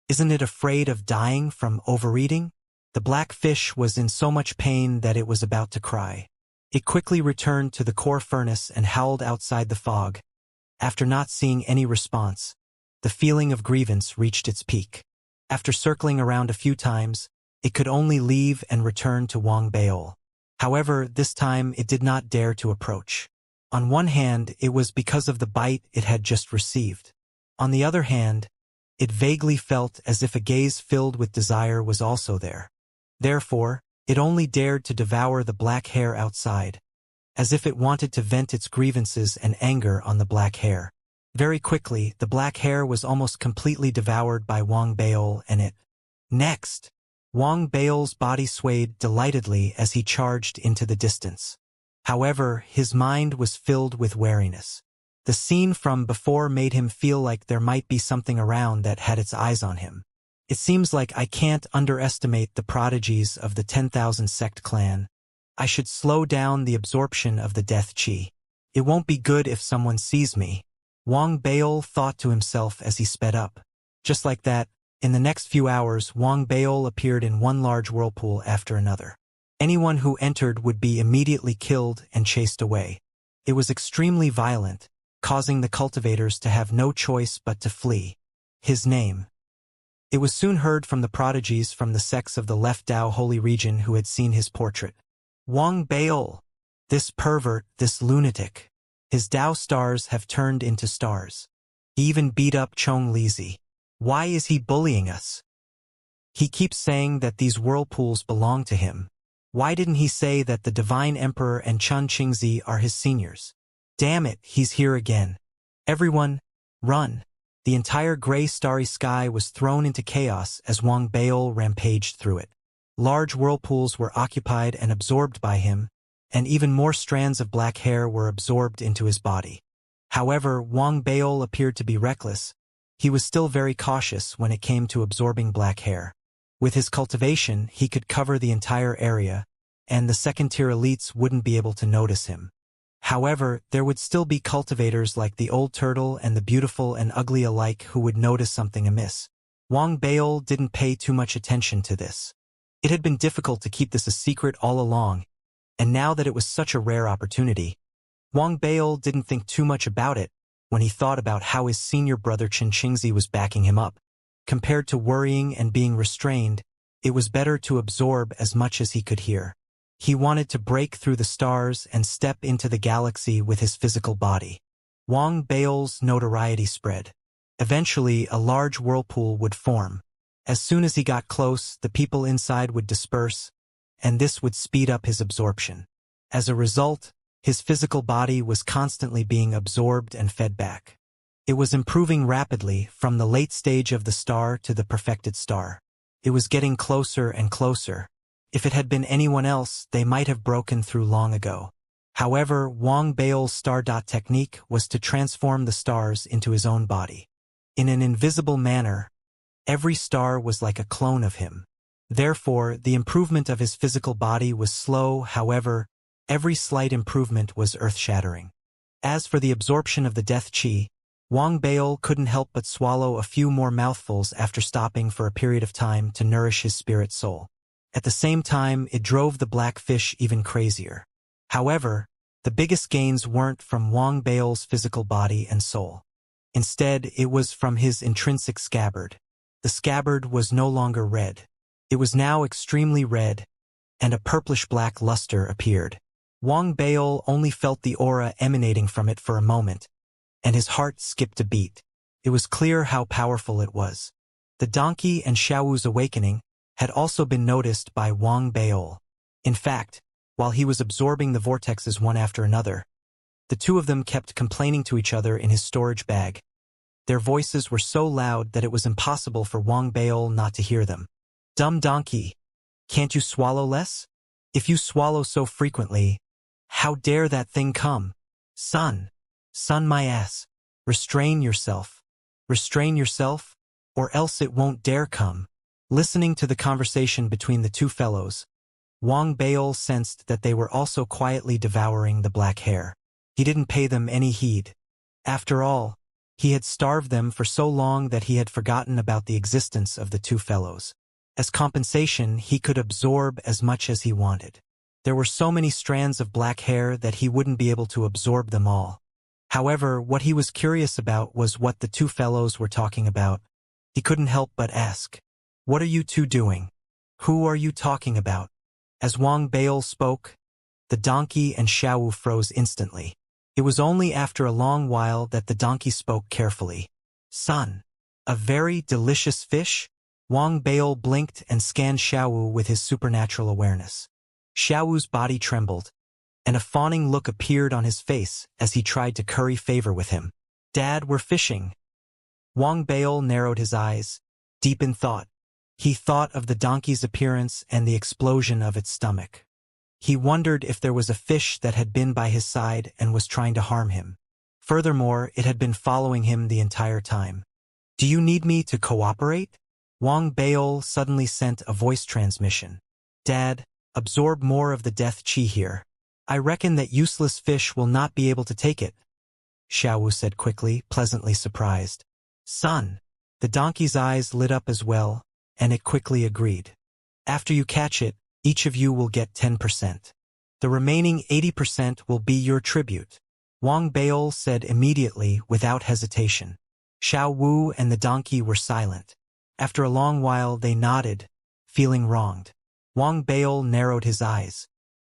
Isn't it afraid of dying from overeating? The black fish was in so much pain that it was about to cry. It quickly returned to the core furnace and howled outside the fog. After not seeing any response, the feeling of grievance reached its peak. After circling around a few times, it could only leave and return to Wang Baol. However, this time it did not dare to approach. On one hand, it was because of the bite it had just received. On the other hand, it vaguely felt as if a gaze filled with desire was also there. Therefore, it only dared to devour the black hair outside, as if it wanted to vent its grievances and anger on the black hair. Very quickly, the black hair was almost completely devoured by Wang Baol and it. Next, Wang Baol's body swayed delightedly as he charged into the distance. However, his mind was filled with wariness. The scene from before made him feel like there might be something around that had its eyes on him. It seems like I can't underestimate the prodigies of the 10,000 sect clan. I should slow down the absorption of the death chi. It won't be good if someone sees me. Wang Baol thought to himself as he sped up. Just like that, in the next few hours, Wang Baol appeared in one large whirlpool after another. Anyone who entered would be immediately killed and chased away. It was extremely violent, causing the cultivators to have no choice but to flee. His name. It was soon heard from the prodigies from the sects of the Left Dao Holy Region who had seen his portrait. Wang Baol! This pervert, this lunatic. His Dao stars have turned into stars. He even beat up Chong Lizi. Why is he bullying us? He keeps saying that these whirlpools belong to him. Why didn't he say that the Divine Emperor and Chun Qingzi are his seniors? Damn it, he's here again. Everyone, run. The entire gray starry sky was thrown into chaos as Wang Baol rampaged through it. Large whirlpools were occupied and absorbed by him, and even more strands of black hair were absorbed into his body. However, Wang Baol appeared to be reckless. He was still very cautious when it came to absorbing black hair. With his cultivation, he could cover the entire area, and the second-tier elites wouldn't be able to notice him. However, there would still be cultivators like the old turtle and the beautiful and ugly alike who would notice something amiss. Wang Baol didn't pay too much attention to this. It had been difficult to keep this a secret all along, and now that it was such a rare opportunity, Wang Baol didn't think too much about it when he thought about how his senior brother Chen Qingzi was backing him up. Compared to worrying and being restrained, it was better to absorb as much as he could hear. He wanted to break through the stars and step into the galaxy with his physical body. Wang Baol's notoriety spread. Eventually, a large whirlpool would form. As soon as he got close, the people inside would disperse, and this would speed up his absorption. As a result, his physical body was constantly being absorbed and fed back. It was improving rapidly from the late stage of the star to the perfected star. It was getting closer and closer. If it had been anyone else, they might have broken through long ago. However, Wang Baol's star dot technique was to transform the stars into his own body. In an invisible manner, every star was like a clone of him. Therefore, the improvement of his physical body was slow. However, every slight improvement was earth-shattering. As for the absorption of the death chi, Wang Baol couldn't help but swallow a few more mouthfuls after stopping for a period of time to nourish his spirit soul. At the same time, it drove the black fish even crazier. However, the biggest gains weren't from Wang Baol's physical body and soul. Instead, it was from his intrinsic scabbard. The scabbard was no longer red. It was now extremely red, and a purplish-black luster appeared. Wang Baol only felt the aura emanating from it for a moment, and his heart skipped a beat. It was clear how powerful it was. The donkey and Xiaowu's awakening had also been noticed by Wang Baol. In fact, while he was absorbing the vortexes one after another, the two of them kept complaining to each other in his storage bag. Their voices were so loud that it was impossible for Wang Baol not to hear them. "Dumb donkey, can't you swallow less? If you swallow so frequently, how dare that thing come? Son my ass, restrain yourself, or else it won't dare come." Listening to the conversation between the two fellows, Wang Baol sensed that they were also quietly devouring the black hair. He didn't pay them any heed. After all, he had starved them for so long that he had forgotten about the existence of the two fellows. As compensation, he could absorb as much as he wanted. There were so many strands of black hair that he wouldn't be able to absorb them all. However, what he was curious about was what the two fellows were talking about. He couldn't help but ask, "What are you two doing? Who are you talking about?" As Wang Baol spoke, the donkey and Xiaowu froze instantly. It was only after a long while that the donkey spoke carefully. "Son, a very delicious fish?" Wang Baol blinked and scanned Xiaowu with his supernatural awareness. Xiaowu's body trembled, and a fawning look appeared on his face as he tried to curry favor with him. "Dad, we're fishing." Wang Baol narrowed his eyes, deep in thought. He thought of the donkey's appearance and the explosion of its stomach. He wondered if there was a fish that had been by his side and was trying to harm him. Furthermore, it had been following him the entire time. "Do you need me to cooperate?" Wang Baol suddenly sent a voice transmission. "Dad, absorb more of the death chi here. I reckon that useless fish will not be able to take it," Xiaowu said quickly, pleasantly surprised. "Son." The donkey's eyes lit up as well, and it quickly agreed. "After you catch it, each of you will get 10%. The remaining 80% will be your tribute," Wang Baol said immediately without hesitation. Xiaowu and the donkey were silent. After a long while they nodded, feeling wronged. Wang Baol narrowed his eyes.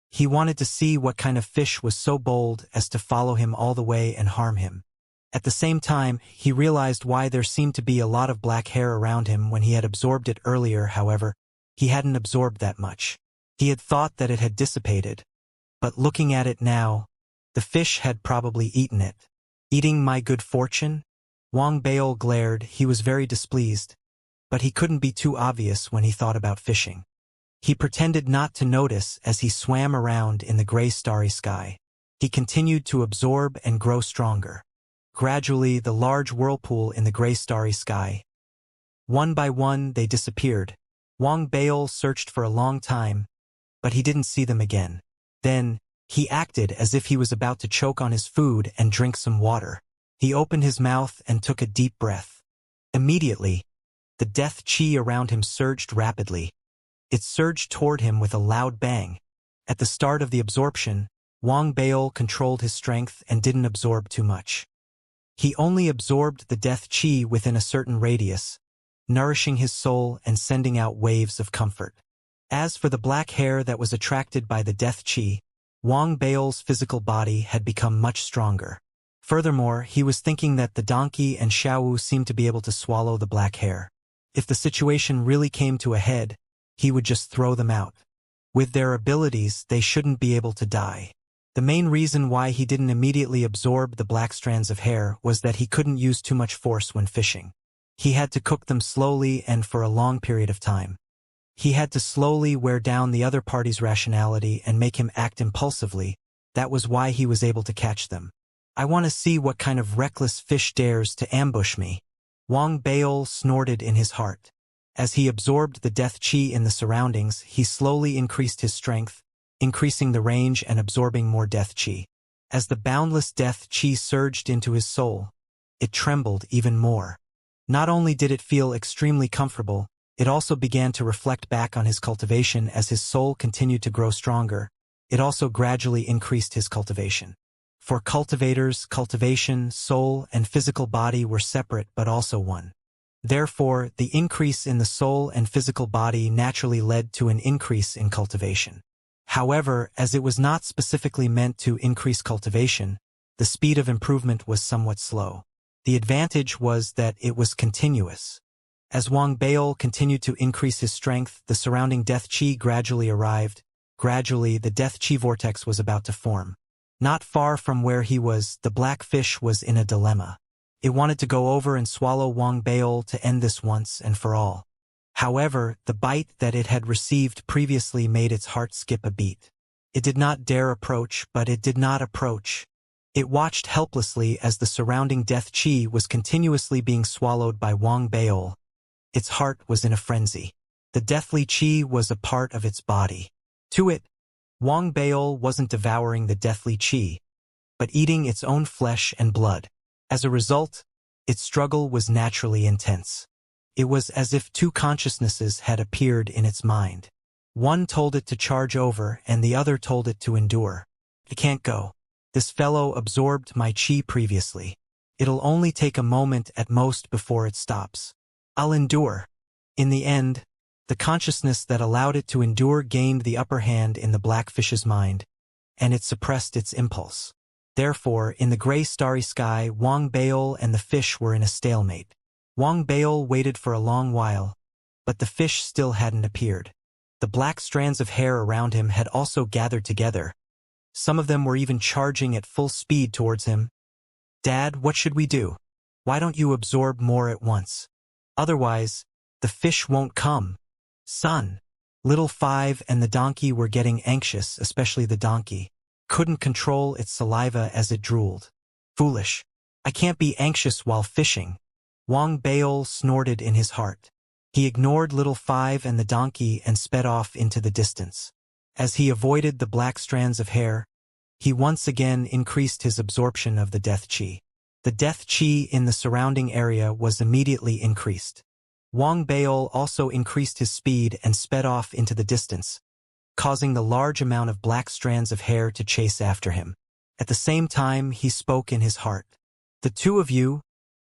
He wanted to see what kind of fish was so bold as to follow him all the way and harm him. At the same time, he realized why there seemed to be a lot of black hair around him when he had absorbed it earlier. However, he hadn't absorbed that much. He had thought that it had dissipated, but looking at it now, the fish had probably eaten it. "Eating my good fortune?" Wang Baol glared. He was very displeased, but he couldn't be too obvious when he thought about fishing. He pretended not to notice as he swam around in the gray starry sky. He continued to absorb and grow stronger. Gradually, the large whirlpool in the gray starry sky. One by one, they disappeared. Wang Baol searched for a long time, but he didn't see them again. Then, he acted as if he was about to choke on his food and drink some water. He opened his mouth and took a deep breath. Immediately, the death chi around him surged rapidly. It surged toward him with a loud bang. At the start of the absorption, Wang Baol controlled his strength and didn't absorb too much. He only absorbed the death chi within a certain radius, nourishing his soul and sending out waves of comfort. As for the black hair that was attracted by the death chi, Wang Baol's physical body had become much stronger. Furthermore, he was thinking that the donkey and Xiaowu seemed to be able to swallow the black hair. If the situation really came to a head, he would just throw them out. With their abilities, they shouldn't be able to die. The main reason why he didn't immediately absorb the black strands of hair was that he couldn't use too much force when fishing. He had to cook them slowly and for a long period of time. He had to slowly wear down the other party's rationality and make him act impulsively. That was why he was able to catch them. "I want to see what kind of reckless fish dares to ambush me," Wang Baol snorted in his heart. As he absorbed the death chi in the surroundings, he slowly increased his strength, increasing the range and absorbing more death chi. As the boundless death chi surged into his soul, it trembled even more. Not only did it feel extremely comfortable, it also began to reflect back on his cultivation as his soul continued to grow stronger. It also gradually increased his cultivation. For cultivators, cultivation, soul, and physical body were separate but also one. Therefore, the increase in the soul and physical body naturally led to an increase in cultivation. However, as it was not specifically meant to increase cultivation, the speed of improvement was somewhat slow. The advantage was that it was continuous. As Wang Baol continued to increase his strength, the surrounding death chi gradually arrived. Gradually, the death chi vortex was about to form. Not far from where he was, the black fish was in a dilemma. It wanted to go over and swallow Wang Baol to end this once and for all. However, the bite that it had received previously made its heart skip a beat. It did not dare approach, but it did not approach. It watched helplessly as the surrounding death chi was continuously being swallowed by Wang Baol. Its heart was in a frenzy. The deathly chi was a part of its body. To it, Wang Baol wasn't devouring the deathly chi, but eating its own flesh and blood. As a result, its struggle was naturally intense. It was as if two consciousnesses had appeared in its mind. One told it to charge over and the other told it to endure. It can't go. This fellow absorbed my chi previously. It'll only take a moment at most before it stops. I'll endure. In the end, the consciousness that allowed it to endure gained the upper hand in the blackfish's mind, and it suppressed its impulse. Therefore, in the gray starry sky, Wang Baol and the fish were in a stalemate. Wang Baol waited for a long while, but the fish still hadn't appeared. The black strands of hair around him had also gathered together. Some of them were even charging at full speed towards him. "Dad, what should we do? Why don't you absorb more at once? Otherwise, the fish won't come. Son." Little Five and the donkey were getting anxious, especially the donkey. Couldn't control its saliva as it drooled. "Foolish. I can't be anxious while fishing." Wang Baol snorted in his heart. He ignored Little Five and the donkey and sped off into the distance. As he avoided the black strands of hair, he once again increased his absorption of the death chi. The death chi in the surrounding area was immediately increased. Wang Baol also increased his speed and sped off into the distance, causing the large amount of black strands of hair to chase after him. At the same time, he spoke in his heart. "The two of you,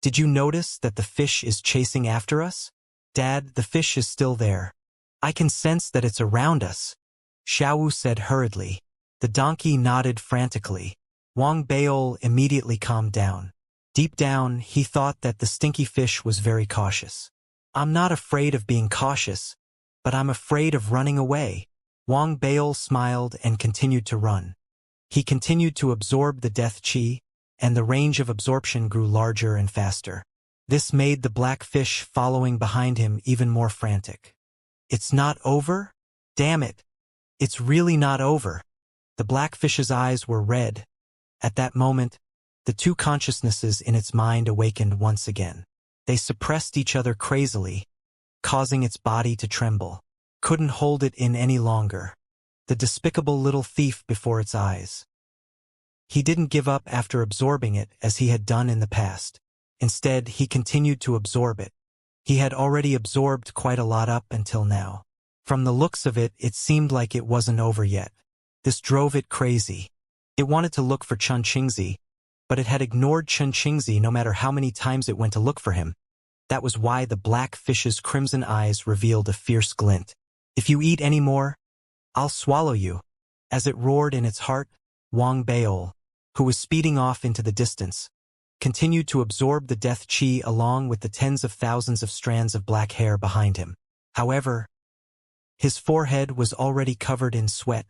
did you notice that the fish is chasing after us? Dad, the fish is still there. I can sense that it's around us," Xiaowu said hurriedly. The donkey nodded frantically. Wang Baol immediately calmed down. Deep down, he thought that the stinky fish was very cautious. "I'm not afraid of being cautious, but I'm afraid of running away." Wang Baol smiled and continued to run. He continued to absorb the death chi, and the range of absorption grew larger and faster. This made the black fish following behind him even more frantic. "It's not over? Damn it! It's really not over." The black fish's eyes were red. At that moment, the two consciousnesses in its mind awakened once again. They suppressed each other crazily, causing its body to tremble. Couldn't hold it in any longer. The despicable little thief before its eyes. He didn't give up after absorbing it as he had done in the past. Instead, he continued to absorb it. He had already absorbed quite a lot up until now. From the looks of it, it seemed like it wasn't over yet. This drove it crazy. It wanted to look for Chen Qingzi, but it had ignored Chen Qingzi no matter how many times it went to look for him. That was why the black fish's crimson eyes revealed a fierce glint. "If you eat any more, I'll swallow you." As it roared in its heart, Wang Baol, who was speeding off into the distance, continued to absorb the death chi along with the tens of thousands of strands of black hair behind him. However, his forehead was already covered in sweat,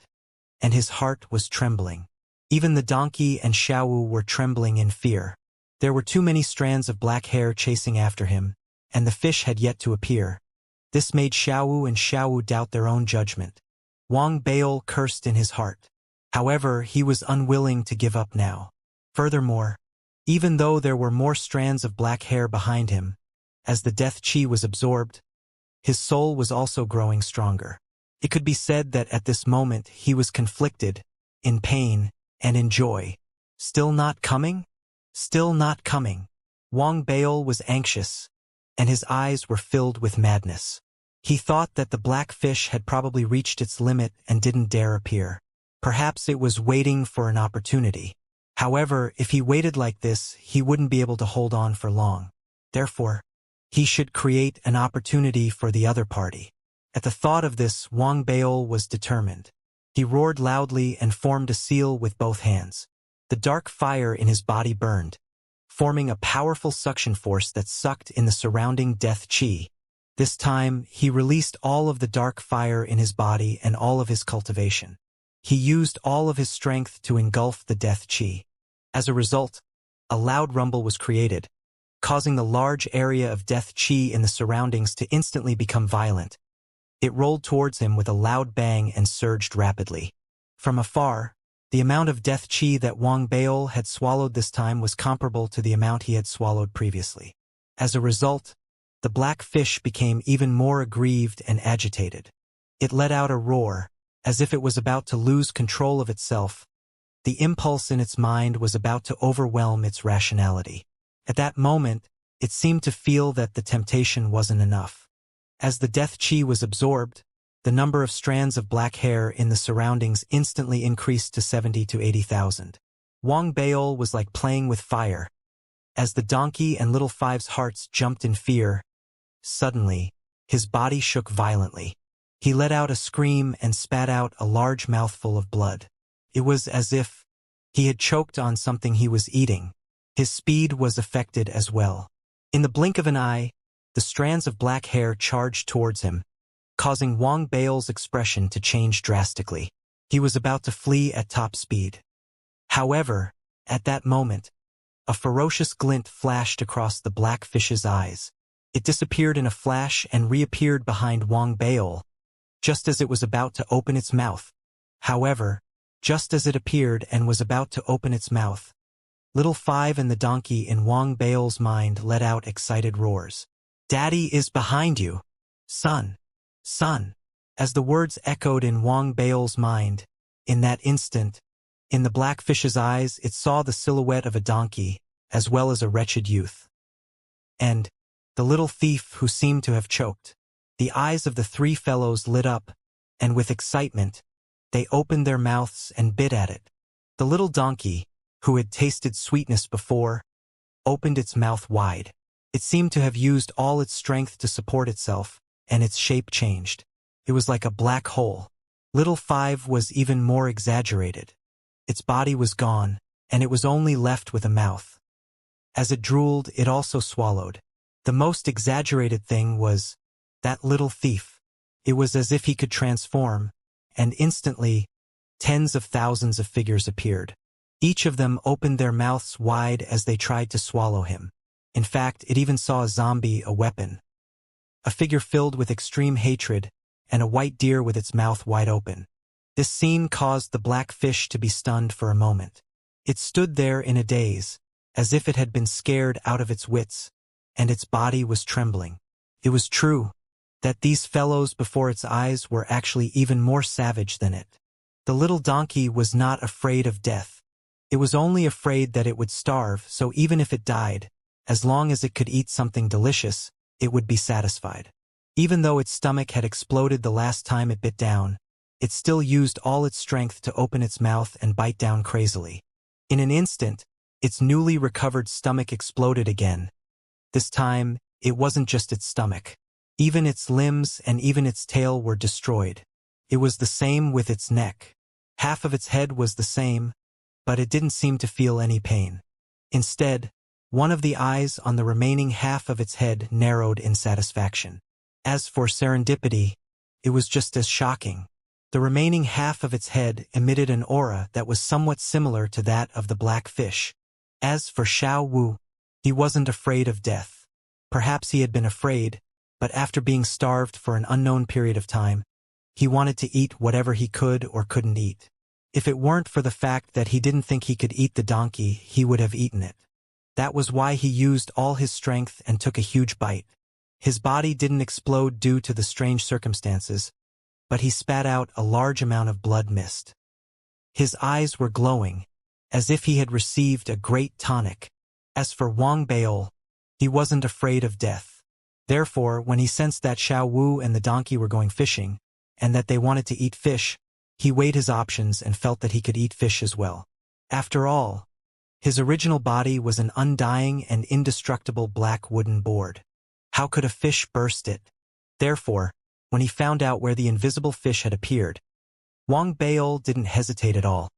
and his heart was trembling. Even the donkey and Xiaowu were trembling in fear. There were too many strands of black hair chasing after him, and the fish had yet to appear. This made Xiaowu and Xiaowu doubt their own judgment. Wang Baol cursed in his heart. However, he was unwilling to give up now. Furthermore, even though there were more strands of black hair behind him, as the death chi was absorbed, his soul was also growing stronger. It could be said that at this moment he was conflicted, in pain, and in joy. Still not coming? Still not coming. Wang Baol was anxious, and his eyes were filled with madness. He thought that the black fish had probably reached its limit and didn't dare appear. Perhaps it was waiting for an opportunity. However, if he waited like this, he wouldn't be able to hold on for long. Therefore, He should create an opportunity for the other party. At the thought of this, Wang Baol was determined. He roared loudly and formed a seal with both hands. The dark fire in his body burned, forming a powerful suction force that sucked in the surrounding death chi. This time, he released all of the dark fire in his body and all of his cultivation. He used all of his strength to engulf the death chi. As a result, a loud rumble was created, causing the large area of death chi in the surroundings to instantly become violent. It rolled towards him with a loud bang and surged rapidly. From afar, the amount of death chi that Wang Baol had swallowed this time was comparable to the amount he had swallowed previously. As a result, the black fish became even more aggrieved and agitated. It let out a roar, as if it was about to lose control of itself. The impulse in its mind was about to overwhelm its rationality. At that moment, it seemed to feel that the temptation wasn't enough. As the death chi was absorbed, the number of strands of black hair in the surroundings instantly increased to 70 to 80,000. Wang Baol was like playing with fire. As the donkey and Little Five's hearts jumped in fear, suddenly, his body shook violently. He let out a scream and spat out a large mouthful of blood. It was as if he had choked on something he was eating. His speed was affected as well. In the blink of an eye, the strands of black hair charged towards him, causing Wang Baol's expression to change drastically. He was about to flee at top speed. However, at that moment, a ferocious glint flashed across the black fish's eyes. It disappeared in a flash and reappeared behind Wang Baol, just as it was about to open its mouth. However, just as it appeared and was about to open its mouth, Little Five and the donkey in Wang Baol's mind let out excited roars. "Daddy is behind you! Son! Son!" As the words echoed in Wang Baol's mind, in that instant, in the black fish's eyes it saw the silhouette of a donkey, as well as a wretched youth. And the little thief who seemed to have choked. The eyes of the three fellows lit up, and with excitement, they opened their mouths and bit at it. The little donkey, who had tasted sweetness before, opened its mouth wide. It seemed to have used all its strength to support itself, and its shape changed. It was like a black hole. Little Five was even more exaggerated. Its body was gone, and it was only left with a mouth. As it drooled, it also swallowed. The most exaggerated thing was that little thief. It was as if he could transform, and instantly, tens of thousands of figures appeared. Each of them opened their mouths wide as they tried to swallow him. In fact, it even saw a zombie, a weapon. A figure filled with extreme hatred, and a white deer with its mouth wide open. This scene caused the black fish to be stunned for a moment. It stood there in a daze, as if it had been scared out of its wits, and its body was trembling. It was true that these fellows before its eyes were actually even more savage than it. The little donkey was not afraid of death. It was only afraid that it would starve, so even if it died, as long as it could eat something delicious, it would be satisfied. Even though its stomach had exploded the last time it bit down, it still used all its strength to open its mouth and bite down crazily. In an instant, its newly recovered stomach exploded again. This time, it wasn't just its stomach. Even its limbs and even its tail were destroyed. It was the same with its neck. Half of its head was the same, but it didn't seem to feel any pain. Instead, one of the eyes on the remaining half of its head narrowed in satisfaction. As for serendipity, it was just as shocking. The remaining half of its head emitted an aura that was somewhat similar to that of the black fish. As for Xiao Wu, he wasn't afraid of death. Perhaps he had been afraid, but after being starved for an unknown period of time, he wanted to eat whatever he could or couldn't eat. If it weren't for the fact that he didn't think he could eat the donkey, he would have eaten it. That was why he used all his strength and took a huge bite. His body didn't explode due to the strange circumstances, but he spat out a large amount of blood mist. His eyes were glowing, as if he had received a great tonic. As for Wang Baol, he wasn't afraid of death. Therefore, when he sensed that Xiao Wu and the donkey were going fishing, and that they wanted to eat fish, he weighed his options and felt that he could eat fish as well. After all, his original body was an undying and indestructible black wooden board. How could a fish burst it? Therefore, when he found out where the invisible fish had appeared, Wang Baol didn't hesitate at all.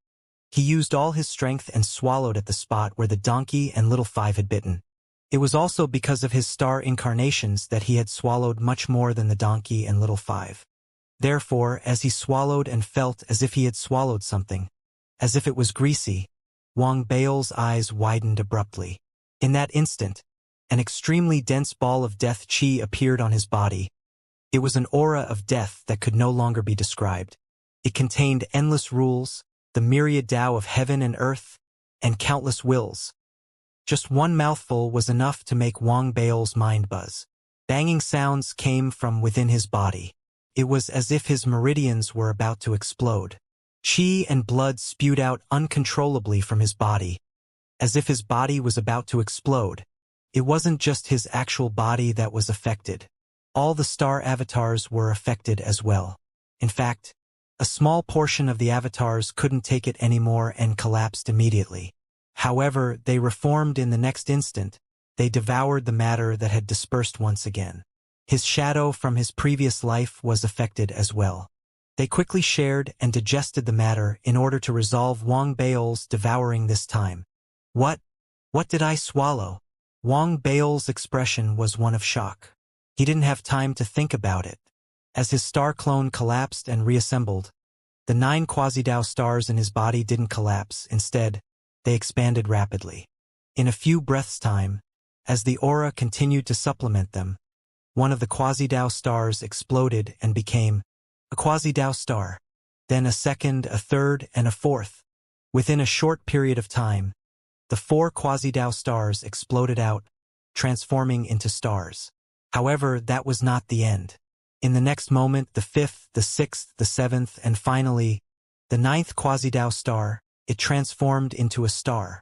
He used all his strength and swallowed at the spot where the donkey and little five had bitten. It was also because of his star incarnations that he had swallowed much more than the donkey and little five. Therefore, as he swallowed and felt as if he had swallowed something, as if it was greasy, Wang Baol's eyes widened abruptly. In that instant, an extremely dense ball of death chi appeared on his body. It was an aura of death that could no longer be described. It contained endless rules, the myriad Tao of heaven and earth, and countless wills. Just one mouthful was enough to make Wang Baol's mind buzz. Banging sounds came from within his body. It was as if his meridians were about to explode. Qi and blood spewed out uncontrollably from his body, as if his body was about to explode. It wasn't just his actual body that was affected. All the star avatars were affected as well. In fact, a small portion of the avatars couldn't take it anymore and collapsed immediately. However, they reformed in the next instant. They devoured the matter that had dispersed once again. His shadow from his previous life was affected as well. They quickly shared and digested the matter in order to resolve Wang Baol's devouring this time. What did I swallow? Wang Baol's expression was one of shock. He didn't have time to think about it. As his star clone collapsed and reassembled, the 9 quasi-Tao stars in his body didn't collapse. Instead, they expanded rapidly. In a few breaths' time, as the aura continued to supplement them, one of the quasi-Tao stars exploded and became a quasi-Tao star, then a second, a third, and a fourth. Within a short period of time, the 4 quasi-Tao stars exploded out, transforming into stars. However, that was not the end. In the next moment, the 5th, the 6th, the 7th, and finally, the 9th quasi-Tao star, it transformed into a star.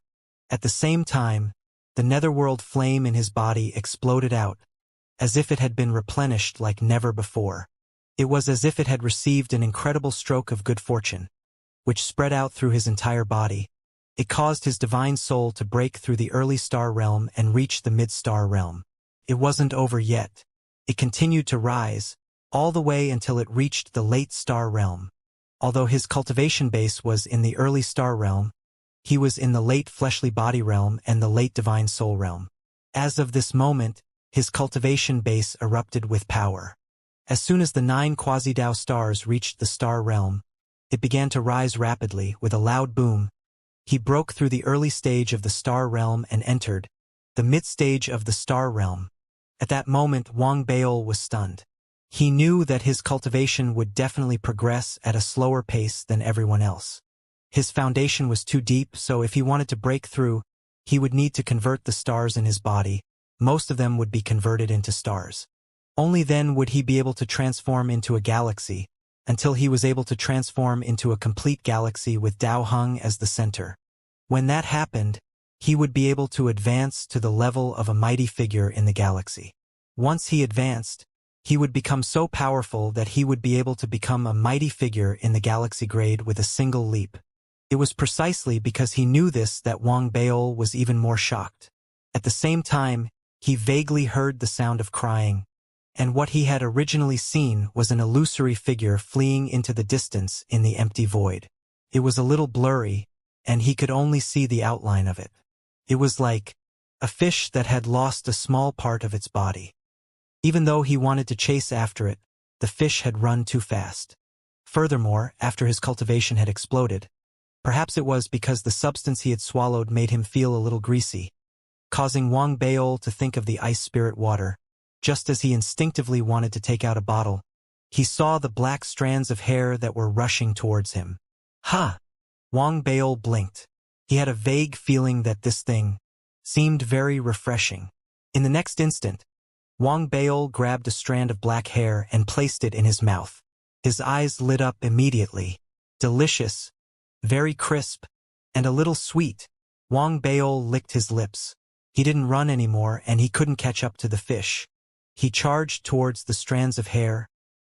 At the same time, the netherworld flame in his body exploded out, as if it had been replenished like never before. It was as if it had received an incredible stroke of good fortune, which spread out through his entire body. It caused his divine soul to break through the early star realm and reach the mid-star realm. It wasn't over yet. It continued to rise, all the way until it reached the late star realm. Although his cultivation base was in the early star realm, he was in the late fleshly body realm and the late divine soul realm. As of this moment, his cultivation base erupted with power. As soon as the 9 quasi-Tao stars reached the star realm, it began to rise rapidly with a loud boom. He broke through the early stage of the star realm and entered the mid-stage of the star realm. At that moment, Wang Baol was stunned. He knew that his cultivation would definitely progress at a slower pace than everyone else. His foundation was too deep, so if he wanted to break through, he would need to convert the stars in his body. Most of them would be converted into stars. Only then would he be able to transform into a galaxy, until he was able to transform into a complete galaxy with Dao Heng as the center. When that happened, he would be able to advance to the level of a mighty figure in the galaxy. Once he advanced, he would become so powerful that he would be able to become a mighty figure in the galaxy grade with a single leap. It was precisely because he knew this that Wang Baol was even more shocked. At the same time, he vaguely heard the sound of crying, and what he had originally seen was an illusory figure fleeing into the distance in the empty void. It was a little blurry, and he could only see the outline of it. It was like a fish that had lost a small part of its body. Even though he wanted to chase after it, the fish had run too fast. Furthermore, after his cultivation had exploded, perhaps it was because the substance he had swallowed made him feel a little greasy, causing Wang Baol to think of the ice spirit water. Just as he instinctively wanted to take out a bottle, he saw the black strands of hair that were rushing towards him. Ha! Wang Baol blinked. He had a vague feeling that this thing seemed very refreshing. In the next instant, Wang Baol grabbed a strand of black hair and placed it in his mouth. His eyes lit up immediately. Delicious, very crisp, and a little sweet. Wang Baol licked his lips. He didn't run anymore and he couldn't catch up to the fish. He charged towards the strands of hair,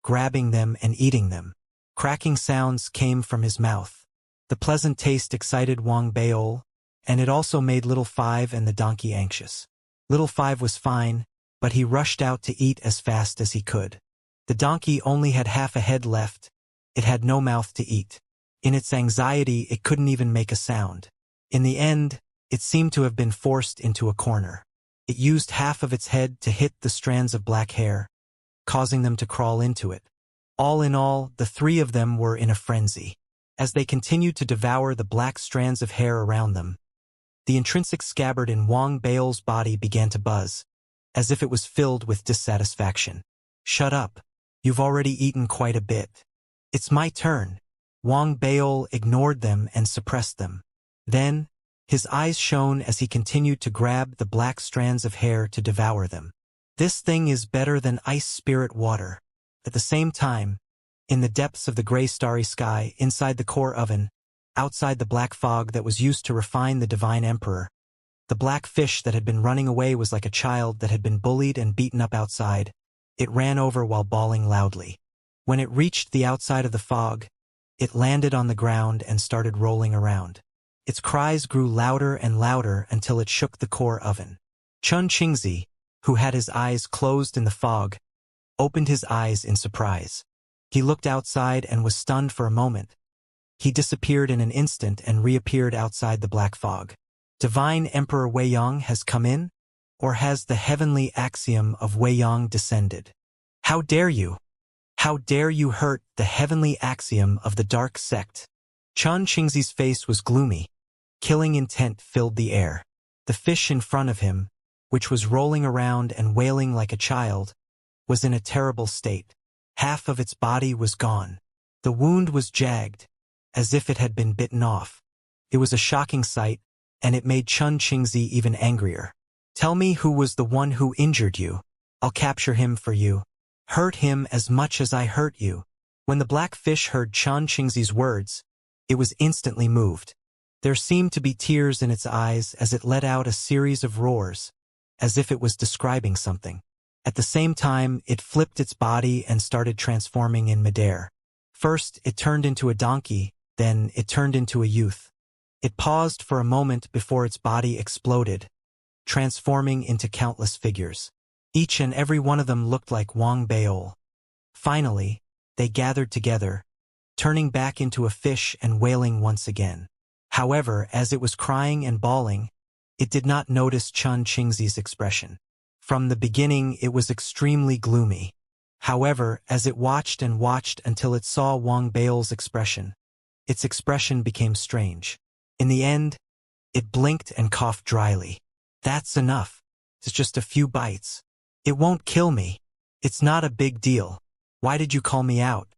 grabbing them and eating them. Cracking sounds came from his mouth. The pleasant taste excited Wang Baol, and it also made Little Five and the donkey anxious. Little Five was fine, but he rushed out to eat as fast as he could. The donkey only had half a head left. It had no mouth to eat. In its anxiety, it couldn't even make a sound. In the end, it seemed to have been forced into a corner. It used half of its head to hit the strands of black hair, causing them to crawl into it. All in all, the three of them were in a frenzy. As they continued to devour the black strands of hair around them, the intrinsic scabbard in Wang Bao's body began to buzz, as if it was filled with dissatisfaction. "Shut up. You've already eaten quite a bit. It's my turn." Wang Bao ignored them and suppressed them. Then, his eyes shone as he continued to grab the black strands of hair to devour them. "This thing is better than ice spirit water." At the same time, in the depths of the gray starry sky, inside the core oven, outside the black fog that was used to refine the divine emperor, the black fish that had been running away was like a child that had been bullied and beaten up outside. It ran over while bawling loudly. When it reached the outside of the fog, it landed on the ground and started rolling around. Its cries grew louder and louder until it shook the core oven. Chun Qingzi, who had his eyes closed in the fog, opened his eyes in surprise. He looked outside and was stunned for a moment. He disappeared in an instant and reappeared outside the black fog. Divine Emperor Weiyang has come in? Or has the heavenly axiom of Weiyang descended? How dare you? How dare you hurt the heavenly axiom of the dark sect? Chun Qingzi's face was gloomy. Killing intent filled the air. The fish in front of him, which was rolling around and wailing like a child, was in a terrible state. Half of its body was gone. The wound was jagged, as if it had been bitten off. It was a shocking sight, and it made Chun Qingzi even angrier. "Tell me who was the one who injured you. I'll capture him for you. Hurt him as much as I hurt you." When the black fish heard Chun Qingzi's words, it was instantly moved. There seemed to be tears in its eyes as it let out a series of roars, as if it was describing something. At the same time, it flipped its body and started transforming in midair. First, it turned into a donkey, then it turned into a youth. It paused for a moment before its body exploded, transforming into countless figures. Each and every one of them looked like Wang Bao. Finally, they gathered together, turning back into a fish and wailing once again. However, as it was crying and bawling, it did not notice Chun Qingzi's expression. From the beginning, it was extremely gloomy. However, as it watched and watched until it saw Wang Bao's expression, its expression became strange. In the end, it blinked and coughed dryly. "That's enough. It's just a few bites. It won't kill me. It's not a big deal. Why did you call me out?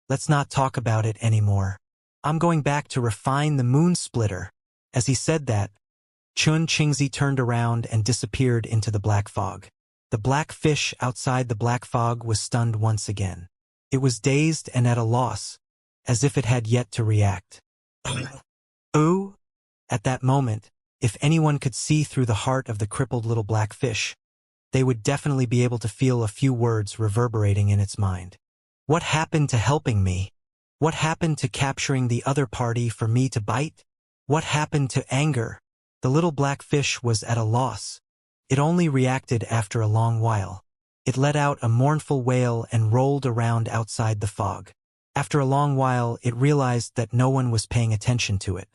Let's not talk about it anymore. I'm going back to refine the moon splitter." As he said that, Chun Qingzi turned around and disappeared into the black fog. The black fish outside the black fog was stunned once again. It was dazed and at a loss, as if it had yet to react. Ooh! At that moment, if anyone could see through the heart of the crippled little black fish, they would definitely be able to feel a few words reverberating in its mind. What happened to helping me? What happened to capturing the other party for me to bite? What happened to anger? The little black fish was at a loss. It only reacted after a long while. It let out a mournful wail and rolled around outside the fog. After a long while, it realized that no one was paying attention to it.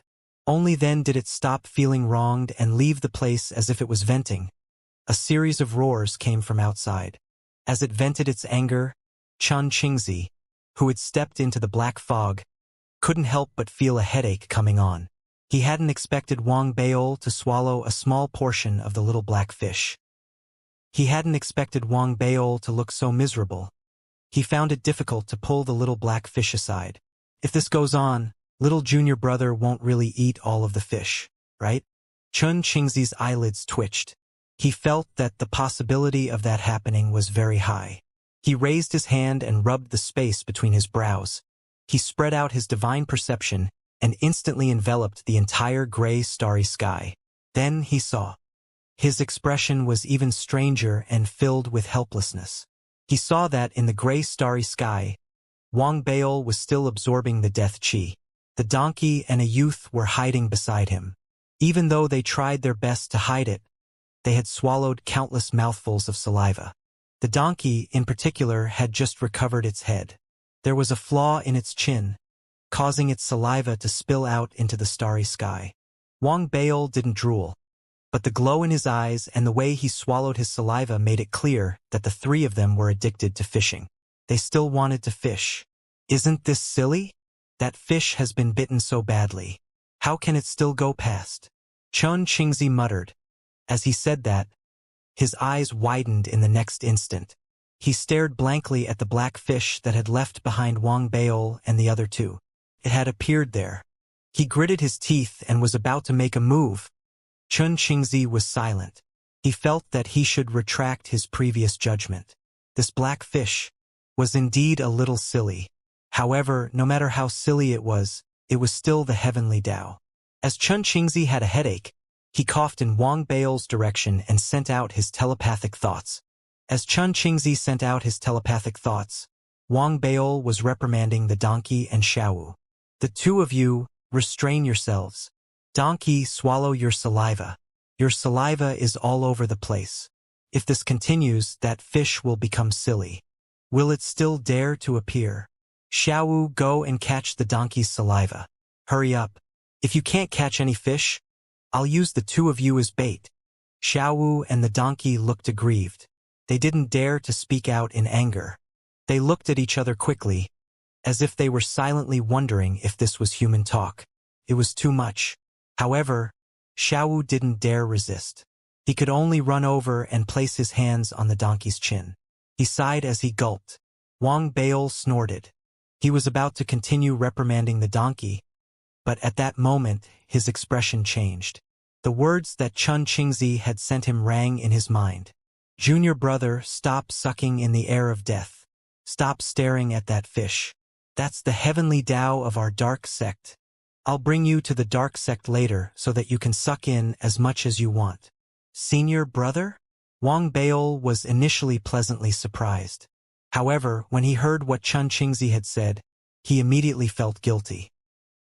Only then did it stop feeling wronged and leave the place as if it was venting. A series of roars came from outside. As it vented its anger, Chun Qingzi, who had stepped into the black fog, couldn't help but feel a headache coming on. He hadn't expected Wang Bao to swallow a small portion of the little black fish. He hadn't expected Wang Bao to look so miserable. He found it difficult to pull the little black fish aside. If this goes on, little junior brother won't really eat all of the fish, right? Chun Qingzi's eyelids twitched. He felt that the possibility of that happening was very high. He raised his hand and rubbed the space between his brows. He spread out his divine perception and instantly enveloped the entire gray starry sky. Then he saw. His expression was even stranger and filled with helplessness. He saw that in the gray starry sky, Wang Bao was still absorbing the death chi. The donkey and a youth were hiding beside him. Even though they tried their best to hide it, they had swallowed countless mouthfuls of saliva. The donkey, in particular, had just recovered its head. There was a flaw in its chin, causing its saliva to spill out into the starry sky. Wang Baol didn't drool, but the glow in his eyes and the way he swallowed his saliva made it clear that the three of them were addicted to fishing. They still wanted to fish. Isn't this silly? That fish has been bitten so badly. How can it still go past? Chun Qingzi muttered. As he said that, his eyes widened in the next instant. He stared blankly at the black fish that had left behind Wang Baol and the other two. It had appeared there. He gritted his teeth and was about to make a move. Chun Qingzi was silent. He felt that he should retract his previous judgment. This black fish was indeed a little silly. However, no matter how silly it was still the heavenly Tao. As Chun Qingzi had a headache, he coughed in Wang Baol's direction and sent out his telepathic thoughts. As Chun Qingzi sent out his telepathic thoughts, Wang Baol was reprimanding the donkey and Xiaowu. The two of you, restrain yourselves. Donkey, swallow your saliva. Your saliva is all over the place. If this continues, that fish will become silly. Will it still dare to appear? Xiaowu, go and catch the donkey's saliva. Hurry up. If you can't catch any fish, I'll use the two of you as bait. Xiaowu and the donkey looked aggrieved. They didn't dare to speak out in anger. They looked at each other quickly, as if they were silently wondering if this was human talk. It was too much. However, Xiaowu didn't dare resist. He could only run over and place his hands on the donkey's chin. He sighed as he gulped. Wang Baol snorted. He was about to continue reprimanding the donkey, but at that moment, his expression changed. The words that Chun Qingzi had sent him rang in his mind. Junior brother, stop sucking in the air of death. Stop staring at that fish. That's the heavenly Tao of our dark sect. I'll bring you to the dark sect later so that you can suck in as much as you want. Senior brother? Wang Baol was initially pleasantly surprised. However, when he heard what Chun Qingzi had said, he immediately felt guilty.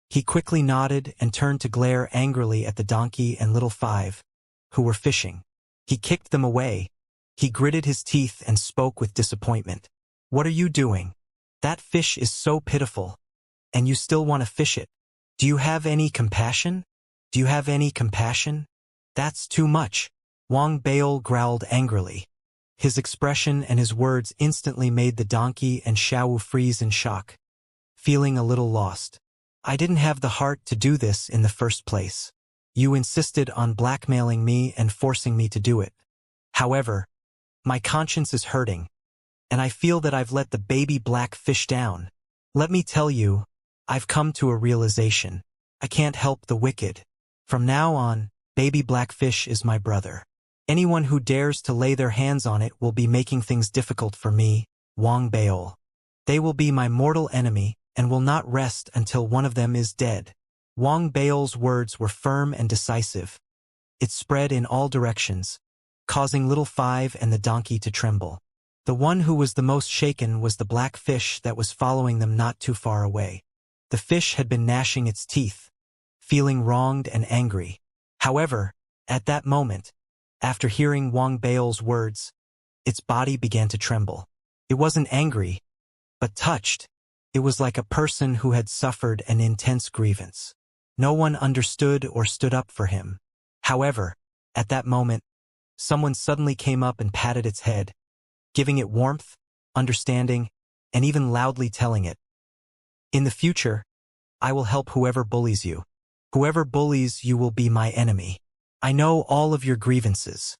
He quickly nodded and turned to glare angrily at the donkey and little five, who were fishing. He kicked them away. He gritted his teeth and spoke with disappointment. What are you doing? That fish is so pitiful. And you still want to fish it. Do you have any compassion? Do you have any compassion? That's too much. Wang Baol growled angrily. His expression and his words instantly made the donkey and Xiaowu freeze in shock, feeling a little lost. I didn't have the heart to do this in the first place. You insisted on blackmailing me and forcing me to do it. However, my conscience is hurting, and I feel that I've let the baby black fish down. Let me tell you, I've come to a realization. I can't help the wicked. From now on, baby black fish is my brother. Anyone who dares to lay their hands on it will be making things difficult for me, Wang Baol. They will be my mortal enemy and will not rest until one of them is dead. Wang Baol's words were firm and decisive. It spread in all directions, causing little five and the donkey to tremble. The one who was the most shaken was the black fish that was following them not too far away. The fish had been gnashing its teeth, feeling wronged and angry. However, at that moment, after hearing Wang Baol's words, its body began to tremble. It wasn't angry, but touched. It was like a person who had suffered an intense grievance. No one understood or stood up for him. However, at that moment, someone suddenly came up and patted its head, giving it warmth, understanding, and even loudly telling it, "In the future, I will help whoever bullies you. Whoever bullies you will be my enemy. I know all of your grievances.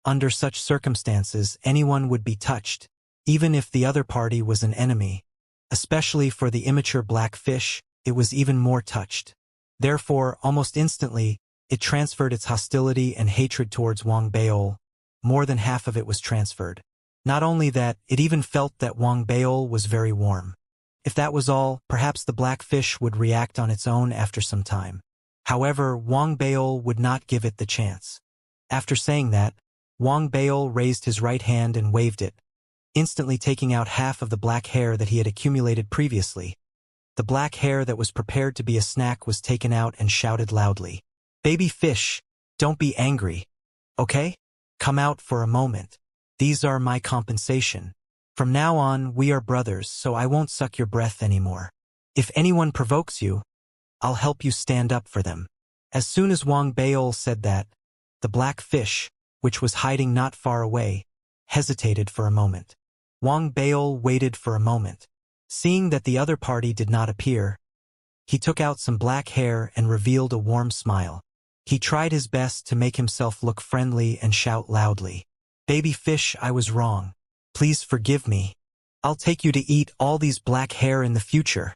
Under such circumstances, anyone would be touched, even if the other party was an enemy. Especially for the immature black fish, it was even more touched. Therefore, almost instantly, it transferred its hostility and hatred towards Wang Baol. More than half of it was transferred. Not only that, it even felt that Wang Baol was very warm. If that was all, perhaps the black fish would react on its own after some time. However, Wang Baol would not give it the chance. After saying that, Wang Baol raised his right hand and waved it, instantly taking out half of the black hair that he had accumulated previously. The black hair that was prepared to be a snack was taken out and shouted loudly, "Baby fish, don't be angry, okay? Come out for a moment. These are my compensation. From now on, we are brothers, so I won't suck your breath anymore. If anyone provokes you, I'll help you stand up for them." As soon as Wang Baol said that, the black fish, which was hiding not far away, hesitated for a moment. Wang Baol waited for a moment. Seeing that the other party did not appear, he took out some black hair and revealed a warm smile. He tried his best to make himself look friendly and shout loudly, "Baby fish, I was wrong. Please forgive me. I'll take you to eat all these black hair in the future."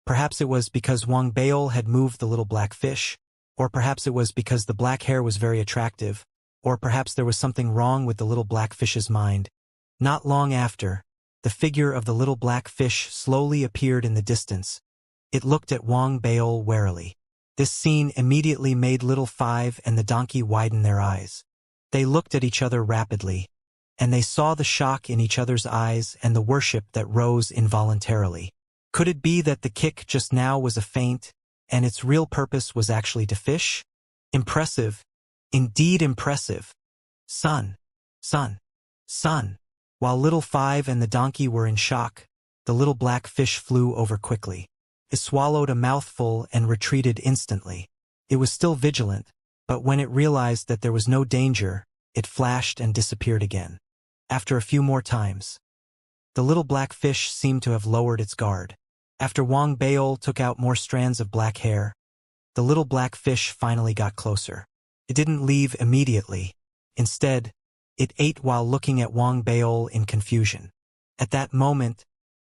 Perhaps it was because Wang Baol had moved the little black fish, or perhaps it was because the black hair was very attractive, or perhaps there was something wrong with the little black fish's mind. Not long after, the figure of the little black fish slowly appeared in the distance. It looked at Wang Baol warily. This scene immediately made little Five and the donkey widen their eyes. They looked at each other rapidly, and they saw the shock in each other's eyes and the worship that rose involuntarily. Could it be that the kick just now was a feint, and its real purpose was actually to fish? Impressive. Indeed impressive. Son. Son. Son. While little Five and the donkey were in shock, the little black fish flew over quickly. It swallowed a mouthful and retreated instantly. It was still vigilant, but when it realized that there was no danger, it flashed and disappeared again. After a few more times, the little black fish seemed to have lowered its guard. After Wang Baol took out more strands of black hair, the little black fish finally got closer. It didn't leave immediately. Instead, it ate while looking at Wang Baol in confusion. At that moment,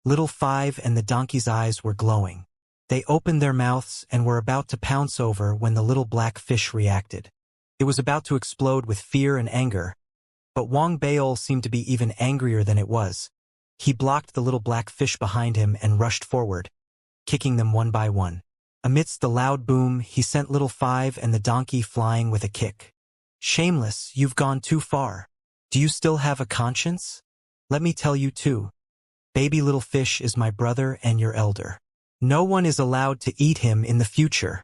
little Five and the donkey's eyes were glowing. They opened their mouths and were about to pounce over when the little black fish reacted. It was about to explode with fear and anger, but Wang Baol seemed to be even angrier than it was. He blocked the little black fish behind him and rushed forward, kicking them one by one. Amidst the loud boom, he sent little Five and the donkey flying with a kick. "Shameless, you've gone too far. Do you still have a conscience? Let me tell you too. Baby little fish is my brother and your elder. No one is allowed to eat him in the future."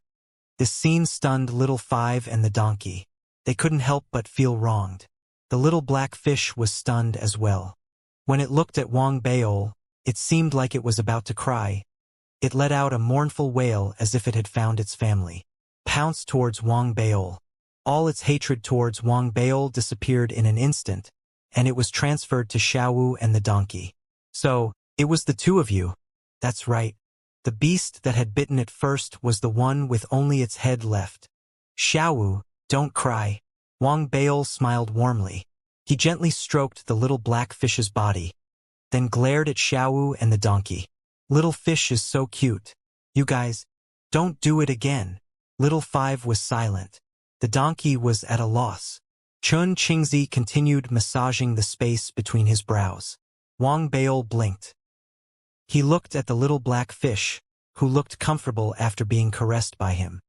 This scene stunned little Five and the donkey. They couldn't help but feel wronged. The little black fish was stunned as well. When it looked at Wang Baol, it seemed like it was about to cry. It let out a mournful wail as if it had found its family. Pounced towards Wang Baol. All its hatred towards Wang Baol disappeared in an instant, and it was transferred to Xiaowu and the donkey. "So, it was the two of you." "That's right. The beast that had bitten it first was the one with only its head left." "Xiaowu, don't cry." Wang Baol smiled warmly. He gently stroked the little black fish's body, then glared at Xiaowu and the donkey. "Little fish is so cute. You guys, don't do it again." Little Five was silent. The donkey was at a loss. Chun Qingzi continued massaging the space between his brows. Wang Baol blinked. He looked at the little black fish, who looked comfortable after being caressed by him.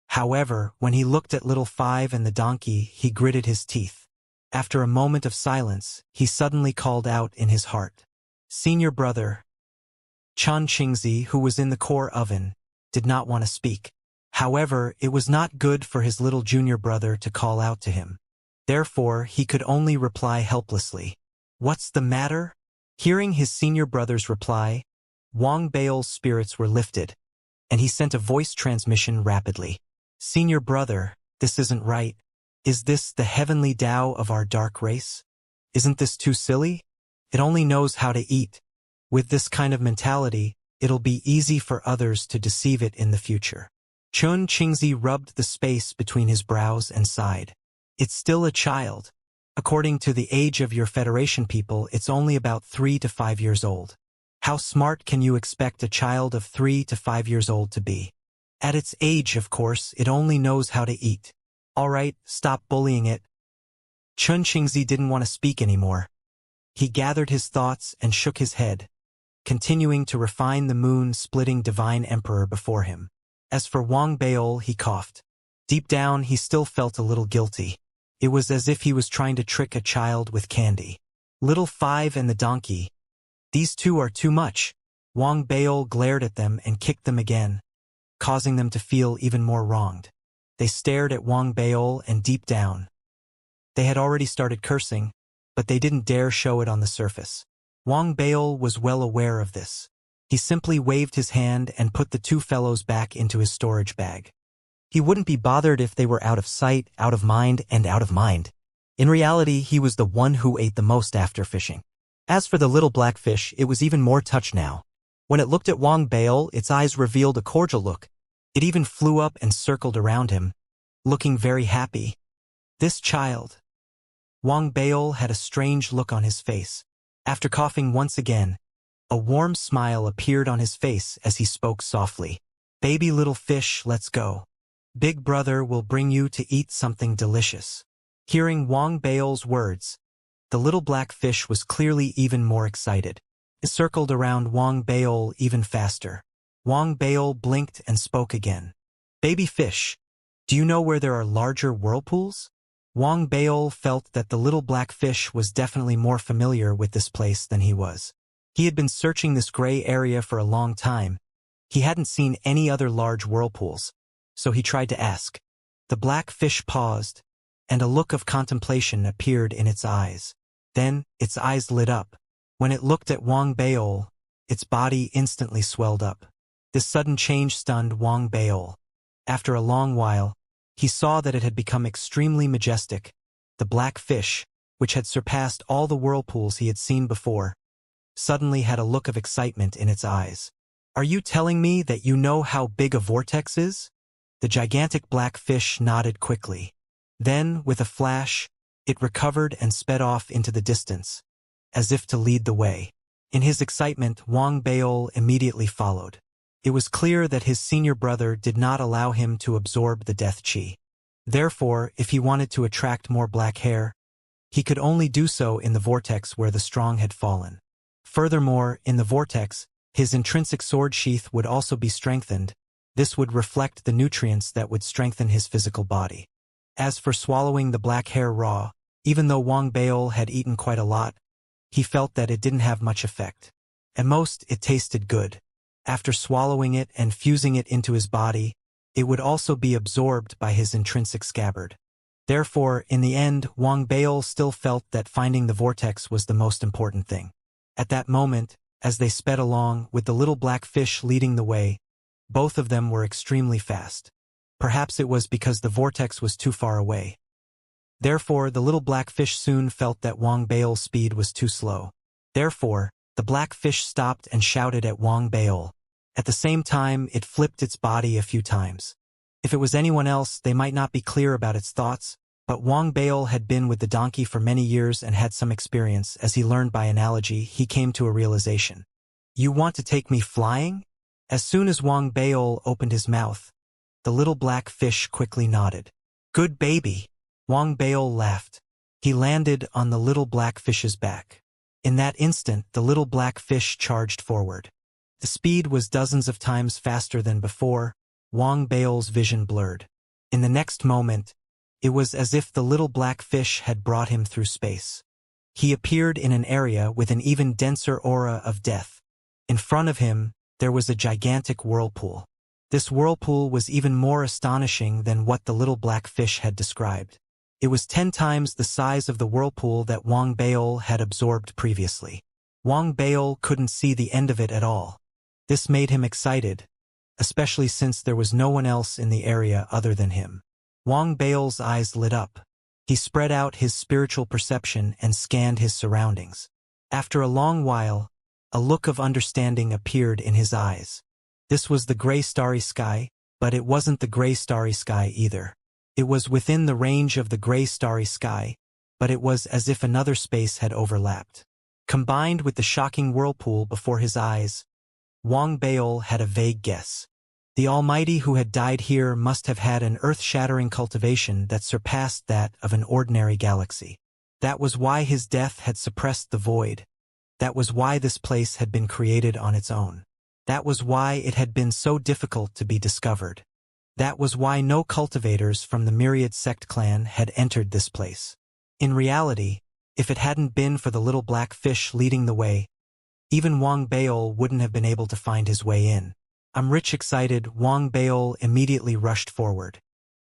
However, when he looked at little Five and the donkey, he gritted his teeth. After a moment of silence, he suddenly called out in his heart, "Senior brother." Chun Qingzi, who was in the core oven, did not want to speak. However, it was not good for his little junior brother to call out to him. Therefore, he could only reply helplessly, "What's the matter?" Hearing his senior brother's reply, Wang Baol's spirits were lifted, and he sent a voice transmission rapidly. "Senior brother, this isn't right. Is this the heavenly Tao of our dark race? Isn't this too silly? It only knows how to eat. With this kind of mentality, it'll be easy for others to deceive it in the future." Chun Qingzi rubbed the space between his brows and sighed. "It's still a child. According to the age of your Federation people, it's only about 3 to 5 years old. How smart can you expect a child of 3 to 5 years old to be? At its age, of course, it only knows how to eat. All right, stop bullying it." Chun Qingzi didn't want to speak anymore. He gathered his thoughts and shook his head, continuing to refine the moon-splitting divine emperor before him. As for Wang Baol, he coughed. Deep down, he still felt a little guilty. It was as if he was trying to trick a child with candy. Little Five and the donkey. These two are too much. Wang Baol glared at them and kicked them again, causing them to feel even more wronged. They stared at Wang Baol, and deep down, They had already started cursing, but they didn't dare show it on the surface. Wang Baol was well aware of this. He simply waved his hand and put the two fellows back into his storage bag. He wouldn't be bothered if they were out of sight, out of mind, and out of mind. In reality, he was the one who ate the most after fishing. As for the little black fish, it was even more touched now. When it looked at Wang Baol, its eyes revealed a cordial look. It even flew up and circled around him, looking very happy. This child. Wang Baol had a strange look on his face. After coughing once again, a warm smile appeared on his face as he spoke softly. Baby little fish, let's go. Big brother will bring you to eat something delicious. Hearing Wang Baol's words, the little black fish was clearly even more excited. It circled around Wang Baol even faster. Wang Baol blinked and spoke again. Baby fish, do you know where there are larger whirlpools? Wang Baol felt that the little black fish was definitely more familiar with this place than he was. He had been searching this gray area for a long time. He hadn't seen any other large whirlpools, so he tried to ask. The black fish paused, and a look of contemplation appeared in its eyes. Then, its eyes lit up. When it looked at Wang Baol, its body instantly swelled up. This sudden change stunned Wang Baol. After a long while, he saw that it had become extremely majestic. The black fish, which had surpassed all the whirlpools he had seen before, suddenly had a look of excitement in its eyes. Are you telling me that you know how big a vortex is? The gigantic black fish nodded quickly. Then, with a flash, it recovered and sped off into the distance, as if to lead the way. In his excitement, Wang Baol immediately followed. It was clear that his senior brother did not allow him to absorb the death chi. Therefore, if he wanted to attract more black hair, he could only do so in the vortex where the strong had fallen. Furthermore, in the vortex, his intrinsic sword sheath would also be strengthened. This would reflect the nutrients that would strengthen his physical body. As for swallowing the black hair raw, even though Wang Baol had eaten quite a lot, he felt that it didn't have much effect. At most, it tasted good. After swallowing it and fusing it into his body, it would also be absorbed by his intrinsic scabbard. Therefore, in the end, Wang Baol still felt that finding the vortex was the most important thing. At that moment, as they sped along, with the little black fish leading the way, both of them were extremely fast. Perhaps it was because the vortex was too far away. Therefore, the little black fish soon felt that Wang Baol's speed was too slow. Therefore, the black fish stopped and shouted at Wang Baol. At the same time, it flipped its body a few times. If it was anyone else, they might not be clear about its thoughts, but Wang Baol had been with the donkey for many years and had some experience. As he learned by analogy, he came to a realization. You want to take me flying? As soon as Wang Baol opened his mouth, the little black fish quickly nodded. Good baby. Wang Baol laughed. He landed on the little black fish's back. In that instant, the little black fish charged forward. The speed was dozens of times faster than before. Wang Baol's vision blurred. In the next moment, it was as if the little black fish had brought him through space. He appeared in an area with an even denser aura of death. In front of him, there was a gigantic whirlpool. This whirlpool was even more astonishing than what the little black fish had described. It was 10 times the size of the whirlpool that Wang Baol had absorbed previously. Wang Baol couldn't see the end of it at all. This made him excited, especially since there was no one else in the area other than him. Wang Baol's eyes lit up. He spread out his spiritual perception and scanned his surroundings. After a long while, a look of understanding appeared in his eyes. This was the gray starry sky, but it wasn't the gray starry sky either. It was within the range of the gray starry sky, but it was as if another space had overlapped. Combined with the shocking whirlpool before his eyes, Wang Baol had a vague guess. The Almighty who had died here must have had an earth-shattering cultivation that surpassed that of an ordinary galaxy. That was why his death had suppressed the void. That was why this place had been created on its own. That was why it had been so difficult to be discovered. That was why no cultivators from the myriad sect clan had entered this place. In reality, if it hadn't been for the little black fish leading the way, even Wang Baol wouldn't have been able to find his way in. I'm rich excited, Wang Baol immediately rushed forward.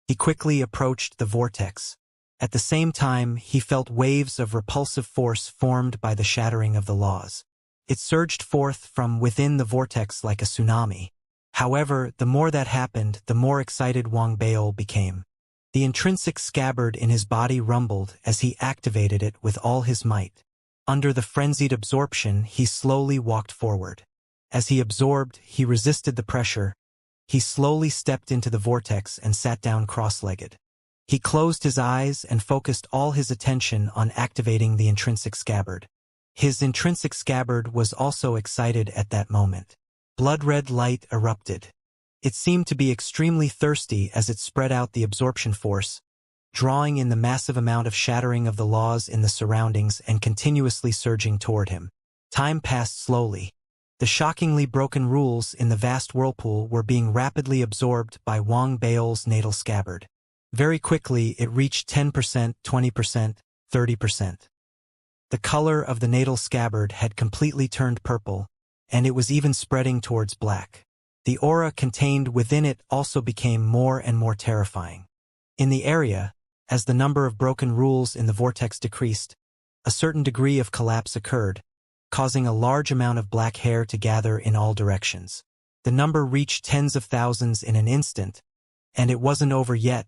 He quickly approached the vortex. At the same time, he felt waves of repulsive force formed by the shattering of the laws. It surged forth from within the vortex like a tsunami. However, the more that happened, the more excited Wang Baol became. The intrinsic scabbard in his body rumbled as he activated it with all his might. Under the frenzied absorption, he slowly walked forward. As he absorbed, he resisted the pressure. He slowly stepped into the vortex and sat down cross-legged. He closed his eyes and focused all his attention on activating the intrinsic scabbard. His intrinsic scabbard was also excited at that moment. Blood-red light erupted. It seemed to be extremely thirsty as it spread out the absorption force, drawing in the massive amount of shattering of the laws in the surroundings and continuously surging toward him. Time passed slowly. The shockingly broken rules in the vast whirlpool were being rapidly absorbed by Wang Baol's natal scabbard. Very quickly, it reached 10%, 20%, 30%. The color of the natal scabbard had completely turned purple, and it was even spreading towards black. The aura contained within it also became more and more terrifying. In the area, as the number of broken rules in the vortex decreased, a certain degree of collapse occurred, causing a large amount of black hair to gather in all directions. The number reached tens of thousands in an instant, and it wasn't over yet,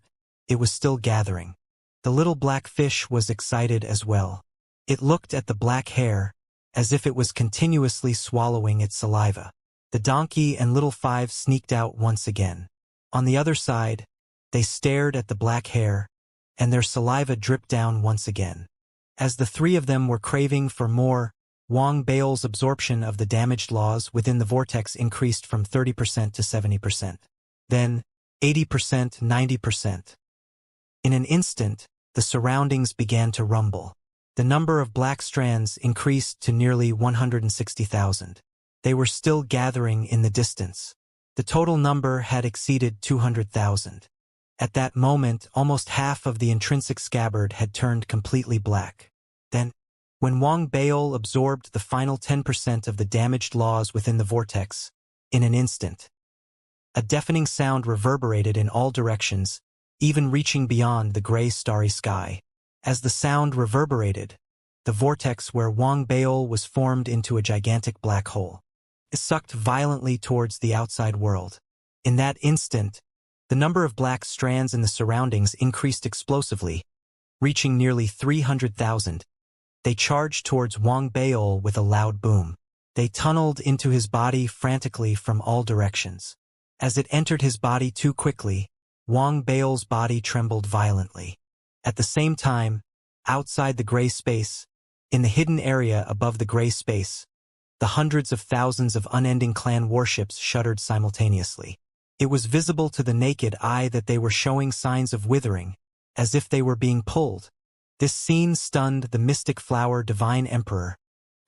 it was still gathering. The little black fish was excited as well. It looked at the black hair, as if it was continuously swallowing its saliva. The donkey and little five sneaked out once again. On the other side, they stared at the black hair, and their saliva dripped down once again. As the three of them were craving for more, Wang Baol's absorption of the damaged laws within the vortex increased from 30% to 70%. Then, 80%, 90%. In an instant, the surroundings began to rumble. The number of black strands increased to nearly 160,000. They were still gathering in the distance. The total number had exceeded 200,000. At that moment, almost half of the intrinsic scabbard had turned completely black. Then, when Wang Baol absorbed the final 10% of the damaged laws within the vortex, in an instant, a deafening sound reverberated in all directions, even reaching beyond the gray starry sky. As the sound reverberated, the vortex where Wang Baol was formed into a gigantic black hole. It sucked violently towards the outside world. In that instant, the number of black strands in the surroundings increased explosively, reaching nearly 300,000. They charged towards Wang Baol with a loud boom. They tunneled into his body frantically from all directions. As it entered his body too quickly, Wang Baol's body trembled violently. At the same time, outside the gray space, in the hidden area above the gray space, the hundreds of thousands of unending clan warships shuddered simultaneously. It was visible to the naked eye that they were showing signs of withering, as if they were being pulled. This scene stunned the mystic flower divine emperor,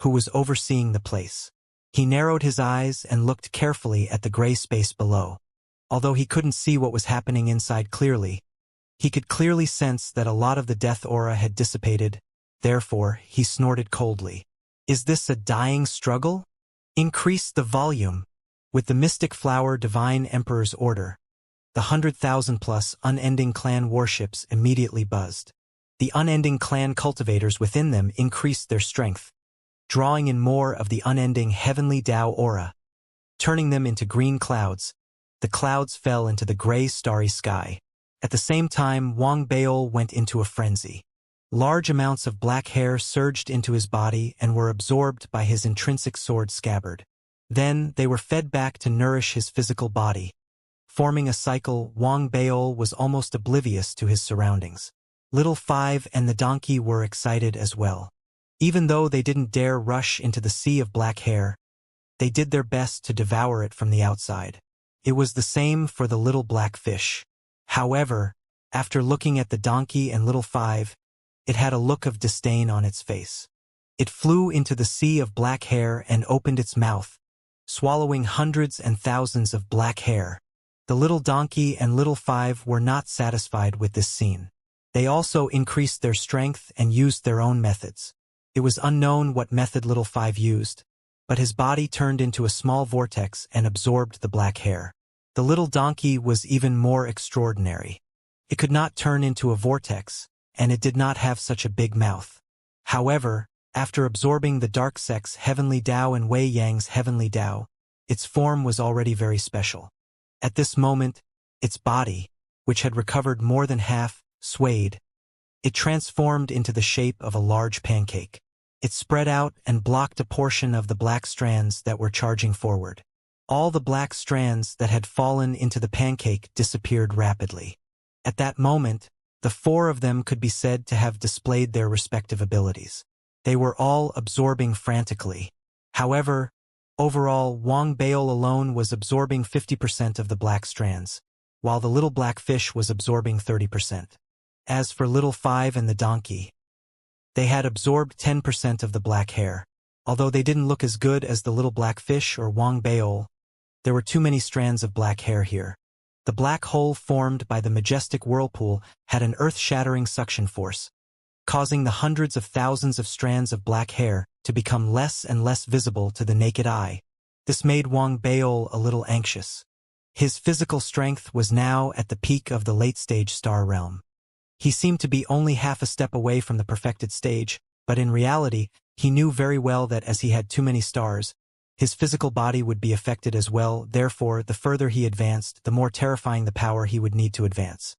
who was overseeing the place. He narrowed his eyes and looked carefully at the gray space below. Although he couldn't see what was happening inside clearly, he could clearly sense that a lot of the death aura had dissipated. Therefore, he snorted coldly. Is this a dying struggle? Increase the volume. With the mystic flower divine emperor's order, the 100,000+ unending clan warships immediately buzzed. The unending clan cultivators within them increased their strength, drawing in more of the unending heavenly Tao aura, turning them into green clouds. The clouds fell into the gray starry sky. At the same time, Wang Baol went into a frenzy. Large amounts of black hair surged into his body and were absorbed by his intrinsic sword scabbard. Then they were fed back to nourish his physical body. Forming a cycle, Wang Baol was almost oblivious to his surroundings. Little Five and the donkey were excited as well. Even though they didn't dare rush into the sea of black hair, they did their best to devour it from the outside. It was the same for the little black fish. However, after looking at the donkey and Little Five, it had a look of disdain on its face. It flew into the sea of black hair and opened its mouth, swallowing hundreds and thousands of black hair. The little donkey and Little Five were not satisfied with this scene. They also increased their strength and used their own methods. It was unknown what method Little Five used, but his body turned into a small vortex and absorbed the black hair. The little donkey was even more extraordinary. It could not turn into a vortex, and it did not have such a big mouth. However, after absorbing the dark sect's heavenly Tao and Wei Yang's heavenly Tao, its form was already very special. At this moment, its body, which had recovered more than half, swayed. It transformed into the shape of a large pancake. It spread out and blocked a portion of the black strands that were charging forward. All the black strands that had fallen into the pancake disappeared rapidly. At that moment, the four of them could be said to have displayed their respective abilities. They were all absorbing frantically. However, overall, Wang Baol alone was absorbing 50% of the black strands, while the little black fish was absorbing 30%. As for Little Five and the donkey, they had absorbed 10% of the black hair. Although they didn't look as good as the little black fish or Wang Baol, there were too many strands of black hair here. The black hole formed by the majestic whirlpool had an earth-shattering suction force, causing the hundreds of thousands of strands of black hair to become less and less visible to the naked eye. This made Wang Baol a little anxious. His physical strength was now at the peak of the late-stage star realm. He seemed to be only half a step away from the perfected stage, but in reality, he knew very well that as he had too many stars, his physical body would be affected as well. Therefore, the further he advanced, the more terrifying the power he would need to advance.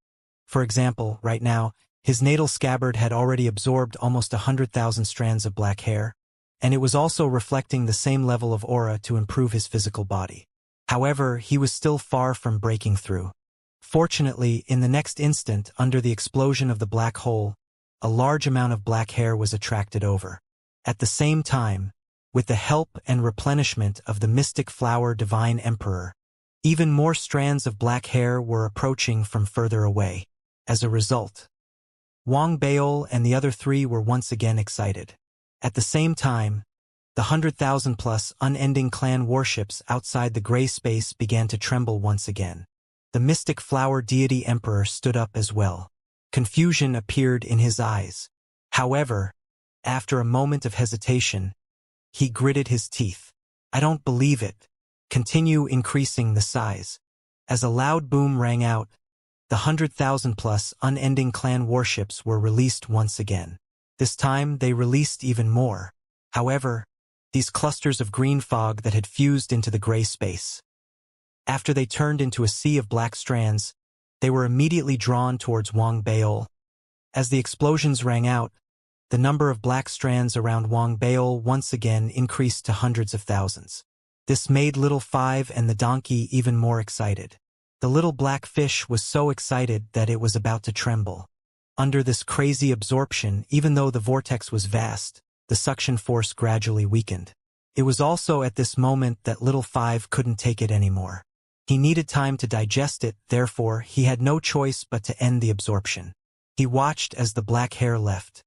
For example, right now, his natal scabbard had already absorbed almost 100,000 strands of black hair, and it was also reflecting the same level of aura to improve his physical body. However, he was still far from breaking through. Fortunately, in the next instant, under the explosion of the black hole, a large amount of black hair was attracted over. At the same time, with the help and replenishment of the mystic flower divine emperor, even more strands of black hair were approaching from further away. As a result, Wang Baol and the other three were once again excited. At the same time, the 100,000-plus unending clan warships outside the gray space began to tremble once again. The mystic flower deity emperor stood up as well. Confusion appeared in his eyes. However, after a moment of hesitation, he gritted his teeth. "I don't believe it. Continue increasing the size." As a loud boom rang out, the 100,000-plus unending clan warships were released once again. This time, they released even more. However, these clusters of green fog that had fused into the gray space. After they turned into a sea of black strands, they were immediately drawn towards Wang Baol. As the explosions rang out, the number of black strands around Wang Baol once again increased to hundreds of thousands. This made Little Five and the donkey even more excited. The little black fish was so excited that it was about to tremble. Under this crazy absorption, even though the vortex was vast, the suction force gradually weakened. It was also at this moment that Little Five couldn't take it anymore. He needed time to digest it, therefore he had no choice but to end the absorption. He watched as the black hair left.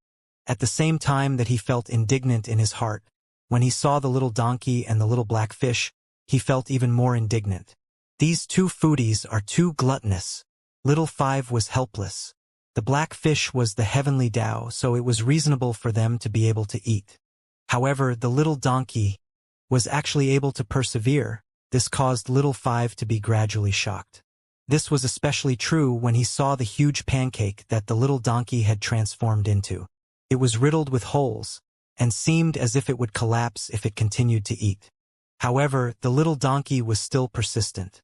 At the same time that he felt indignant in his heart, when he saw the little donkey and the little black fish, he felt even more indignant. These two foodies are too gluttonous. Little Five was helpless. The black fish was the heavenly Tao, so it was reasonable for them to be able to eat. However, the little donkey was actually able to persevere. This caused Little Five to be gradually shocked. This was especially true when he saw the huge pancake that the little donkey had transformed into. It was riddled with holes, and seemed as if it would collapse if it continued to eat. However, the little donkey was still persistent.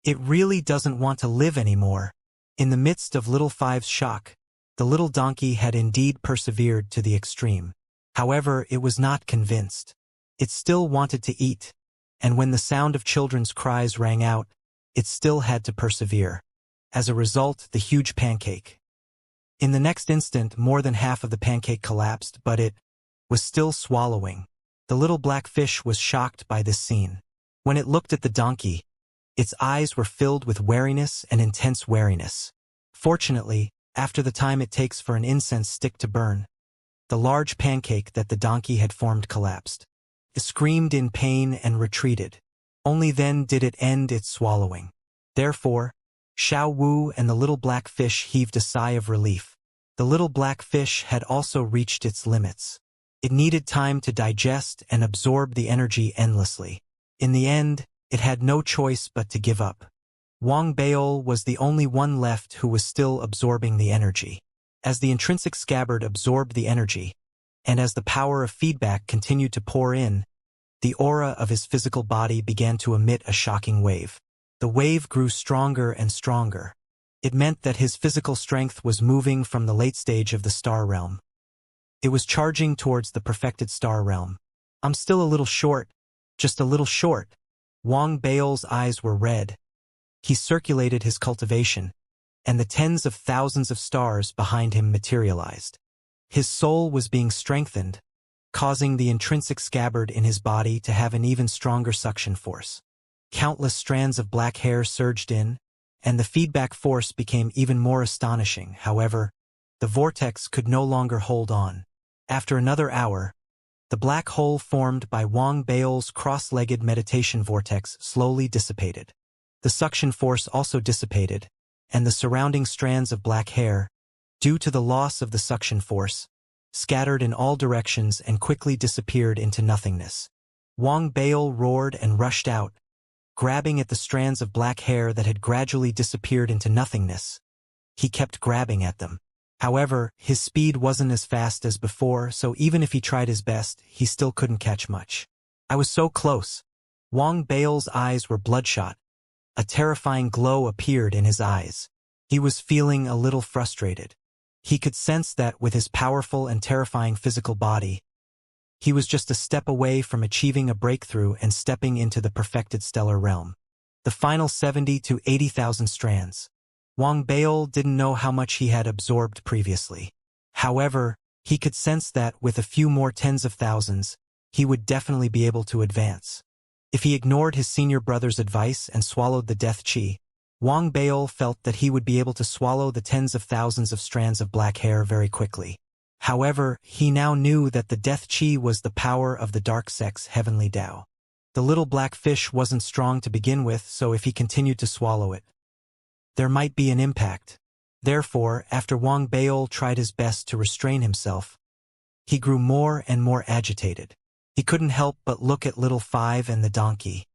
It really doesn't want to live anymore. In the midst of Little Five's shock, the little donkey had indeed persevered to the extreme. However, it was not convinced. It still wanted to eat, and when the sound of children's cries rang out, it still had to persevere. As a result, the huge pancake. In the next instant, more than half of the pancake collapsed, but it was still swallowing. The little black fish was shocked by this scene. When it looked at the donkey, its eyes were filled with wariness and intense wariness. Fortunately, after the time it takes for an incense stick to burn, the large pancake that the donkey had formed collapsed. It screamed in pain and retreated. Only then did it end its swallowing. Therefore, Xiao Wu and the little black fish heaved a sigh of relief. The little black fish had also reached its limits. It needed time to digest and absorb the energy endlessly. In the end, it had no choice but to give up. Wang Baol was the only one left who was still absorbing the energy. As the intrinsic scabbard absorbed the energy, and as the power of feedback continued to pour in, the aura of his physical body began to emit a shocking wave. The wave grew stronger and stronger. It meant that his physical strength was moving from the late stage of the star realm. It was charging towards the perfected star realm. I'm still a little short, just a little short. Wang Bao's eyes were red. He circulated his cultivation, and the tens of thousands of stars behind him materialized. His soul was being strengthened, causing the intrinsic scabbard in his body to have an even stronger suction force. Countless strands of black hair surged in, and the feedback force became even more astonishing. However, the vortex could no longer hold on. After another hour, the black hole formed by Wang Bao's cross-legged meditation vortex slowly dissipated. The suction force also dissipated, and the surrounding strands of black hair, due to the loss of the suction force, scattered in all directions and quickly disappeared into nothingness. Wang Bao roared and rushed out, grabbing at the strands of black hair that had gradually disappeared into nothingness. He kept grabbing at them. However, his speed wasn't as fast as before, so even if he tried his best, he still couldn't catch much. I was so close. Wang Bao's eyes were bloodshot. A terrifying glow appeared in his eyes. He was feeling a little frustrated. He could sense that with his powerful and terrifying physical body, he was just a step away from achieving a breakthrough and stepping into the perfected stellar realm. The final 70 to 80,000 strands. Wang Bao didn't know how much he had absorbed previously. However, he could sense that with a few more tens of thousands, he would definitely be able to advance. If he ignored his senior brother's advice and swallowed the death chi, Wang Bao felt that he would be able to swallow the tens of thousands of strands of black hair very quickly. However, he now knew that the death chi was the power of the dark sex heavenly Tao. The little black fish wasn't strong to begin with, so if he continued to swallow it, there might be an impact. Therefore, after Wang Bao tried his best to restrain himself, he grew more and more agitated. He couldn't help but look at Little Five and the donkey.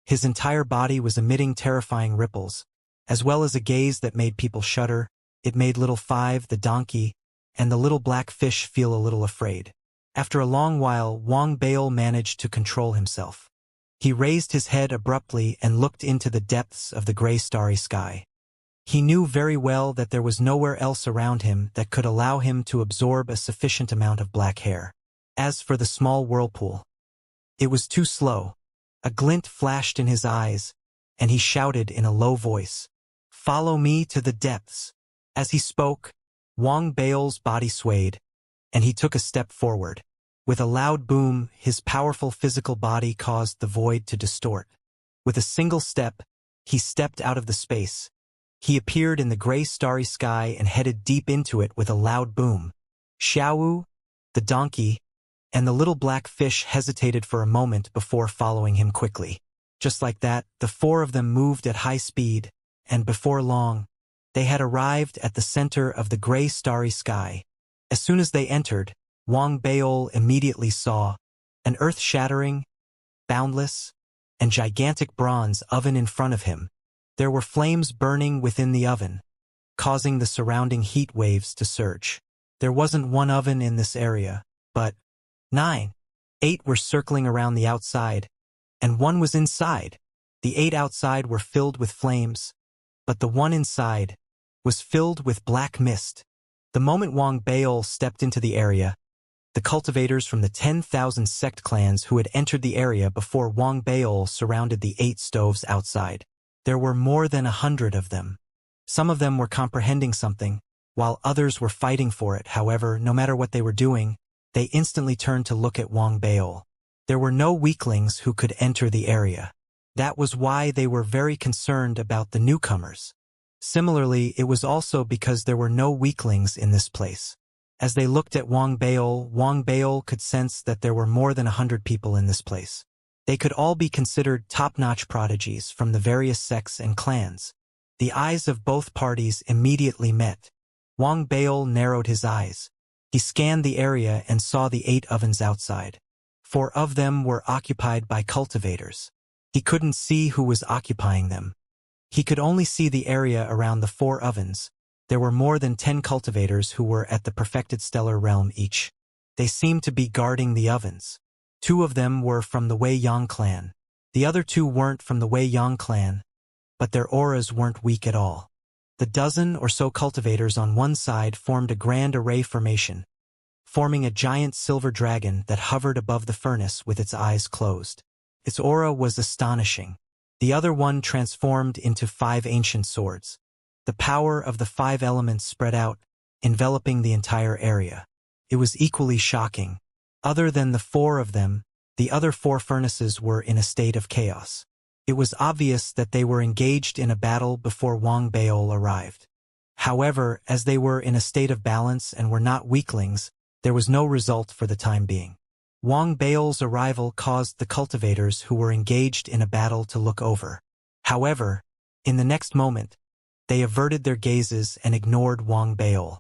His entire body was emitting terrifying ripples, as well as a gaze that made people shudder. It made Little Five, the donkey, and the little black fish feel a little afraid. After a long while, Wang Bao managed to control himself. He raised his head abruptly and looked into the depths of the gray starry sky. He knew very well that there was nowhere else around him that could allow him to absorb a sufficient amount of black hair. As for the small whirlpool, it was too slow. A glint flashed in his eyes, and he shouted in a low voice, "Follow me to the depths." As he spoke, Wang Bao's body swayed, and he took a step forward. With a loud boom, his powerful physical body caused the void to distort. With a single step, he stepped out of the space. He appeared in the gray starry sky and headed deep into it with a loud boom. Xiaowu, the donkey, and the little black fish hesitated for a moment before following him quickly. Just like that, the four of them moved at high speed, and before long, they had arrived at the center of the gray starry sky. As soon as they entered, Wang Bao immediately saw an earth-shattering, boundless, and gigantic bronze oven in front of him. There were flames burning within the oven, causing the surrounding heat waves to surge. There wasn't one oven in this area, but 9. 8 were circling around the outside, and one was inside. The 8 outside were filled with flames, but the one inside was filled with black mist. The moment Wang Bao stepped into the area, the cultivators from the 10,000 sect clans who had entered the area before Wang Bao surrounded the 8 stoves outside. There were more than 100 of them. Some of them were comprehending something, while others were fighting for it. However, no matter what they were doing, they instantly turned to look at Wang Bao. There were no weaklings who could enter the area. That was why they were very concerned about the newcomers. Similarly, it was also because there were no weaklings in this place. As they looked at Wang Bao could sense that there were more than 100 people in this place. They could all be considered top-notch prodigies from the various sects and clans. The eyes of both parties immediately met. Wang Bao narrowed his eyes. He scanned the area and saw the 8 ovens outside. 4 of them were occupied by cultivators. He couldn't see who was occupying them. He could only see the area around the 4 ovens. There were more than 10 cultivators who were at the perfected stellar realm each. They seemed to be guarding the ovens. 2 of them were from the Wei Yang clan. The other 2 weren't from the Wei Yang clan, but their auras weren't weak at all. The dozen or so cultivators on one side formed a grand array formation, forming a giant silver dragon that hovered above the furnace with its eyes closed. Its aura was astonishing. The other one transformed into 5 ancient swords. The power of the 5 elements spread out, enveloping the entire area. It was equally shocking. Other than the 4 of them, the other 4 furnaces were in a state of chaos. It was obvious that they were engaged in a battle before Wang Baol arrived. However, as they were in a state of balance and were not weaklings, there was no result for the time being. Wang Baol's arrival caused the cultivators who were engaged in a battle to look over. However, in the next moment, they averted their gazes and ignored Wang Baol.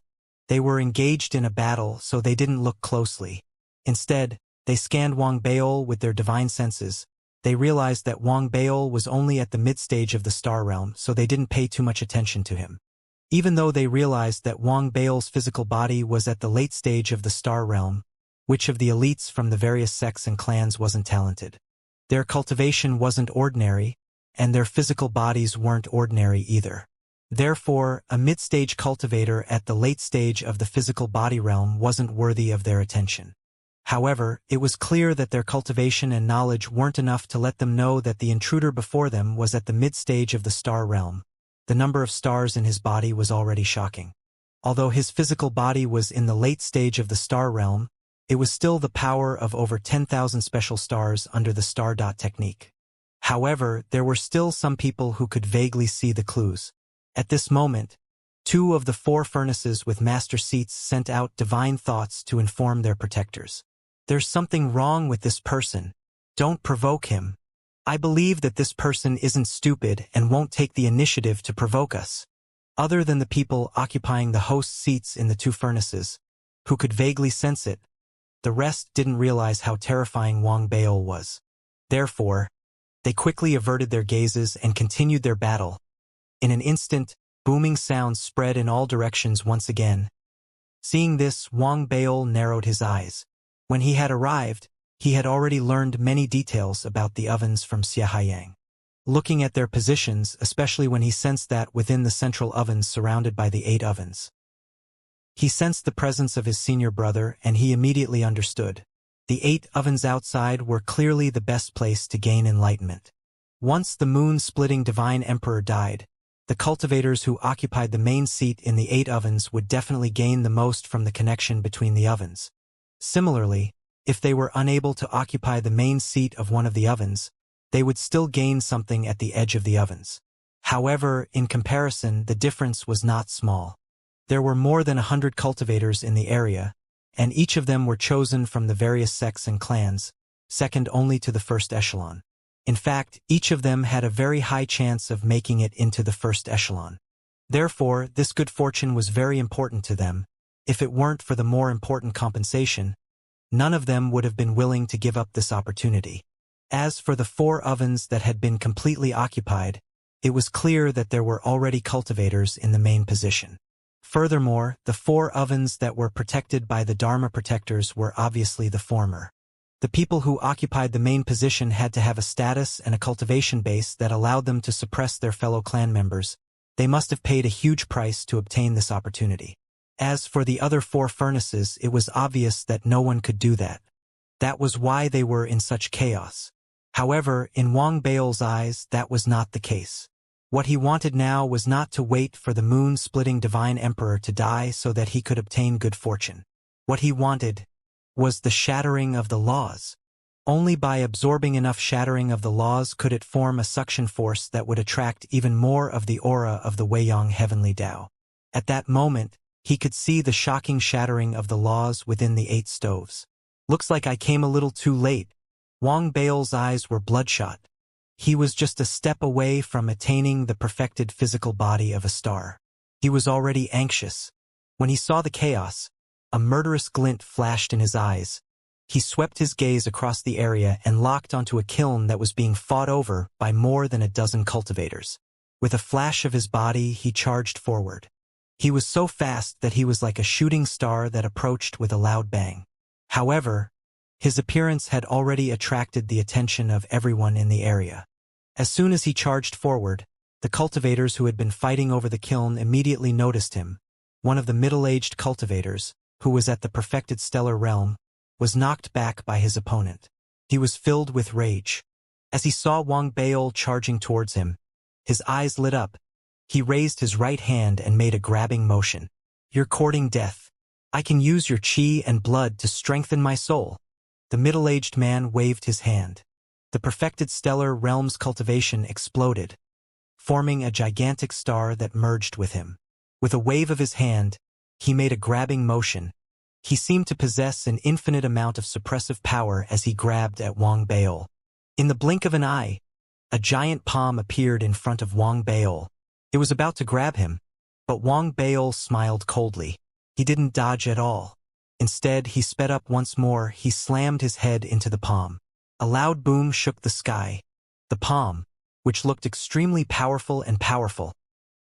They were engaged in a battle, so they didn't look closely. Instead, they scanned Wang Baol with their divine senses. They realized that Wang Baol was only at the mid-stage of the star realm, so they didn't pay too much attention to him. Even though they realized that Wang Baol's physical body was at the late stage of the star realm, which of the elites from the various sects and clans wasn't talented? Their cultivation wasn't ordinary, and their physical bodies weren't ordinary either. Therefore, a mid-stage cultivator at the late stage of the physical body realm wasn't worthy of their attention. However, it was clear that their cultivation and knowledge weren't enough to let them know that the intruder before them was at the mid-stage of the star realm. The number of stars in his body was already shocking. Although his physical body was in the late stage of the star realm, it was still the power of over 10,000 special stars under the star dot technique. However, there were still some people who could vaguely see the clues. At this moment, 2 of the 4 furnaces with master seats sent out divine thoughts to inform their protectors. There's something wrong with this person. Don't provoke him. I believe that this person isn't stupid and won't take the initiative to provoke us. Other than the people occupying the host seats in the 2 furnaces, who could vaguely sense it, the rest didn't realize how terrifying Wang Baol was. Therefore, they quickly averted their gazes and continued their battle. In an instant, booming sounds spread in all directions once again. Seeing this, Wang Baol narrowed his eyes. When he had arrived, he had already learned many details about the ovens from Xianxia. Looking at their positions, especially when he sensed that within the central ovens surrounded by the 8 ovens. He sensed the presence of his senior brother, and he immediately understood. The 8 ovens outside were clearly the best place to gain enlightenment. Once the moon-splitting divine emperor died, the cultivators who occupied the main seat in the 8 ovens would definitely gain the most from the connection between the ovens. Similarly, if they were unable to occupy the main seat of one of the ovens, they would still gain something at the edge of the ovens. However, in comparison, the difference was not small. There were more than 100 cultivators in the area, and each of them were chosen from the various sects and clans, second only to the first echelon. In fact, each of them had a very high chance of making it into the first echelon. Therefore, this good fortune was very important to them. If it weren't for the more important compensation, none of them would have been willing to give up this opportunity. As for the 4 ovens that had been completely occupied, it was clear that there were already cultivators in the main position. Furthermore, the 4 ovens that were protected by the Dharma protectors were obviously the former. The people who occupied the main position had to have a status and a cultivation base that allowed them to suppress their fellow clan members. They must have paid a huge price to obtain this opportunity. As for the other 4 furnaces, it was obvious that no one could do that. That was why they were in such chaos. However, in Wang Baol's eyes, that was not the case. What he wanted now was not to wait for the moon-splitting divine emperor to die so that he could obtain good fortune. What he wanted was the shattering of the laws. Only by absorbing enough shattering of the laws could it form a suction force that would attract even more of the aura of the Weiyang heavenly Tao. At that moment, he could see the shocking shattering of the laws within the 8 stoves. Looks like I came a little too late. Wang Baol's eyes were bloodshot. He was just a step away from attaining the perfected physical body of a star. He was already anxious. When he saw the chaos, a murderous glint flashed in his eyes. He swept his gaze across the area and locked onto a kiln that was being fought over by more than a dozen cultivators. With a flash of his body, he charged forward. He was so fast that he was like a shooting star that approached with a loud bang. However, his appearance had already attracted the attention of everyone in the area. As soon as he charged forward, the cultivators who had been fighting over the kiln immediately noticed him. One of the middle-aged cultivators, who was at the perfected stellar realm, was knocked back by his opponent. He was filled with rage. As he saw Wang Baol charging towards him, his eyes lit up. He raised his right hand and made a grabbing motion. "You're courting death. I can use your qi and blood to strengthen my soul." The middle-aged man waved his hand. The perfected stellar realm's cultivation exploded, forming a gigantic star that merged with him. With a wave of his hand, he made a grabbing motion. He seemed to possess an infinite amount of suppressive power as he grabbed at Wang Baol. In the blink of an eye, a giant palm appeared in front of Wang Baol. It was about to grab him, but Wang Baol smiled coldly. He didn't dodge at all. Instead, he sped up once more. He slammed his head into the palm. A loud boom shook the sky. The palm, which looked extremely powerful,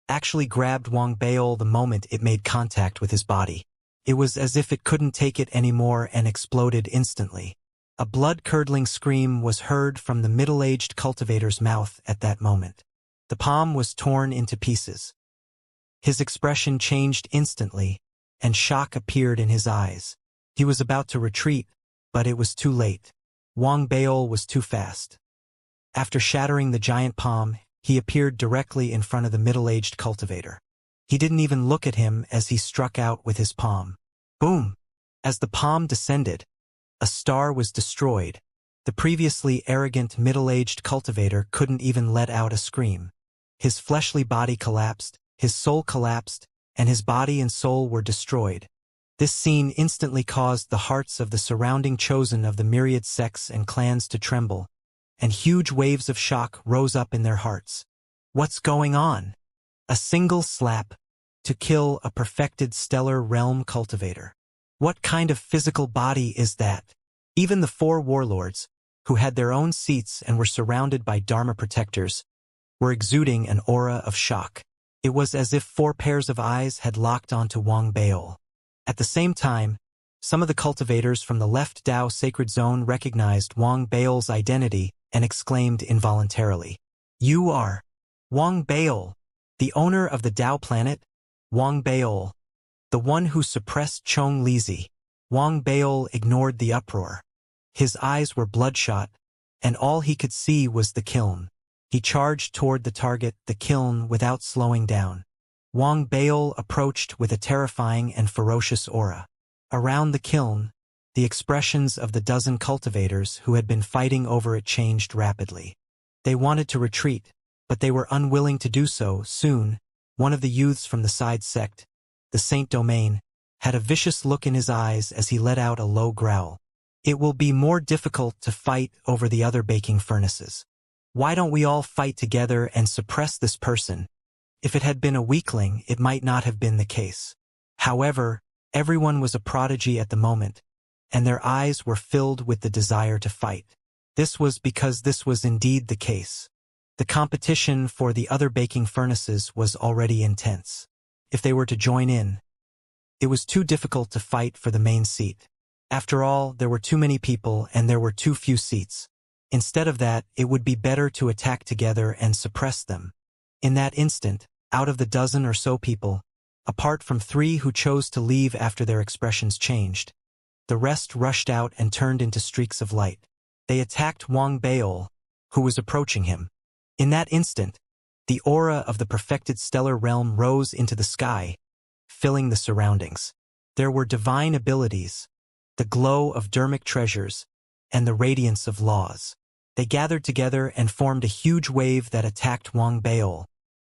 actually grabbed Wang Baol the moment it made contact with his body. It was as if it couldn't take it anymore and exploded instantly. A blood-curdling scream was heard from the middle-aged cultivator's mouth at that moment. The palm was torn into pieces. His expression changed instantly, and shock appeared in his eyes. He was about to retreat, but it was too late. Wang Baol was too fast. After shattering the giant palm, he appeared directly in front of the middle-aged cultivator. He didn't even look at him as he struck out with his palm. Boom! As the palm descended, a star was destroyed. The previously arrogant middle-aged cultivator couldn't even let out a scream. His fleshly body collapsed, his soul collapsed, and his body and soul were destroyed. This scene instantly caused the hearts of the surrounding chosen of the myriad sects and clans to tremble, and huge waves of shock rose up in their hearts. What's going on? A single slap to kill a perfected stellar realm cultivator. What kind of physical body is that? Even the four warlords, who had their own seats and were surrounded by Dharma protectors, were exuding an aura of shock. It was as if four pairs of eyes had locked onto Wang Baol. At the same time, some of the cultivators from the left Dao sacred zone recognized Wang Baol's identity and exclaimed involuntarily, "You are Wang Baol, the owner of the Dao planet? Wang Baol, the one who suppressed Chong Lizi." Wang Baol ignored the uproar. His eyes were bloodshot, and all he could see was the kiln. He charged toward the target, the kiln, without slowing down. Wang Baol approached with a terrifying and ferocious aura. Around the kiln, the expressions of the dozen cultivators who had been fighting over it changed rapidly. They wanted to retreat, but they were unwilling to do so. Soon, one of the youths from the side sect, the Saint Domain, had a vicious look in his eyes as he let out a low growl. "It will be more difficult to fight over the other baking furnaces. Why don't we all fight together and suppress this person?" If it had been a weakling, it might not have been the case. However, everyone was a prodigy at the moment, and their eyes were filled with the desire to fight. This was because this was indeed the case. The competition for the other baking furnaces was already intense. If they were to join in, it was too difficult to fight for the main seat. After all, there were too many people and there were too few seats. Instead of that, it would be better to attack together and suppress them. In that instant, out of the dozen or so people, apart from 3 who chose to leave after their expressions changed, the rest rushed out and turned into streaks of light. They attacked Wang Baol, who was approaching him. In that instant, the aura of the perfected stellar realm rose into the sky, filling the surroundings. There were divine abilities, the glow of dermic treasures, and the radiance of laws. They gathered together and formed a huge wave that attacked Wang Baol.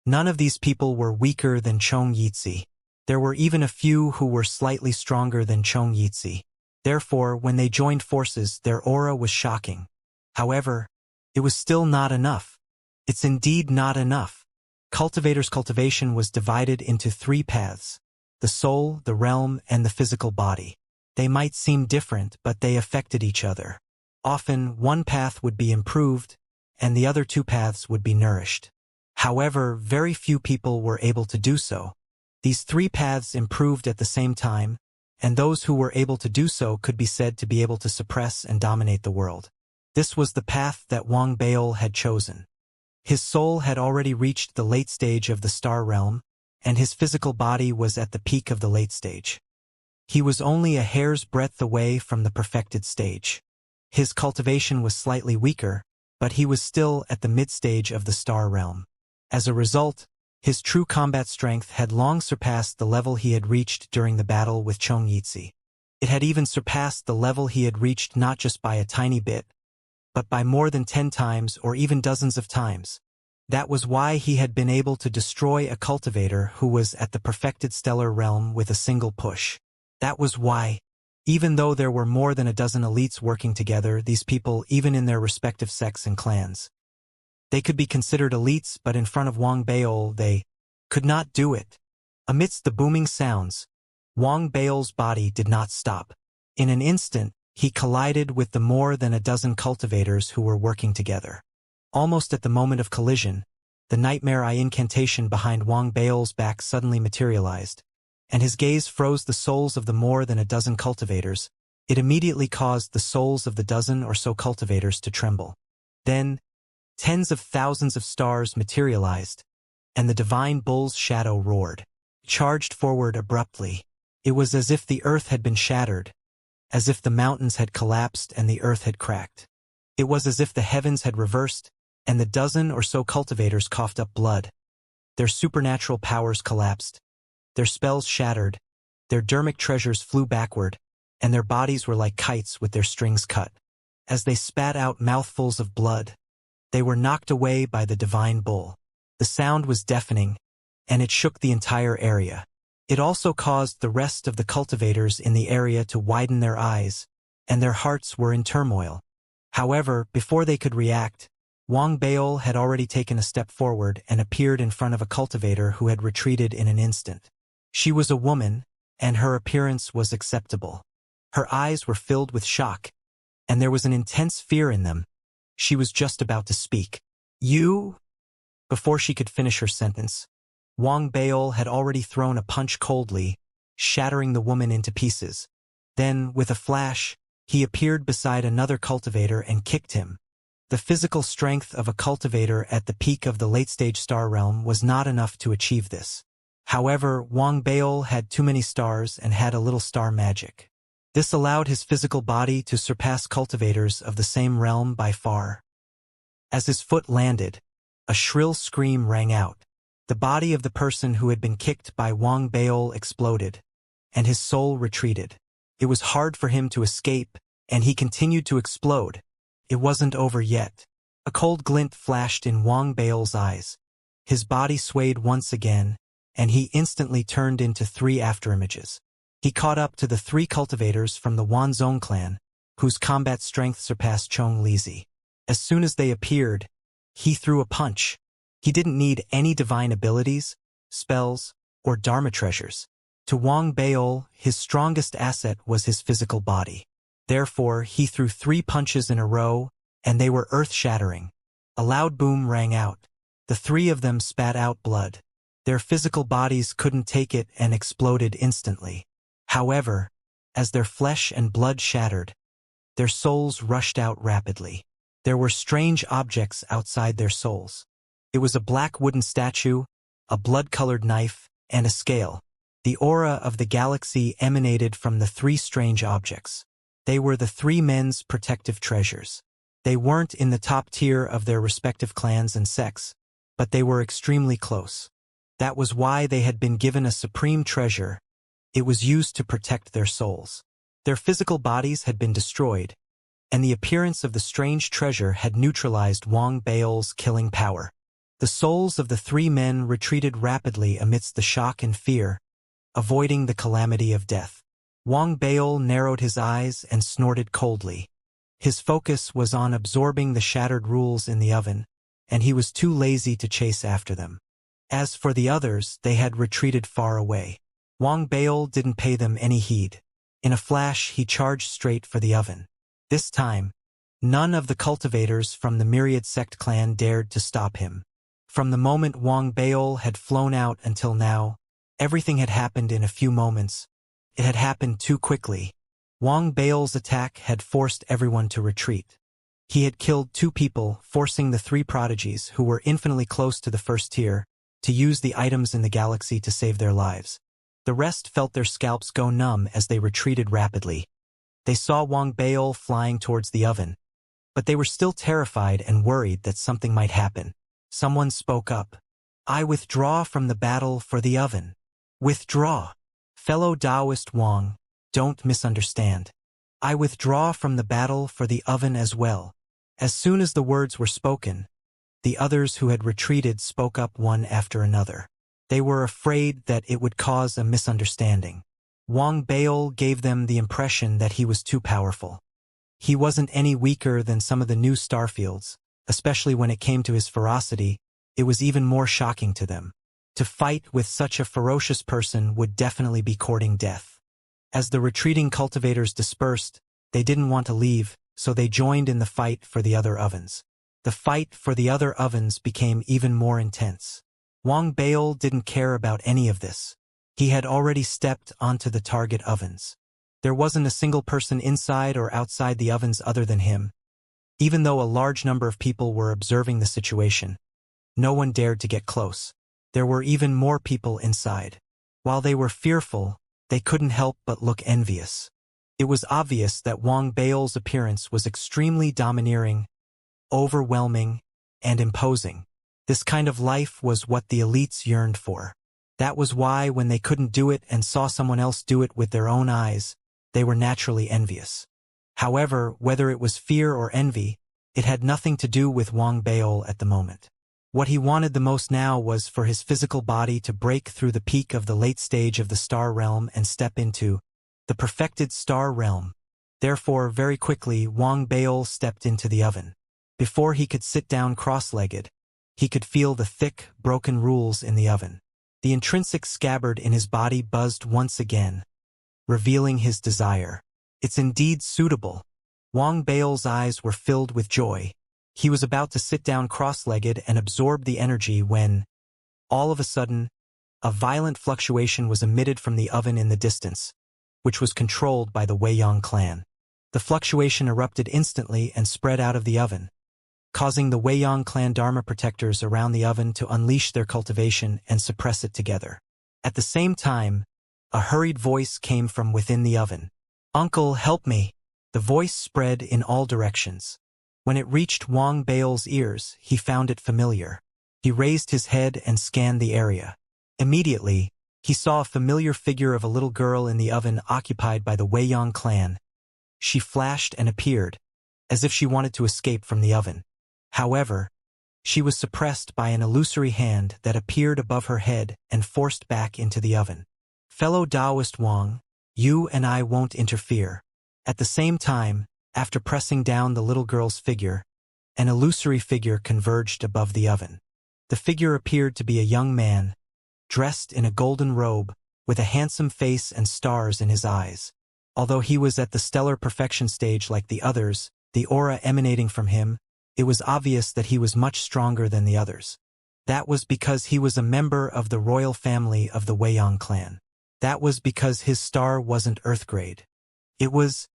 None of these people were weaker than Chong Yizi. There were even a few who were slightly stronger than Chong Yizi. Therefore, when they joined forces, their aura was shocking. However, it was still not enough. It's indeed not enough. Cultivator's cultivation was divided into 3 paths: the soul, the realm, and the physical body. They might seem different, but they affected each other. Often, one path would be improved, and the other 2 paths would be nourished. However, very few people were able to do so. These three paths improved at the same time, and those who were able to do so could be said to be able to suppress and dominate the world. This was the path that Wang Baol had chosen. His soul had already reached the late stage of the star realm, and his physical body was at the peak of the late stage. He was only a hair's breadth away from the perfected stage. His cultivation was slightly weaker, but he was still at the mid-stage of the star realm. As a result, his true combat strength had long surpassed the level he had reached during the battle with Xianxia. It had even surpassed the level he had reached not just by a tiny bit, but by more than 10 times or even dozens of times. That was why he had been able to destroy a cultivator who was at the perfected stellar realm with a single push. That was why, even though there were more than a dozen elites working together, these people, even in their respective sects and clans, they could be considered elites, but in front of Wang Baol they could not do it. Amidst the booming sounds, Wang Baol's body did not stop. In an instant, he collided with the more than a dozen cultivators who were working together. Almost at the moment of collision, the nightmare eye incantation behind Wang Baol's back suddenly materialized, and his gaze froze the souls of the more than a dozen cultivators. It immediately caused the souls of the dozen or so cultivators to tremble. Then, tens of thousands of stars materialized, and the divine bull's shadow roared, charged forward abruptly. It was as if the earth had been shattered, as if the mountains had collapsed and the earth had cracked. It was as if the heavens had reversed, and the dozen or so cultivators coughed up blood. Their supernatural powers collapsed, their spells shattered, their dermic treasures flew backward, and their bodies were like kites with their strings cut. As they spat out mouthfuls of blood, they were knocked away by the divine bull. The sound was deafening, and it shook the entire area. It also caused the rest of the cultivators in the area to widen their eyes, and their hearts were in turmoil. However, before they could react, Wang Baol had already taken a step forward and appeared in front of a cultivator who had retreated in an instant. She was a woman, and her appearance was acceptable. Her eyes were filled with shock, and there was an intense fear in them. She was just about to speak. "You?" Before she could finish her sentence, Wang Baol had already thrown a punch coldly, shattering the woman into pieces. Then, with a flash, he appeared beside another cultivator and kicked him. The physical strength of a cultivator at the peak of the late-stage star realm was not enough to achieve this. However, Wang Baol had too many stars and had a little star magic. This allowed his physical body to surpass cultivators of the same realm by far. As his foot landed, a shrill scream rang out. The body of the person who had been kicked by Wang Baol exploded, and his soul retreated. It was hard for him to escape, and he continued to explode. It wasn't over yet. A cold glint flashed in Wang Baol's eyes. His body swayed once again, and he instantly turned into 3 afterimages. He caught up to the 3 cultivators from the Wanzhong clan, whose combat strength surpassed Chong Lizi. As soon as they appeared, he threw a punch. He didn't need any divine abilities, spells, or dharma treasures. To Wang Baol, his strongest asset was his physical body. Therefore, he threw 3 punches in a row, and they were earth-shattering. A loud boom rang out. The 3 of them spat out blood. Their physical bodies couldn't take it and exploded instantly. However, as their flesh and blood shattered, their souls rushed out rapidly. There were strange objects outside their souls. It was a black wooden statue, a blood-colored knife, and a scale. The aura of the galaxy emanated from the 3 strange objects. They were the 3 men's protective treasures. They weren't in the top tier of their respective clans and sects, but they were extremely close. That was why they had been given a supreme treasure. It was used to protect their souls. Their physical bodies had been destroyed, and the appearance of the strange treasure had neutralized Wang Baol's killing power. The souls of the 3 men retreated rapidly amidst the shock and fear, avoiding the calamity of death. Wang Baol narrowed his eyes and snorted coldly. His focus was on absorbing the shattered rules in the oven, and he was too lazy to chase after them. As for the others, they had retreated far away. Wang Baol didn't pay them any heed. In a flash, he charged straight for the oven. This time, none of the cultivators from the Myriad Sect clan dared to stop him. From the moment Wang Baol had flown out until now, Everything had happened in a few moments. It had happened too quickly. Wang Bao's attack had forced everyone to retreat. He had killed 2 people, forcing the 3 prodigies, who were infinitely close to the first tier, to use the items in the galaxy to save their lives. The rest felt their scalps go numb as they retreated rapidly. They saw Wang Bao flying towards the oven, but they were still terrified and worried that something might happen. Someone spoke up. "I withdraw from the battle for the oven." "Withdraw." Fellow Taoist Wang, don't misunderstand. "I withdraw from the battle for the oven as well." As soon as the words were spoken, the others who had retreated spoke up one after another. They were afraid that it would cause a misunderstanding. Wang Bao gave them the impression that he was too powerful. He wasn't any weaker than some of the new starfields, especially when it came to his ferocity. It was even more shocking to them. To fight with such a ferocious person would definitely be courting death. As the retreating cultivators dispersed, they didn't want to leave, so they joined in the fight for the other ovens. The fight for the other ovens became even more intense. Wang Bao didn't care about any of this. He had already stepped onto the target ovens. There wasn't a single person inside or outside the ovens other than him. Even though a large number of people were observing the situation, no one dared to get close. There were even more people inside. While they were fearful, they couldn't help but look envious. It was obvious that Wang Bao's appearance was extremely domineering, overwhelming, and imposing. This kind of life was what the elites yearned for. That was why when they couldn't do it and saw someone else do it with their own eyes, they were naturally envious. However, whether it was fear or envy, it had nothing to do with Wang Bao at the moment. What he wanted the most now was for his physical body to break through the peak of the late stage of the star realm and step into the perfected star realm. Therefore, very quickly, Wang Bao stepped into the oven. Before he could sit down cross-legged, he could feel the thick, broken rules in the oven. The intrinsic scabbard in his body buzzed once again, revealing his desire. "It's indeed suitable." Wang Bao's eyes were filled with joy. He was about to sit down cross-legged and absorb the energy when, all of a sudden, a violent fluctuation was emitted from the oven in the distance, which was controlled by the Weiyang clan. The fluctuation erupted instantly and spread out of the oven, causing the Weiyang clan Dharma protectors around the oven to unleash their cultivation and suppress it together. At the same time, a hurried voice came from within the oven. "Uncle, help me!" The voice spread in all directions. When it reached Wang Bao's ears, he found it familiar. He raised his head and scanned the area. Immediately, he saw a familiar figure of a little girl in the oven occupied by the Weiyang clan. She flashed and appeared, as if she wanted to escape from the oven. However, she was suppressed by an illusory hand that appeared above her head and forced back into the oven. "Fellow Taoist Wang, you and I won't interfere." At the same time, after pressing down the little girl's figure, an illusory figure converged above the oven. The figure appeared to be a young man, dressed in a golden robe, with a handsome face and stars in his eyes. Although he was at the stellar perfection stage like the others, the aura emanating from him, it was obvious that he was much stronger than the others. That was because he was a member of the royal family of the Weiyang clan. That was because his star wasn't Earth-grade. It was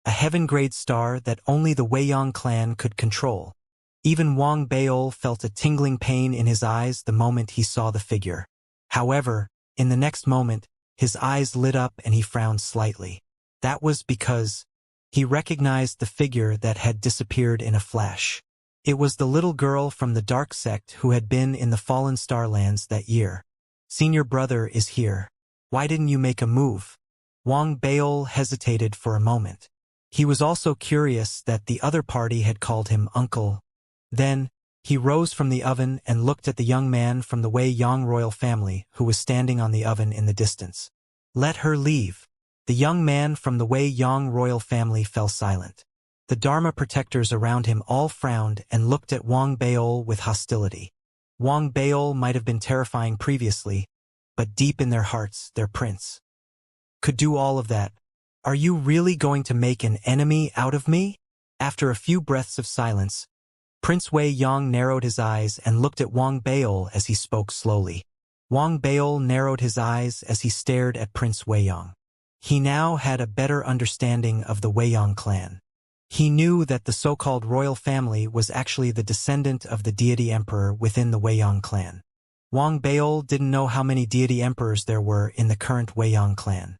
a heaven-grade star that only the Weiyang clan could control. Even Wang Bao felt a tingling pain in his eyes the moment he saw the figure. However, in the next moment, his eyes lit up and he frowned slightly. That was because he recognized the figure that had disappeared in a flash. It was the little girl from the dark sect who had been in the Fallen Starlands that year. "Senior brother is here. Why didn't you make a move?" Wang Bao hesitated for a moment. He was also curious that the other party had called him uncle. Then, he rose from the oven and looked at the young man from the Weiyang royal family who was standing on the oven in the distance. "Let her leave." The young man from the Weiyang royal family fell silent. The Dharma protectors around him all frowned and looked at Wang Bao with hostility. Wang Bao might have been terrifying previously, but deep in their hearts, their prince could do all of that. "Are you really going to make an enemy out of me?" After a few breaths of silence, Prince Weiyang narrowed his eyes and looked at Wang Bao as he spoke slowly. Wang Baol narrowed his eyes as he stared at Prince Weiyang. He now had a better understanding of the Weiyang clan. He knew that the so-called royal family was actually the descendant of the deity emperor within the Weiyang clan. Wang Baol didn't know how many deity emperors there were in the current Weiyang clan.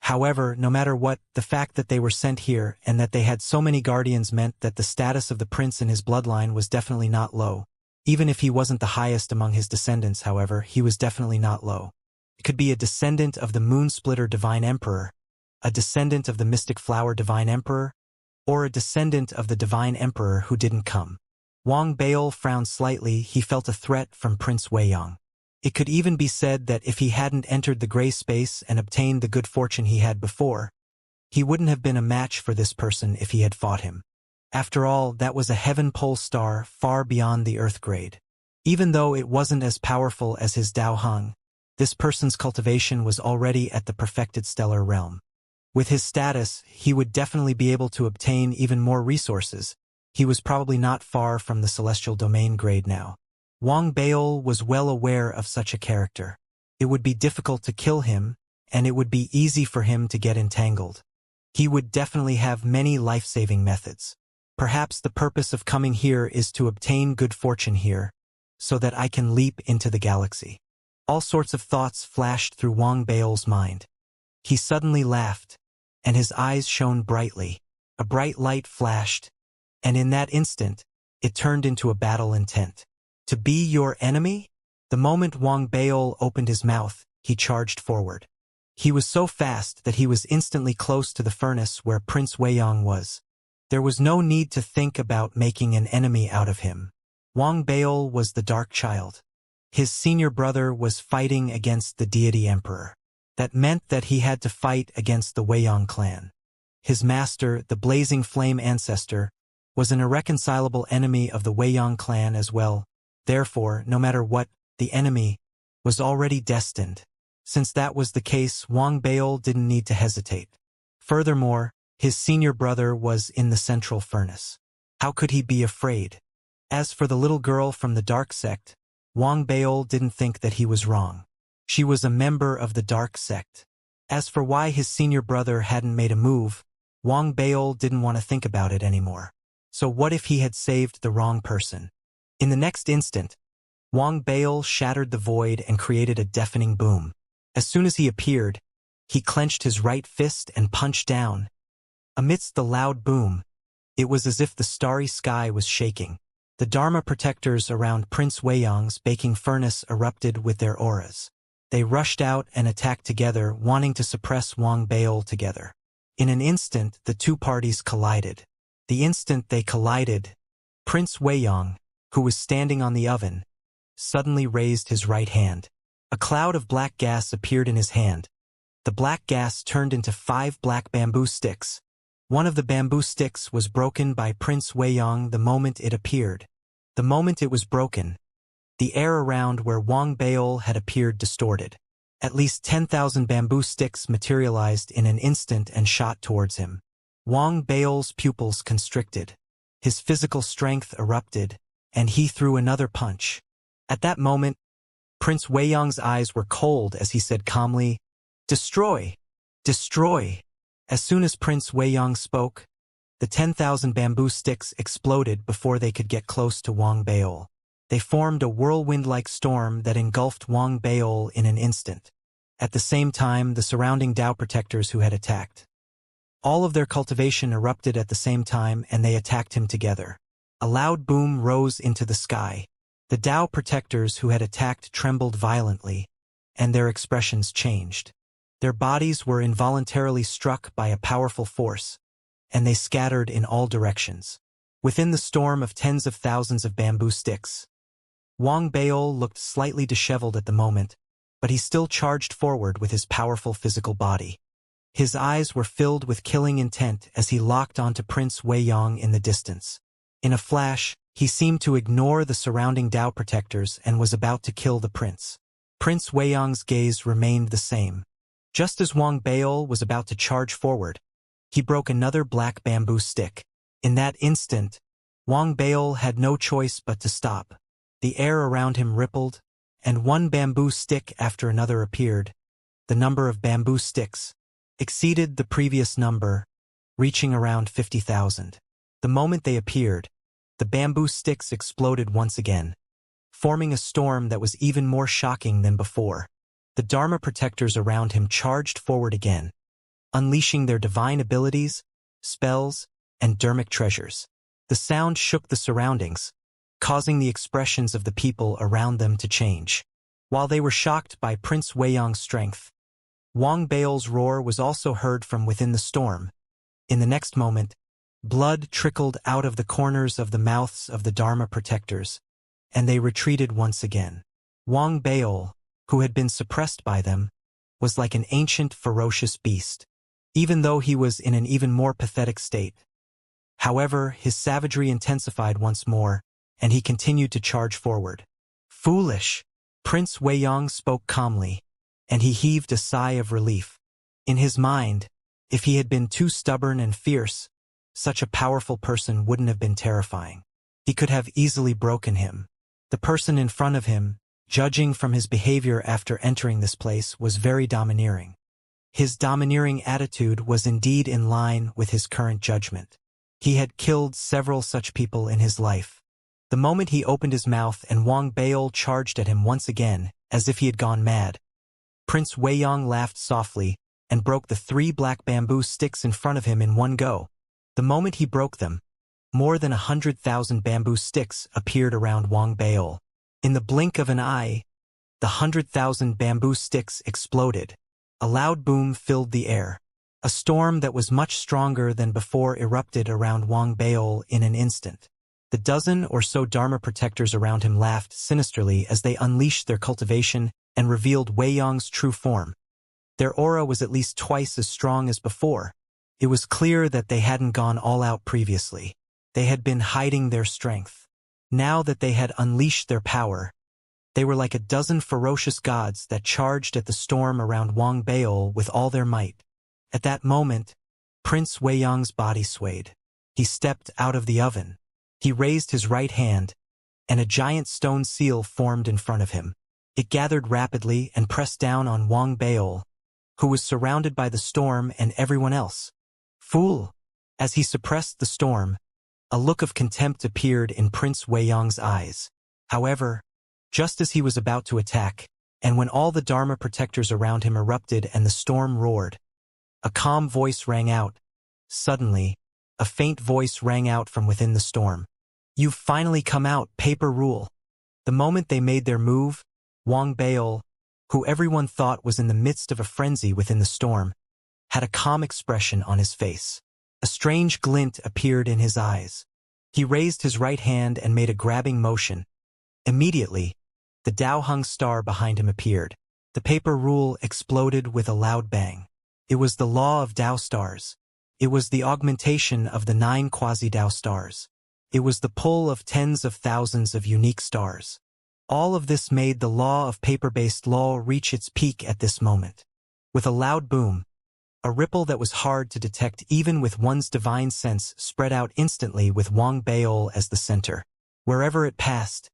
However, no matter what, the fact that they were sent here and that they had so many guardians meant that the status of the prince in his bloodline was definitely not low. Even if he wasn't the highest among his descendants, however, he was definitely not low. It could be a descendant of the Moonsplitter Divine Emperor, a descendant of the Mystic Flower Divine Emperor, or a descendant of the Divine Emperor who didn't come. Wang Baol frowned slightly. He felt a threat from Prince Weiyang. It could even be said that if he hadn't entered the gray space and obtained the good fortune he had before, he wouldn't have been a match for this person if he had fought him. After all, that was a heaven pole star far beyond the Earth grade. Even though it wasn't as powerful as his Dao Heng, this person's cultivation was already at the perfected stellar realm. With his status, he would definitely be able to obtain even more resources. He was probably not far from the celestial domain grade now. Wang Baol was well aware of such a character. It would be difficult to kill him, and it would be easy for him to get entangled. He would definitely have many life-saving methods. Perhaps the purpose of coming here is to obtain good fortune here, so that I can leap into the galaxy. All sorts of thoughts flashed through Wang Baol's mind. He suddenly laughed, and his eyes shone brightly. A bright light flashed, and in that instant, it turned into a battle intent. To be your enemy? The moment Wang Baol opened his mouth, he charged forward. He was so fast that he was instantly close to the furnace where Prince Weiyang was. There was no need to think about making an enemy out of him. Wang Baol was the Dark Child. His senior brother was fighting against the deity emperor. That meant that he had to fight against the Weiyang clan. His master, the Blazing Flame Ancestor, was an irreconcilable enemy of the Weiyang clan as well. Therefore, no matter what, the enemy was already destined. Since that was the case, Wang Baol didn't need to hesitate. Furthermore, his senior brother was in the central furnace. How could he be afraid? As for the little girl from the dark sect, Wang Baol didn't think that he was wrong. She was a member of the dark sect. As for why his senior brother hadn't made a move, Wang Baol didn't want to think about it anymore. So what if he had saved the wrong person? In the next instant, Wang Baol shattered the void and created a deafening boom. As soon as he appeared, he clenched his right fist and punched down. Amidst the loud boom, it was as if the starry sky was shaking. The Dharma protectors around Prince Weiyang's baking furnace erupted with their auras. They rushed out and attacked together, wanting to suppress Wang Baol together. In an instant, the two parties collided. The instant they collided, Prince Weiyang, who was standing on the oven, suddenly raised his right hand. A cloud of black gas appeared in his hand. The black gas turned into 5 black bamboo sticks. One of the bamboo sticks was broken by Prince Weiyang the moment it appeared. The moment it was broken, the air around where Wang Baol had appeared distorted. At least 10,000 bamboo sticks materialized in an instant and shot towards him. Wang Baol's pupils constricted. His physical strength erupted, and he threw another punch. At that moment, Prince Weiyang's eyes were cold as he said calmly, "Destroy! Destroy!" As soon as Prince Weiyang spoke, the 10,000 bamboo sticks exploded before they could get close to Wang Baol. They formed a whirlwind-like storm that engulfed Wang Baol in an instant. At the same time, the surrounding Dao protectors who had attacked. All of their cultivation erupted at the same time and they attacked him together. A loud boom rose into the sky. The Dao protectors who had attacked trembled violently, and their expressions changed. Their bodies were involuntarily struck by a powerful force, and they scattered in all directions. Within the storm of tens of thousands of bamboo sticks, Wang Baol looked slightly disheveled at the moment, but he still charged forward with his powerful physical body. His eyes were filled with killing intent as he locked onto Prince Weiyang in the distance. In a flash, he seemed to ignore the surrounding Dao protectors and was about to kill the prince. Prince Weiyang's gaze remained the same. Just as Wang Baol was about to charge forward, he broke another black bamboo stick. In that instant, Wang Baol had no choice but to stop. The air around him rippled, and one bamboo stick after another appeared. The number of bamboo sticks exceeded the previous number, reaching around 50,000. The moment they appeared, the bamboo sticks exploded once again, forming a storm that was even more shocking than before. The Dharma protectors around him charged forward again, unleashing their divine abilities, spells, and dharmic treasures. The sound shook the surroundings, causing the expressions of the people around them to change. While they were shocked by Prince Weiyang's strength, Wang Bao's roar was also heard from within the storm. In the next moment, blood trickled out of the corners of the mouths of the Dharma protectors, and they retreated once again. Wang Bao, who had been suppressed by them, was like an ancient ferocious beast, even though he was in an even more pathetic state. However, his savagery intensified once more, and he continued to charge forward. Foolish! Prince Weiyang spoke calmly, and he heaved a sigh of relief. In his mind, if he had been too stubborn and fierce, such a powerful person wouldn't have been terrifying. He could have easily broken him. The person in front of him, judging from his behavior after entering this place, was very domineering. His domineering attitude was indeed in line with his current judgment. He had killed several such people in his life. The moment he opened his mouth and Wang Baol charged at him once again, as if he had gone mad, Prince Weiyang laughed softly and broke the 3 black bamboo sticks in front of him in one go. The moment he broke them, more than 100,000 bamboo sticks appeared around Wang Baol. In the blink of an eye, the 100,000 bamboo sticks exploded. A loud boom filled the air. A storm that was much stronger than before erupted around Wang Baol in an instant. The dozen or so Dharma protectors around him laughed sinisterly as they unleashed their cultivation and revealed Weiyang's true form. Their aura was at least twice as strong as before. It was clear that they hadn't gone all out previously. They had been hiding their strength. Now that they had unleashed their power, they were like a dozen ferocious gods that charged at the storm around Wang Baol with all their might. At that moment, Prince Weiyang's body swayed. He stepped out of the oven. He raised his right hand, and a giant stone seal formed in front of him. It gathered rapidly and pressed down on Wang Baol, who was surrounded by the storm and everyone else. Fool! As he suppressed the storm, a look of contempt appeared in Prince Weiyang's eyes. However, just as he was about to attack, and when all the Dharma protectors around him erupted and the storm roared, a calm voice rang out. Suddenly, a faint voice rang out from within the storm. You've finally come out, Paper Rule. The moment they made their move, Wang Baol, who everyone thought was in the midst of a frenzy within the storm, had a calm expression on his face. A strange glint appeared in his eyes. He raised his right hand and made a grabbing motion. Immediately, the Dao Hung star behind him appeared. The Paper Rule exploded with a loud bang. It was the law of Dao stars. It was the augmentation of the 9 quasi-Dao stars. It was the pull of tens of thousands of unique stars. All of this made the law of paper-based law reach its peak at this moment. With a loud boom, a ripple that was hard to detect even with one's divine sense spread out instantly with Wang Baol as the center. Wherever it passed,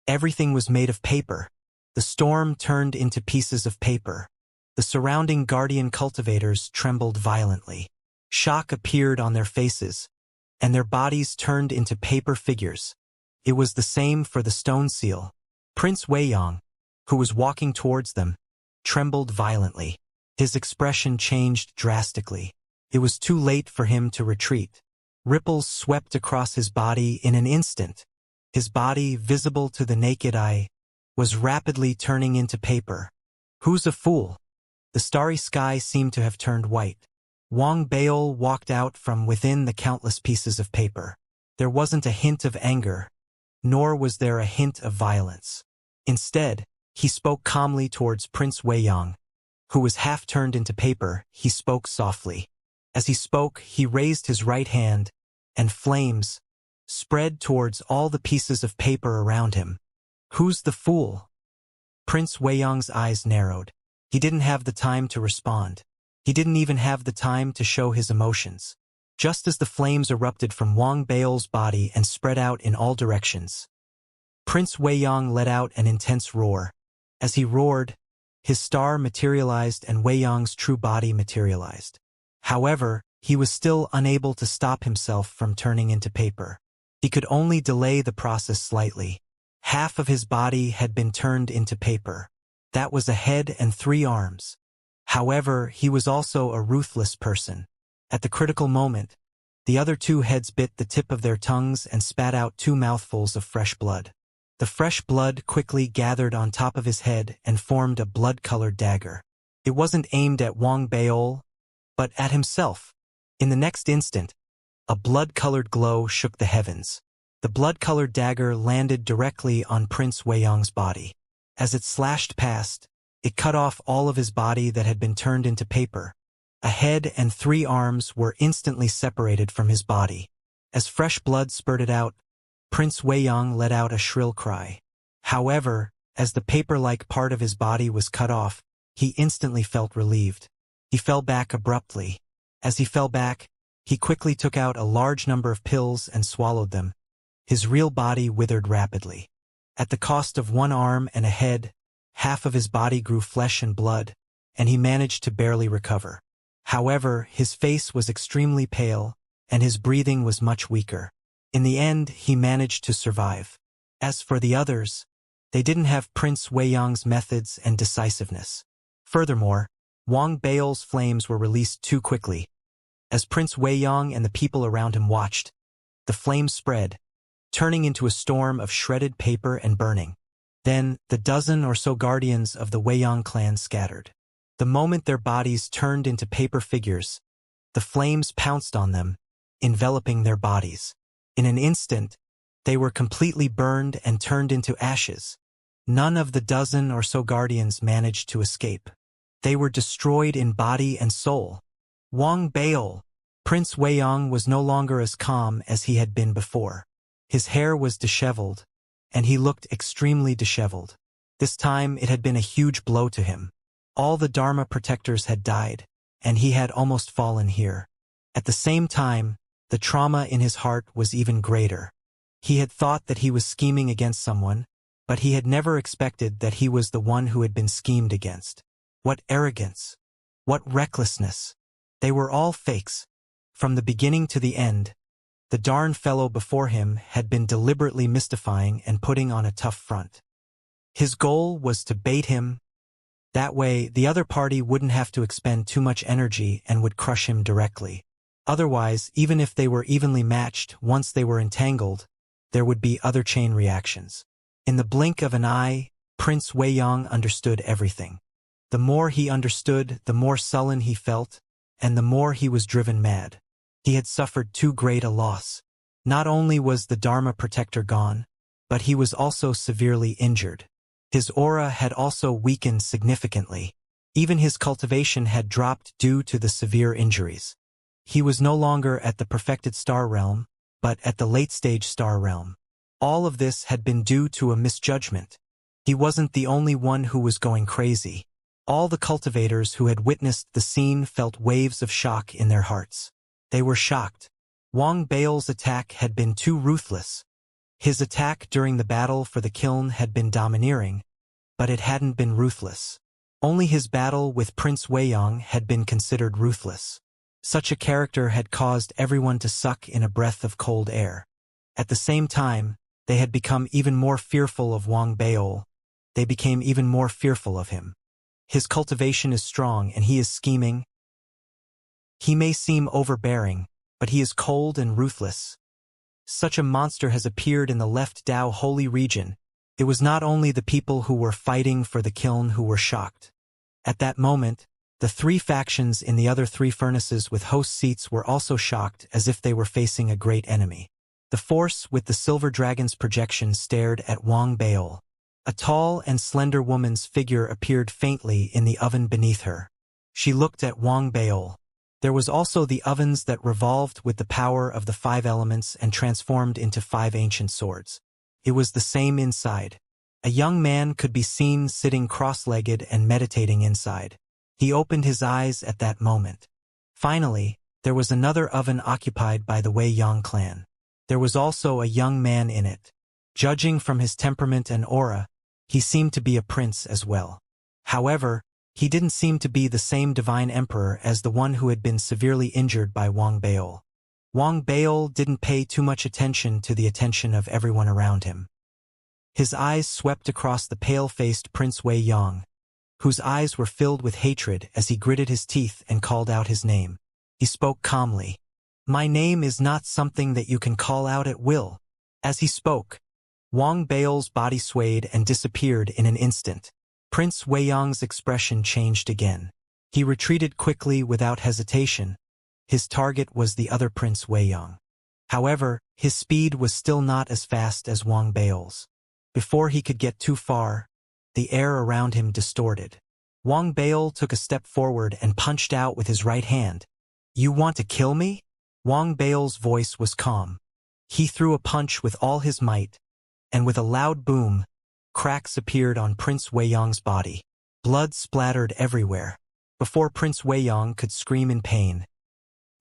everything was made of paper. The storm turned into pieces of paper. The surrounding guardian cultivators trembled violently. Shock appeared on their faces, and their bodies turned into paper figures. It was the same for the stone seal. Prince Weiyang, who was walking towards them, trembled violently. His expression changed drastically. It was too late for him to retreat. Ripples swept across his body in an instant. His body, visible to the naked eye, was rapidly turning into paper. Who's a fool? The starry sky seemed to have turned white. Wang Baol walked out from within the countless pieces of paper. There wasn't a hint of anger, nor was there a hint of violence. Instead, he spoke calmly towards Prince Weiyang, who was half turned into paper. He spoke softly. As he spoke, he raised his right hand, and flames spread towards all the pieces of paper around him. Who's the fool? Prince Weiyang's eyes narrowed. He didn't have the time to respond. He didn't even have the time to show his emotions. Just as the flames erupted from Wang Baol's body and spread out in all directions, Prince Weiyang let out an intense roar. As he roared, his star materialized and Wei Yang's true body materialized. However, he was still unable to stop himself from turning into paper. He could only delay the process slightly. Half of his body had been turned into paper. That was a head and 3 arms. However, he was also a ruthless person. At the critical moment, the other 2 heads bit the tip of their tongues and spat out 2 mouthfuls of fresh blood. The fresh blood quickly gathered on top of his head and formed a blood-colored dagger. It wasn't aimed at Wang Beol, but at himself. In the next instant, a blood-colored glow shook the heavens. The blood-colored dagger landed directly on Prince Wei Yang's body. As it slashed past, it cut off all of his body that had been turned into paper. A head and 3 arms were instantly separated from his body. As fresh blood spurted out, Prince Wei Yang let out a shrill cry. However, as the paper-like part of his body was cut off, he instantly felt relieved. He fell back abruptly. As he fell back, he quickly took out a large number of pills and swallowed them. His real body withered rapidly. At the cost of 1 arm and a head, half of his body grew flesh and blood, and he managed to barely recover. However, his face was extremely pale, and his breathing was much weaker. In the end, he managed to survive. As for the others, they didn't have Prince Wei Yang's methods and decisiveness. Furthermore, Wang Beol's flames were released too quickly. As Prince Wei Yang and the people around him watched, the flames spread, turning into a storm of shredded paper and burning. Then, the dozen or so guardians of the Wei Yang clan scattered. The moment their bodies turned into paper figures, the flames pounced on them, enveloping their bodies. In an instant, they were completely burned and turned into ashes. None of the dozen or so guardians managed to escape. They were destroyed in body and soul. Wang Beol, Prince Wei Yang, was no longer as calm as he had been before. His hair was disheveled, and he looked extremely disheveled. This time it had been a huge blow to him. All the Dharma protectors had died, and he had almost fallen here. At the same time, the trauma in his heart was even greater. He had thought that he was scheming against someone, but he had never expected that he was the one who had been schemed against. What arrogance! What recklessness! They were all fakes. From the beginning to the end, the darn fellow before him had been deliberately mystifying and putting on a tough front. His goal was to bait him. That way, the other party wouldn't have to expend too much energy and would crush him directly. Otherwise, even if they were evenly matched, once they were entangled, there would be other chain reactions. In the blink of an eye, Prince Wei Yang understood everything. The more he understood, the more sullen he felt, and the more he was driven mad. He had suffered too great a loss. Not only was the Dharma protector gone, but he was also severely injured. His aura had also weakened significantly. Even his cultivation had dropped due to the severe injuries. He was no longer at the perfected star realm, but at the late-stage star realm. All of this had been due to a misjudgment. He wasn't the only one who was going crazy. All the cultivators who had witnessed the scene felt waves of shock in their hearts. They were shocked. Wang Beol's attack had been too ruthless. His attack during the battle for the kiln had been domineering, but it hadn't been ruthless. Only his battle with Prince Wei Yang had been considered ruthless. Such a character had caused everyone to suck in a breath of cold air. At the same time, they had become even more fearful of Wang Beol. They became even more fearful of him. His cultivation is strong and he is scheming. He may seem overbearing, but he is cold and ruthless. Such a monster has appeared in the Left Dao Holy region. It was not only the people who were fighting for the kiln who were shocked. At that moment, the 3 factions in the other 3 furnaces with host seats were also shocked, as if they were facing a great enemy. The force with the silver dragon's projection stared at Wang Beol. A tall and slender woman's figure appeared faintly in the oven beneath her. She looked at Wang Beol. There was also the ovens that revolved with the power of the 5 elements and transformed into 5 ancient swords. It was the same inside. A young man could be seen sitting cross-legged and meditating inside. He opened his eyes at that moment. Finally, there was another oven occupied by the Wei Yang clan. There was also a young man in it. Judging from his temperament and aura, He seemed to be a prince as well. However, he didn't seem to be the same divine emperor as the one who had been severely injured by Wang Baol. Wang Baol didn't pay too much attention to the attention of everyone around him. His eyes swept across the pale-faced Prince Wei Yang, whose eyes were filled with hatred as he gritted his teeth and called out his name. He spoke calmly. "My name is not something that you can call out at will." As he spoke, Wang Baol's body swayed and disappeared in an instant. Prince Wei Yang's expression changed again. He retreated quickly without hesitation. His target was the other Prince Wei Yang. However, his speed was still not as fast as Wang Baol's. Before he could get too far, the air around him distorted. Wang Baol took a step forward and punched out with his right hand. "You want to kill me?" Wang Baol's voice was calm. He threw a punch with all his might, and with a loud boom, cracks appeared on Prince Wei Yang's body. Blood splattered everywhere. Before Prince Wei Yang could scream in pain,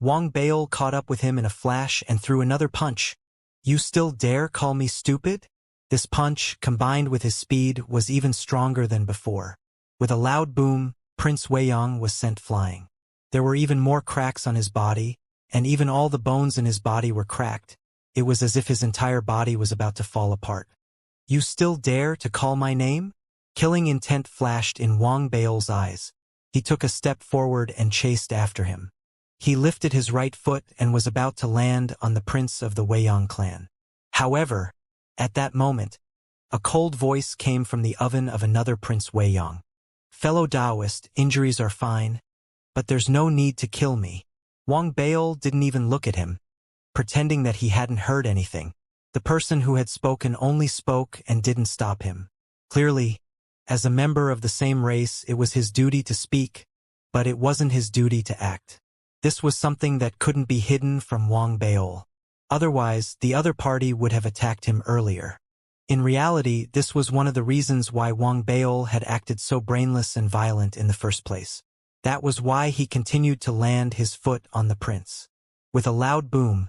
Wang Baol caught up with him in a flash and threw another punch. "You still dare call me stupid?" This punch, combined with his speed, was even stronger than before. With a loud boom, Prince Wei Yang was sent flying. There were even more cracks on his body, and even all the bones in his body were cracked. It was as if his entire body was about to fall apart. "You still dare to call my name?" Killing intent flashed in Wang Baol's eyes. He took a step forward and chased after him. He lifted his right foot and was about to land on the prince of the Wei Yang clan. However, at that moment, a cold voice came from the oven of another Prince Wei Yang. "Fellow Taoist, injuries are fine, but there's no need to kill me." Wang Baol didn't even look at him, pretending that he hadn't heard anything. The person who had spoken only spoke and didn't stop him. Clearly, as a member of the same race, it was his duty to speak, but it wasn't his duty to act. This was something that couldn't be hidden from Wang Baol. Otherwise, the other party would have attacked him earlier. In reality, this was one of the reasons why Wang Baol had acted so brainless and violent in the first place. That was why he continued to land his foot on the prince. With a loud boom,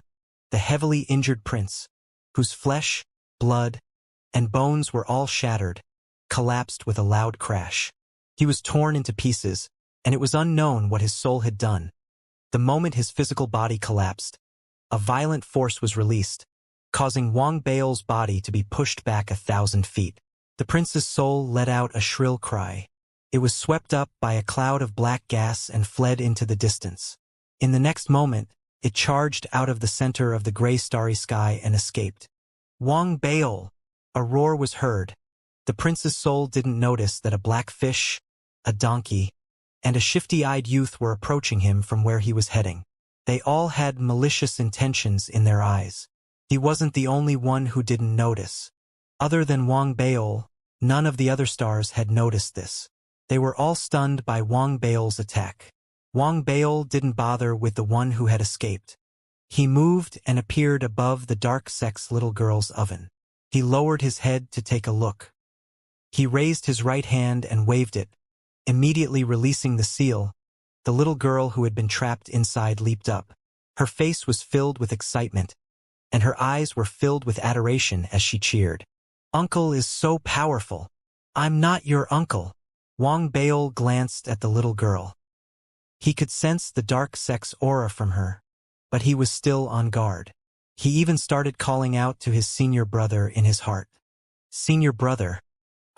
the heavily injured prince, whose flesh, blood, and bones were all shattered, collapsed with a loud crash. He was torn into pieces, and it was unknown what his soul had done. The moment his physical body collapsed, a violent force was released, causing Wang Baol's body to be pushed back 1,000 feet. The prince's soul let out a shrill cry. It was swept up by a cloud of black gas and fled into the distance. In the next moment, it charged out of the center of the gray starry sky and escaped. "Wang Baol!" A roar was heard. The prince's soul didn't notice that a black fish, a donkey, and a shifty-eyed youth were approaching him from where he was heading. They all had malicious intentions in their eyes. He wasn't the only one who didn't notice. Other than Wang Baol, none of the other stars had noticed this. They were all stunned by Wang Baol's attack. Wang Baol didn't bother with the one who had escaped. He moved and appeared above the dark sex little girl's oven. He lowered his head to take a look. He raised his right hand and waved it, immediately releasing the seal. The little girl who had been trapped inside leaped up. Her face was filled with excitement, and her eyes were filled with adoration as she cheered. "Uncle is so powerful. I'm not your uncle." Wang Baol glanced at the little girl. He could sense the dark sex aura from her, but he was still on guard. He even started calling out to his senior brother in his heart. "Senior brother,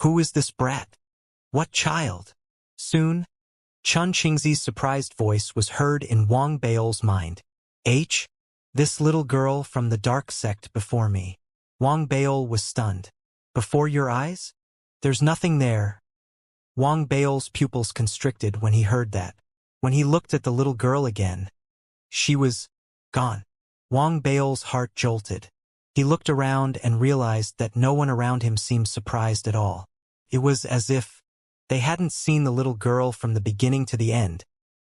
who is this brat? What child?" Soon, Xianxia's surprised voice was heard in Wang Baol's mind. This little girl from the dark sect before me." Wang Baol was stunned. "Before your eyes? There's nothing there." Wang Baol's pupils constricted when he heard that. When he looked at the little girl again, she was gone. Wang Baol's heart jolted. He looked around and realized that no one around him seemed surprised at all. It was as if they hadn't seen the little girl from the beginning to the end.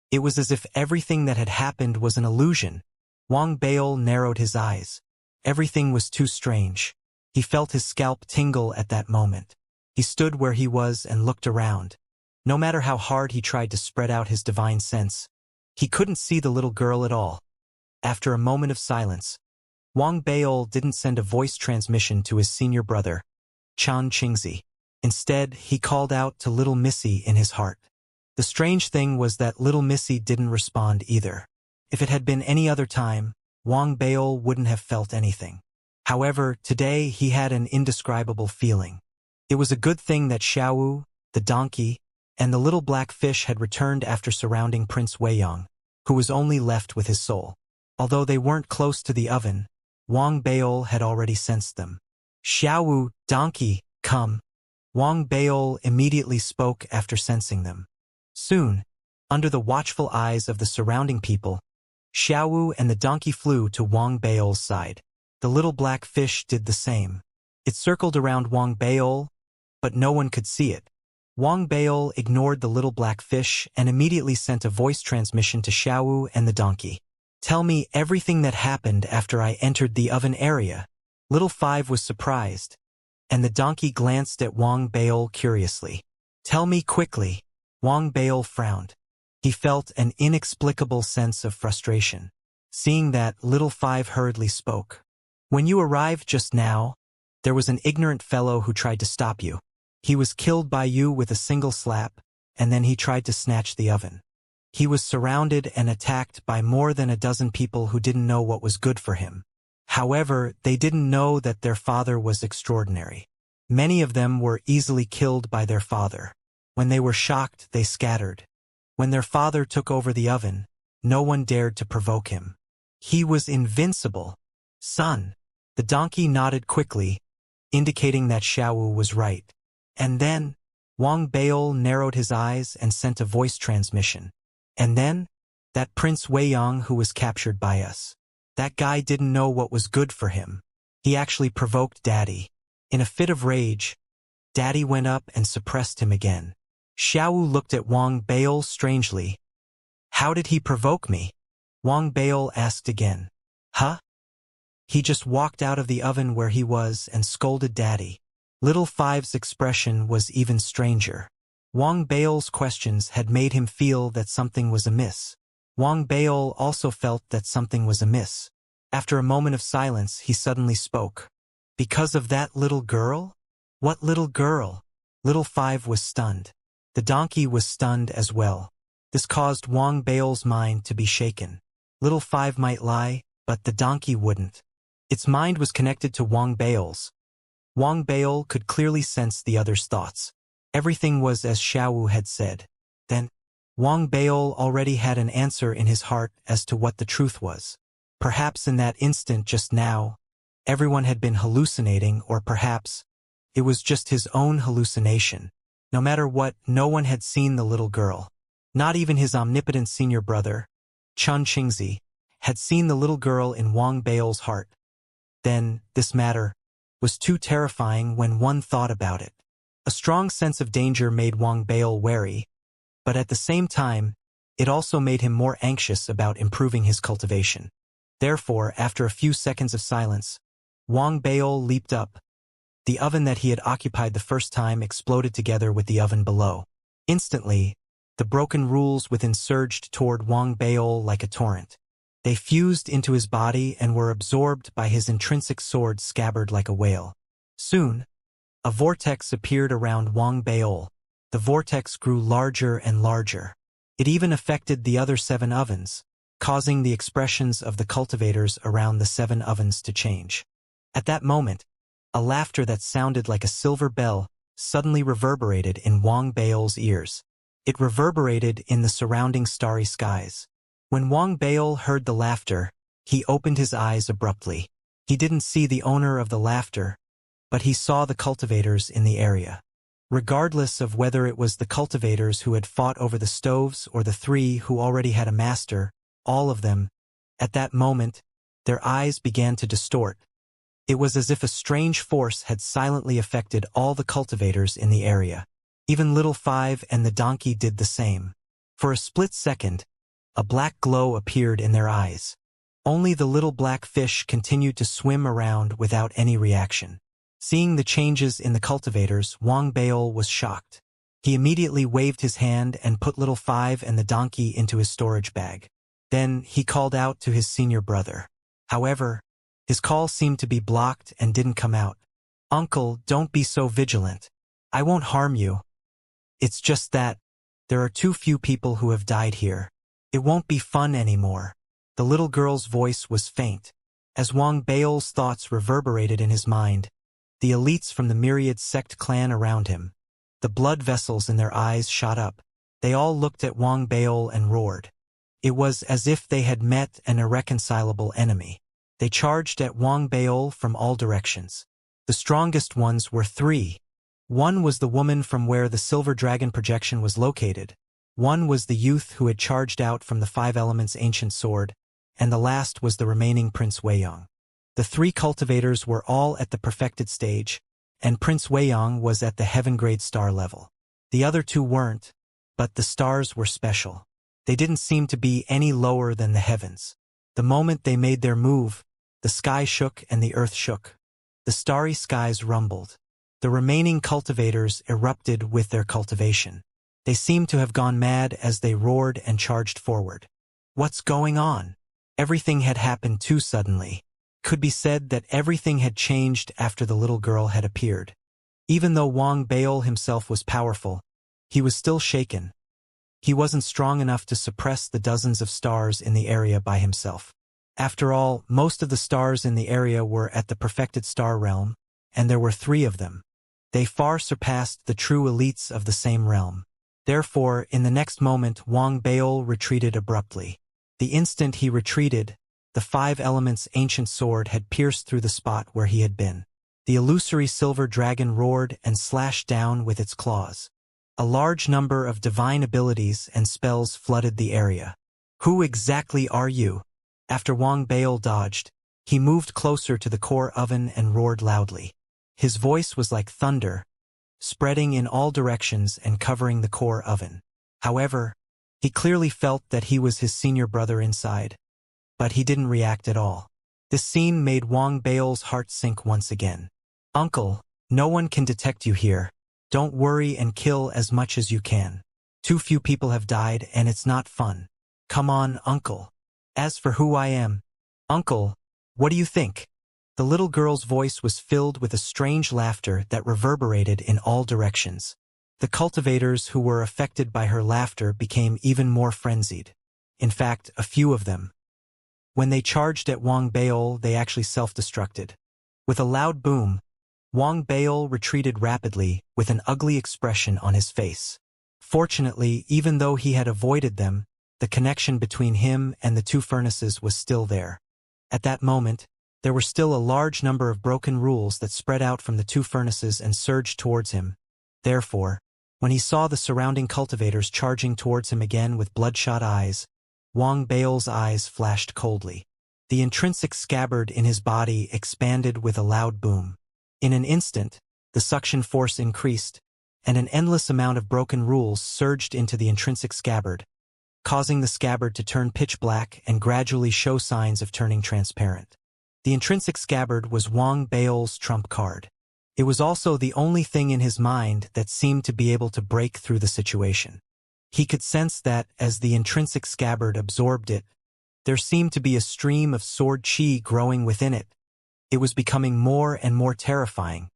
It was as if everything that had happened was an illusion. Wang Baol narrowed his eyes. Everything was too strange. He felt his scalp tingle at that moment. He stood where he was and looked around. No matter how hard he tried to spread out his divine sense, he couldn't see the little girl at all. After a moment of silence, Wang Baol didn't send a voice transmission to his senior brother, Xianxia. Instead, he called out to little Missy in his heart. The strange thing was that little Missy didn't respond either. If it had been any other time, Wang Baol wouldn't have felt anything. However, today he had an indescribable feeling. It was a good thing that Xiaowu, the donkey, and the little black fish had returned after surrounding Prince Weiyang, who was only left with his soul. Although they weren't close to the oven, Wang Baol had already sensed them. "Xiaowu, donkey, come." Wang Baol immediately spoke after sensing them. Soon, under the watchful eyes of the surrounding people, Xiaowu and the donkey flew to Wang Baol's side. The little black fish did the same. It circled around Wang Baol, but no one could see it. Wang Baol ignored the little black fish and immediately sent a voice transmission to Xiaowu and the donkey. "Tell me everything that happened after I entered the oven area." Little Five was surprised, and the donkey glanced at Wang Baol curiously. "Tell me quickly." Wang Baol frowned. He felt an inexplicable sense of frustration. Seeing that, Little Five hurriedly spoke. "When you arrived just now, there was an ignorant fellow who tried to stop you. He was killed by you with a single slap, and then he tried to snatch the oven. He was surrounded and attacked by more than a dozen people who didn't know what was good for him. However, they didn't know that their father was extraordinary. Many of them were easily killed by their father. When they were shocked, they scattered. When their father took over the oven, no one dared to provoke him. He was invincible. Son." The donkey nodded quickly, indicating that Xiaowu was right. And then, Wang Baol narrowed his eyes and sent a voice transmission. "And then, that Prince Weiyang who was captured by us. That guy didn't know what was good for him. He actually provoked Daddy. In a fit of rage, Daddy went up and suppressed him again." Xiaowu looked at Wang Baol strangely. "How did he provoke me?" Wang Baol asked again. "Huh?" "He just walked out of the oven where he was and scolded Daddy." Little Five's expression was even stranger. Wang Baol's questions had made him feel that something was amiss. Wang Baol also felt that something was amiss. After a moment of silence, he suddenly spoke. "Because of that little girl?" "What little girl?" Little Five was stunned. The donkey was stunned as well. This caused Wang Baol's mind to be shaken. Little Five might lie, but the donkey wouldn't. Its mind was connected to Wang Baol's. Wang Baol could clearly sense the other's thoughts. Everything was as Xiaowu had said. Then, Wang Baol already had an answer in his heart as to what the truth was. Perhaps in that instant just now, everyone had been hallucinating, or perhaps it was just his own hallucination. No matter what, no one had seen the little girl. Not even his omnipotent senior brother, Chun Qingzi, had seen the little girl in Wang Baol's heart. Then, this matter was too terrifying when one thought about it. A strong sense of danger made Wang Baol wary, but at the same time, it also made him more anxious about improving his cultivation. Therefore, after a few seconds of silence, Wang Baol leaped up. The oven that he had occupied the first time exploded together with the oven below. Instantly, the broken rules within surged toward Wang Baol like a torrent. They fused into his body and were absorbed by his intrinsic sword scabbard like a whale. Soon, a vortex appeared around Wang Baol. The vortex grew larger and larger. It even affected the other 7 ovens, causing the expressions of the cultivators around the 7 ovens to change. At that moment, a laughter that sounded like a silver bell suddenly reverberated in Wang Baol's ears. It reverberated in the surrounding starry skies. When Wang Baol heard the laughter, he opened his eyes abruptly. He didn't see the owner of the laughter, but he saw the cultivators in the area. Regardless of whether it was the cultivators who had fought over the stoves or the 3 who already had a master, all of them, at that moment, their eyes began to distort. It was as if a strange force had silently affected all the cultivators in the area. Even Little Five and the donkey did the same. For a split second, a black glow appeared in their eyes. Only the little black fish continued to swim around without any reaction. Seeing the changes in the cultivators, Wang Baol was shocked. He immediately waved his hand and put Little Five and the donkey into his storage bag. Then he called out to his senior brother. However, his call seemed to be blocked and didn't come out. "Uncle, don't be so vigilant." I won't harm you. It's just that there are too few people who have died here. It won't be fun anymore. The little girl's voice was faint. As Wang Baol's thoughts reverberated in his mind, the elites from the myriad sect clan around him, the blood vessels in their eyes shot up. They all looked at Wang Baol and roared. It was as if they had met an irreconcilable enemy. They charged at Wang Baol from all directions. The strongest ones were three. One was the woman from where the silver dragon projection was located. One was the youth who had charged out from the five elements ancient sword, and the last was the remaining Prince Weiyang. The three cultivators were all at the perfected stage, and Prince Weiyang was at the heaven-grade star level. The other two weren't, but the stars were special. They didn't seem to be any lower than the heavens. The moment they made their move, the sky shook and the earth shook. The starry skies rumbled. The remaining cultivators erupted with their cultivation. They seemed to have gone mad as they roared and charged forward. What's going on? Everything had happened too suddenly. Could be said that everything had changed after the little girl had appeared. Even though Wang Baol himself was powerful, he was still shaken. He wasn't strong enough to suppress the dozens of stars in the area by himself. After all, most of the stars in the area were at the perfected star realm, and there were three of them. They far surpassed the true elites of the same realm. Therefore, in the next moment, Wang Baol retreated abruptly. The instant he retreated, the five elements ancient sword had pierced through the spot where he had been. The illusory silver dragon roared and slashed down with its claws. A large number of divine abilities and spells flooded the area. Who exactly are you? After Wang Baol dodged, he moved closer to the core oven and roared loudly. His voice was like thunder, spreading in all directions and covering the core oven. However, he clearly felt that he was his senior brother inside, but he didn't react at all. This scene made Wang Baol's heart sink once again. Uncle, no one can detect you here. Don't worry and kill as much as you can. Too few people have died and it's not fun. Come on, Uncle. As for who I am, Uncle, what do you think? The little girl's voice was filled with a strange laughter that reverberated in all directions. The cultivators who were affected by her laughter became even more frenzied. In fact, a few of them. When they charged at Wang Baol, they actually self-destructed. With a loud boom, Wang Baol retreated rapidly with an ugly expression on his face. Fortunately, even though he had avoided them, the connection between him and the two furnaces was still there. At that moment, there were still a large number of broken rules that spread out from the two furnaces and surged towards him. Therefore, when he saw the surrounding cultivators charging towards him again with bloodshot eyes, Wang Baol's eyes flashed coldly. The intrinsic scabbard in his body expanded with a loud boom. In an instant, the suction force increased, and an endless amount of broken rules surged into the intrinsic scabbard, causing the scabbard to turn pitch black and gradually show signs of turning transparent. The intrinsic scabbard was Wang Baol's trump card. It was also the only thing in his mind that seemed to be able to break through the situation. He could sense that, as the intrinsic scabbard absorbed it, there seemed to be a stream of sword chi growing within it. It was becoming more and more terrifying.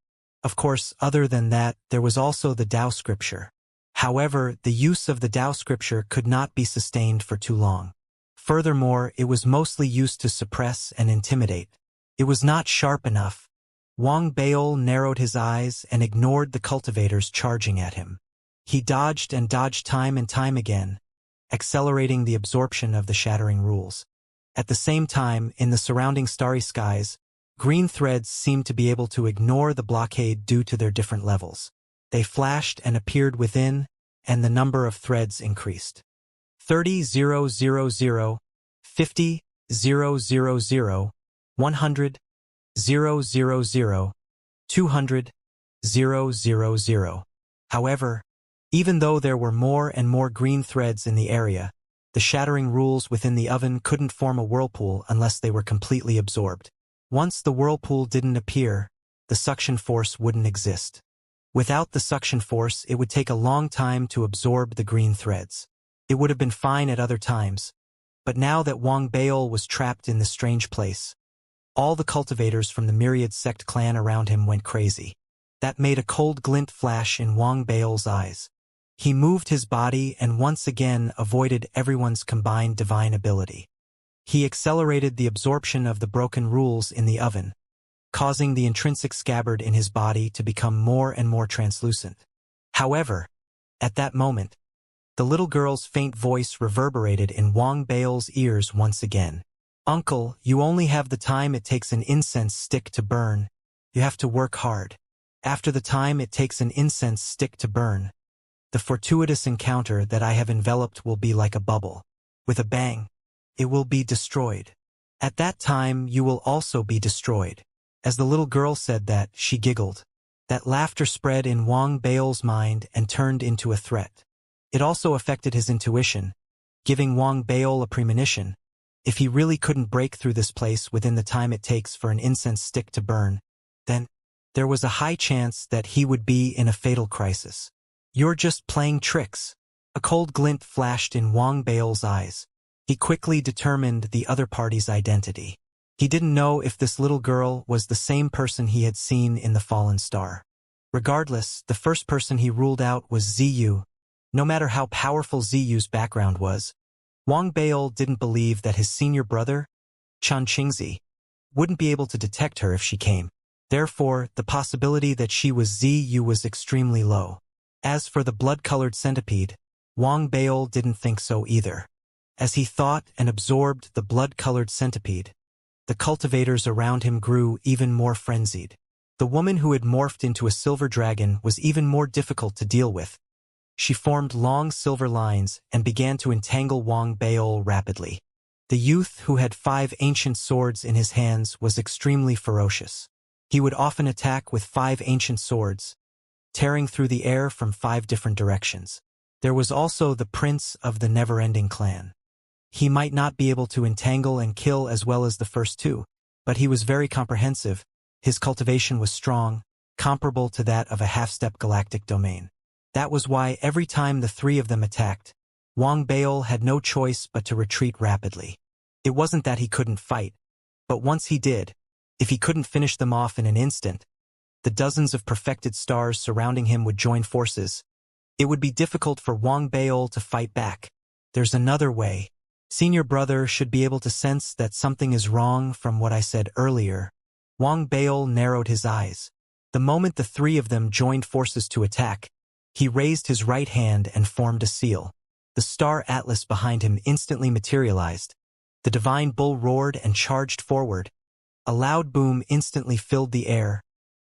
Of course, other than that, there was also the Tao scripture. However, the use of the Tao scripture could not be sustained for too long. Furthermore, it was mostly used to suppress and intimidate. It was not sharp enough. Wang Baol narrowed his eyes and ignored the cultivators charging at him. He dodged and dodged time and time again, accelerating the absorption of the shattering rules. At the same time, in the surrounding starry skies, green threads seemed to be able to ignore the blockade due to their different levels. They flashed and appeared within, and the number of threads increased. 30,000, 50,000, 100, 000, 200, 000. However, even though there were more and more green threads in the area, the shattering rules within the oven couldn't form a whirlpool unless they were completely absorbed. Once the whirlpool didn't appear, the suction force wouldn't exist. Without the suction force, it would take a long time to absorb the green threads. It would have been fine at other times, but now that Wang Baol was trapped in this strange place, all the cultivators from the myriad sect clan around him went crazy. That made a cold glint flash in Wang Bao's eyes. He moved his body and once again avoided everyone's combined divine ability. He accelerated the absorption of the broken rules in the oven, causing the intrinsic scabbard in his body to become more and more translucent. However, at that moment, the little girl's faint voice reverberated in Wang Bao's ears once again. "Uncle, you only have the time it takes an incense stick to burn. You have to work hard. After the time it takes an incense stick to burn, the fortuitous encounter that I have enveloped will be like a bubble. With a bang, it will be destroyed. At that time you will also be destroyed." As the little girl said that, she giggled. That laughter spread in Wang Bao's mind and turned into a threat. It also affected his intuition, giving Wang Bao a premonition. If he really couldn't break through this place within the time it takes for an incense stick to burn, then there was a high chance that he would be in a fatal crisis. "You're just playing tricks." A cold glint flashed in Wang Bao's eyes. He quickly determined the other party's identity. He didn't know if this little girl was the same person he had seen in the fallen star. Regardless, the first person he ruled out was Ziyu. No matter how powerful Ziyu's background was, Wang Bao didn't believe that his senior brother, Xianxia, wouldn't be able to detect her if she came. Therefore, the possibility that she was Ziyu was extremely low. As for the blood-colored centipede, Wang Bao didn't think so either. As he thought and absorbed the blood-colored centipede, the cultivators around him grew even more frenzied. The woman who had morphed into a silver dragon was even more difficult to deal with. She formed long silver lines and began to entangle Wang Bao rapidly. The youth who had 5 ancient swords in his hands was extremely ferocious. He would often attack with 5 ancient swords, tearing through the air from 5 different directions. There was also the prince of the never-ending clan. He might not be able to entangle and kill as well as the first 2, but he was very comprehensive. His cultivation was strong, comparable to that of a half-step galactic domain. That was why every time the 3 of them attacked, Wang Bao had no choice but to retreat rapidly. It wasn't that he couldn't fight, but once he did, if he couldn't finish them off in an instant, the dozens of perfected stars surrounding him would join forces. It would be difficult for Wang Bao to fight back. "There's another way. Senior brother should be able to sense that something is wrong from what I said earlier." Wang Bao narrowed his eyes. The moment the 3 of them joined forces to attack, he raised his right hand and formed a seal. The star atlas behind him instantly materialized. The divine bull roared and charged forward. A loud boom instantly filled the air,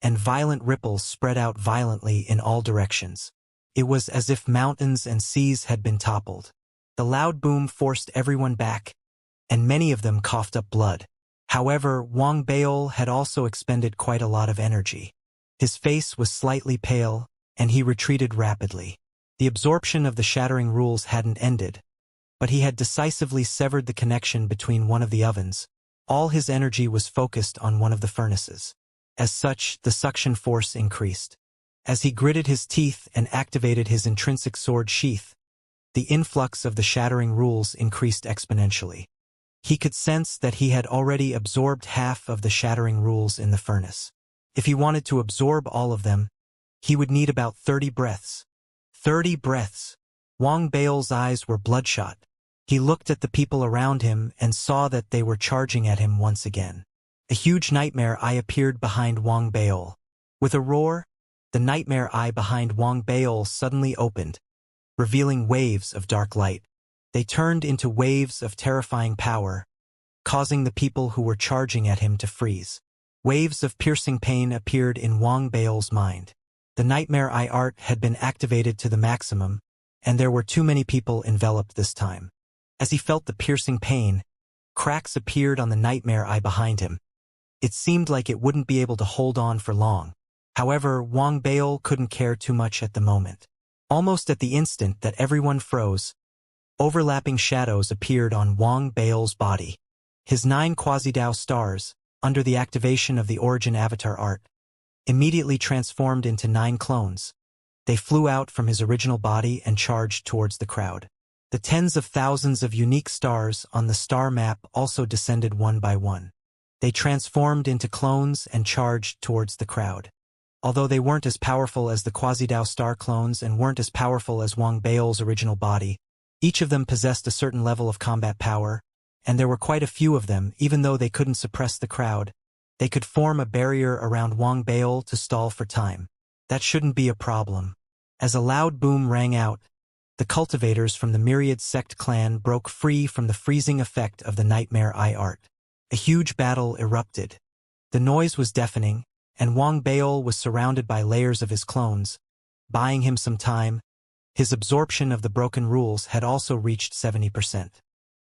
and violent ripples spread out violently in all directions. It was as if mountains and seas had been toppled. The loud boom forced everyone back, and many of them coughed up blood. However, Wang Bao had also expended quite a lot of energy. His face was slightly pale, and he retreated rapidly. The absorption of the shattering rules hadn't ended, but he had decisively severed the connection between one of the ovens. All his energy was focused on one of the furnaces. As such, the suction force increased. As he gritted his teeth and activated his intrinsic sword sheath, the influx of the shattering rules increased exponentially. He could sense that he had already absorbed half of the shattering rules in the furnace. If he wanted to absorb all of them, he would need about 30 breaths. 30 breaths. Wang Bao's eyes were bloodshot. He looked at the people around him and saw that they were charging at him once again. A huge nightmare eye appeared behind Wang Bao. With a roar, the nightmare eye behind Wang Bao suddenly opened, revealing waves of dark light. They turned into waves of terrifying power, causing the people who were charging at him to freeze. Waves of piercing pain appeared in Wang Bao's mind. The nightmare eye art had been activated to the maximum, and there were too many people enveloped this time. As he felt the piercing pain, cracks appeared on the nightmare eye behind him. It seemed like it wouldn't be able to hold on for long. However, Wang Bao couldn't care too much at the moment. Almost at the instant that everyone froze, overlapping shadows appeared on Wang Bao's body. His 9 quasi-Dao stars, under the activation of the origin avatar art, immediately transformed into 9 clones. They flew out from his original body and charged towards the crowd. The tens of thousands of unique stars on the star map also descended one by one. They transformed into clones and charged towards the crowd. Although they weren't as powerful as the Quasi-Dao star clones and weren't as powerful as Wang Bao's original body, each of them possessed a certain level of combat power, and there were quite a few of them. Even though they couldn't suppress the crowd, they could form a barrier around Wang Bao to stall for time. That shouldn't be a problem. As a loud boom rang out, the cultivators from the Myriad Sect clan broke free from the freezing effect of the Nightmare Eye art. A huge battle erupted. The noise was deafening, and Wang Bao was surrounded by layers of his clones, buying him some time. His absorption of the broken rules had also reached 70%.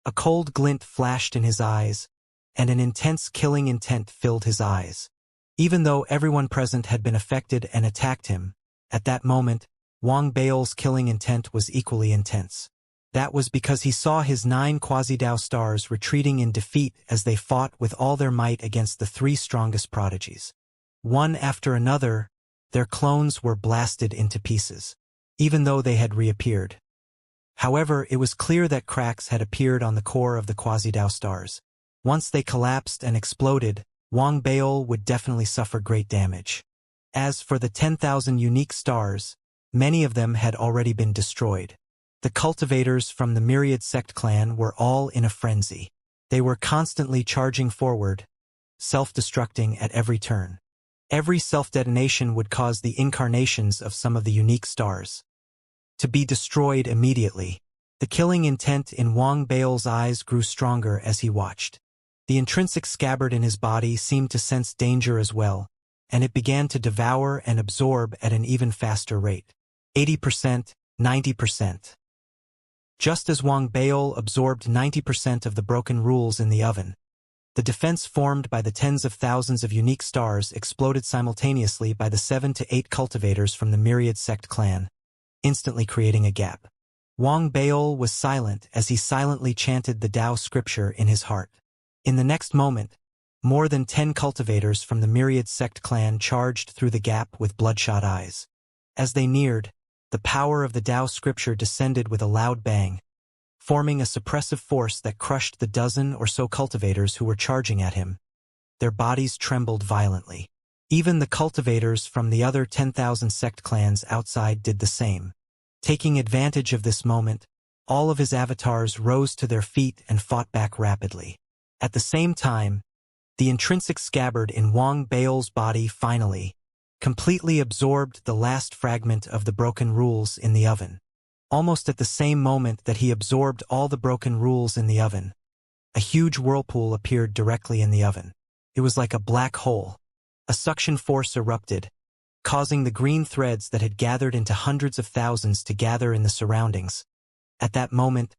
A cold glint flashed in his eyes, and an intense killing intent filled his eyes. Even though everyone present had been affected and attacked him, at that moment, Wang Bao's killing intent was equally intense. That was because he saw his 9 Quasi-Dao stars retreating in defeat as they fought with all their might against the 3 strongest prodigies. One after another, their clones were blasted into pieces, even though they had reappeared. However, it was clear that cracks had appeared on the core of the Quasi-Dao stars. Once they collapsed and exploded, Wang Bao would definitely suffer great damage. As for the 10,000 unique stars, many of them had already been destroyed. The cultivators from the Myriad Sect clan were all in a frenzy. They were constantly charging forward, self-destructing at every turn. Every self-detonation would cause the incarnations of some of the unique stars to be destroyed immediately. The killing intent in Wang Bao's eyes grew stronger as he watched. The intrinsic scabbard in his body seemed to sense danger as well, and it began to devour and absorb at an even faster rate. 80%, 90%. Just as Wang Bao absorbed 90% of the broken rules in the oven, the defense formed by the tens of thousands of unique stars exploded simultaneously by the 7 to 8 cultivators from the Myriad Sect clan, instantly creating a gap. Wang Bao was silent as he silently chanted the Tao scripture in his heart. In the next moment, more than 10 cultivators from the Myriad Sect clan charged through the gap with bloodshot eyes. As they neared, the power of the Tao scripture descended with a loud bang, forming a suppressive force that crushed the dozen or so cultivators who were charging at him. Their bodies trembled violently. Even the cultivators from the other 10,000 sect clans outside did the same. Taking advantage of this moment, all of his avatars rose to their feet and fought back rapidly. At the same time, the intrinsic scabbard in Wang Bao's body finally, completely absorbed the last fragment of the broken rules in the oven. Almost at the same moment that he absorbed all the broken rules in the oven, a huge whirlpool appeared directly in the oven. It was like a black hole. A suction force erupted, causing the green threads that had gathered into hundreds of thousands to gather in the surroundings. At that moment,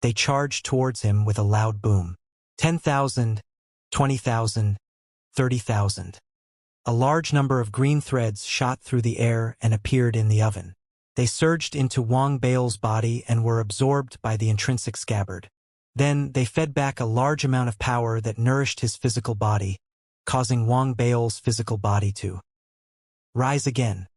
they charged towards him with a loud boom. 10,000, 20,000, 30,000. A large number of green threads shot through the air and appeared in the oven. They surged into Wang Bao's body and were absorbed by the intrinsic scabbard. Then they fed back a large amount of power that nourished his physical body, causing Wang Bao's physical body to rise again.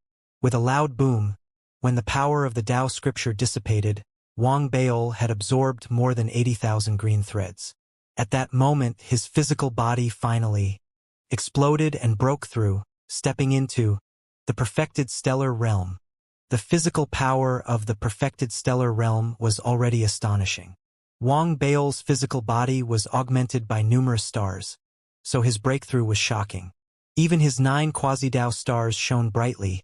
With a loud boom, when the power of the Tao scripture dissipated, Wang Bao had absorbed more than 80,000 green threads. At that moment, his physical body finally exploded and broke through, stepping into the perfected stellar realm. The physical power of the perfected stellar realm was already astonishing. Wang Bao's physical body was augmented by numerous stars, so his breakthrough was shocking. Even his 9 Quasi-Dao stars shone brightly.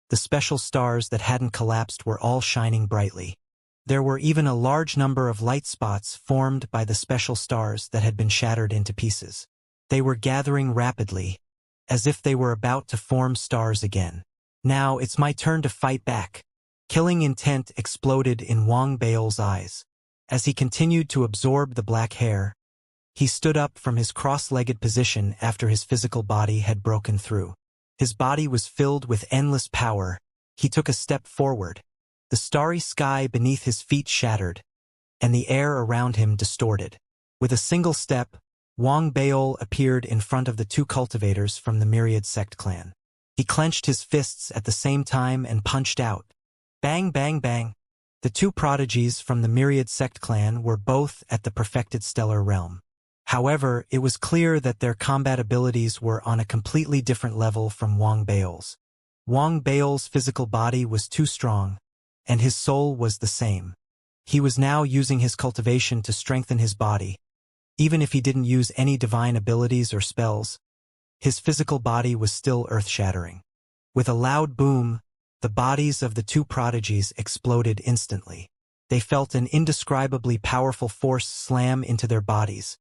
The special stars that hadn't collapsed were all shining brightly. There were even a large number of light spots formed by the special stars that had been shattered into pieces. They were gathering rapidly, as if they were about to form stars again. Now it's my turn to fight back. Killing intent exploded in Wang Bao's eyes. As he continued to absorb the black hair, he stood up from his cross-legged position after his physical body had broken through. His body was filled with endless power. He took a step forward. The starry sky beneath his feet shattered, and the air around him distorted. With a single step, Wang Bao appeared in front of the 2 cultivators from the Myriad Sect clan. He clenched his fists at the same time and punched out. Bang, bang, bang. The 2 prodigies from the Myriad Sect clan were both at the perfected stellar realm. However, it was clear that their combat abilities were on a completely different level from Wang Bao's. Wang Bao's physical body was too strong, and his soul was the same. He was now using his cultivation to strengthen his body. Even if he didn't use any divine abilities or spells, his physical body was still earth-shattering. With a loud boom, the bodies of the two prodigies exploded instantly. They felt an indescribably powerful force slam into their bodies,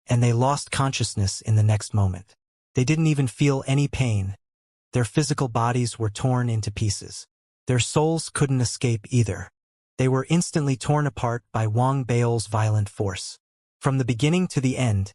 and they lost consciousness in the next moment. They didn't even feel any pain. Their physical bodies were torn into pieces. Their souls couldn't escape either. They were instantly torn apart by Wang Bao's violent force. From the beginning to the end,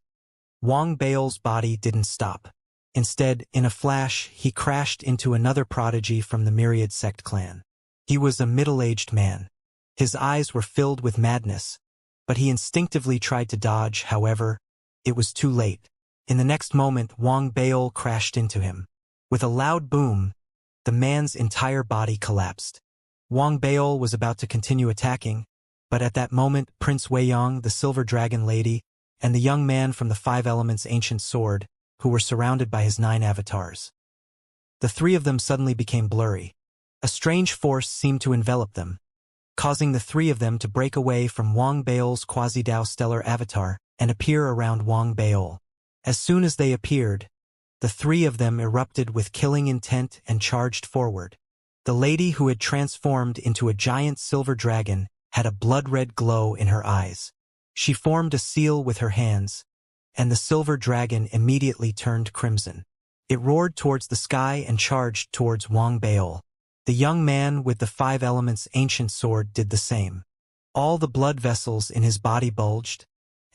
Wang Bao's body didn't stop. Instead, in a flash, he crashed into another prodigy from the Myriad Sect clan. He was a middle-aged man. His eyes were filled with madness, but he instinctively tried to dodge. However, it was too late. In the next moment, Wang Bao crashed into him. With a loud boom, the man's entire body collapsed. Wang Bao was about to continue attacking, but at that moment, Prince Weiyang, the Silver Dragon Lady, and the young man from the Five Elements' ancient sword, who were surrounded by his 9 avatars. The three of them suddenly became blurry. A strange force seemed to envelop them, causing the three of them to break away from Wang Bao's quasi-Dao stellar avatar and appear around Wang Bao. As soon as they appeared, the three of them erupted with killing intent and charged forward. The lady who had transformed into a giant silver dragon had a blood-red glow in her eyes. She formed a seal with her hands, and the silver dragon immediately turned crimson. It roared towards the sky and charged towards Wang Bao. The young man with the 5 elements ancient sword did the same. All the blood vessels in his body bulged,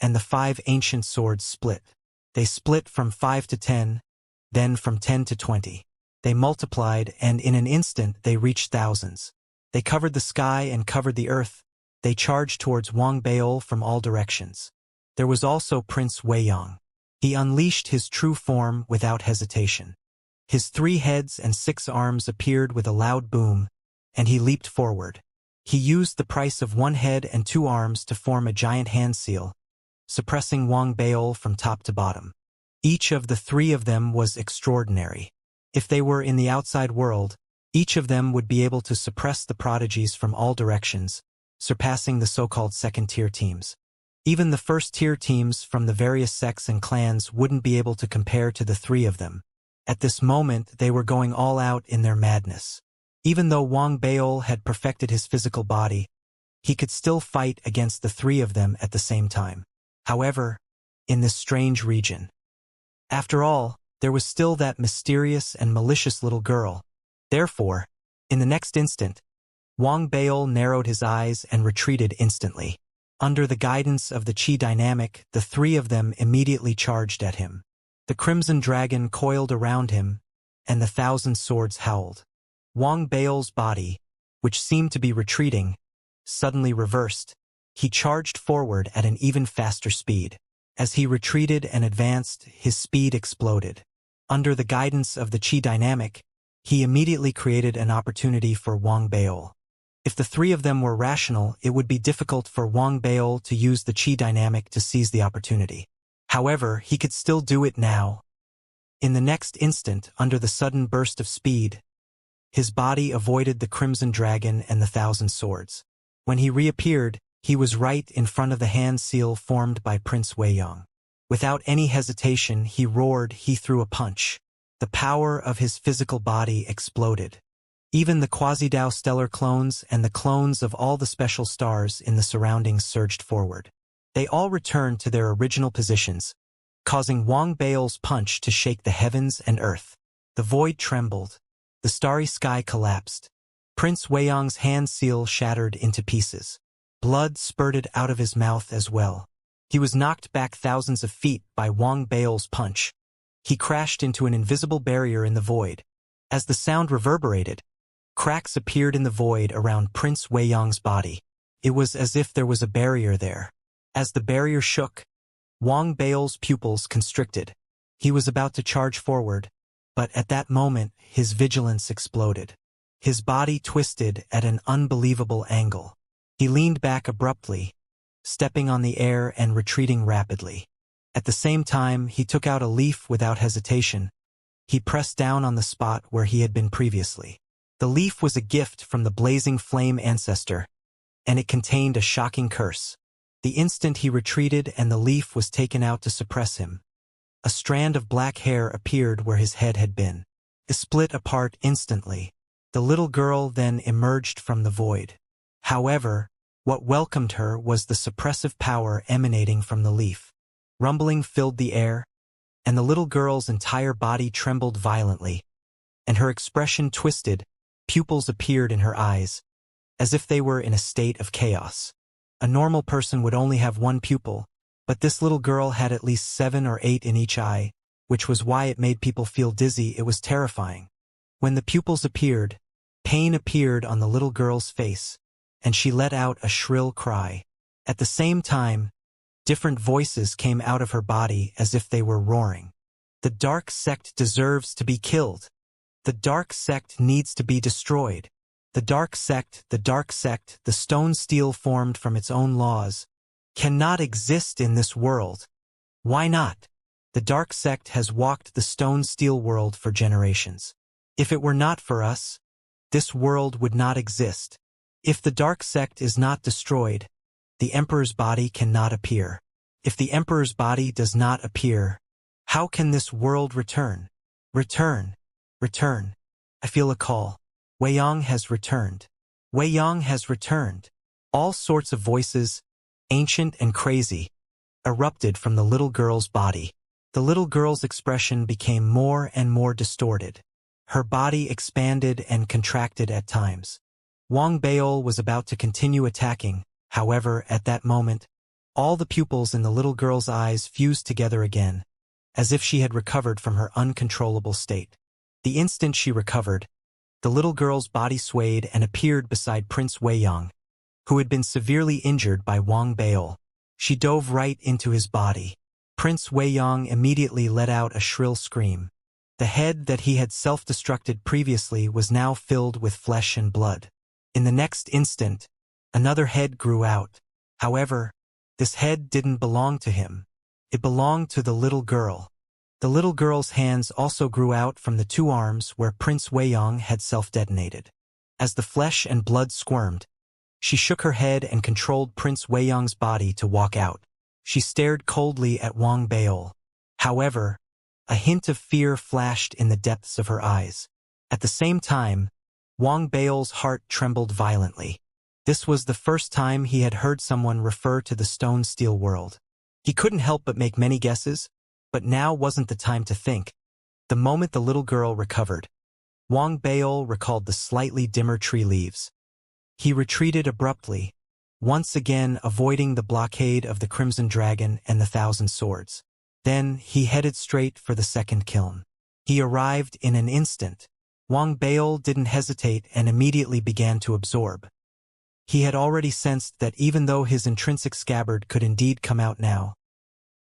and the 5 ancient swords split. They split from 5 to 10, then from 10 to 20. They multiplied, and in an instant they reached thousands. They covered the sky and covered the earth. They charged towards Wang Bao from all directions. There was also Prince Weiyang. He unleashed his true form without hesitation. His 3 heads and 6 arms appeared with a loud boom, and he leaped forward. He used the price of 1 head and 2 arms to form a giant hand seal, suppressing Wang Bao from top to bottom. Each of the 3 of them was extraordinary. If they were in the outside world, each of them would be able to suppress the prodigies from all directions, surpassing the so-called second-tier teams. Even the first-tier teams from the various sects and clans wouldn't be able to compare to the 3 of them. At this moment, they were going all out in their madness. Even though Wang Bao had perfected his physical body, he could still fight against the 3 of them at the same time. However, in this strange region, after all, there was still that mysterious and malicious little girl. Therefore, in the next instant, Wang Bao narrowed his eyes and retreated instantly. Under the guidance of the Qi dynamic, the 3 of them immediately charged at him. The crimson dragon coiled around him, and the 1,000 swords howled. Wang Bao's body, which seemed to be retreating, suddenly reversed. He charged forward at an even faster speed. As he retreated and advanced, his speed exploded. Under the guidance of the Qi dynamic, he immediately created an opportunity for Wang Bao. If the 3 of them were rational, it would be difficult for Wang Bao to use the Qi dynamic to seize the opportunity. However, he could still do it now. In the next instant, under the sudden burst of speed, his body avoided the crimson dragon and the 1,000 swords. When he reappeared, he was right in front of the hand seal formed by Prince Weiyang. Without any hesitation, he roared. He threw a punch. The power of his physical body exploded. Even the quasi-Dao stellar clones and the clones of all the special stars in the surroundings surged forward. They all returned to their original positions, causing Wang Bao's punch to shake the heavens and earth. The void trembled. The starry sky collapsed. Prince Weiyang's hand seal shattered into pieces. Blood spurted out of his mouth as well. He was knocked back thousands of feet by Wang Bao's punch. He crashed into an invisible barrier in the void. As the sound reverberated, cracks appeared in the void around Prince Weiyang's body. It was as if there was a barrier there. As the barrier shook, Wang Bao's pupils constricted. He was about to charge forward, but at that moment, his vigilance exploded. His body twisted at an unbelievable angle. He leaned back abruptly, stepping on the air and retreating rapidly. At the same time, he took out a leaf without hesitation, He pressed down on the spot where he had been previously. The leaf was a gift from the blazing flame ancestor, and it contained a shocking curse. The instant he retreated and the leaf was taken out to suppress him, a strand of black hair appeared where his head had been. It split apart instantly. The little girl then emerged from the void. However, what welcomed her was the suppressive power emanating from the leaf. Rumbling filled the air, and the little girl's entire body trembled violently, and her expression twisted. Pupils appeared in her eyes, as if they were in a state of chaos. A normal person would only have one pupil, but this little girl had at least 7 or 8 in each eye, which was why it made people feel dizzy. It was terrifying. When the pupils appeared, pain appeared on the little girl's face, and she let out a shrill cry. At the same time, different voices came out of her body as if they were roaring. The dark sect deserves to be killed. The dark sect needs to be destroyed. The dark sect, the stone steel formed from its own laws, cannot exist in this world. Why not? The dark sect has walked the stone steel world for generations. If it were not for us, this world would not exist. If the dark sect is not destroyed, the emperor's body cannot appear. If the emperor's body does not appear, how can this world return? Return. Return. I feel a call. Wei Yang has returned. Wei Yang has returned. All sorts of voices, ancient and crazy, erupted from the little girl's body. The little girl's expression became more and more distorted. Her body expanded and contracted at times. Wang Baol was about to continue attacking. However, at that moment, all the pupils in the little girl's eyes fused together again, as if she had recovered from her uncontrollable state. The instant she recovered, the little girl's body swayed and appeared beside Prince Wei Yang, who had been severely injured by Wang Baol. She dove right into his body. Prince Wei Yang immediately let out a shrill scream. The head that he had self-destructed previously was now filled with flesh and blood. In the next instant, another head grew out. However, this head didn't belong to him. It belonged to the little girl. The little girl's hands also grew out from the 2 arms where Prince Wei Yang had self-detonated. As the flesh and blood squirmed, she shook her head and controlled Prince Wei Yang's body to walk out. She stared coldly at Wang Baol. However, a hint of fear flashed in the depths of her eyes. At the same time, Wang Baol's heart trembled violently. This was the first time he had heard someone refer to the stone steel world. He couldn't help but make many guesses, but now wasn't the time to think. The moment the little girl recovered, Wang Baol recalled the slightly dimmer tree leaves. He retreated abruptly, once again avoiding the blockade of the Crimson Dragon and the 1,000 Swords. Then he headed straight for the second kiln. He arrived in an instant. Wang Baol didn't hesitate and immediately began to absorb. He had already sensed that even though his intrinsic scabbard could indeed come out now,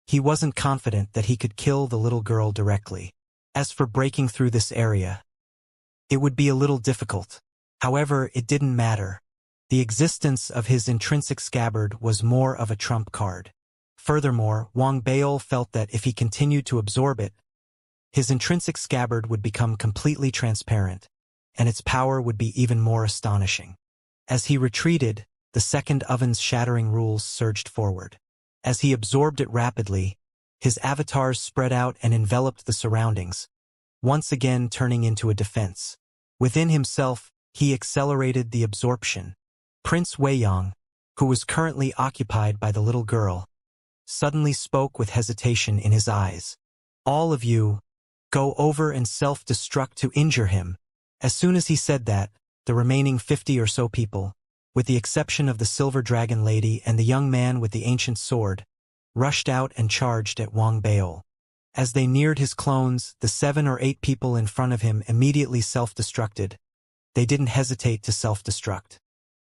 he wasn't confident that he could kill the little girl directly. As for breaking through this area, it would be a little difficult. However, it didn't matter. The existence of his intrinsic scabbard was more of a trump card. Furthermore, Wang Baol felt that if he continued to absorb it, his intrinsic scabbard would become completely transparent, and its power would be even more astonishing. As he retreated, the second oven's shattering rules surged forward. As he absorbed it rapidly, his avatars spread out and enveloped the surroundings, once again turning into a defense. Within himself, he accelerated the absorption. Prince Wei Yang, who was currently occupied by the little girl, suddenly spoke with hesitation in his eyes. "All of you, go over and self-destruct to injure him." As soon as he said that, the remaining 50 or so people, with the exception of the Silver Dragon Lady and the young man with the ancient sword, rushed out and charged at Wang Baol. As they neared his clones, the 7 or 8 people in front of him immediately self-destructed. They didn't hesitate to self-destruct.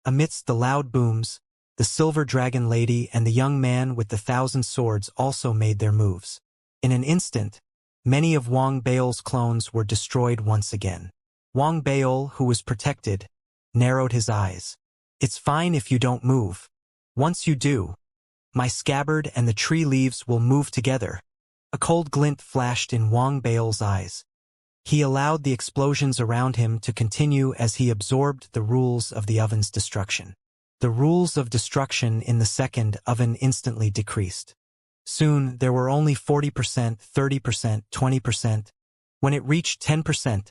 Amidst the loud booms, the Silver Dragon Lady and the young man with the 1,000 Swords also made their moves. In an instant, many of Wang Baol's clones were destroyed once again. Wang Baol, who was protected, narrowed his eyes. "It's fine if you don't move. Once you do, my scabbard and the tree leaves will move together." A cold glint flashed in Wang Baol's eyes. He allowed the explosions around him to continue as he absorbed the rules of the oven's destruction. The rules of destruction in the second oven instantly decreased. Soon, there were only 40%, 30%, 20%. When it reached 10%,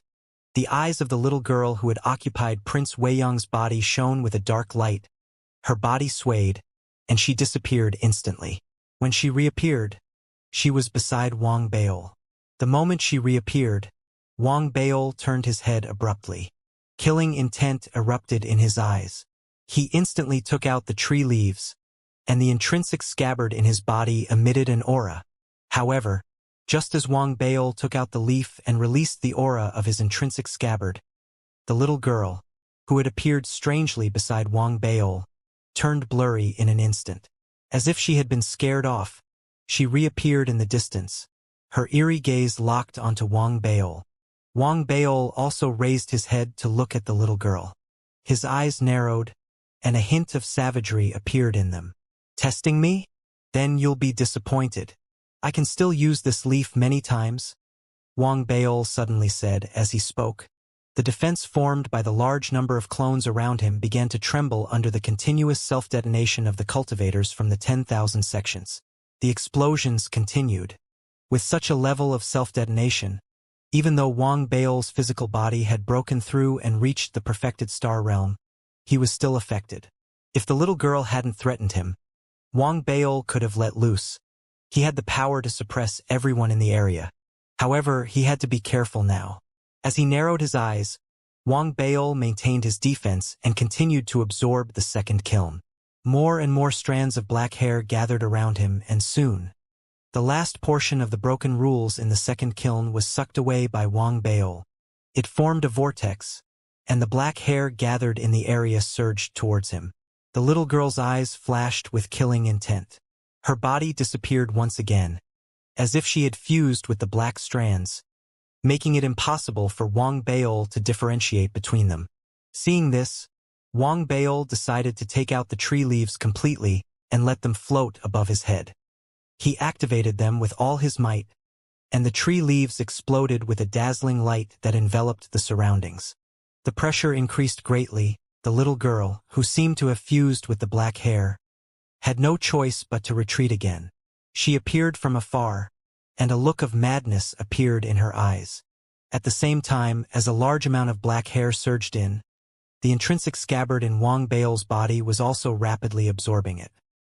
the eyes of the little girl who had occupied Prince Weiyang's body shone with a dark light. Her body swayed, and she disappeared instantly. When she reappeared, she was beside Wang Baol. The moment she reappeared, Wang Baol turned his head abruptly. Killing intent erupted in his eyes. He instantly took out the tree leaves, and the intrinsic scabbard in his body emitted an aura. However, just as Wang Baol took out the leaf and released the aura of his intrinsic scabbard, the little girl, who had appeared strangely beside Wang Baol, turned blurry in an instant. As if she had been scared off, she reappeared in the distance. Her eerie gaze locked onto Wang Baol. Wang Baol also raised his head to look at the little girl. His eyes narrowed, and a hint of savagery appeared in them. "Testing me? Then you'll be disappointed. I can still use this leaf many times," Wang Baol suddenly said as he spoke. The defense formed by the large number of clones around him began to tremble under the continuous self-detonation of the cultivators from the 10,000 sections. The explosions continued. With such a level of self-detonation, even though Wang Baol's physical body had broken through and reached the perfected star realm, he was still affected. If the little girl hadn't threatened him, Wang Baol could have let loose. He had the power to suppress everyone in the area. However, he had to be careful now. As he narrowed his eyes, Wang Baol maintained his defense and continued to absorb the second kiln. More and more strands of black hair gathered around him, and soon, the last portion of the broken rules in the second kiln was sucked away by Wang Baol. It formed a vortex, and the black hair gathered in the area surged towards him. The little girl's eyes flashed with killing intent. Her body disappeared once again, as if she had fused with the black strands, making it impossible for Wang Baol to differentiate between them. Seeing this, Wang Baol decided to take out the tree leaves completely and let them float above his head. He activated them with all his might, and the tree leaves exploded with a dazzling light that enveloped the surroundings. The pressure increased greatly. The little girl, who seemed to have fused with the black hair, had no choice but to retreat again. She appeared from afar, and a look of madness appeared in her eyes. At the same time, as a large amount of black hair surged in, the intrinsic scabbard in Wang Baol's body was also rapidly absorbing it.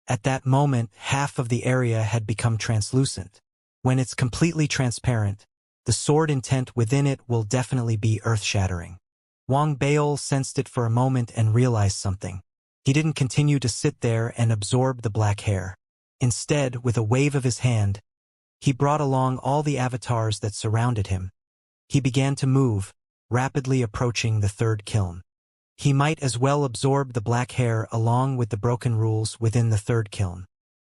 At that moment, half of the area had become translucent. When it's completely transparent, the sword intent within it will definitely be earth-shattering. Wang Baol sensed it for a moment and realized something. He didn't continue to sit there and absorb the black hair. Instead, with a wave of his hand, he brought along all the avatars that surrounded him. He began to move, rapidly approaching the third kiln. He might as well absorb the black hair along with the broken rules within the third kiln.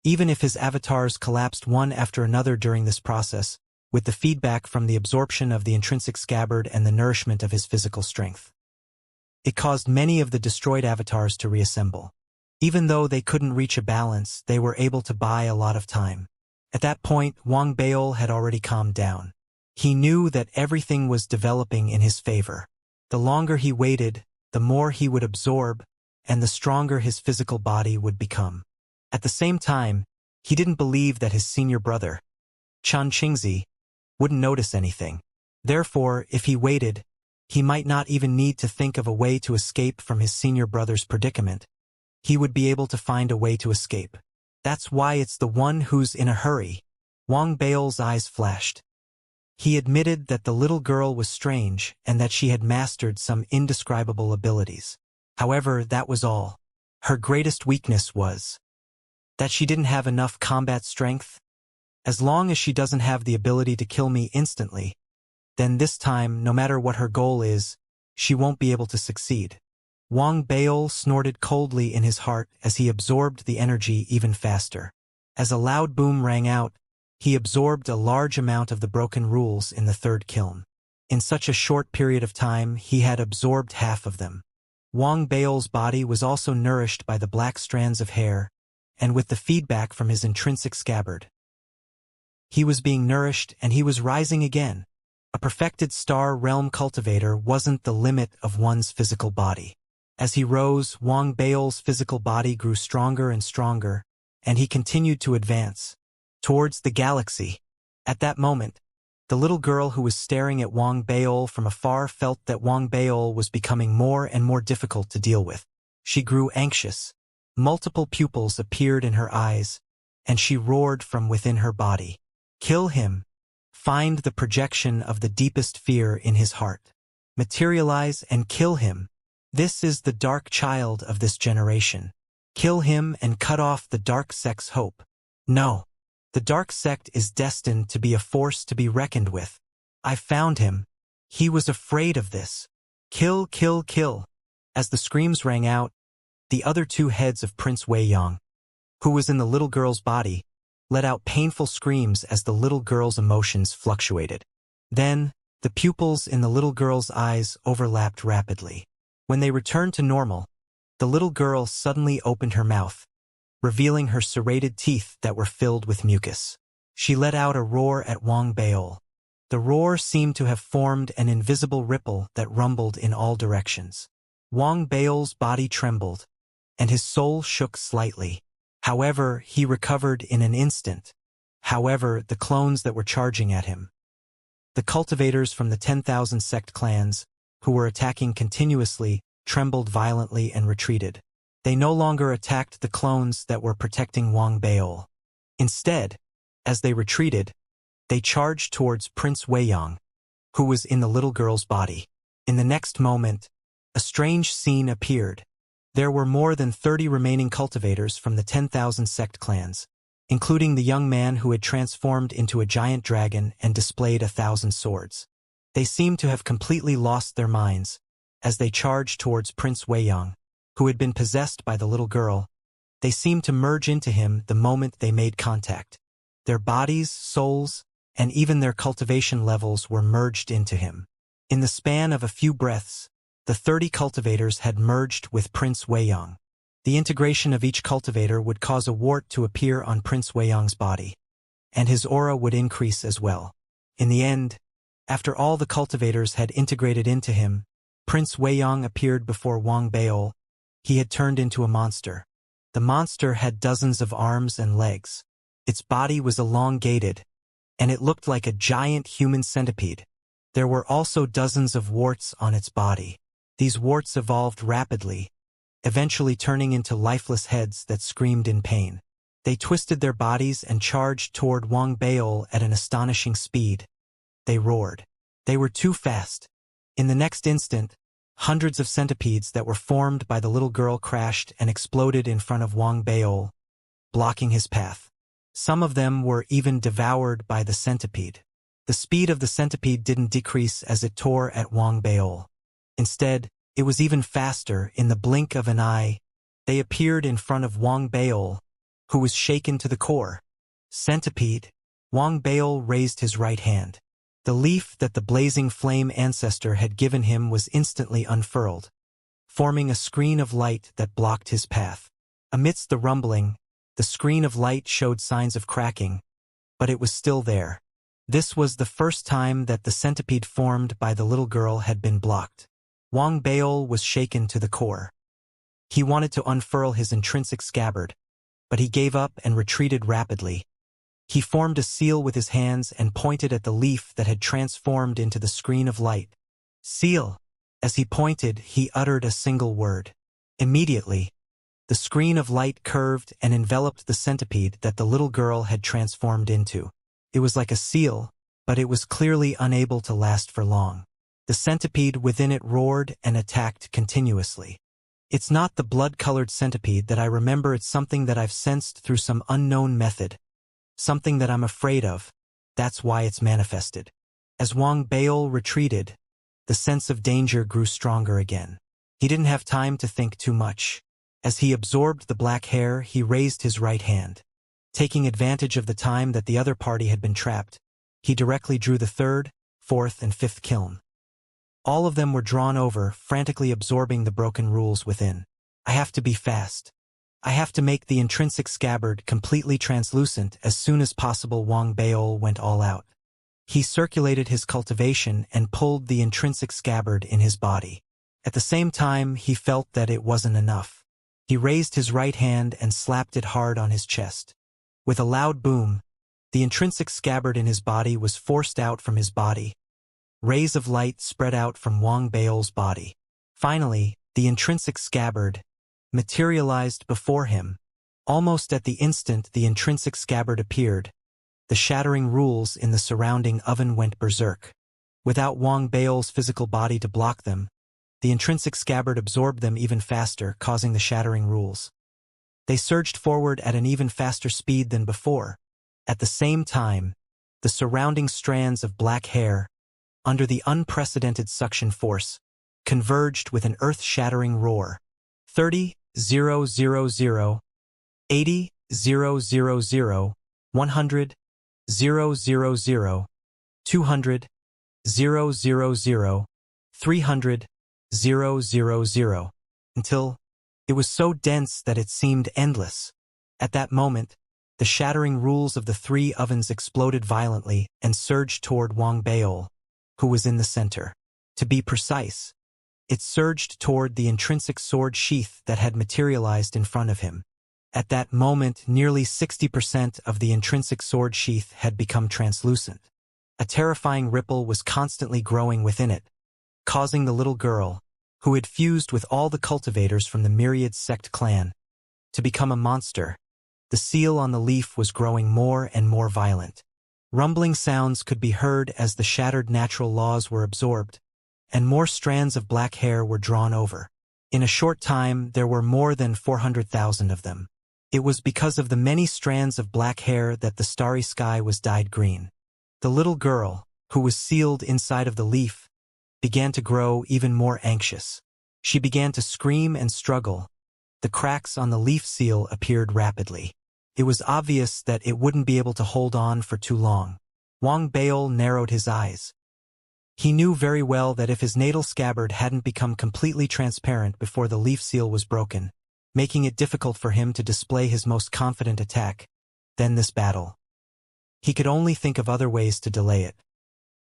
Even if his avatars collapsed one after another during this process, with the feedback from the absorption of the intrinsic scabbard and the nourishment of his physical strength, it caused many of the destroyed avatars to reassemble. Even though they couldn't reach a balance, they were able to buy a lot of time. At that point, Wang Baol had already calmed down. He knew that everything was developing in his favor. The longer he waited, the more he would absorb, and the stronger his physical body would become. At the same time, he didn't believe that his senior brother, Xianxia, wouldn't notice anything. Therefore, if he waited, he might not even need to think of a way to escape from his senior brother's predicament. He would be able to find a way to escape. That's why it's the one who's in a hurry. Wang Baol's eyes flashed. He admitted that the little girl was strange and that she had mastered some indescribable abilities. However, that was all. Her greatest weakness was that she didn't have enough combat strength. As long as she doesn't have the ability to kill me instantly, then this time, no matter what her goal is, she won't be able to succeed. Wang Baol snorted coldly in his heart as he absorbed the energy even faster. As a loud boom rang out, he absorbed a large amount of the broken rules in the third kiln. In such a short period of time, he had absorbed half of them. Wang Baol's body was also nourished by the black strands of hair, and with the feedback from his intrinsic scabbard. He was being nourished and he was rising again. A perfected star realm cultivator wasn't the limit of one's physical body. As he rose, Wang Baol's physical body grew stronger and stronger, and he continued to advance towards the galaxy. At that moment, the little girl who was staring at Wang Baol from afar felt that Wang Baol was becoming more and more difficult to deal with. She grew anxious. Multiple pupils appeared in her eyes, and she roared from within her body. Kill him. Find the projection of the deepest fear in his heart. Materialize and kill him. This is the dark child of this generation. Kill him and cut off the dark sect's hope. No. The dark sect is destined to be a force to be reckoned with. I found him. He was afraid of this. Kill, kill, kill. As the screams rang out, the other two heads of Prince Weiyang, who was in the little girl's body, let out painful screams as the little girl's emotions fluctuated. Then, the pupils in the little girl's eyes overlapped rapidly. When they returned to normal, the little girl suddenly opened her mouth, revealing her serrated teeth that were filled with mucus. She let out a roar at Wang Baol. The roar seemed to have formed an invisible ripple that rumbled in all directions. Wang Baol's body trembled, and his soul shook slightly. However, he recovered in an instant. However, the clones that were charging at him, the cultivators from the 10,000 sect clans, who were attacking continuously, trembled violently and retreated. They no longer attacked the clones that were protecting Wang Baol. Instead, as they retreated, they charged towards Prince Weiyang, who was in the little girl's body. In the next moment, a strange scene appeared. There were more than 30 remaining cultivators from the 10,000 sect clans, including the young man who had transformed into a giant dragon and displayed 1,000 swords. They seemed to have completely lost their minds as they charged towards Prince Weiyang, who had been possessed by the little girl. They seemed to merge into him the moment they made contact. Their bodies, souls, and even their cultivation levels were merged into him. In the span of a few breaths, the 30 cultivators had merged with Prince Weiyang. The integration of each cultivator would cause a wart to appear on Prince Weiyang's body, and his aura would increase as well. In the end, after all the cultivators had integrated into him, Prince Weiyang appeared before Wang Baol. He had turned into a monster. The monster had dozens of arms and legs. Its body was elongated, and it looked like a giant human centipede. There were also dozens of warts on its body. These warts evolved rapidly, eventually turning into lifeless heads that screamed in pain. They twisted their bodies and charged toward Wang Baol at an astonishing speed. They roared. They were too fast. In the next instant, hundreds of centipedes that were formed by the little girl crashed and exploded in front of Wang Baol, blocking his path. Some of them were even devoured by the centipede. The speed of the centipede didn't decrease as it tore at Wang Baol. Instead, it was even faster. In the blink of an eye, they appeared in front of Wang Baol, who was shaken to the core. Centipede. Wang Baol raised his right hand. The leaf that the blazing flame ancestor had given him was instantly unfurled, forming a screen of light that blocked his path. Amidst the rumbling, the screen of light showed signs of cracking, but it was still there. This was the first time that the centipede formed by the little girl had been blocked. Wang Baol was shaken to the core. He wanted to unfurl his intrinsic scabbard, but he gave up and retreated rapidly. He formed a seal with his hands and pointed at the leaf that had transformed into the screen of light. Seal. As he pointed, he uttered a single word. Immediately, the screen of light curved and enveloped the centipede that the little girl had transformed into. It was like a seal, but it was clearly unable to last for long. The centipede within it roared and attacked continuously. It's not the blood-colored centipede that I remember, it's something that I've sensed through some unknown method. Something that I'm afraid of. That's why it's manifested. As Wang Baol retreated, the sense of danger grew stronger again. He didn't have time to think too much. As he absorbed the black hair, he raised his right hand. Taking advantage of the time that the other party had been trapped, he directly drew the third, fourth, and fifth kiln. All of them were drawn over, frantically absorbing the broken rules within. I have to be fast. I have to make the intrinsic scabbard completely translucent as soon as possible. Wang Baol went all out. He circulated his cultivation and pulled the intrinsic scabbard in his body. At the same time, he felt that it wasn't enough. He raised his right hand and slapped it hard on his chest. With a loud boom, the intrinsic scabbard in his body was forced out from his body. Rays of light spread out from Wang Bao's body. Finally, the intrinsic scabbard materialized before him. Almost at the instant the intrinsic scabbard appeared, the shattering rules in the surrounding oven went berserk. Without Wang Bao's physical body to block them, the intrinsic scabbard absorbed them even faster, causing the shattering rules. They surged forward at an even faster speed than before. At the same time, the surrounding strands of black hair, under the unprecedented suction force, converged with an earth-shattering roar. 30,000, 80,000, 100, 000, 200, 000, 300, 000, until it was so dense that it seemed endless. At that moment, the shattering rules of the three ovens exploded violently and surged toward Wang Bao, who was in the center. To be precise, it surged toward the intrinsic sword sheath that had materialized in front of him. At that moment, nearly 60% of the intrinsic sword sheath had become translucent. A terrifying ripple was constantly growing within it, causing the little girl, who had fused with all the cultivators from the myriad sect clan, to become a monster. The seal on the leaf was growing more and more violent. Rumbling sounds could be heard as the shattered natural laws were absorbed, and more strands of black hair were drawn over. In a short time, there were more than 400,000 of them. It was because of the many strands of black hair that the starry sky was dyed green. The little girl, who was sealed inside of the leaf, began to grow even more anxious. She began to scream and struggle. The cracks on the leaf seal appeared rapidly. It was obvious that it wouldn't be able to hold on for too long. Wang Bao narrowed his eyes. He knew very well that if his natal scabbard hadn't become completely transparent before the leaf seal was broken, making it difficult for him to display his most confident attack, then this battle. He could only think of other ways to delay it.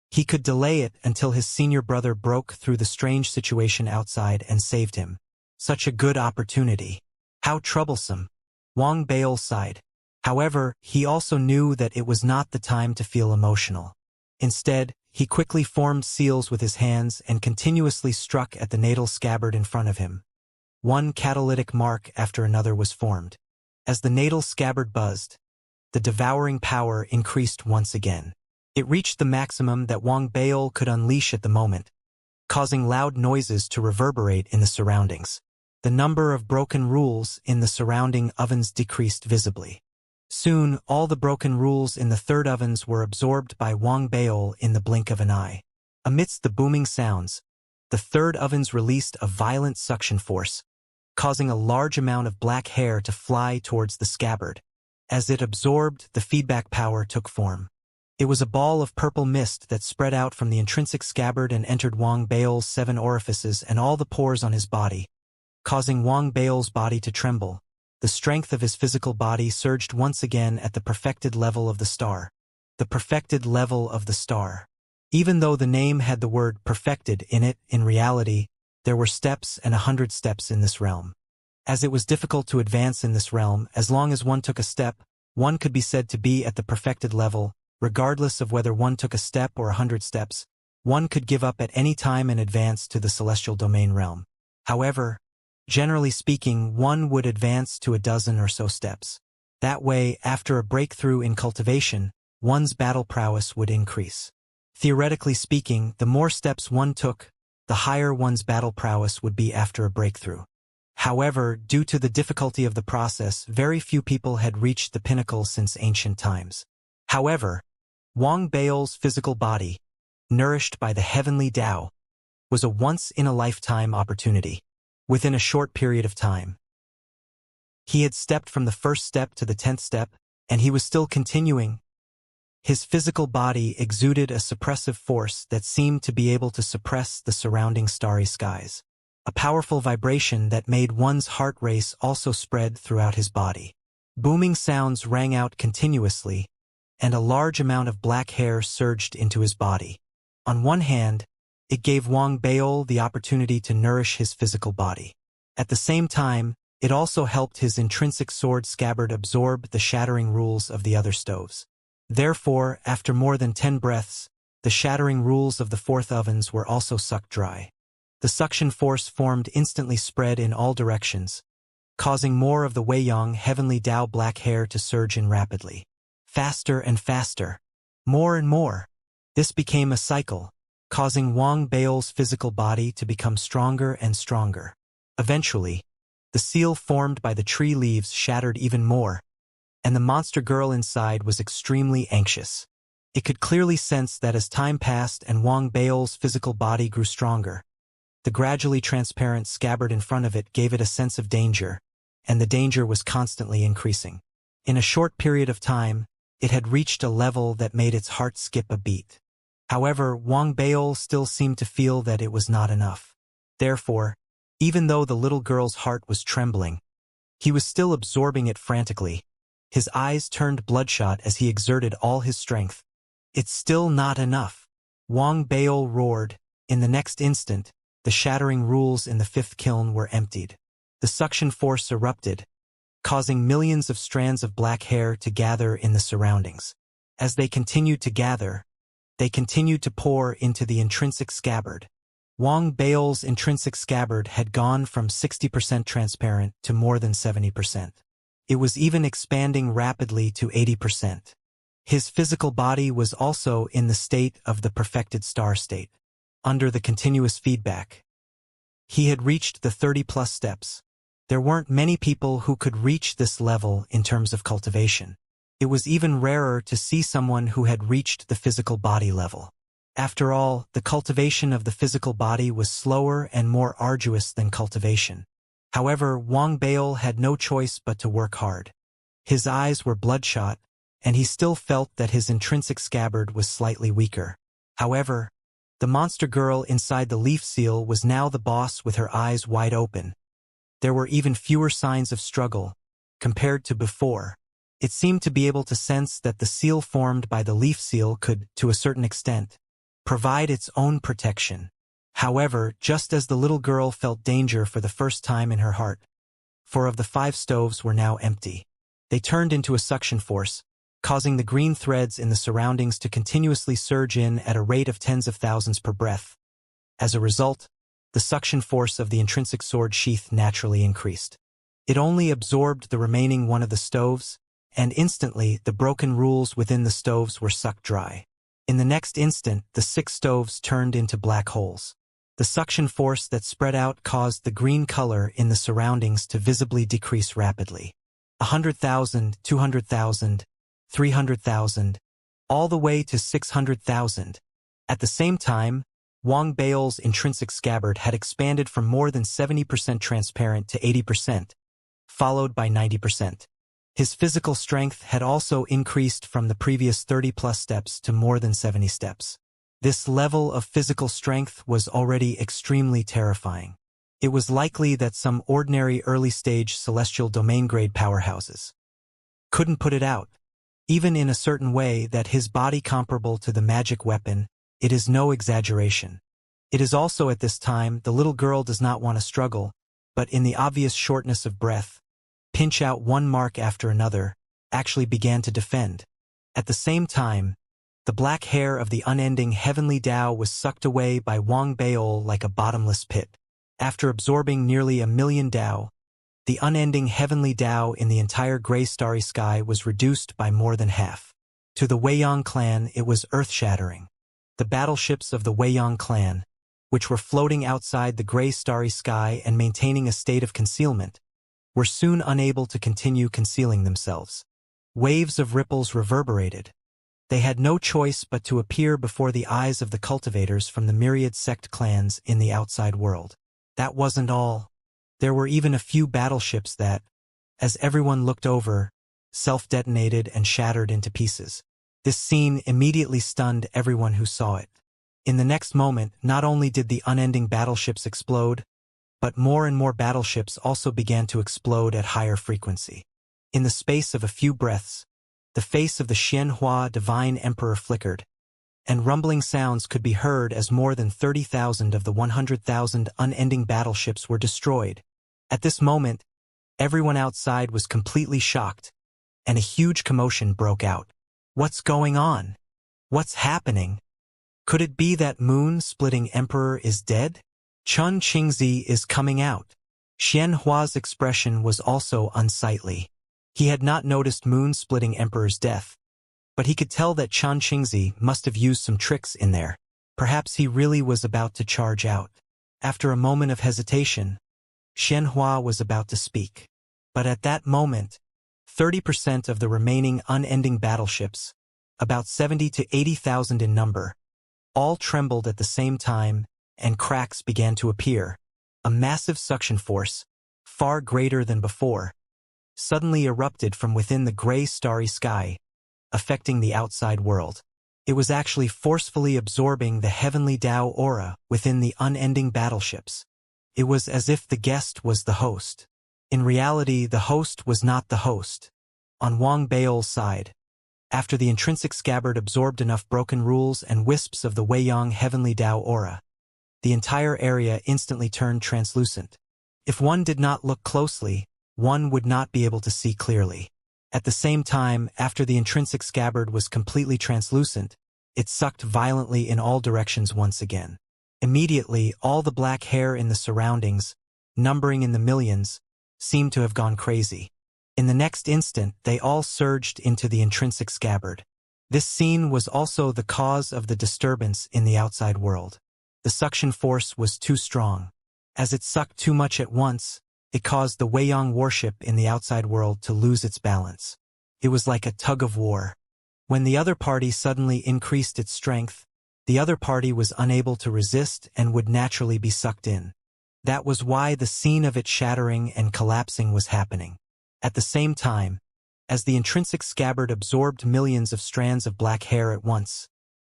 He could delay it until his senior brother broke through the strange situation outside and saved him. Such a good opportunity. How troublesome. Wang Bao sighed. However, he also knew that it was not the time to feel emotional. Instead, he quickly formed seals with his hands and continuously struck at the natal scabbard in front of him. One catalytic mark after another was formed. As the natal scabbard buzzed, the devouring power increased once again. It reached the maximum that Wang Bao could unleash at the moment, causing loud noises to reverberate in the surroundings. The number of broken rules in the surrounding ovens decreased visibly. Soon, all the broken rules in the third ovens were absorbed by Wang Bao in the blink of an eye. Amidst the booming sounds, the third ovens released a violent suction force, causing a large amount of black hair to fly towards the scabbard. As it absorbed, the feedback power took form. It was a ball of purple mist that spread out from the intrinsic scabbard and entered Wang Bao's 7 orifices and all the pores on his body, causing Wang Bao's body to tremble. The strength of his physical body surged once again at the perfected level of the star. The perfected level of the star. Even though the name had the word perfected in it, in reality, there were steps and 100 steps in this realm. As it was difficult to advance in this realm, as long as one took a step, one could be said to be at the perfected level. Regardless of whether one took a step or 100 steps, one could give up at any time and advance to the celestial domain realm. However, generally speaking, one would advance to a dozen or so steps. That way, after a breakthrough in cultivation, one's battle prowess would increase. Theoretically speaking, the more steps one took, the higher one's battle prowess would be after a breakthrough. However, due to the difficulty of the process, very few people had reached the pinnacle since ancient times. However, Wang Bao's physical body, nourished by the heavenly Tao, was a once-in-a-lifetime opportunity. Within a short period of time, he had stepped from the first step to the 10th step, and he was still continuing. His physical body exuded a suppressive force that seemed to be able to suppress the surrounding starry skies. A powerful vibration that made one's heart race also spread throughout his body. Booming sounds rang out continuously, and a large amount of black hair surged into his body. On one hand, it gave Wang Baol the opportunity to nourish his physical body. At the same time, it also helped his intrinsic sword scabbard absorb the shattering rules of the other stoves. Therefore, after more than 10 breaths, the shattering rules of the fourth ovens were also sucked dry. The suction force formed instantly spread in all directions, causing more of the Weiyang Heavenly Dao black hair to surge in rapidly. Faster and faster. More and more. This became a cycle, causing Wang Baol's physical body to become stronger and stronger. Eventually, the seal formed by the tree leaves shattered even more, and the monster girl inside was extremely anxious. It could clearly sense that as time passed and Wang Baol's physical body grew stronger, the gradually transparent scabbard in front of it gave it a sense of danger, and the danger was constantly increasing. In a short period of time, it had reached a level that made its heart skip a beat. However, Wang Baol still seemed to feel that it was not enough. Therefore, even though the little girl's heart was trembling, he was still absorbing it frantically. His eyes turned bloodshot as he exerted all his strength. It's still not enough. Wang Baol roared. In the next instant, the shattering rules in the fifth kiln were emptied. The suction force erupted, causing millions of strands of black hair to gather in the surroundings. As they continued to gather, they continued to pour into the intrinsic scabbard. Wang Baol's intrinsic scabbard had gone from 60% transparent to more than 70%. It was even expanding rapidly to 80%. His physical body was also in the state of the perfected star state. Under the continuous feedback, he had reached the 30+ steps. There weren't many people who could reach this level in terms of cultivation. It was even rarer to see someone who had reached the physical body level. After all, the cultivation of the physical body was slower and more arduous than cultivation. However, Wang Baol had no choice but to work hard. His eyes were bloodshot, and he still felt that his intrinsic scabbard was slightly weaker. However, the monster girl inside the leaf seal was now the boss with her eyes wide open. There were even fewer signs of struggle, compared to before. It seemed to be able to sense that the seal formed by the leaf seal could, to a certain extent, provide its own protection. However, just as the little girl felt danger for the first time in her heart, 4 of the 5 stoves were now empty. They turned into a suction force, causing the green threads in the surroundings to continuously surge in at a rate of tens of thousands per breath. As a result, the suction force of the intrinsic sword sheath naturally increased. It only absorbed the remaining 1 of the stoves, and instantly the broken rules within the stoves were sucked dry. In the next instant, the 6 stoves turned into black holes. The suction force that spread out caused the green color in the surroundings to visibly decrease rapidly. 100,000, 200,000, 300,000, all the way to 600,000. At the same time, Wang Baol's intrinsic scabbard had expanded from more than 70% transparent to 80%, followed by 90%. His physical strength had also increased from the previous 30+ steps to more than 70 steps. This level of physical strength was already extremely terrifying. It was likely that some ordinary early-stage celestial domain-grade powerhouses couldn't put it out. Even in a certain way that his body comparable to the magic weapon, it is no exaggeration. It is also at this time the little girl does not want to struggle, but in the obvious shortness of breath, pinch out one mark after another, actually began to defend. At the same time, the black hair of the unending heavenly Tao was sucked away by Wang Baol like a bottomless pit. After absorbing nearly 1,000,000 Tao, the unending heavenly Tao in the entire gray starry sky was reduced by more than half. To the Weiyang clan, it was earth-shattering. The battleships of the Weiyang clan, which were floating outside the gray starry sky and maintaining a state of concealment, were soon unable to continue concealing themselves. Waves of ripples reverberated. They had no choice but to appear before the eyes of the cultivators from the myriad sect clans in the outside world. That wasn't all. There were even a few battleships that, as everyone looked over, self-detonated and shattered into pieces. This scene immediately stunned everyone who saw it. In the next moment, not only did the unending battleships explode, but more and more battleships also began to explode at higher frequency. In the space of a few breaths, the face of the Xianxia divine emperor flickered, and rumbling sounds could be heard as more than 30,000 of the 100,000 unending battleships were destroyed. At this moment, everyone outside was completely shocked, and a huge commotion broke out. What's going on? What's happening? Could it be that moon-splitting emperor is dead? Chun Qingzi is coming out. Xianhua's expression was also unsightly. He had not noticed moon-splitting emperor's death, but he could tell that Chun Qingzi must have used some tricks in there. Perhaps he really was about to charge out. After a moment of hesitation, Xianhua was about to speak. But at that moment, 30% of the remaining unending battleships, about 70 to 80,000 in number, all trembled at the same time, and cracks began to appear. A massive suction force, far greater than before, suddenly erupted from within the gray starry sky, affecting the outside world. It was actually forcefully absorbing the heavenly Tao aura within the unending battleships. It was as if the guest was the host. In reality, the host was not the host. On Wang Baol's side, after the intrinsic scabbard absorbed enough broken rules and wisps of the Weiyang heavenly Tao aura, the entire area instantly turned translucent. If one did not look closely, one would not be able to see clearly. At the same time, after the intrinsic scabbard was completely translucent, it sucked violently in all directions once again. Immediately, all the black hair in the surroundings, numbering in the millions, seemed to have gone crazy. In the next instant, they all surged into the intrinsic scabbard. This scene was also the cause of the disturbance in the outside world. The suction force was too strong. As it sucked too much at once, it caused the Weiyang warship in the outside world to lose its balance. It was like a tug of war. When the other party suddenly increased its strength, the other party was unable to resist and would naturally be sucked in. That was why the scene of it shattering and collapsing was happening. At the same time, as the intrinsic scabbard absorbed millions of strands of black hair at once,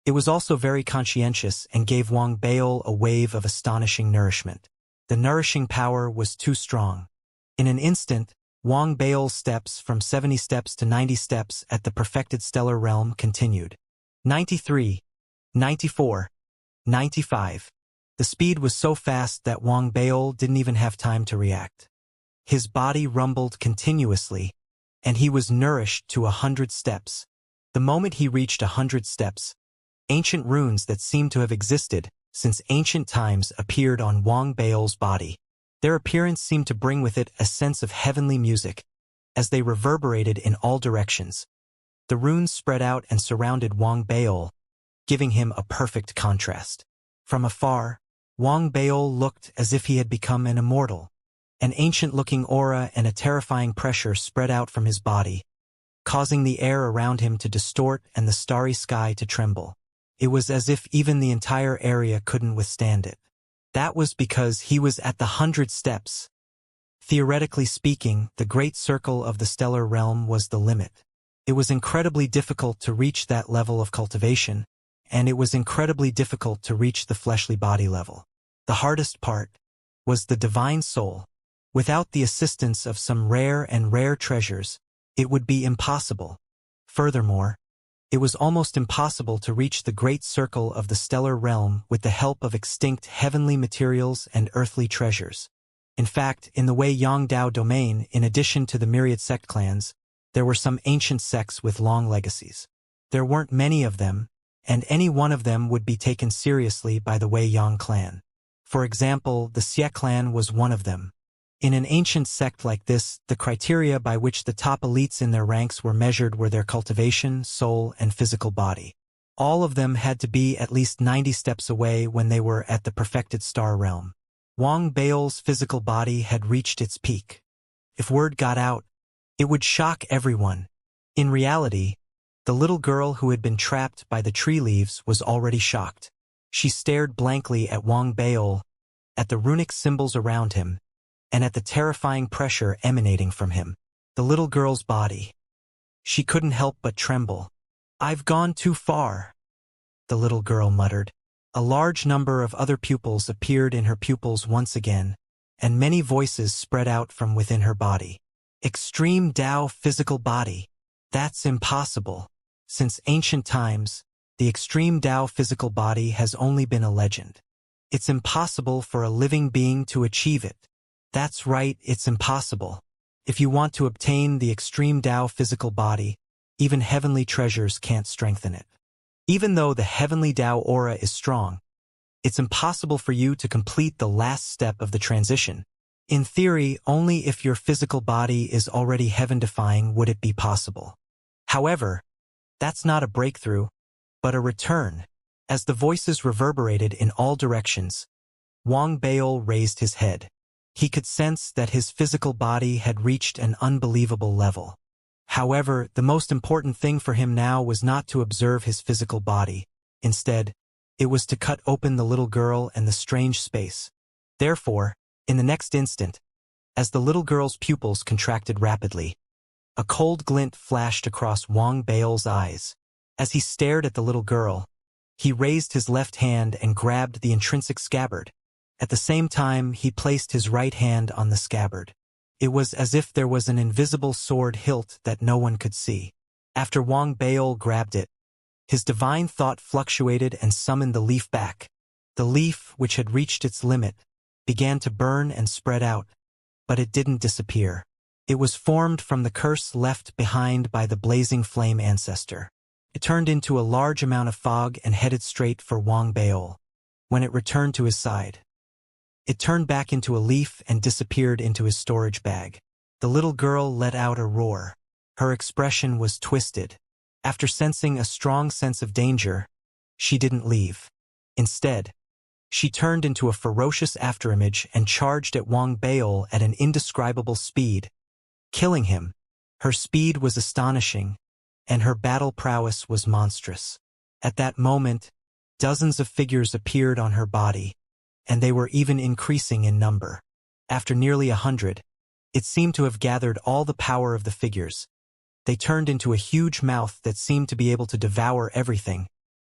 it was also very conscientious and gave Wang Baol a wave of astonishing nourishment. The nourishing power was too strong. In an instant, Wang Baol's steps from 70 steps to 90 steps at the perfected stellar realm continued. 93, 94, 95. The speed was so fast that Wang Baol didn't even have time to react. His body rumbled continuously, and he was nourished to 100 steps. The moment he reached 100 steps, ancient runes that seemed to have existed since ancient times appeared on Wang Baol's body. Their appearance seemed to bring with it a sense of heavenly music, as they reverberated in all directions. The runes spread out and surrounded Wang Baol, giving him a perfect contrast. From afar, Wang Baol looked as if he had become an immortal. An ancient-looking aura and a terrifying pressure spread out from his body, causing the air around him to distort and the starry sky to tremble. It was as if even the entire area couldn't withstand it. That was because he was at the 100 steps. Theoretically speaking, the great circle of the stellar realm was the limit. It was incredibly difficult to reach that level of cultivation, and it was incredibly difficult to reach the fleshly body level. The hardest part was the divine soul. Without the assistance of some rare treasures, it would be impossible. Furthermore, it was almost impossible to reach the great circle of the stellar realm with the help of extinct heavenly materials and earthly treasures. In fact, in the Weiyang Dao domain, in addition to the myriad sect clans, there were some ancient sects with long legacies. There weren't many of them, and any one of them would be taken seriously by the Weiyang clan. For example, the Xie clan was one of them. In an ancient sect like this, the criteria by which the top elites in their ranks were measured were their cultivation, soul, and physical body. All of them had to be at least 90 steps away when they were at the perfected star realm. Wang Baol's physical body had reached its peak. If word got out, it would shock everyone. In reality, the little girl who had been trapped by the tree leaves was already shocked. She stared blankly at Wang Baol, at the runic symbols around him, and at the terrifying pressure emanating from him. The little girl's body. She couldn't help but tremble. "I've gone too far," the little girl muttered. A large number of other pupils appeared in her pupils once again, and many voices spread out from within her body. Extreme Tao physical body. That's impossible. Since ancient times, the extreme Tao physical body has only been a legend. It's impossible for a living being to achieve it. That's right, it's impossible. If you want to obtain the extreme Tao physical body, even heavenly treasures can't strengthen it. Even though the heavenly Tao aura is strong, it's impossible for you to complete the last step of the transition. In theory, only if your physical body is already heaven-defying would it be possible. However, that's not a breakthrough, but a return. As the voices reverberated in all directions, Wang Baol raised his head. He could sense that his physical body had reached an unbelievable level. However, the most important thing for him now was not to observe his physical body. Instead, it was to cut open the little girl and the strange space. Therefore, in the next instant, as the little girl's pupils contracted rapidly, a cold glint flashed across Wang Baol's eyes. As he stared at the little girl, he raised his left hand and grabbed the intrinsic scabbard. At the same time, he placed his right hand on the scabbard. It was as if there was an invisible sword hilt that no one could see. After Wang Baol grabbed it, his divine thought fluctuated and summoned the leaf back. The leaf, which had reached its limit, began to burn and spread out, but it didn't disappear. It was formed from the curse left behind by the blazing flame ancestor. It turned into a large amount of fog and headed straight for Wang Baol. When it returned to his side, it turned back into a leaf and disappeared into his storage bag. The little girl let out a roar. Her expression was twisted. After sensing a strong sense of danger, she didn't leave. Instead, she turned into a ferocious afterimage and charged at Wang Baol at an indescribable speed, killing him. Her speed was astonishing, and her battle prowess was monstrous. At that moment, dozens of figures appeared on her body, and they were even increasing in number. After nearly 100, it seemed to have gathered all the power of the figures. They turned into a huge mouth that seemed to be able to devour everything,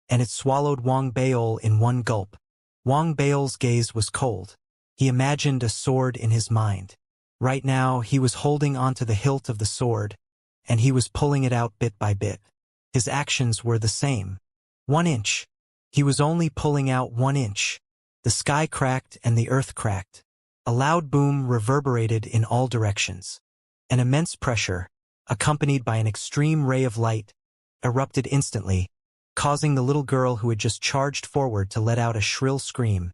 and it swallowed Wang Baol in one gulp. Wang Baol's gaze was cold. He imagined a sword in his mind. Right now, he was holding onto the hilt of the sword, and he was pulling it out bit by bit. His actions were the same. 1 inch. He was only pulling out 1 inch. The sky cracked and the earth cracked. A loud boom reverberated in all directions. An immense pressure, accompanied by an extreme ray of light, erupted instantly, causing the little girl who had just charged forward to let out a shrill scream.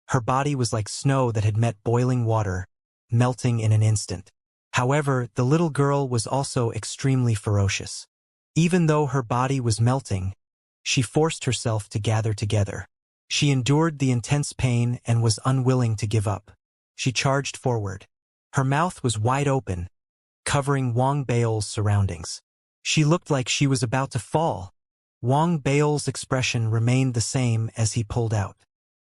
Her body was like snow that had met boiling water, melting in an instant. However, the little girl was also extremely ferocious. Even though her body was melting, she forced herself to gather together. She endured the intense pain and was unwilling to give up. She charged forward. Her mouth was wide open, covering Wang Baol's surroundings. She looked like she was about to fall. Wang Baol's expression remained the same as he pulled out.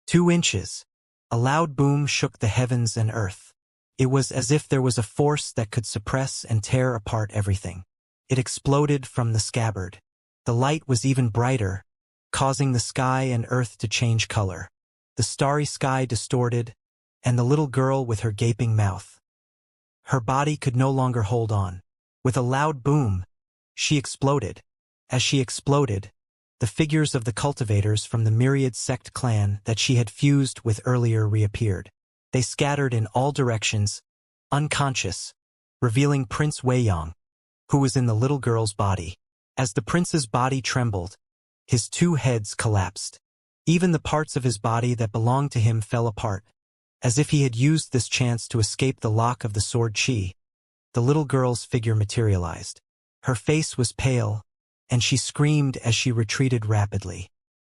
2 inches. A loud boom shook the heavens and earth. It was as if there was a force that could suppress and tear apart everything. It exploded from the scabbard. The light was even brighter, causing the sky and earth to change color. The starry sky distorted, and the little girl with her gaping mouth. Her body could no longer hold on. With a loud boom, she exploded. As she exploded, the figures of the cultivators from the myriad sect clan that she had fused with earlier reappeared. They scattered in all directions, unconscious, revealing Prince Weiyang, who was in the little girl's body. As the prince's body trembled, his 2 heads collapsed. Even the parts of his body that belonged to him fell apart, as if he had used this chance to escape the lock of the sword chi. The little girl's figure materialized. Her face was pale, and she screamed as she retreated rapidly.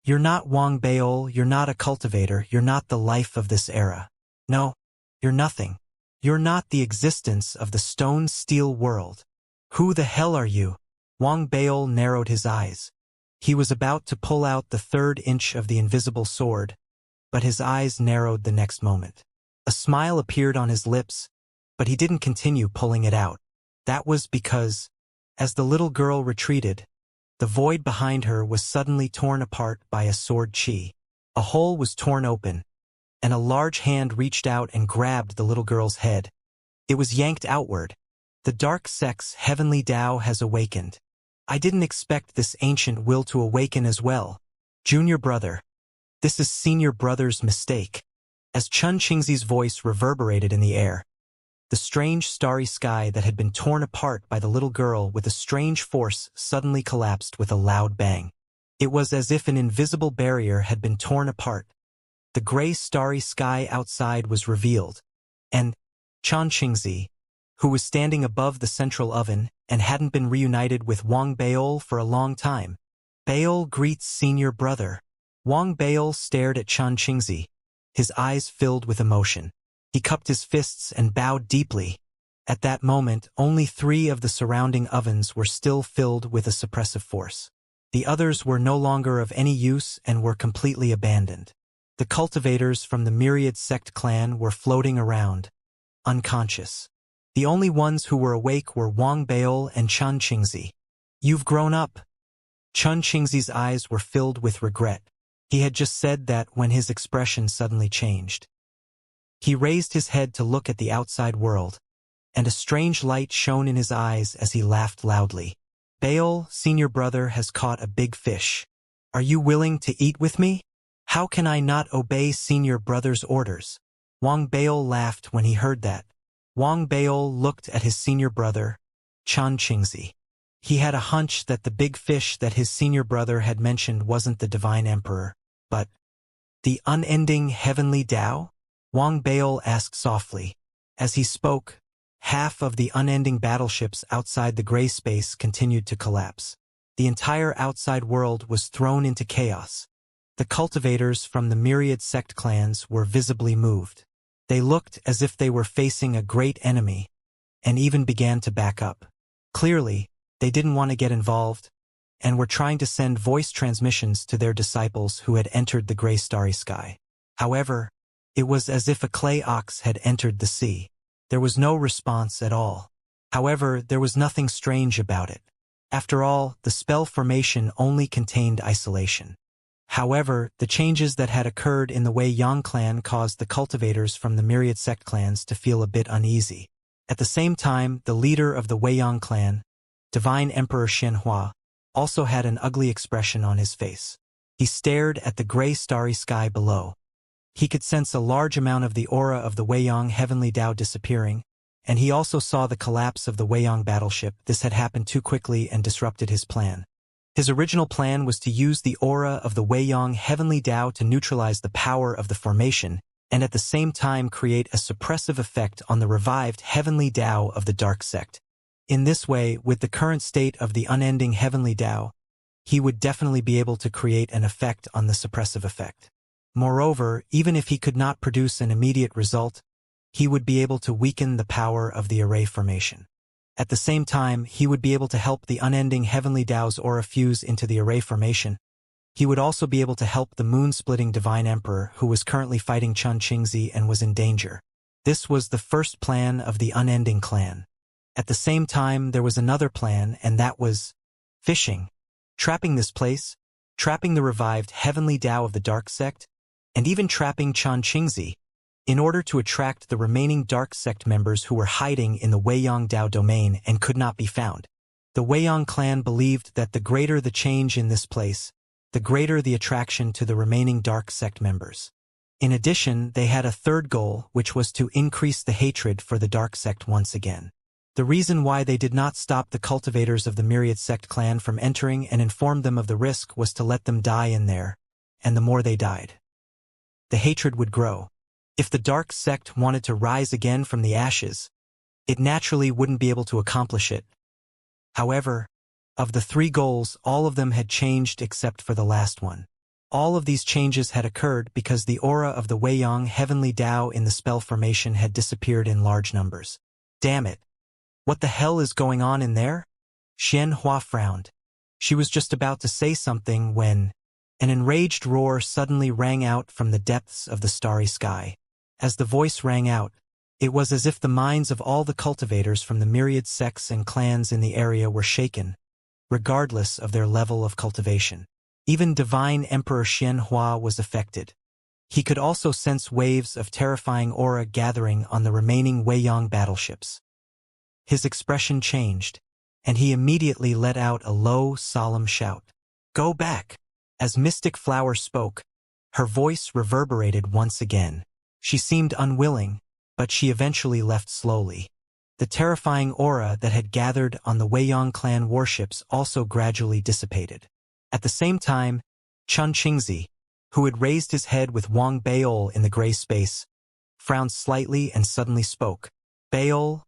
"You're not Wang Baol, you're not a cultivator, you're not the life of this era. No, you're nothing. You're not the existence of the stone-steel world. Who the hell are you?" Wang Baol narrowed his eyes. He was about to pull out the 3rd inch of the invisible sword, but his eyes narrowed the next moment. A smile appeared on his lips, but he didn't continue pulling it out. That was because, as the little girl retreated, the void behind her was suddenly torn apart by a sword chi. A hole was torn open, and a large hand reached out and grabbed the little girl's head. It was yanked outward, The dark sect's heavenly Tao has awakened. I didn't expect this ancient will to awaken as well. Junior brother. This is senior brother's mistake. As Chun Qingzi's voice reverberated in the air, the strange starry sky that had been torn apart by the little girl with a strange force suddenly collapsed with a loud bang. It was as if an invisible barrier had been torn apart. The gray starry sky outside was revealed, and Chun Qingzi, who was standing above the central oven and hadn't been reunited with Wang Baol for a long time. Baol greets senior brother. Wang Baol stared at Chun Qingzi, his eyes filled with emotion. He cupped his fists and bowed deeply. At that moment, only 3 of the surrounding ovens were still filled with a suppressive force. The others were no longer of any use and were completely abandoned. The cultivators from the Myriad Sect clan were floating around, unconscious. The only ones who were awake were Wang Baol and Chun Qingzi. You've grown up. Chun Qingzi's eyes were filled with regret. He had just said that when his expression suddenly changed. He raised his head to look at the outside world, and a strange light shone in his eyes as he laughed loudly. Baol, senior brother, has caught a big fish. Are you willing to eat with me? How can I not obey senior brother's orders? Wang Baol laughed when he heard that. Wang Baol looked at his senior brother, Chun Qingzi. He had a hunch that the big fish that his senior brother had mentioned wasn't the divine emperor, but the unending heavenly Tao? Wang Baol asked softly. As he spoke, half of the unending battleships outside the gray space continued to collapse. The entire outside world was thrown into chaos. The cultivators from the Myriad Sect clans were visibly moved. They looked as if they were facing a great enemy, and even began to back up. Clearly, they didn't want to get involved, and were trying to send voice transmissions to their disciples who had entered the gray starry sky. However, it was as if a clay ox had entered the sea. There was no response at all. However, there was nothing strange about it. After all, the spell formation only contained isolation. However, the changes that had occurred in the Wei Yang clan caused the cultivators from the Myriad Sect clans to feel a bit uneasy. At the same time, the leader of the Wei Yang clan, Divine Emperor Xianxia, also had an ugly expression on his face. He stared at the gray starry sky below. He could sense a large amount of the aura of the Weiyang Heavenly Tao disappearing, and he also saw the collapse of the Weiyang battleship. This had happened too quickly and disrupted his plan. His original plan was to use the aura of the Weiyang Heavenly Tao to neutralize the power of the formation, and at the same time create a suppressive effect on the revived Heavenly Tao of the Dark Sect. In this way, with the current state of the unending Heavenly Tao, he would definitely be able to create an effect on the suppressive effect. Moreover, even if he could not produce an immediate result, he would be able to weaken the power of the array formation. At the same time, he would be able to help the unending Heavenly Tao's aura fuse into the array formation. He would also be able to help the moon-splitting Divine Emperor who was currently fighting Chun Qingzi and was in danger. This was the first plan of the Unending Clan. At the same time, there was another plan, and that was fishing. Trapping this place, trapping the revived Heavenly Tao of the Dark Sect, and even trapping Chun Qingzi, in order to attract the remaining Dark Sect members who were hiding in the Weiyang Tao domain and could not be found. The Weiyang clan believed that the greater the change in this place, the greater the attraction to the remaining Dark Sect members. In addition, they had a third goal, which was to increase the hatred for the Dark Sect once again. The reason why they did not stop the cultivators of the Myriad Sect clan from entering and inform them of the risk was to let them die in there, and the more they died, the hatred would grow. If the Dark Sect wanted to rise again from the ashes, it naturally wouldn't be able to accomplish it. However, of the 3 goals, all of them had changed except for the last one. All of these changes had occurred because the aura of the Weiyang Heavenly Tao in the spell formation had disappeared in large numbers. Damn it! What the hell is going on in there? Xianxia frowned. She was just about to say something when an enraged roar suddenly rang out from the depths of the starry sky. As the voice rang out, it was as if the minds of all the cultivators from the myriad sects and clans in the area were shaken, regardless of their level of cultivation. Even Divine Emperor Xianxia was affected. He could also sense waves of terrifying aura gathering on the remaining Weiyang battleships. His expression changed, and he immediately let out a low, solemn shout. "Go back!" As Mystic Flower spoke, her voice reverberated once again. She seemed unwilling, but she eventually left slowly. The terrifying aura that had gathered on the Weiyang clan warships also gradually dissipated. At the same time, Chun Qingzi, who had raised his head with Wang Baol in the gray space, frowned slightly and suddenly spoke. "Baol,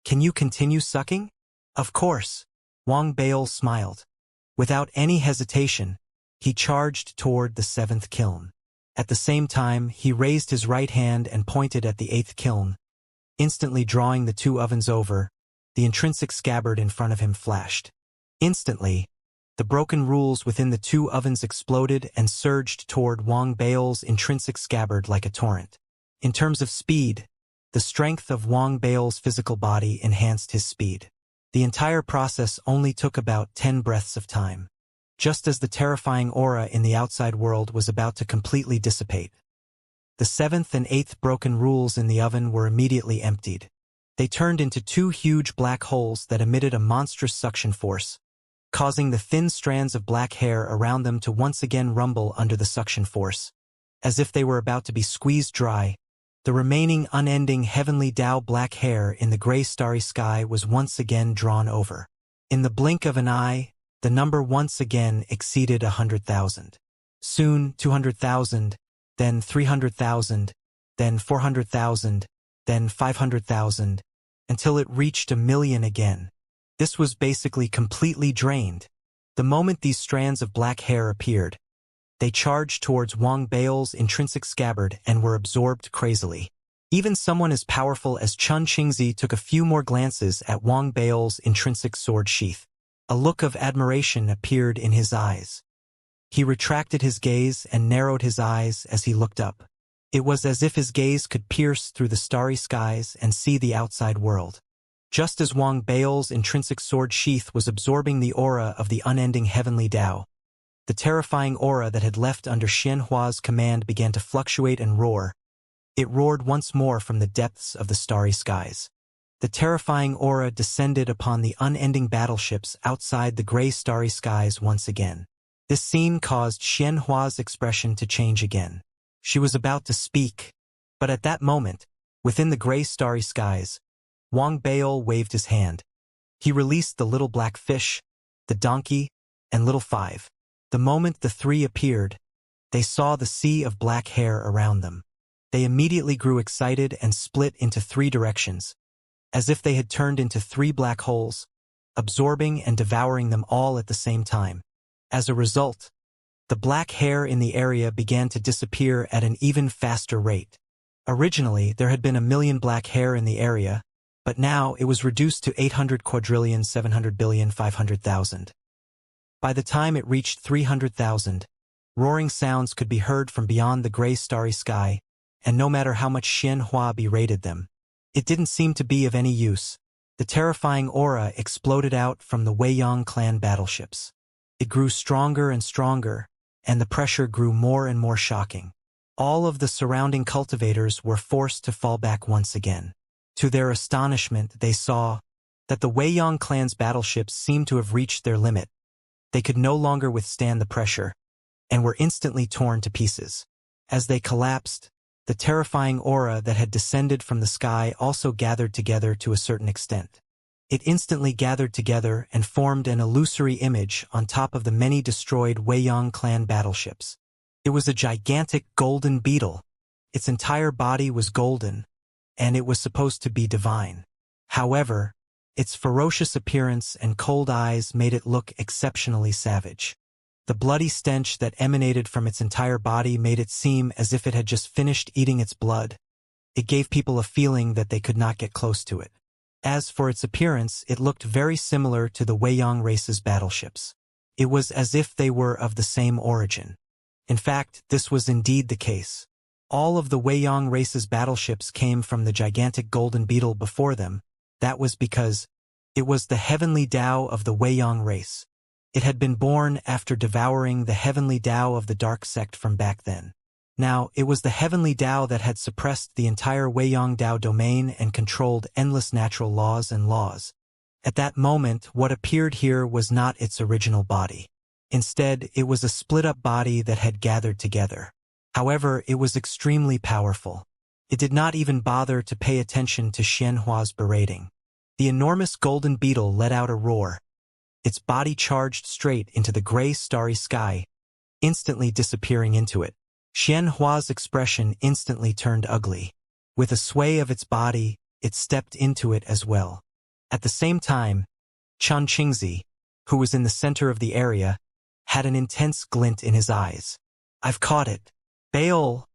can you continue sucking?" "Of course." Wang Baol smiled. Without any hesitation, he charged toward the 7th kiln. At the same time, he raised his right hand and pointed at the 8th kiln, instantly drawing the 2 ovens over. The intrinsic scabbard in front of him flashed. Instantly, the broken rules within the 2 ovens exploded and surged toward Wang Baol's intrinsic scabbard like a torrent. In terms of speed, the strength of Wang Baol's physical body enhanced his speed. The entire process only took about 10 breaths of time. Just as the terrifying aura in the outside world was about to completely dissipate, the 7th and 8th broken rules in the oven were immediately emptied. They turned into 2 huge black holes that emitted a monstrous suction force, causing the thin strands of black hair around them to once again rumble under the suction force. As if they were about to be squeezed dry, the remaining unending heavenly Tao black hair in the gray starry sky was once again drawn over. In the blink of an eye, the number once again exceeded 100,000. Soon 200,000, then 300,000, then 400,000, then 500,000, until it reached 1,000,000 again. This was basically completely drained. The moment these strands of black hair appeared, they charged towards Wang Baol's intrinsic scabbard and were absorbed crazily. Even someone as powerful as Chun Qingzi took a few more glances at Wang Baol's intrinsic sword sheath. A look of admiration appeared in his eyes. He retracted his gaze and narrowed his eyes as he looked up. It was as if his gaze could pierce through the starry skies and see the outside world. Just as Wang Baol's intrinsic sword sheath was absorbing the aura of the unending heavenly Tao, the terrifying aura that had left under Xianhua's command began to fluctuate and roar. It roared once more from the depths of the starry skies. The terrifying aura descended upon the unending battleships outside the gray starry skies once again. This scene caused Xianhua's expression to change again. She was about to speak, but at that moment, within the gray starry skies, Wang Baol waved his hand. He released the little black fish, the donkey, and little 5. The moment the 3 appeared, they saw the sea of black hair around them. They immediately grew excited and split into 3 directions, as if they had turned into 3 black holes, absorbing and devouring them all at the same time. As a result, the black hair in the area began to disappear at an even faster rate. Originally, there had been 1,000,000 black hair in the area, but now it was reduced to 800,700,500,000. By the time it reached 300,000, roaring sounds could be heard from beyond the gray starry sky, and no matter how much Xianhua berated them, it didn't seem to be of any use. The terrifying aura exploded out from the Weiyang clan battleships. It grew stronger and stronger, and the pressure grew more and more shocking. All of the surrounding cultivators were forced to fall back once again. To their astonishment, they saw that the Weiyang clan's battleships seemed to have reached their limit. They could no longer withstand the pressure, and were instantly torn to pieces. As they collapsed, the terrifying aura that had descended from the sky also gathered together to a certain extent. It instantly gathered together and formed an illusory image on top of the many destroyed Weiyang clan battleships. It was a gigantic golden beetle. Its entire body was golden, and it was supposed to be divine. However, its ferocious appearance and cold eyes made it look exceptionally savage. The bloody stench that emanated from its entire body made it seem as if it had just finished eating its blood. It gave people a feeling that they could not get close to it. As for its appearance, it looked very similar to the Weiyang race's battleships. It was as if they were of the same origin. In fact, this was indeed the case. All of the Weiyang race's battleships came from the gigantic golden beetle before them. That was because it was the heavenly Tao of the Weiyang race. It had been born after devouring the heavenly Tao of the dark sect from back then. Now, it was the heavenly Tao that had suppressed the entire Weiyang Tao domain and controlled endless natural laws and laws. At that moment, what appeared here was not its original body. Instead, it was a split-up body that had gathered together. However, it was extremely powerful. It did not even bother to pay attention to Xianhua's berating. The enormous golden beetle let out a roar. Its body charged straight into the gray starry sky, instantly disappearing into it. Xianhua's expression instantly turned ugly. With a sway of its body, it stepped into it as well. At the same time, Xianxia, who was in the center of the area, had an intense glint in his eyes. "I've caught it. Baol,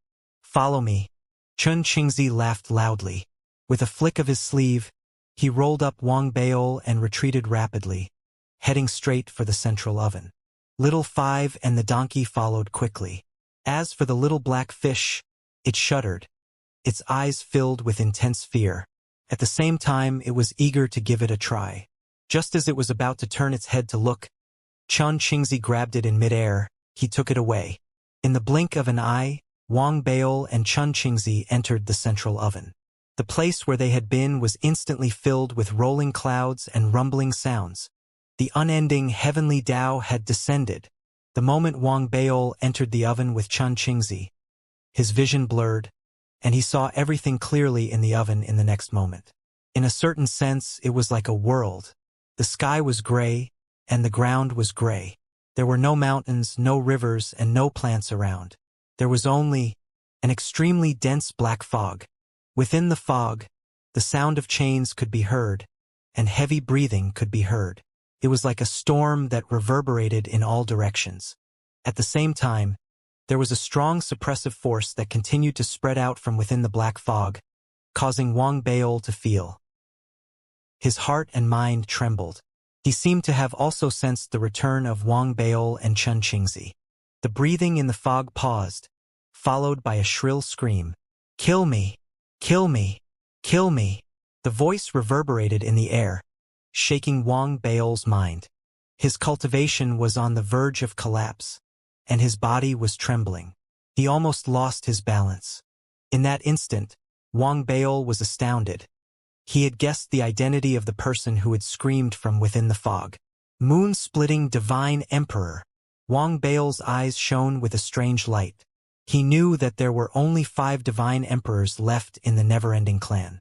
follow me." Xianxia laughed loudly. With a flick of his sleeve, he rolled up Wang Baol and retreated rapidly, heading straight for the central oven. Little Five and the donkey followed quickly. As for the little black fish, it shuddered, its eyes filled with intense fear. At the same time, it was eager to give it a try. Just as it was about to turn its head to look, Xianxia grabbed it in midair. He took it away. In the blink of an eye, Wang Baol and Xianxia entered the central oven. The place where they had been was instantly filled with rolling clouds and rumbling sounds. The unending heavenly Tao had descended. The moment Wang Baol entered the oven with Xianxia, his vision blurred, and he saw everything clearly in the oven in the next moment. In a certain sense, it was like a world. The sky was gray, and the ground was gray. There were no mountains, no rivers, and no plants around. There was only an extremely dense black fog. Within the fog, the sound of chains could be heard, and heavy breathing could be heard. It was like a storm that reverberated in all directions. At the same time, there was a strong suppressive force that continued to spread out from within the black fog, causing Wang Baol to feel. His heart and mind trembled. He seemed to have also sensed the return of Wang Baol and Xianxia. The breathing in the fog paused, followed by a shrill scream. "Kill me! Kill me! Kill me!" The voice reverberated in the air, shaking Wang Baol's mind. His cultivation was on the verge of collapse, and his body was trembling. He almost lost his balance. In that instant, Wang Baol was astounded. He had guessed the identity of the person who had screamed from within the fog. Moon-splitting divine emperor. Wang Baol's eyes shone with a strange light. He knew that there were only 5 divine emperors left in the Never-Ending clan.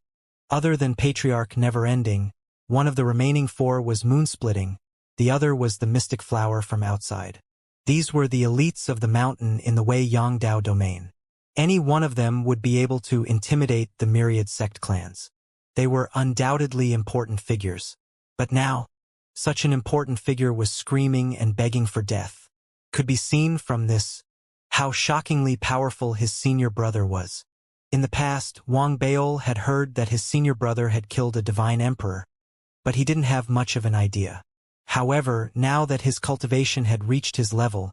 Other than Patriarch Never-Ending, one of the remaining 4 was moon-splitting, the other was the mystic flower from outside. These were the elites of the mountain in the Weiyang Dao domain. Any one of them would be able to intimidate the myriad sect clans. They were undoubtedly important figures. But now, such an important figure was screaming and begging for death. Could be seen from this how shockingly powerful his senior brother was. In the past, Wang Baol had heard that his senior brother had killed a divine emperor, but he didn't have much of an idea. However, now that his cultivation had reached his level,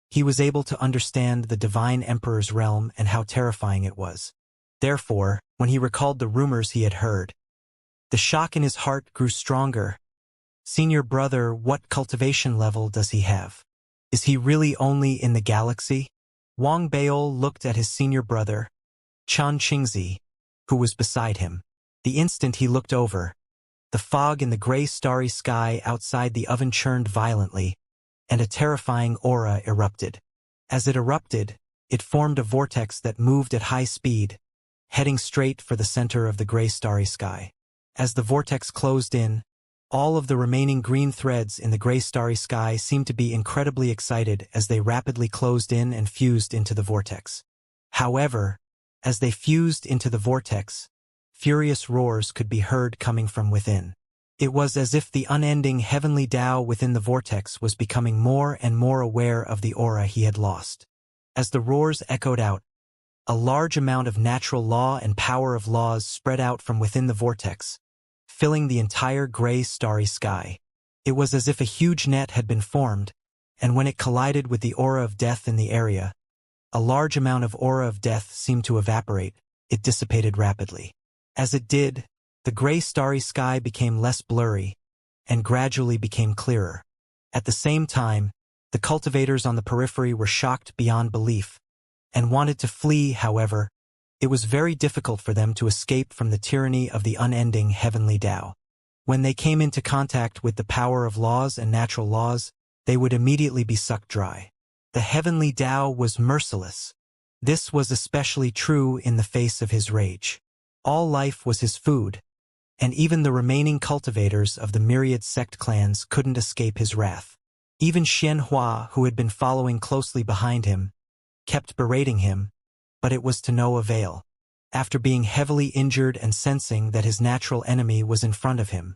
he was able to understand the divine emperor's realm and how terrifying it was. Therefore, when he recalled the rumors he had heard, the shock in his heart grew stronger. Senior brother, what cultivation level does he have? Is he really only in the galaxy? Wang Baol looked at his senior brother, Xianxia, who was beside him. The instant he looked over, the fog in the gray starry sky outside the oven churned violently, and a terrifying aura erupted. As it erupted, it formed a vortex that moved at high speed, heading straight for the center of the gray starry sky. As the vortex closed in, all of the remaining green threads in the gray starry sky seemed to be incredibly excited as they rapidly closed in and fused into the vortex. However, as they fused into the vortex, furious roars could be heard coming from within. It was as if the unending heavenly Tao within the vortex was becoming more and more aware of the aura he had lost. As the roars echoed out, a large amount of natural law and power of laws spread out from within the vortex, filling the entire gray starry sky. It was as if a huge net had been formed, and when it collided with the aura of death in the area, a large amount of aura of death seemed to evaporate. It dissipated rapidly. As it did, the gray starry sky became less blurry and gradually became clearer. At the same time, the cultivators on the periphery were shocked beyond belief. and wanted to flee. However, it was very difficult for them to escape from the tyranny of the unending heavenly Tao. When they came into contact with the power of laws and natural laws, they would immediately be sucked dry. The heavenly Tao was merciless. This was especially true in the face of his rage. All life was his food, and even the remaining cultivators of the myriad sect clans couldn't escape his wrath. Even Xianxia, who had been following closely behind him, kept berating him, but it was to no avail. After being heavily injured and sensing that his natural enemy was in front of him,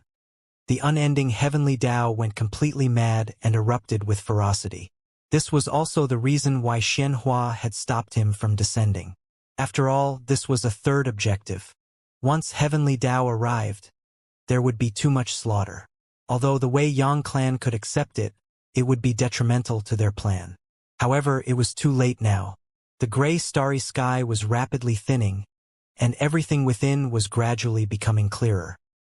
the unending heavenly Tao went completely mad and erupted with ferocity. This was also the reason why Xianxia had stopped him from descending. After all, this was a third objective. Once heavenly Tao arrived, there would be too much slaughter. Although the Wei Yang clan could accept it, it would be detrimental to their plan. However, it was too late now. The gray starry sky was rapidly thinning, and everything within was gradually becoming clearer.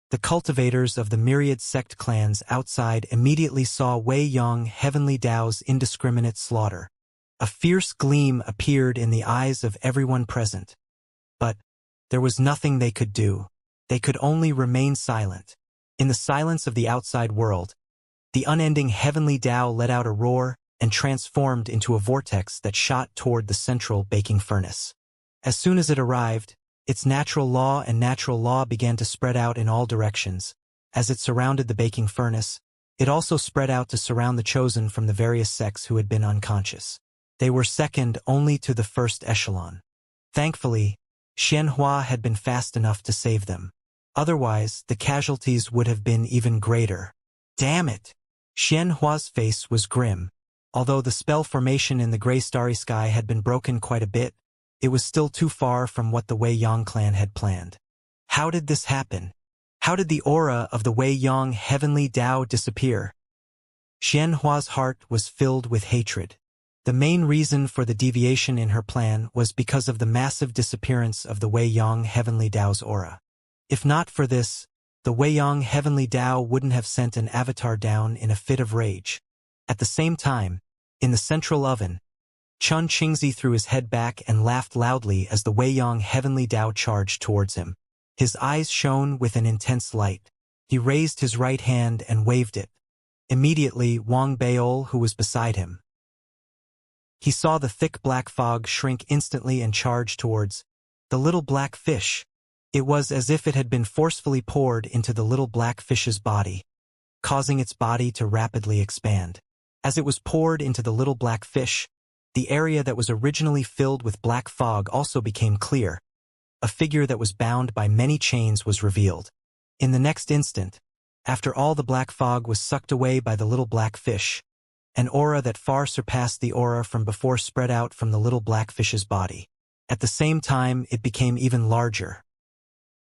The cultivators of the myriad sect clans outside immediately saw Wei Yang heavenly Tao's indiscriminate slaughter. A fierce gleam appeared in the eyes of everyone present. But there was nothing they could do. They could only remain silent. In the silence of the outside world, the unending heavenly Tao let out a roar and transformed into a vortex that shot toward the central baking furnace. As soon as it arrived, its natural law began to spread out in all directions. As it surrounded the baking furnace, it also spread out to surround the chosen from the various sects who had been unconscious. They were second only to the first echelon. Thankfully, Xianxia had been fast enough to save them. Otherwise, the casualties would have been even greater. Damn it! Xianhua's face was grim. Although the spell formation in the gray starry sky had been broken quite a bit, it was still too far from what the Wei Yang clan had planned. How did this happen? How did the aura of the Wei Yang heavenly Tao disappear? Xianhua's heart was filled with hatred. The main reason for the deviation in her plan was because of the massive disappearance of the Wei Yang heavenly Tao's aura. If not for this, the Wei Yang heavenly Tao wouldn't have sent an avatar down in a fit of rage. At the same time, in the central oven, Chun Qingzi threw his head back and laughed loudly as the Wei Yang heavenly Tao charged towards him. His eyes shone with an intense light. He raised his right hand and waved it. Immediately, Wang Baol, who was beside him, he saw the thick black fog shrink instantly and charge towards the little black fish. It was as if it had been forcefully poured into the little black fish's body, causing its body to rapidly expand. As it was poured into the little black fish, the area that was originally filled with black fog also became clear. A figure that was bound by many chains was revealed. In the next instant, after all the black fog was sucked away by the little black fish, an aura that far surpassed the aura from before spread out from the little black fish's body. At the same time, it became even larger.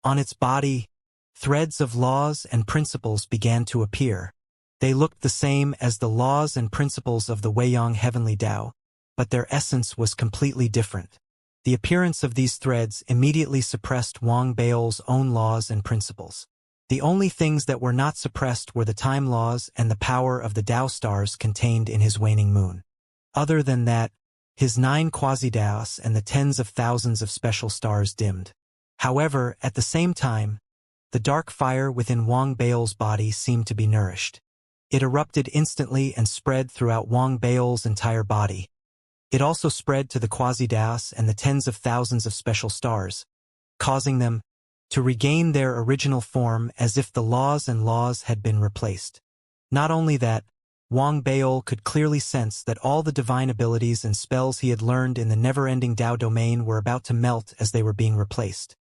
On its body, threads of laws and principles began to appear. They looked the same as the laws and principles of the Wei Yang heavenly Tao, but their essence was completely different. The appearance of these threads immediately suppressed Wang Baol's own laws and principles. The only things that were not suppressed were the time laws and the power of the Tao stars contained in his waning moon. Other than that, his 9 quasi-Taos and the tens of thousands of special stars dimmed. However, at the same time, the dark fire within Wang Baol's body seemed to be nourished. It erupted instantly and spread throughout Wang Baol's entire body. It also spread to the quasi-Taos and the tens of thousands of special stars, causing them to regain their original form as if the laws had been replaced. Not only that, Wang Baol could clearly sense that all the divine abilities and spells he had learned in the never-ending Tao domain were about to melt as they were being replaced.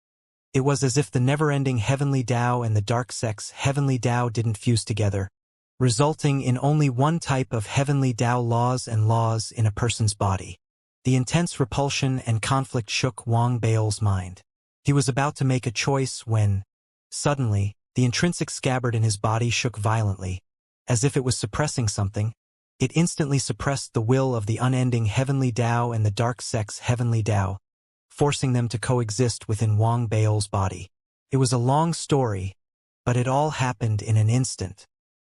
It was as if the never-ending heavenly Tao and the dark sect's heavenly Tao didn't fuse together, resulting in only one type of heavenly Tao laws in a person's body. The intense repulsion and conflict shook Wang Baol's mind. He was about to make a choice when, suddenly, the intrinsic scabbard in his body shook violently, as if it was suppressing something. It instantly suppressed the will of the unending heavenly Tao and the dark sect's heavenly Tao, forcing them to coexist within Wang Baol's body. It was a long story, but it all happened in an instant.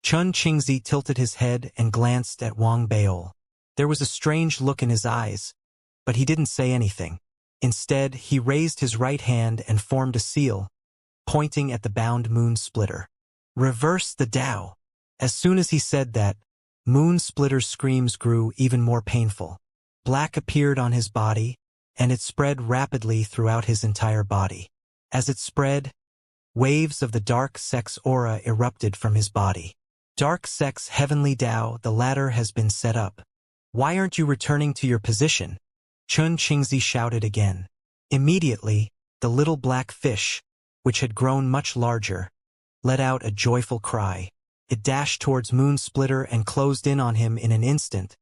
Chun Qingzi tilted his head and glanced at Wang Baol. There was a strange look in his eyes, but he didn't say anything. Instead, he raised his right hand and formed a seal, pointing at the bound moon splitter. Reverse the Tao. As soon as he said that, Moon Splitter's screams grew even more painful. Black appeared on his body, and it spread rapidly throughout his entire body. As it spread, waves of the dark sex aura erupted from his body. Dark sex heavenly Tao, the ladder has been set up. Why aren't you returning to your position? Chun Qingzi shouted again. Immediately, the little black fish, which had grown much larger, let out a joyful cry. It dashed towards Moon Splitter and closed in on him in an instant.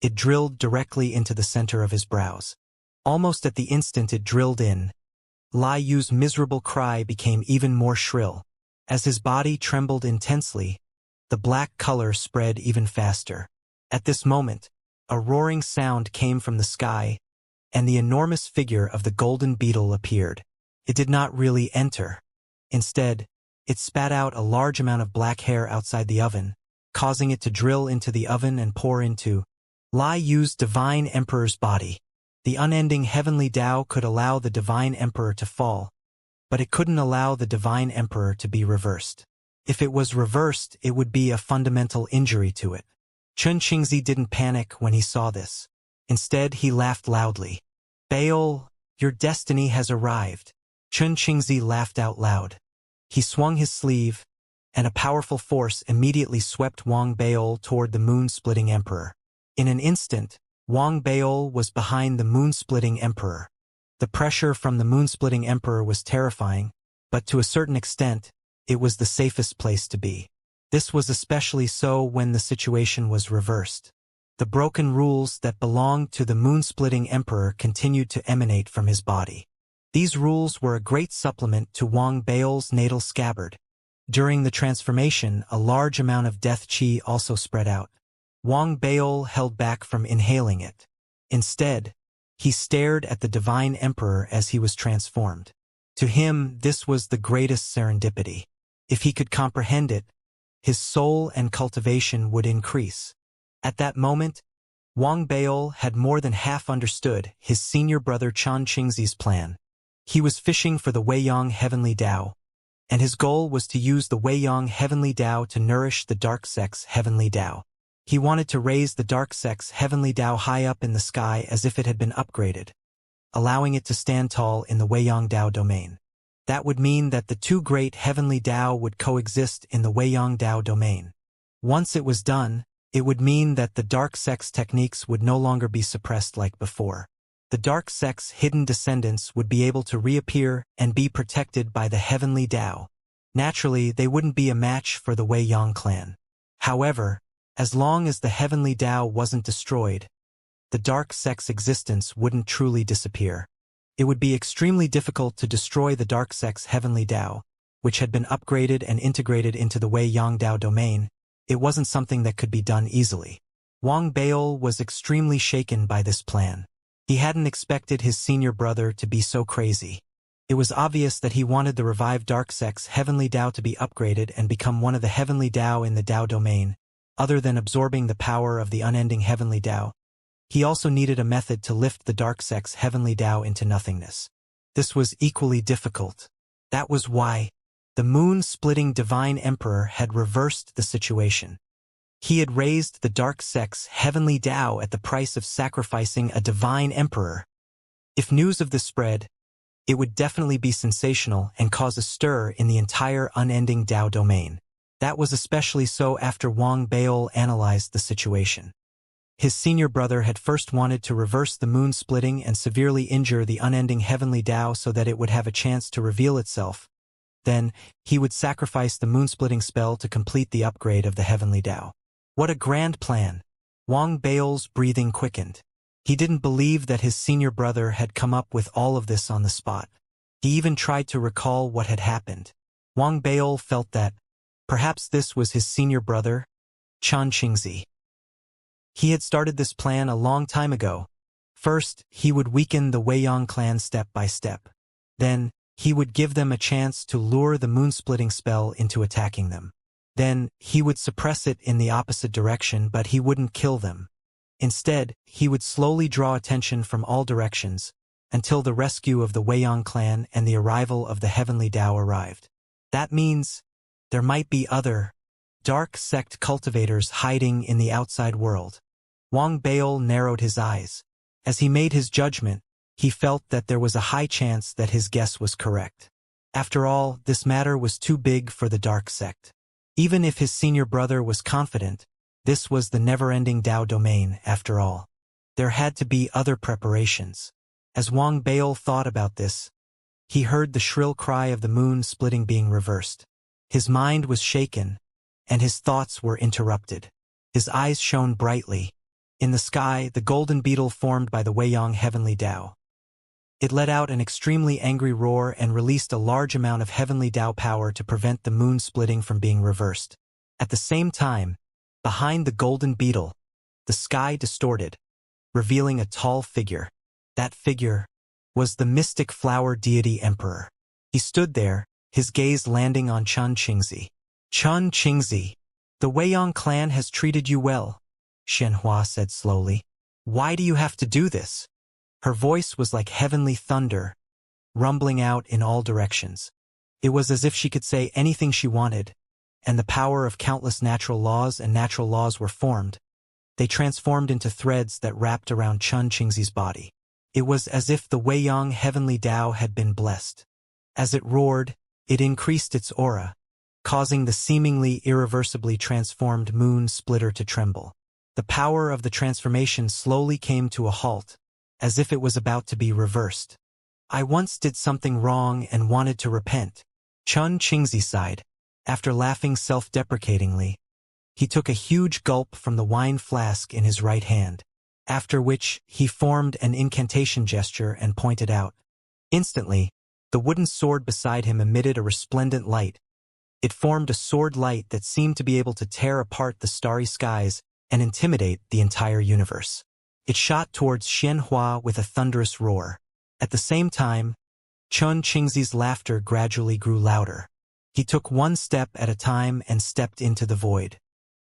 It drilled directly into the center of his brows. Almost at the instant it drilled in, Lai Yu's miserable cry became even more shrill. As his body trembled intensely, the black color spread even faster. At this moment, a roaring sound came from the sky, and the enormous figure of the golden beetle appeared. It did not really enter. Instead, it spat out a large amount of black hair outside the oven, causing it to drill into the oven and pour into Lai Yu's Divine Emperor's body. The unending heavenly Tao could allow the Divine Emperor to fall, but it couldn't allow the Divine Emperor to be reversed. If it was reversed, it would be a fundamental injury to it. Chun Qingzi didn't panic when he saw this. Instead, he laughed loudly. Baol, your destiny has arrived. Chun Qingzi laughed out loud. He swung his sleeve, and a powerful force immediately swept Wang Baol toward the moon-splitting emperor. In an instant, Wang Baol was behind the moon-splitting emperor. The pressure from the moon-splitting emperor was terrifying, but to a certain extent, it was the safest place to be. This was especially so when the situation was reversed. The broken rules that belonged to the moon-splitting emperor continued to emanate from his body. These rules were a great supplement to Wang Baol's natal scabbard. During the transformation, a large amount of death qi also spread out. Wang Baol held back from inhaling it. Instead, he stared at the Divine Emperor as he was transformed. To him, this was the greatest serendipity. If he could comprehend it, his soul and cultivation would increase. At that moment, Wang Baol had more than half understood his senior brother Chun Qingzi's plan. He was fishing for the Weiyang Heavenly Tao, and his goal was to use the Weiyang Heavenly Tao to nourish the Dark Sex Heavenly Tao. He wanted to raise the Dark Sex Heavenly Tao high up in the sky as if it had been upgraded, allowing it to stand tall in the Weiyang Tao domain. That would mean that the two great Heavenly Tao would coexist in the Weiyang Tao domain. Once it was done, it would mean that the Dark Sex techniques would no longer be suppressed like before. The Dark Sex hidden descendants would be able to reappear and be protected by the Heavenly Tao. Naturally, they wouldn't be a match for the Weiyang clan. However, as long as the Heavenly Tao wasn't destroyed, the Dark Sex existence wouldn't truly disappear. It would be extremely difficult to destroy the Dark Sex Heavenly Tao, which had been upgraded and integrated into the Weiyang Tao domain. It wasn't something that could be done easily. Wang Baol was extremely shaken by this plan. He hadn't expected his senior brother to be so crazy. It was obvious that he wanted the revived Dark Sex Heavenly Tao to be upgraded and become one of the Heavenly Tao in the Tao domain. Other than absorbing the power of the unending Heavenly Tao, he also needed a method to lift the Dark Sex Heavenly Tao into nothingness. This was equally difficult. That was why the moon-splitting Divine Emperor had reversed the situation. He had raised the Dark Sex Heavenly Tao at the price of sacrificing a Divine Emperor. If news of this spread, it would definitely be sensational and cause a stir in the entire unending Tao domain. That was especially so after Wang Baol analyzed the situation. His senior brother had first wanted to reverse the moon splitting and severely injure the unending Heavenly Tao so that it would have a chance to reveal itself. Then, he would sacrifice the moon-splitting spell to complete the upgrade of the Heavenly Tao. What a grand plan! Wang Baol's breathing quickened. He didn't believe that his senior brother had come up with all of this on the spot. He even tried to recall what had happened. Wang Baol felt that perhaps this was his senior brother, Chun Qingzi. He had started this plan a long time ago. First, he would weaken the Weiyang clan step by step. Then, he would give them a chance to lure the moon-splitting spell into attacking them. Then, he would suppress it in the opposite direction, but he wouldn't kill them. Instead, he would slowly draw attention from all directions, until the rescue of the Weiyang clan and the arrival of the heavenly Tao arrived. That means there might be other dark sect cultivators hiding in the outside world. Wang Baol narrowed his eyes. As he made his judgment, he felt that there was a high chance that his guess was correct. After all, this matter was too big for the dark sect. Even if his senior brother was confident, this was the never-ending Tao domain, after all. There had to be other preparations. As Wang Baol thought about this, he heard the shrill cry of the moon splitting being reversed. His mind was shaken, and his thoughts were interrupted. His eyes shone brightly. In the sky, the golden beetle formed by the Weiyang heavenly Tao. It let out an extremely angry roar and released a large amount of heavenly Tao power to prevent the moon splitting from being reversed. At the same time, behind the golden beetle, the sky distorted, revealing a tall figure. That figure was the mystic flower deity emperor. He stood there, his gaze landing on Chen Qingzi. Chen Qingzi, the Weiyang clan has treated you well, Xianxia said slowly. Why do you have to do this? Her voice was like heavenly thunder, rumbling out in all directions. It was as if she could say anything she wanted, and the power of countless natural laws were formed. They transformed into threads that wrapped around Chen Qingzi's body. It was as if the Weiyang heavenly Tao had been blessed. As it roared, it increased its aura, causing the seemingly irreversibly transformed moon splitter to tremble. The power of the transformation slowly came to a halt, as if it was about to be reversed. I once did something wrong and wanted to repent, Chen Qingzi sighed. After laughing self-deprecatingly, he took a huge gulp from the wine flask in his right hand, after which he formed an incantation gesture and pointed out. Instantly, the wooden sword beside him emitted a resplendent light. It formed a sword light that seemed to be able to tear apart the starry skies and intimidate the entire universe. It shot towards Xianxia with a thunderous roar. At the same time, Chen Qingzi's laughter gradually grew louder. He took one step at a time and stepped into the void.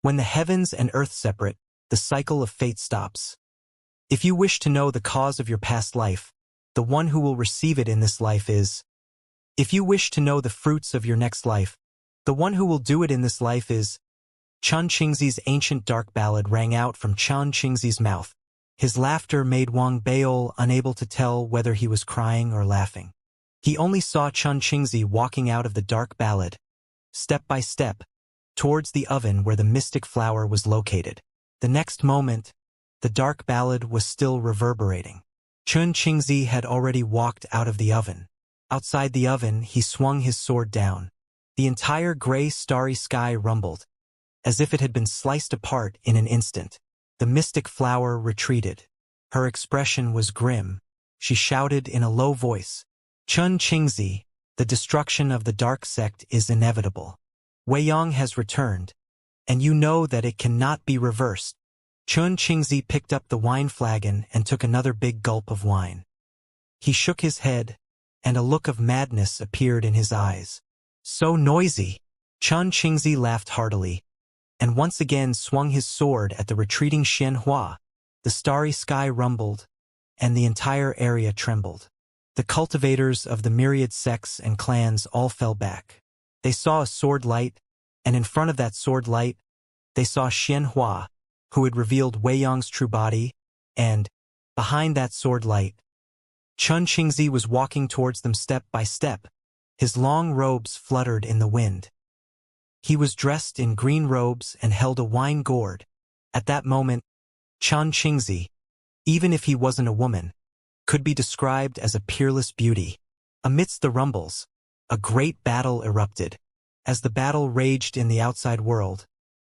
When the heavens and earth separate, the cycle of fate stops. If you wish to know the cause of your past life, the one who will receive it in this life is. If you wish to know the fruits of your next life, the one who will do it in this life is. Chen Qingzi's ancient dark ballad rang out from Chen Qingzi's mouth. His laughter made Wang Baol unable to tell whether he was crying or laughing. He only saw Chen Qingzi walking out of the dark ballad, step by step, towards the oven where the mystic flower was located. The next moment, the dark ballad was still reverberating. Chen Qingzi had already walked out of the oven. Outside the oven, he swung his sword down. The entire gray starry sky rumbled, as if it had been sliced apart in an instant. The mystic flower retreated. Her expression was grim. She shouted in a low voice, Chen Qingzi, the destruction of the dark sect is inevitable. Weiyang has returned, and you know that it cannot be reversed. Chen Qingzi picked up the wine flagon and took another big gulp of wine. He shook his head, and a look of madness appeared in his eyes. So noisy! Chen Qingzi laughed heartily, and once again swung his sword at the retreating Xianxia. The starry sky rumbled, and the entire area trembled. The cultivators of the myriad sects and clans all fell back. They saw a sword light, and in front of that sword light, they saw Xianxia, who had revealed Weiyang's true body, and, behind that sword light, Chen Qingzi was walking towards them step by step. His long robes fluttered in the wind. He was dressed in green robes and held a wine gourd. At that moment, Chen Qingzi, even if he wasn't a woman, could be described as a peerless beauty. Amidst the rumbles, a great battle erupted. As the battle raged in the outside world,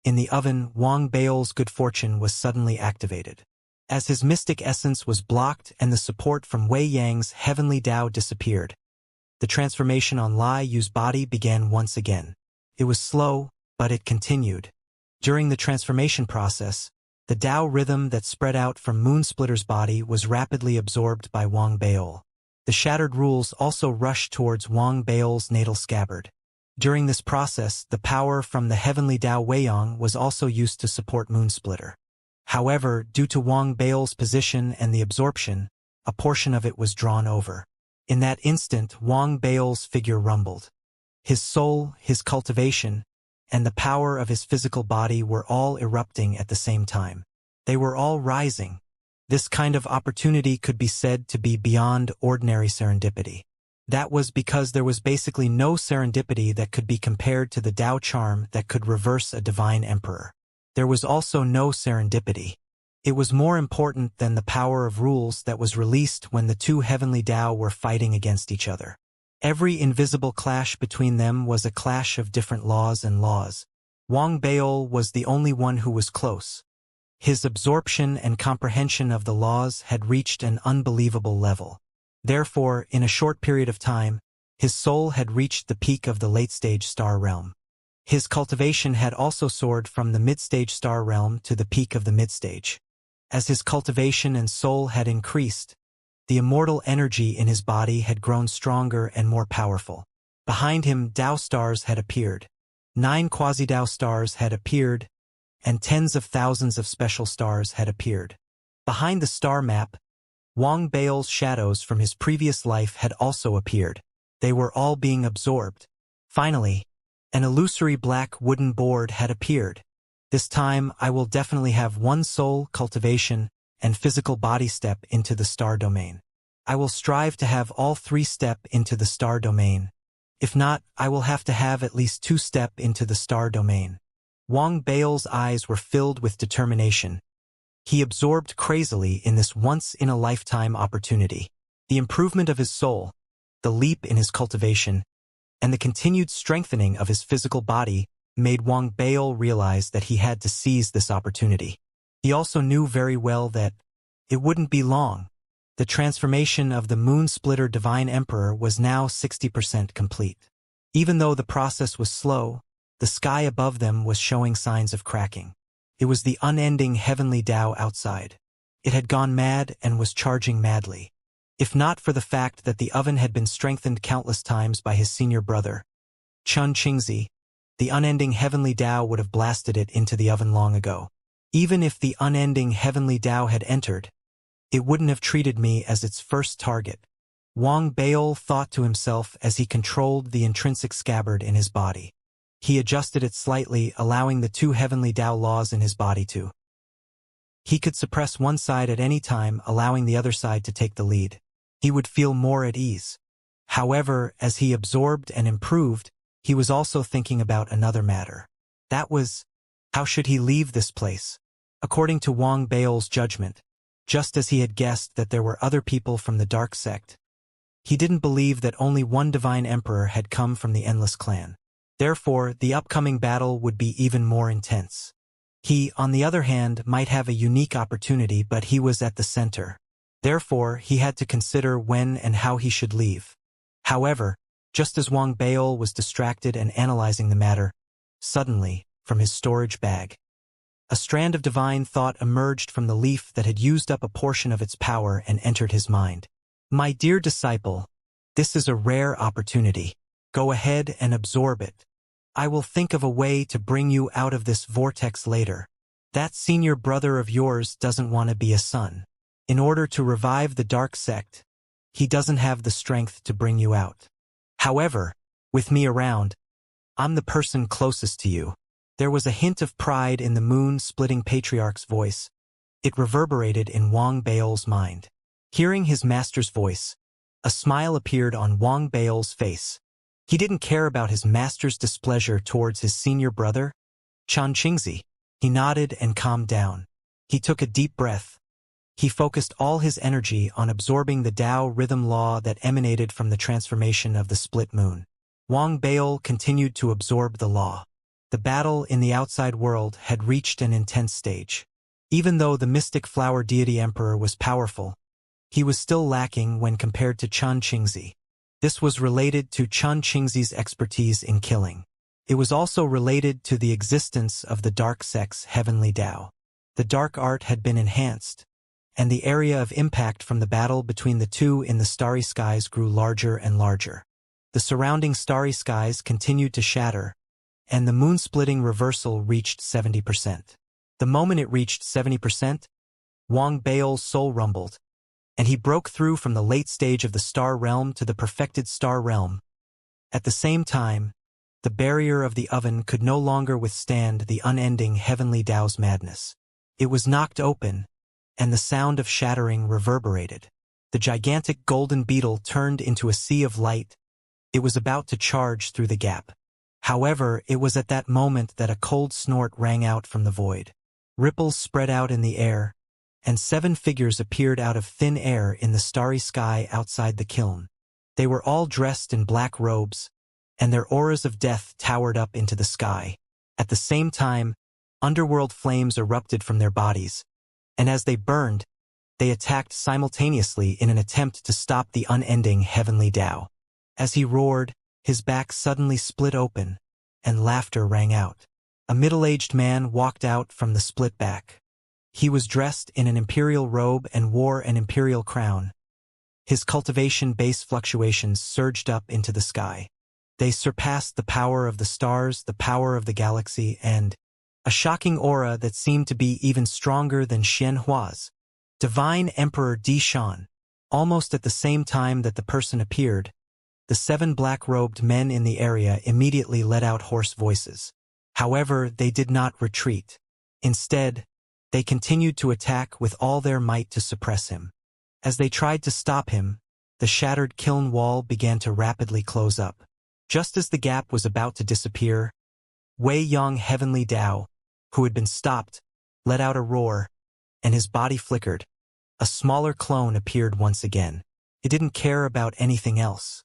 in the oven, Wang Baol's good fortune was suddenly activated. As his mystic essence was blocked and the support from Wei Yang's heavenly Tao disappeared, the transformation on Lai Yu's body began once again. It was slow, but it continued. During the transformation process, the Tao rhythm that spread out from Moonsplitter's body was rapidly absorbed by Wang Baol. The shattered rules also rushed towards Wang Baol's natal scabbard. During this process, the power from the heavenly Tao Weiyang was also used to support Moonsplitter. However, due to Wang Bao's position and the absorption, a portion of it was drawn over. In that instant, Wang Bao's figure rumbled. His soul, his cultivation, and the power of his physical body were all erupting at the same time. They were all rising. This kind of opportunity could be said to be beyond ordinary serendipity. That was because there was basically no serendipity that could be compared to the Tao charm that could reverse a divine emperor. There was also no serendipity. It was more important than the power of rules that was released when the two heavenly Tao were fighting against each other. Every invisible clash between them was a clash of different laws and laws. Wang Bao was the only one who was close. His absorption and comprehension of the laws had reached an unbelievable level. Therefore, in a short period of time, his soul had reached the peak of the late-stage star realm. His cultivation had also soared from the mid-stage star realm to the peak of the mid-stage. As his cultivation and soul had increased, the immortal energy in his body had grown stronger and more powerful. Behind him, Tao stars had appeared. 9 quasi-Tao stars had appeared, and tens of thousands of special stars had appeared. Behind the star map, Wang Bao's shadows from his previous life had also appeared. They were all being absorbed. Finally, an illusory black wooden board had appeared. This time, I will definitely have one soul, cultivation, and physical body step into the star domain. I will strive to have all 3 step into the star domain. If not, I will have to have at least 2 step into the star domain. Wang Bao's eyes were filled with determination. He absorbed crazily in this once-in-a-lifetime opportunity. The improvement of his soul, the leap in his cultivation, and the continued strengthening of his physical body made Wang Bao realize that he had to seize this opportunity. He also knew very well that it wouldn't be long. The transformation of the Moon-Splitter Divine Emperor was now 60% complete. Even though the process was slow, the sky above them was showing signs of cracking. It was the unending heavenly Tao outside. It had gone mad and was charging madly. If not for the fact that the oven had been strengthened countless times by his senior brother, Xianxia, the unending heavenly Tao would have blasted it into the oven long ago. Even if the unending heavenly Tao had entered, it wouldn't have treated me as its first target. Wang Bao thought to himself as he controlled the intrinsic scabbard in his body. He adjusted it slightly, allowing the 2 heavenly Tao laws in his body to. He could suppress one side at any time, allowing the other side to take the lead. He would feel more at ease. However, as he absorbed and improved, he was also thinking about another matter. That was, how should he leave this place? According to Wang Bao's judgment, just as he had guessed that there were other people from the dark sect, he didn't believe that only one divine emperor had come from the Endless Clan. Therefore, the upcoming battle would be even more intense. He, on the other hand, might have a unique opportunity, but he was at the center. Therefore, he had to consider when and how he should leave. However, just as Wang Bao was distracted and analyzing the matter, suddenly, from his storage bag, a strand of divine thought emerged from the leaf that had used up a portion of its power and entered his mind. My dear disciple, this is a rare opportunity. Go ahead and absorb it. I will think of a way to bring you out of this vortex later. That senior brother of yours doesn't want to be a son. In order to revive the dark sect, he doesn't have the strength to bring you out. However, with me around, I'm the person closest to you. There was a hint of pride in the moon-splitting patriarch's voice. It reverberated in Wang Bao's mind. Hearing his master's voice, a smile appeared on Wang Bao's face. He didn't care about his master's displeasure towards his senior brother, Xianxia. He nodded and calmed down. He took a deep breath. He focused all his energy on absorbing the Tao rhythm law that emanated from the transformation of the split moon. Wang Bao continued to absorb the law. The battle in the outside world had reached an intense stage. Even though the mystic flower deity emperor was powerful, he was still lacking when compared to Xianxia. This was related to Xianxia's expertise in killing. It was also related to the existence of the dark sect's heavenly Tao. The dark art had been enhanced, and the area of impact from the battle between the two in the starry skies grew larger and larger. The surrounding starry skies continued to shatter, and the moon-splitting reversal reached 70%. The moment it reached 70%, Wang Bao's soul rumbled, and he broke through from the late stage of the star realm to the perfected star realm. At the same time, the barrier of the oven could no longer withstand the unending heavenly Tao's madness. It was knocked open, and the sound of shattering reverberated. The gigantic golden beetle turned into a sea of light. It was about to charge through the gap. However, it was at that moment that a cold snort rang out from the void. Ripples spread out in the air, and 7 figures appeared out of thin air in the starry sky outside the kiln. They were all dressed in black robes, and their auras of death towered up into the sky. At the same time, underworld flames erupted from their bodies, and as they burned, they attacked simultaneously in an attempt to stop the unending heavenly Tao. As he roared, his back suddenly split open, and laughter rang out. A middle-aged man walked out from the split back. He was dressed in an imperial robe and wore an imperial crown. His cultivation base fluctuations surged up into the sky. They surpassed the power of the stars, the power of the galaxy, and a shocking aura that seemed to be even stronger than Xianxia's. Divine Emperor Di Shan. Almost at the same time that the person appeared, the 7 black-robed men in the area immediately let out hoarse voices. However, they did not retreat. Instead, they continued to attack with all their might to suppress him. As they tried to stop him, the shattered kiln wall began to rapidly close up. Just as the gap was about to disappear, Wei Yang Heavenly Tao, who had been stopped, let out a roar, and his body flickered. A smaller clone appeared once again. It didn't care about anything else.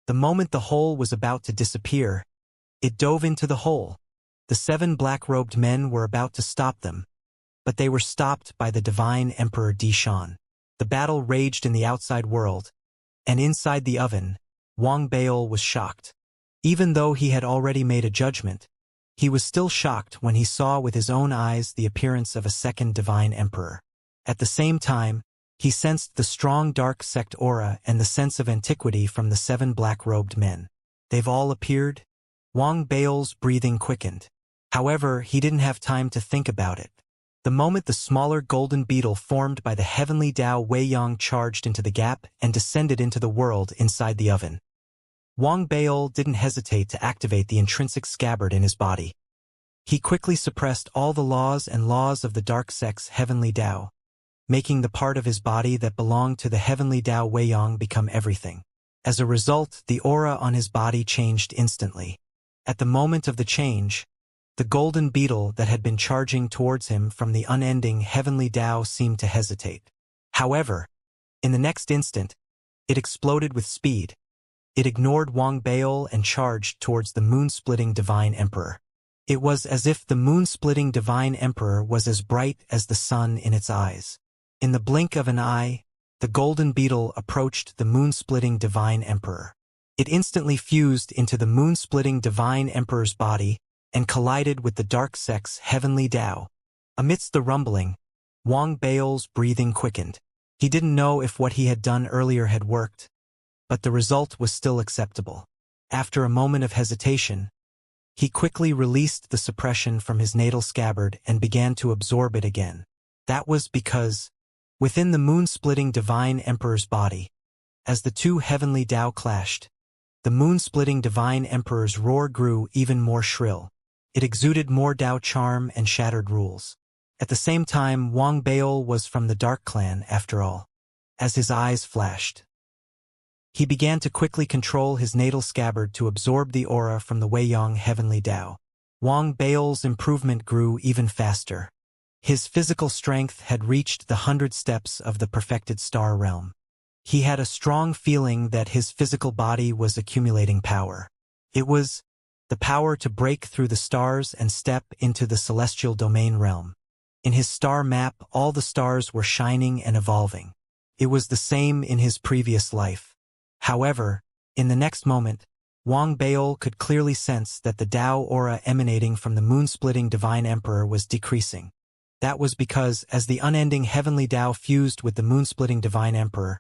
The moment the hole was about to disappear, it dove into the hole. The 7 black-robed men were about to stop them, but they were stopped by the Divine Emperor Di Shan. The battle raged in the outside world, and inside the oven, Wang Bao was shocked. Even though he had already made a judgment, he was still shocked when he saw with his own eyes the appearance of a second Divine Emperor. At the same time, he sensed the strong dark sect aura and the sense of antiquity from the 7 black-robed men. They've all appeared? Wang Bao's breathing quickened. However, he didn't have time to think about it. The moment the smaller golden beetle formed by the heavenly Tao Wei Yang charged into the gap and descended into the world inside the oven. Wang Bao didn't hesitate to activate the intrinsic scabbard in his body. He quickly suppressed all the laws of the dark sect's heavenly Tao, making the part of his body that belonged to the heavenly Tao Wei Yang become everything. As a result, the aura on his body changed instantly. At the moment of the change, the golden beetle that had been charging towards him from the unending heavenly Tao seemed to hesitate. However, in the next instant, it exploded with speed. It ignored Wang Bao and charged towards the moon-splitting Divine Emperor. It was as if the moon-splitting Divine Emperor was as bright as the sun in its eyes. In the blink of an eye, the golden beetle approached the moon-splitting Divine Emperor. It instantly fused into the moon-splitting Divine Emperor's body and collided with the dark sect's heavenly Tao. Amidst the rumbling, Wang Bao's breathing quickened. He didn't know if what he had done earlier had worked, but the result was still acceptable. After a moment of hesitation, he quickly released the suppression from his natal scabbard and began to absorb it again. That was because, within the moon-splitting Divine Emperor's body, as the 2 heavenly Tao clashed, the moon-splitting Divine Emperor's roar grew even more shrill. It exuded more Tao charm and shattered rules. At the same time, Wang Bao was from the Dark Clan, after all. As his eyes flashed, he began to quickly control his natal scabbard to absorb the aura from the Wei Yang heavenly Tao. Wang Bao's improvement grew even faster. His physical strength had reached the 100 steps of the perfected star realm. He had a strong feeling that his physical body was accumulating power. It was the power to break through the stars and step into the celestial domain realm. In his star map, all the stars were shining and evolving. It was the same in his previous life. However, in the next moment, Wang Bao could clearly sense that the Tao aura emanating from the moon-splitting Divine Emperor was decreasing. That was because, as the unending heavenly Tao fused with the moon-splitting Divine Emperor,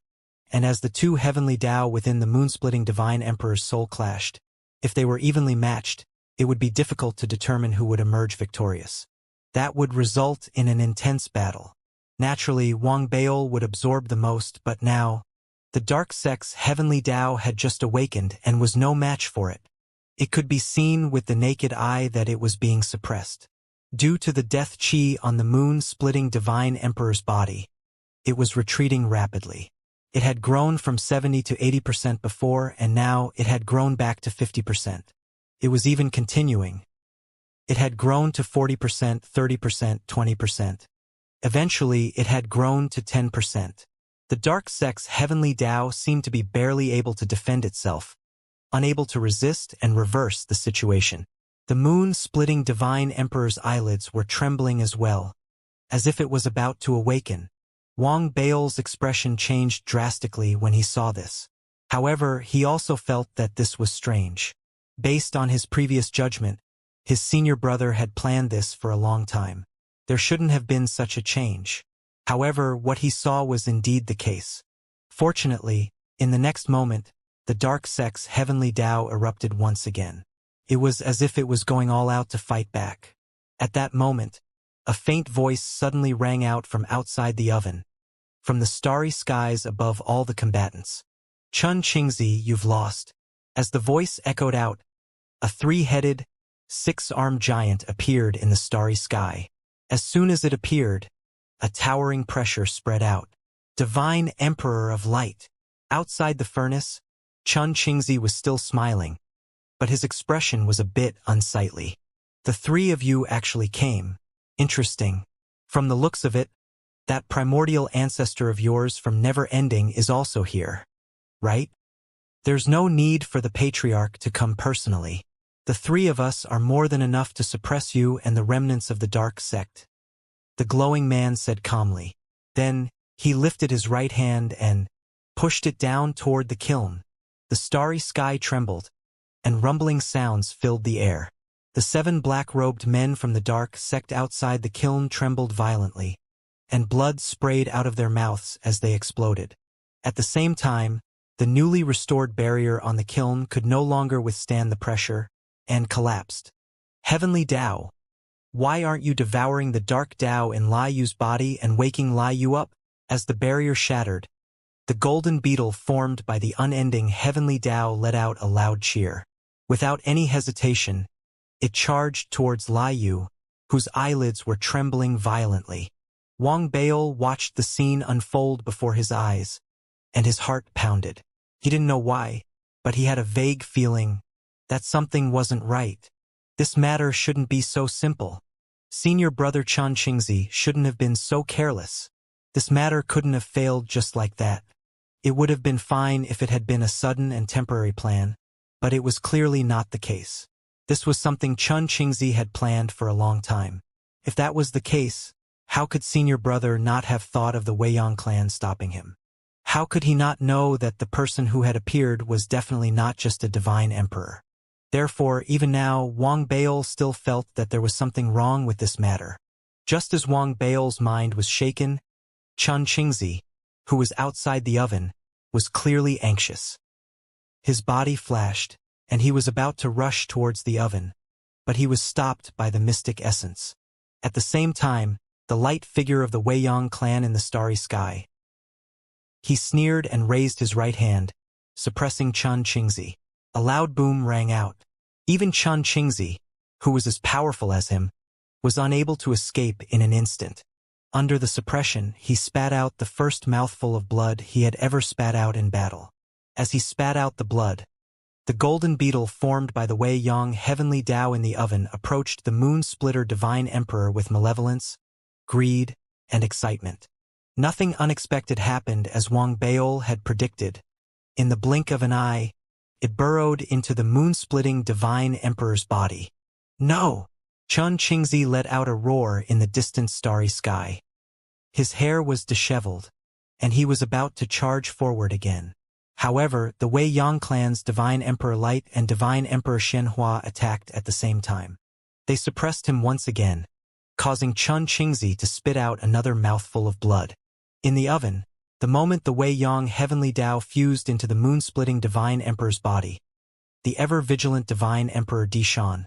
and as the 2 heavenly Tao within the moon-splitting Divine Emperor's soul clashed, if they were evenly matched, it would be difficult to determine who would emerge victorious. That would result in an intense battle. Naturally, Wang Baol would absorb the most, but now, the dark sect's heavenly Tao had just awakened and was no match for it. It could be seen with the naked eye that it was being suppressed. Due to the death chi on the moon-splitting divine emperor's body, it was retreating rapidly. It had grown from 70 to 80% before, and now it had grown back to 50%. It was even continuing. It had grown to 40%, 30%, 20%. Eventually, it had grown to 10%. The dark sect's heavenly Tao seemed to be barely able to defend itself, unable to resist and reverse the situation. The moon-splitting divine emperor's eyelids were trembling as well, as if it was about to awaken. Wang Baol's expression changed drastically when he saw this. However, he also felt that this was strange. Based on his previous judgment, his senior brother had planned this for a long time. There shouldn't have been such a change. However, what he saw was indeed the case. Fortunately, in the next moment, the dark sect's heavenly Tao erupted once again. It was as if it was going all out to fight back. At that moment, a faint voice suddenly rang out from outside the oven, from the starry skies above all the combatants. "Chun Qingzi, you've lost." As the voice echoed out, a three-headed, six-armed giant appeared in the starry sky. As soon as it appeared, a towering pressure spread out. Divine Emperor of Light. Outside the furnace, Chun Qingzi was still smiling, but his expression was a bit unsightly. "The three of you actually came. Interesting. From the looks of it, that primordial ancestor of yours from never-ending is also here, right? There's no need for the patriarch to come personally. The three of us are more than enough to suppress you and the remnants of the dark sect," the glowing man said calmly. Then, he lifted his right hand and pushed it down toward the kiln. The starry sky trembled, and rumbling sounds filled the air. The 7 black-robed men from the dark sect outside the kiln trembled violently, and blood sprayed out of their mouths as they exploded. At the same time, the newly restored barrier on the kiln could no longer withstand the pressure, and collapsed. "Heavenly Tao, why aren't you devouring the dark Tao in Lai Yu's body and waking Lai Yu up?" As the barrier shattered, the golden beetle formed by the unending heavenly Tao let out a loud cheer. Without any hesitation, it charged towards Lai Yu, whose eyelids were trembling violently. Wang Baol watched the scene unfold before his eyes, and his heart pounded. He didn't know why, but he had a vague feeling that something wasn't right. This matter shouldn't be so simple. Senior brother Chun Qingzi shouldn't have been so careless. This matter couldn't have failed just like that. It would have been fine if it had been a sudden and temporary plan, but it was clearly not the case. This was something Chun Qingzi had planned for a long time. If that was the case, how could senior brother not have thought of the Weiyang clan stopping him? How could he not know that the person who had appeared was definitely not just a divine emperor? Therefore, even now, Wang Baol still felt that there was something wrong with this matter. Just as Wang Baol's mind was shaken, Chun Qingzi, who was outside the oven, was clearly anxious. His body flashed, and he was about to rush towards the oven, but he was stopped by the mystic essence. At the same time, the light figure of the Weiyang clan in the starry sky. He sneered and raised his right hand, suppressing Chun Qingzi. A loud boom rang out. Even Chun Qingzi, who was as powerful as him, was unable to escape in an instant. Under the suppression, he spat out the first mouthful of blood he had ever spat out in battle. As he spat out the blood, the golden beetle formed by the Weiyang heavenly Tao in the oven approached the moon-splitter divine emperor with malevolence, greed, and excitement. Nothing unexpected happened as Wang Baol had predicted. In the blink of an eye, it burrowed into the moon-splitting divine emperor's body. "No!" Chun Qingzi let out a roar in the distant starry sky. His hair was disheveled, and he was about to charge forward again. However, the Weiyang clan's Divine Emperor Light and Divine Emperor Xianxia attacked at the same time. They suppressed him once again, causing Chun Qingzi to spit out another mouthful of blood. In the oven, the moment the Weiyang heavenly Tao fused into the moon-splitting Divine Emperor's body, the ever-vigilant Divine Emperor Dishan,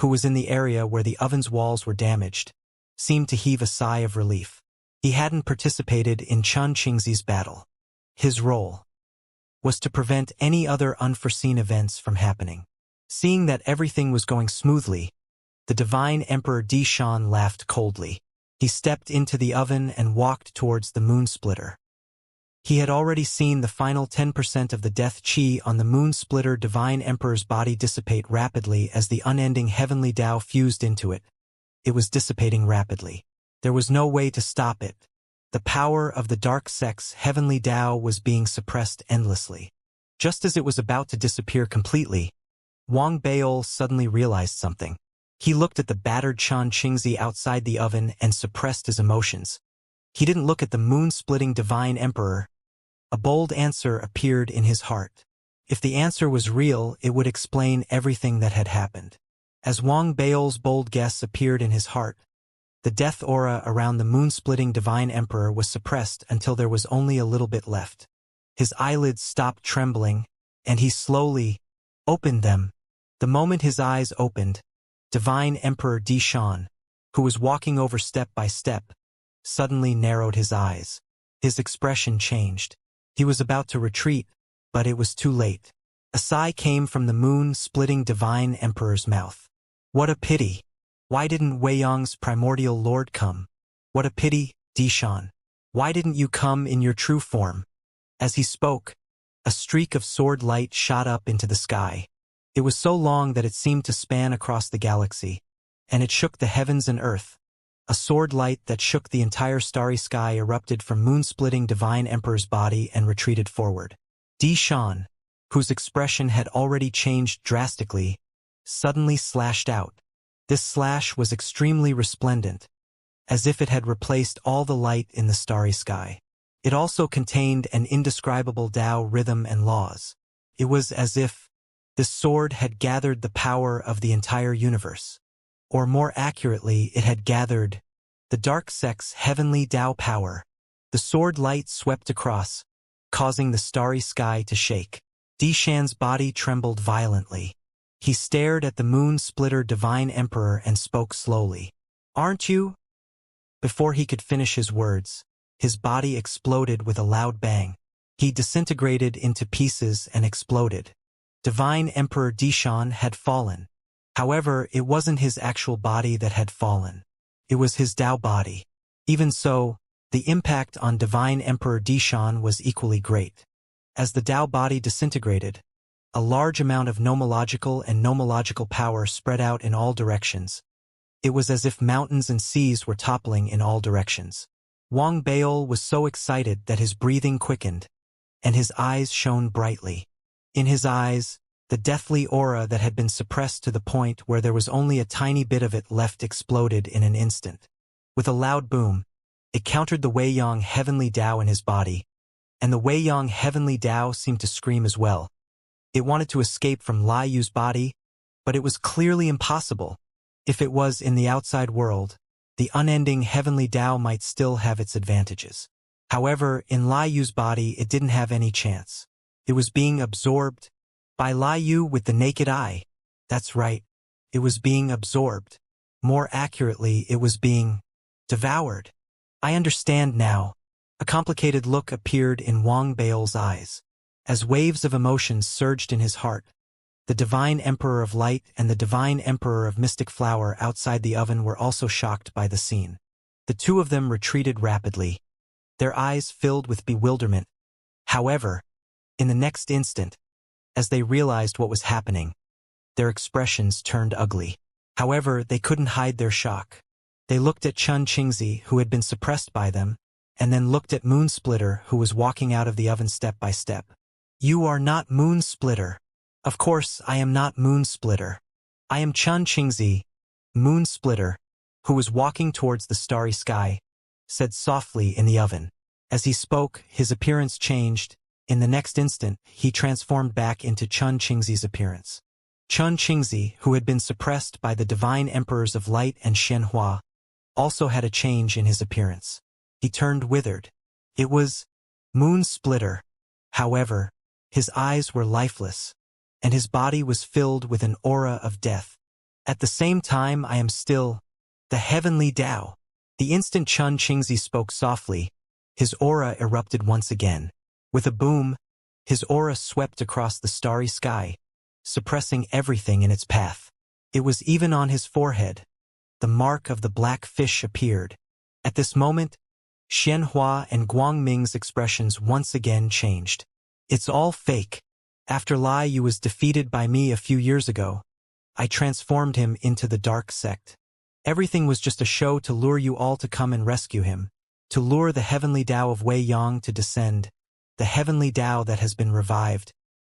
who was in the area where the oven's walls were damaged, seemed to heave a sigh of relief. He hadn't participated in Xianxia's battle. His role was to prevent any other unforeseen events from happening. Seeing that everything was going smoothly, the Divine Emperor Dishan laughed coldly. He stepped into the oven and walked towards the moon splitter. He had already seen the final 10% of the death chi on the moon splitter Divine Emperor's body dissipate rapidly as the unending heavenly Tao fused into it. It was dissipating rapidly. There was no way to stop it. The power of the dark sex heavenly Tao was being suppressed endlessly. Just as it was about to disappear completely, Wang Baol suddenly realized something. He looked at the battered Xianxia outside the oven and suppressed his emotions. He didn't look at the moon-splitting Divine Emperor. A bold answer appeared in his heart. If the answer was real, it would explain everything that had happened. As Wang Baol's bold guess appeared in his heart, the death aura around the moon-splitting Divine Emperor was suppressed until there was only a little bit left. His eyelids stopped trembling, and he slowly opened them. The moment his eyes opened, Divine Emperor Dishan, who was walking over step by step, suddenly narrowed his eyes. His expression changed. He was about to retreat, but it was too late. A sigh came from the moon-splitting Divine Emperor's mouth. What a pity! Why didn't Wei Yang's primordial lord come? What a pity, Dishan. Why didn't you come in your true form? As he spoke, a streak of sword light shot up into the sky. It was so long that it seemed to span across the galaxy, and it shook the heavens and earth. A sword light that shook the entire starry sky erupted from moon-splitting Divine Emperor's body and retreated forward. Dishan, whose expression had already changed drastically, suddenly slashed out. This slash was extremely resplendent, as if it had replaced all the light in the starry sky. It also contained an indescribable Tao rhythm and laws. It was as if this sword had gathered the power of the entire universe. Or more accurately, it had gathered the dark sex heavenly Tao power. The sword light swept across, causing the starry sky to shake. Dishan's body trembled violently. He stared at the moon-splitter Divine Emperor and spoke slowly. Aren't you? Before he could finish his words, his body exploded with a loud bang. He disintegrated into pieces and exploded. Divine Emperor Dishan had fallen. However, it wasn't his actual body that had fallen. It was his Tao body. Even so, the impact on Divine Emperor Dishan was equally great. As the Tao body disintegrated, a large amount of nomological and nomological power spread out in all directions. It was as if mountains and seas were toppling in all directions. Wang Baol was so excited that his breathing quickened, and his eyes shone brightly. In his eyes, the deathly aura that had been suppressed to the point where there was only a tiny bit of it left exploded in an instant. With a loud boom, it countered the Wei Yang heavenly Tao in his body, and the Wei Yang heavenly Tao seemed to scream as well. It wanted to escape from Lai Yu's body, but it was clearly impossible. If it was in the outside world, the unending heavenly Tao might still have its advantages. However, in Lai Yu's body it didn't have any chance. It was being absorbed by Lai Yu with the naked eye. That's right. It was being absorbed. More accurately, it was being devoured. I understand now. A complicated look appeared in Wang Baol's eyes. As waves of emotions surged in his heart, the Divine Emperor of Light and the Divine Emperor of Mystic Flower outside the oven were also shocked by the scene. The two of them retreated rapidly, their eyes filled with bewilderment. However, in the next instant, as they realized what was happening, their expressions turned ugly. However, they couldn't hide their shock. They looked at Xianxia, who had been suppressed by them, and then looked at Moonsplitter, who was walking out of the oven step by step. You are not Moonsplitter. Of course, I am not Moonsplitter. I am Xianxia, Moonsplitter, who was walking towards the starry sky, said softly in the oven. As he spoke, his appearance changed. In the next instant, he transformed back into Xianxia's appearance. Xianxia, who had been suppressed by the Divine Emperors of Light and Xianhua, also had a change in his appearance. He turned withered. It was Moonsplitter. However, his eyes were lifeless, and his body was filled with an aura of death. At the same time, I am still the heavenly Tao. The instant Xianxia spoke softly, his aura erupted once again. With a boom, his aura swept across the starry sky, suppressing everything in its path. It was even on his forehead. The mark of the black fish appeared. At this moment, Xianxia and Guangming's expressions once again changed. It's all fake. After Lai Yu was defeated by me a few years ago, I transformed him into the dark sect. Everything was just a show to lure you all to come and rescue him, to lure the heavenly Tao of Wei Yang to descend. The heavenly Tao that has been revived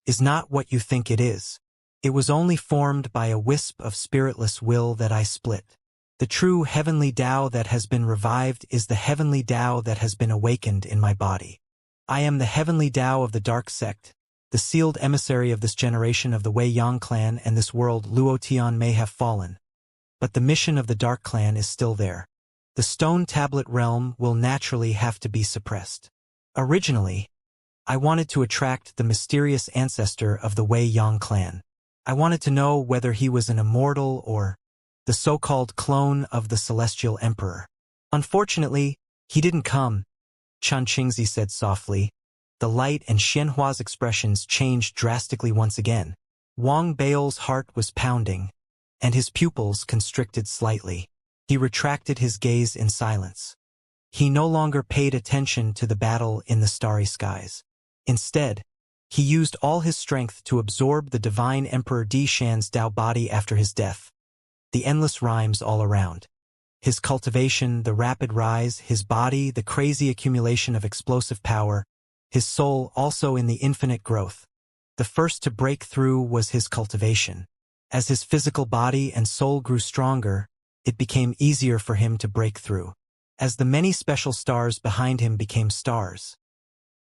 is not what you think it is. It was only formed by a wisp of spiritless will that I split. The true heavenly Tao that has been revived is the heavenly Tao that has been awakened in my body. I am the heavenly Tao of the dark sect, the sealed emissary of this generation of the Wei Yang clan and this world. Luo Tian may have fallen, but the mission of the dark clan is still there. The stone tablet realm will naturally have to be suppressed. Originally, I wanted to attract the mysterious ancestor of the Wei Yang clan. I wanted to know whether he was an immortal or the so-called clone of the celestial emperor. Unfortunately, he didn't come, Xianxia said softly. The light and Xianhua's expressions changed drastically once again. Wang Bao's heart was pounding, and his pupils constricted slightly. He retracted his gaze in silence. He no longer paid attention to the battle in the starry skies. Instead, he used all his strength to absorb the divine Emperor Di Shan's Tao body after his death. The endless rhymes all around. His cultivation, the rapid rise, his body, the crazy accumulation of explosive power, his soul also in the infinite growth. The first to break through was his cultivation. As his physical body and soul grew stronger, it became easier for him to break through. As the many special stars behind him became stars,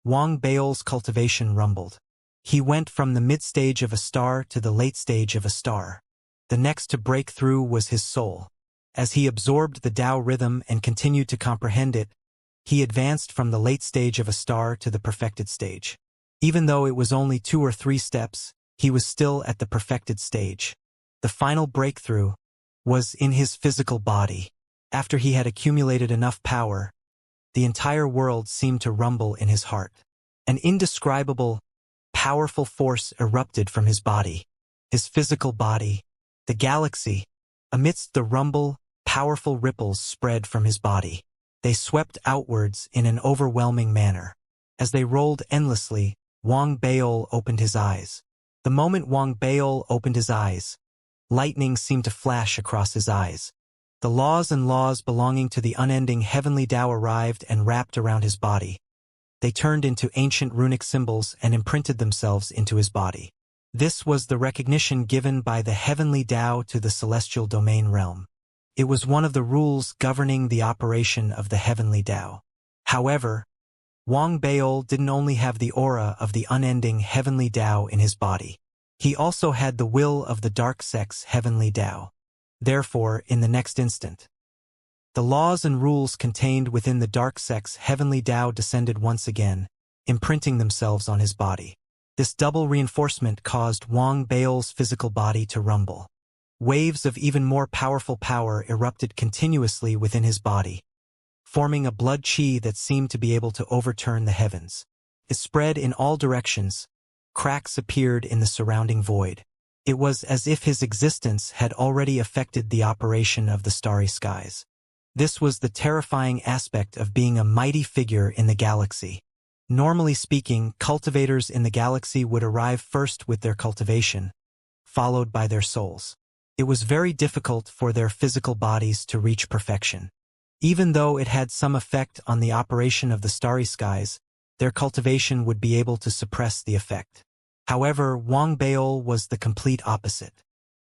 Wang Bao's cultivation rumbled. He went from the mid-stage of a star to the late stage of a star. The next to break through was his soul. As he absorbed the Tao rhythm and continued to comprehend it, he advanced from the late stage of a star to the perfected stage. Even though it was only 2 or 3 steps, he was still at the perfected stage. The final breakthrough was in his physical body. After he had accumulated enough power, the entire world seemed to rumble in his heart. An indescribable, powerful force erupted from his body, his physical body, the galaxy. Amidst the rumble, powerful ripples spread from his body. They swept outwards in an overwhelming manner. As they rolled endlessly, Wang Bao opened his eyes. The moment Wang Bao opened his eyes, lightning seemed to flash across his eyes. The laws and laws belonging to the unending heavenly Tao arrived and wrapped around his body. They turned into ancient runic symbols and imprinted themselves into his body. This was the recognition given by the heavenly Tao to the celestial domain realm. It was one of the rules governing the operation of the heavenly Tao. However, Wang Bao didn't only have the aura of the unending heavenly Tao in his body. He also had the will of the dark sect's heavenly Tao. Therefore, in the next instant, the laws and rules contained within the dark sect's heavenly Tao descended once again, imprinting themselves on his body. This double reinforcement caused Wang Bao's physical body to rumble. Waves of even more powerful power erupted continuously within his body, forming a blood qi that seemed to be able to overturn the heavens. It spread in all directions. Cracks appeared in the surrounding void. It was as if his existence had already affected the operation of the starry skies. This was the terrifying aspect of being a mighty figure in the galaxy. Normally speaking, cultivators in the galaxy would arrive first with their cultivation, followed by their souls. It was very difficult for their physical bodies to reach perfection. Even though it had some effect on the operation of the starry skies, their cultivation would be able to suppress the effect. However, Wang Bao was the complete opposite.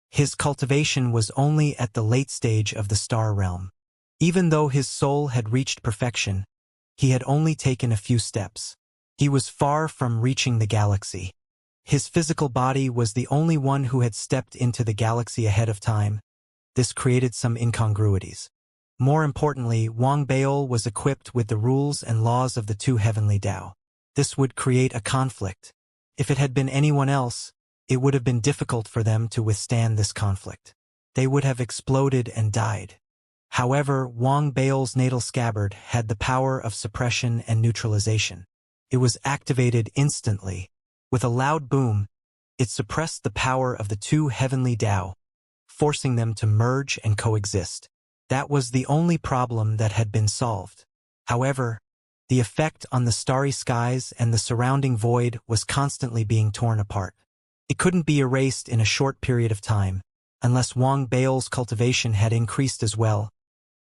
His cultivation was only at the late stage of the star realm. Even though his soul had reached perfection, he had only taken a few steps. He was far from reaching the galaxy. His physical body was the only one who had stepped into the galaxy ahead of time. This created some incongruities. More importantly, Wang Bao was equipped with the rules and laws of the two heavenly Tao. This would create a conflict. If it had been anyone else, it would have been difficult for them to withstand this conflict. They would have exploded and died. However, Wang Bao's natal scabbard had the power of suppression and neutralization. It was activated instantly. With a loud boom, it suppressed the power of the two heavenly Tao, forcing them to merge and coexist. That was the only problem that had been solved. However, the effect on the starry skies and the surrounding void was constantly being torn apart. It couldn't be erased in a short period of time, unless Wang Bao's cultivation had increased as well,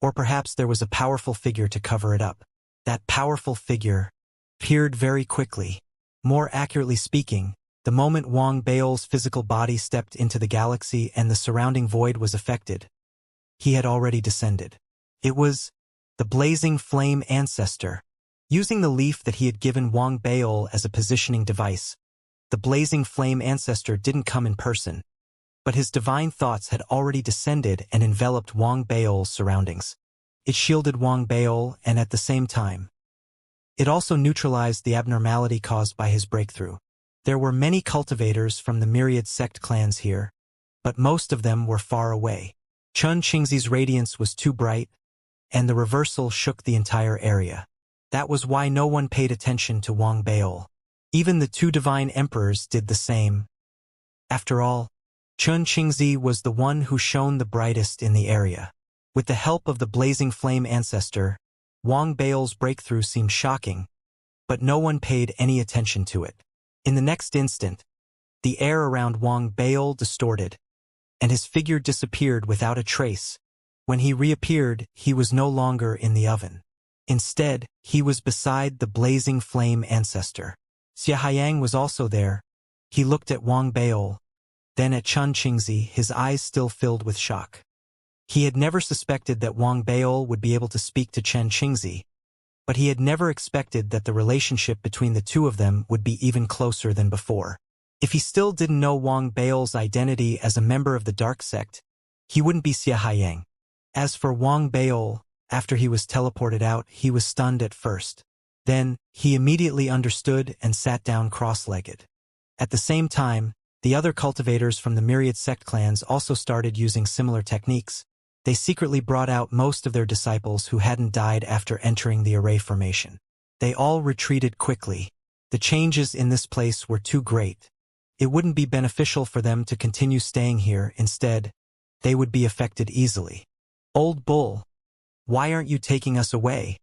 or perhaps there was a powerful figure to cover it up. That powerful figure appeared very quickly. More accurately speaking, the moment Wang Bao's physical body stepped into the galaxy and the surrounding void was affected, he had already descended. It was the blazing flame ancestor. Using the leaf that he had given Wang Bao as a positioning device, the blazing flame ancestor didn't come in person, but his divine thoughts had already descended and enveloped Wang Bao's surroundings. It shielded Wang Bao, and at the same time, it also neutralized the abnormality caused by his breakthrough. There were many cultivators from the myriad sect clans here, but most of them were far away. Chun Qingzi's radiance was too bright, and the reversal shook the entire area. That was why no one paid attention to Wang Bao. Even the two divine emperors did the same. After all, Chun Qingzi was the one who shone the brightest in the area. With the help of the blazing flame ancestor, Wang Bao's breakthrough seemed shocking, but no one paid any attention to it. In the next instant, the air around Wang Bao distorted, and his figure disappeared without a trace. When he reappeared, he was no longer in the oven. Instead, he was beside the blazing flame ancestor. Xianxia was also there. He looked at Wang Bao, then at Chun Qingzi, his eyes still filled with shock. He had never suspected that Wang Bao would be able to speak to Chun Qingzi, but he had never expected that the relationship between the two of them would be even closer than before. If he still didn't know Wang Bao's identity as a member of the dark sect, he wouldn't be Xianxia. As for Wang Bao, after he was teleported out, he was stunned at first. Then, he immediately understood and sat down cross-legged. At the same time, the other cultivators from the myriad sect clans also started using similar techniques. They secretly brought out most of their disciples who hadn't died after entering the array formation. They all retreated quickly. The changes in this place were too great. It wouldn't be beneficial for them to continue staying here. Instead, they would be affected easily. Old Bull, why aren't you taking us away?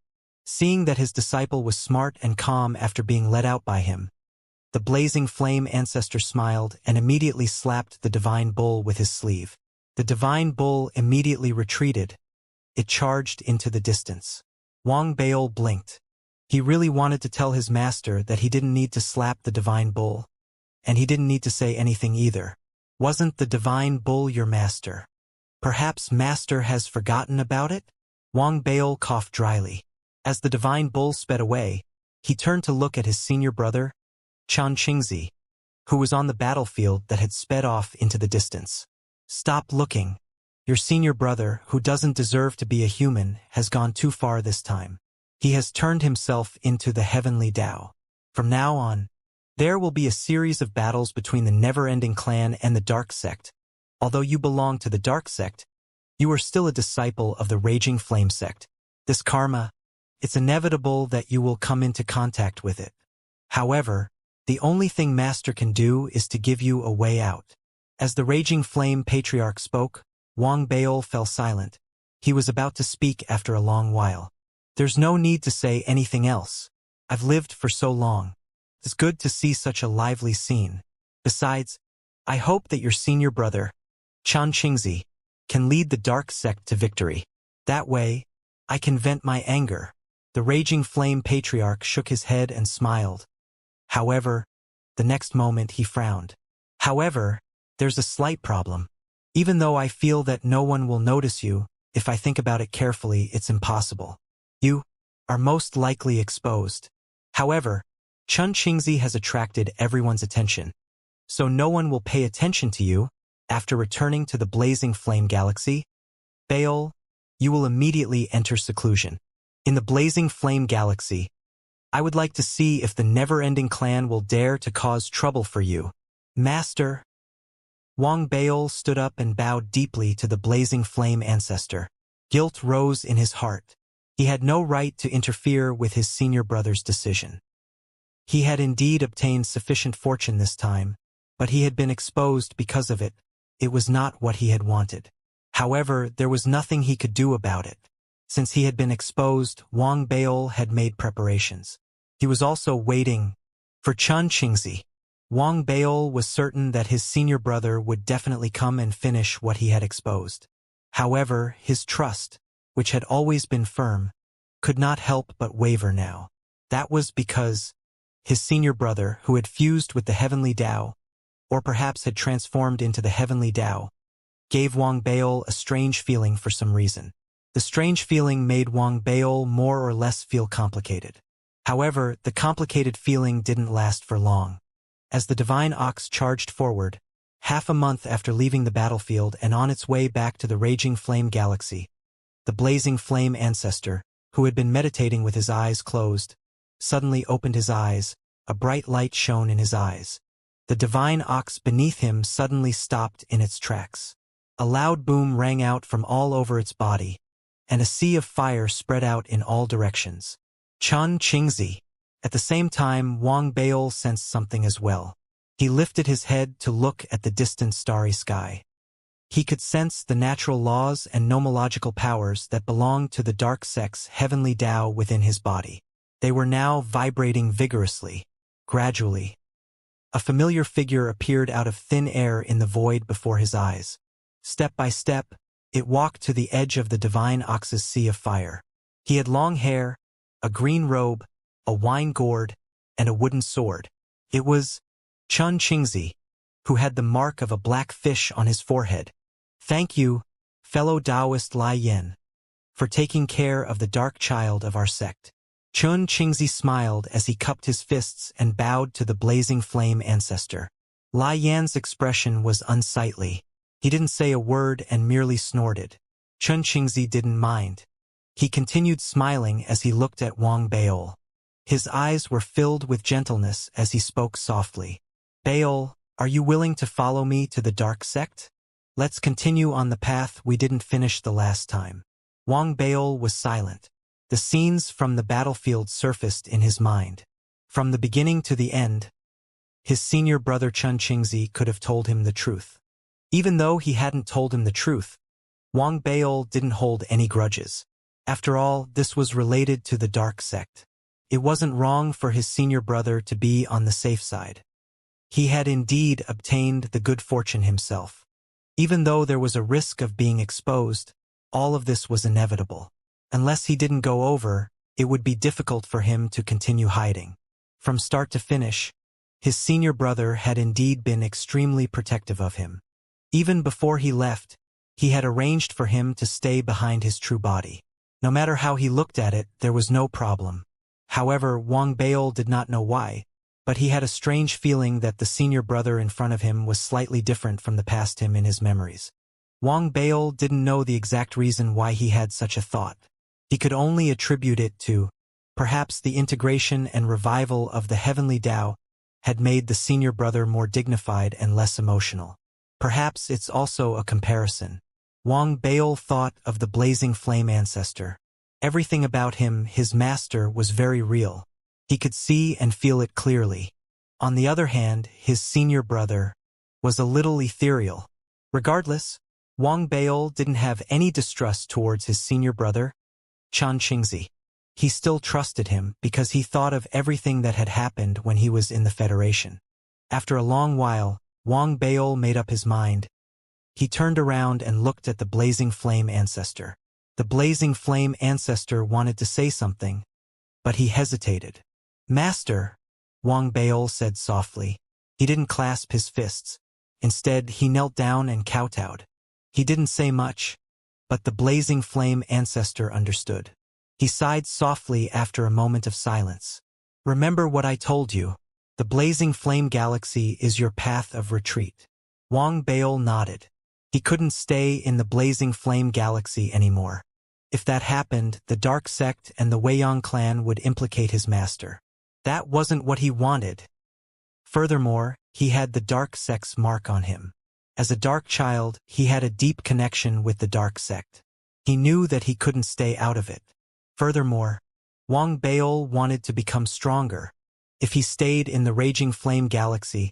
Seeing that his disciple was smart and calm after being led out by him, the blazing flame ancestor smiled and immediately slapped the divine bull with his sleeve. The divine bull immediately retreated. It charged into the distance. Wang Bao blinked. He really wanted to tell his master that he didn't need to slap the divine bull, and he didn't need to say anything either. Wasn't the divine bull your master? Perhaps master has forgotten about it? Wang Bao coughed dryly. As the divine bull sped away, he turned to look at his senior brother, Chun Qingzi, who was on the battlefield that had sped off into the distance. Stop looking. Your senior brother, who doesn't deserve to be a human, has gone too far this time. He has turned himself into the heavenly Tao. From now on, there will be a series of battles between the never-ending clan and the dark sect. Although you belong to the dark sect, you are still a disciple of the raging flame sect. This karma, it's inevitable that you will come into contact with it. However, the only thing Master can do is to give you a way out. As the raging flame patriarch spoke, Wang Bao fell silent. He was about to speak after a long while. There's no need to say anything else. I've lived for so long. It's good to see such a lively scene. Besides, I hope that your senior brother, Chun Qingzi, can lead the dark sect to victory. That way, I can vent my anger. The raging flame patriarch shook his head and smiled. However, the next moment he frowned. However, there's a slight problem. Even though I feel that no one will notice you, if I think about it carefully, it's impossible. You are most likely exposed. However, Chun Qingzi has attracted everyone's attention, so no one will pay attention to you. After returning to the blazing flame galaxy, Baol, you will immediately enter seclusion. In the blazing flame galaxy, I would like to see if the never-ending clan will dare to cause trouble for you. Master. Wang Baol stood up and bowed deeply to the blazing flame ancestor. Guilt rose in his heart. He had no right to interfere with his senior brother's decision. He had indeed obtained sufficient fortune this time, but he had been exposed because of it. It was not what he had wanted. However, there was nothing he could do about it. Since he had been exposed, Wang Baol had made preparations. He was also waiting for Xianxia. Wang Baol was certain that his senior brother would definitely come and finish what he had exposed. However, his trust, which had always been firm, could not help but waver now. That was because his senior brother, who had fused with the heavenly Tao, or perhaps had transformed into the heavenly Tao, gave Wang Baol a strange feeling for some reason. The strange feeling made Wang Baol more or less feel complicated. However, the complicated feeling didn't last for long. As the divine ox charged forward, half a month after leaving the battlefield and on its way back to the raging flame galaxy, the blazing flame ancestor, who had been meditating with his eyes closed, suddenly opened his eyes. A bright light shone in his eyes. The divine ox beneath him suddenly stopped in its tracks. A loud boom rang out from all over its body, and a sea of fire spread out in all directions. Xianxia. At the same time, Wang Baol sensed something as well. He lifted his head to look at the distant starry sky. He could sense the natural laws and nomological powers that belonged to the dark sect's heavenly Tao within his body. They were now vibrating vigorously, gradually. A familiar figure appeared out of thin air in the void before his eyes. Step by step, it walked to the edge of the divine ox's sea of fire. He had long hair, a green robe, a wine gourd, and a wooden sword. It was Xianxia, who had the mark of a black fish on his forehead. Thank you, fellow Taoist Lai Yan, for taking care of the dark child of our sect. Xianxia smiled as he cupped his fists and bowed to the blazing flame ancestor. Lai Yan's expression was unsightly. He didn't say a word and merely snorted. Xianxia didn't mind. He continued smiling as he looked at Wang Baol. His eyes were filled with gentleness as he spoke softly. Baol, are you willing to follow me to the dark sect? Let's continue on the path we didn't finish the last time. Wang Baol was silent. The scenes from the battlefield surfaced in his mind. From the beginning to the end, his senior brother Xianxia could have told him the truth. Even though he hadn't told him the truth, Wang Baol didn't hold any grudges. After all, this was related to the dark sect. It wasn't wrong for his senior brother to be on the safe side. He had indeed obtained the good fortune himself. Even though there was a risk of being exposed, all of this was inevitable. Unless he didn't go over, it would be difficult for him to continue hiding. From start to finish, his senior brother had indeed been extremely protective of him. Even before he left, he had arranged for him to stay behind his true body. No matter how he looked at it, there was no problem. However, Wang Baol did not know why, but he had a strange feeling that the senior brother in front of him was slightly different from the past him in his memories. Wang Baol didn't know the exact reason why he had such a thought. He could only attribute it to, perhaps the integration and revival of the heavenly Tao had made the senior brother more dignified and less emotional. Perhaps it's also a comparison. Wang Baol thought of the blazing flame ancestor. Everything about him, his master, was very real. He could see and feel it clearly. On the other hand, his senior brother was a little ethereal. Regardless, Wang Baol didn't have any distrust towards his senior brother, Xianxia. He still trusted him because he thought of everything that had happened when he was in the Federation. After a long while, Wang Baol made up his mind. He turned around and looked at the blazing flame ancestor. The blazing flame ancestor wanted to say something, but he hesitated. Master, Wang Baol said softly. He didn't clasp his fists. Instead, he knelt down and kowtowed. He didn't say much, but the blazing flame ancestor understood. He sighed softly after a moment of silence. Remember what I told you. The blazing flame galaxy is your path of retreat. Wang Baol nodded. He couldn't stay in the blazing flame galaxy anymore. If that happened, the dark sect and the Weiyang clan would implicate his master. That wasn't what he wanted. Furthermore, he had the dark sect's mark on him. As a dark child, he had a deep connection with the dark sect. He knew that he couldn't stay out of it. Furthermore, Wang Baol wanted to become stronger. If he stayed in the Raging Flame Galaxy,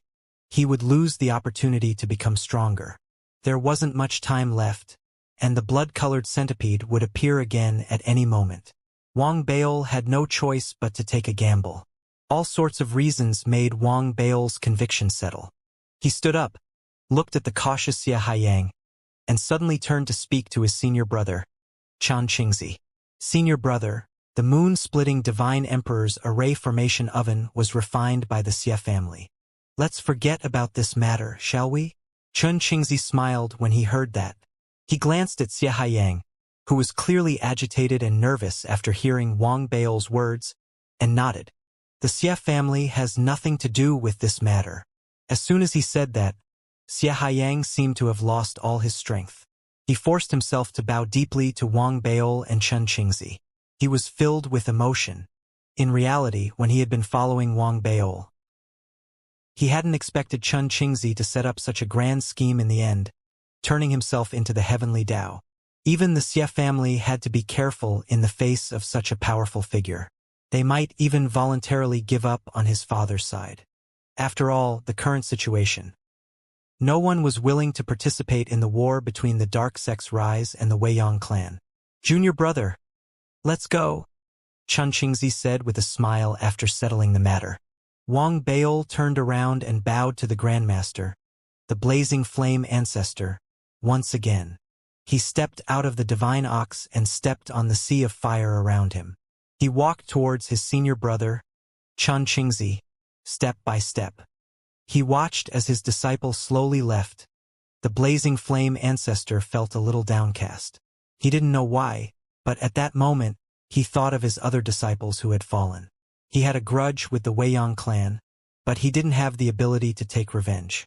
he would lose the opportunity to become stronger. There wasn't much time left, and the blood-colored centipede would appear again at any moment. Wang Baol had no choice but to take a gamble. All sorts of reasons made Wang Baol's conviction settle. He stood up, looked at the cautious Xianxia, and suddenly turned to speak to his senior brother, Xianxia. Senior brother, the moon-splitting divine emperor's array formation oven was refined by the Xia family. Let's forget about this matter, shall we? Xianxia smiled when he heard that. He glanced at Xianxia, who was clearly agitated and nervous after hearing Wang Baol's words, and nodded. The Xia family has nothing to do with this matter. As soon as he said that, Xianxia seemed to have lost all his strength. He forced himself to bow deeply to Wang Baol and Xianxia. He was filled with emotion. In reality, when he had been following Wang Baol, he hadn't expected Xianxia to set up such a grand scheme in the end, turning himself into the heavenly Tao. Even the Xia family had to be careful in the face of such a powerful figure. They might even voluntarily give up on his father's side. After all, the current situation. No one was willing to participate in the war between the Dark Sect's Rise and the Weiyang clan. Junior brother, let's go, Xianxia said with a smile after settling the matter. Wang Baol turned around and bowed to the Grandmaster, the blazing flame ancestor, once again. He stepped out of the divine ox and stepped on the sea of fire around him. He walked towards his senior brother, Xianxia, step by step. He watched as his disciple slowly left. The blazing flame ancestor felt a little downcast. He didn't know why, but at that moment, he thought of his other disciples who had fallen. He had a grudge with the Weiyang clan, but he didn't have the ability to take revenge.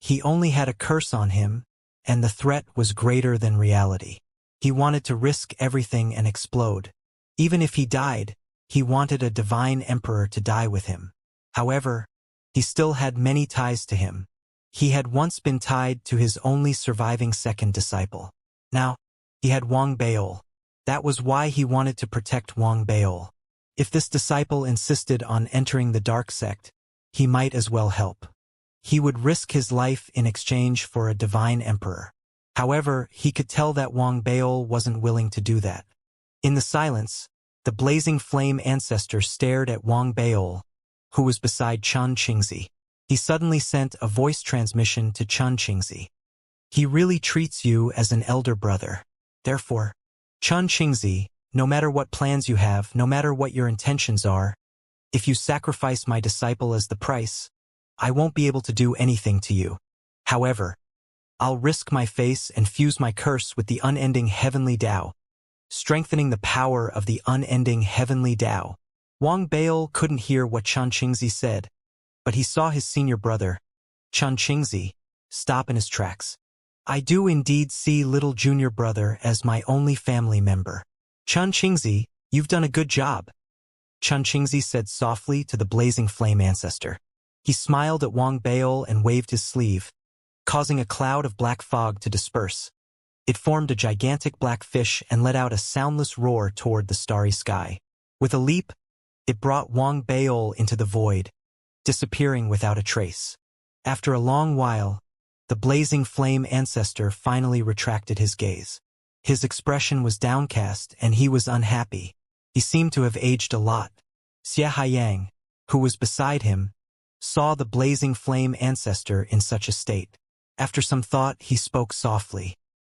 He only had a curse on him, and the threat was greater than reality. He wanted to risk everything and explode. Even if he died, he wanted a divine emperor to die with him. However, he still had many ties to him. He had once been tied to his only surviving second disciple. Now, he had Wang Baol. That was why he wanted to protect Wang Baol. If this disciple insisted on entering the dark sect, he might as well help. He would risk his life in exchange for a divine emperor. However, he could tell that Wang Baol wasn't willing to do that. In the silence, the blazing flame ancestor stared at Wang Baol, who was beside Xianxia. He suddenly sent a voice transmission to Xianxia. He really treats you as an elder brother. Therefore, Xianxia, no matter what plans you have, no matter what your intentions are, if you sacrifice my disciple as the price, I won't be able to do anything to you. However, I'll risk my face and fuse my curse with the unending heavenly Tao, strengthening the power of the unending heavenly Tao. Wang Baol couldn't hear what Xianxia said, but he saw his senior brother, Xianxia, stop in his tracks. I do indeed see little junior brother as my only family member. Xianxia, you've done a good job, Xianxia said softly to the blazing flame ancestor. He smiled at Wang Baol and waved his sleeve, causing a cloud of black fog to disperse. It formed a gigantic black fish and let out a soundless roar toward the starry sky. With a leap, it brought Wang Baol into the void, disappearing without a trace. After a long while, the blazing flame ancestor finally retracted his gaze. His expression was downcast and he was unhappy. He seemed to have aged a lot. Xianxia, who was beside him, saw the blazing flame ancestor in such a state. After some thought, he spoke softly.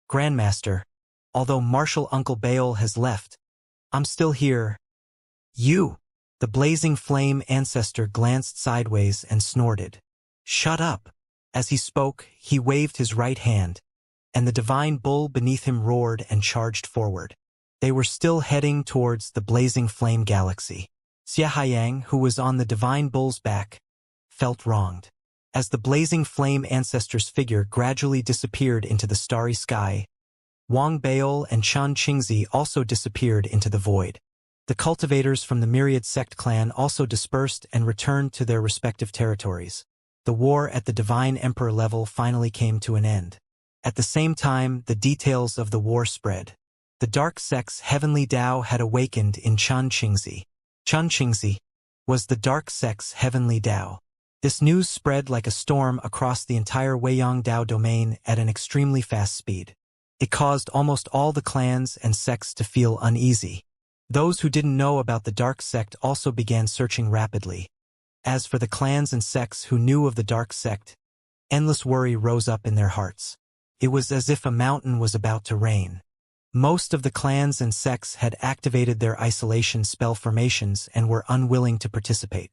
Grandmaster, although Martial Uncle Baol has left, I'm still here. You! The blazing flame ancestor glanced sideways and snorted. Shut up! As he spoke, he waved his right hand, and the divine bull beneath him roared and charged forward. They were still heading towards the blazing flame galaxy. Xianxia, who was on the divine bull's back, felt wronged. As the blazing flame ancestor's figure gradually disappeared into the starry sky, Wang Baol and Xianxia also disappeared into the void. The cultivators from the Myriad Sect clan also dispersed and returned to their respective territories. The war at the Divine Emperor level finally came to an end. At the same time, the details of the war spread. The dark sect's heavenly Tao had awakened in Xianxia. Xianxia was the dark sect's heavenly Tao. This news spread like a storm across the entire Weiyang Dao domain at an extremely fast speed. It caused almost all the clans and sects to feel uneasy. Those who didn't know about the dark sect also began searching rapidly. As for the clans and sects who knew of the dark sect, endless worry rose up in their hearts. It was as if a mountain was about to rain. Most of the clans and sects had activated their isolation spell formations and were unwilling to participate.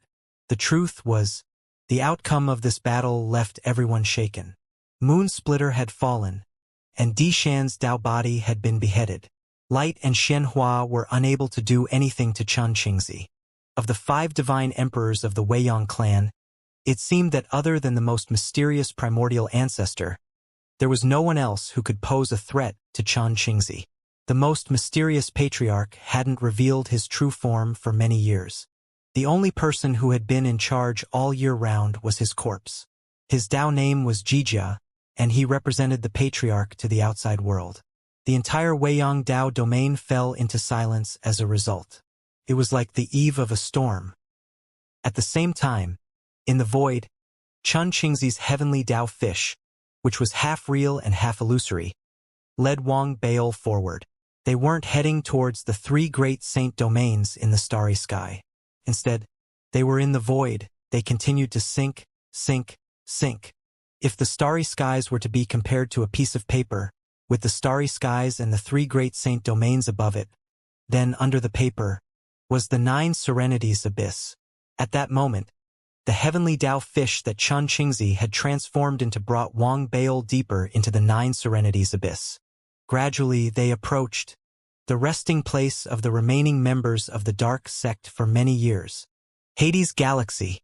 The truth was, the outcome of this battle left everyone shaken. Moon Splitter had fallen, and Di Shan's Dao body had been beheaded. Light and Xianxia were unable to do anything to Xianxia. Of the 5 divine emperors of the Weiyang clan, it seemed that other than the most mysterious primordial ancestor, there was no one else who could pose a threat to Xianxia. The most mysterious patriarch hadn't revealed his true form for many years. The only person who had been in charge all year round was his corpse. His Dao name was Jijia, and he represented the patriarch to the outside world. The entire Weiyang Dao domain fell into silence as a result. It was like the eve of a storm. At the same time, in the void, Xianxia's heavenly Dao fish, which was half real and half illusory, led Wang Bail forward. They weren't heading towards the 3 great saint domains in the starry sky. Instead, they were in the void. They continued to sink, sink, sink. If the starry skies were to be compared to a piece of paper, with the starry skies and the 3 great saint domains above it, then under the paper was the 9 serenities abyss. At that moment, the heavenly Dao fish that Xianxia had transformed into brought Wang Bail deeper into the 9 serenities abyss. Gradually they approached the resting place of the remaining members of the dark sect for many years. Hades Galaxy.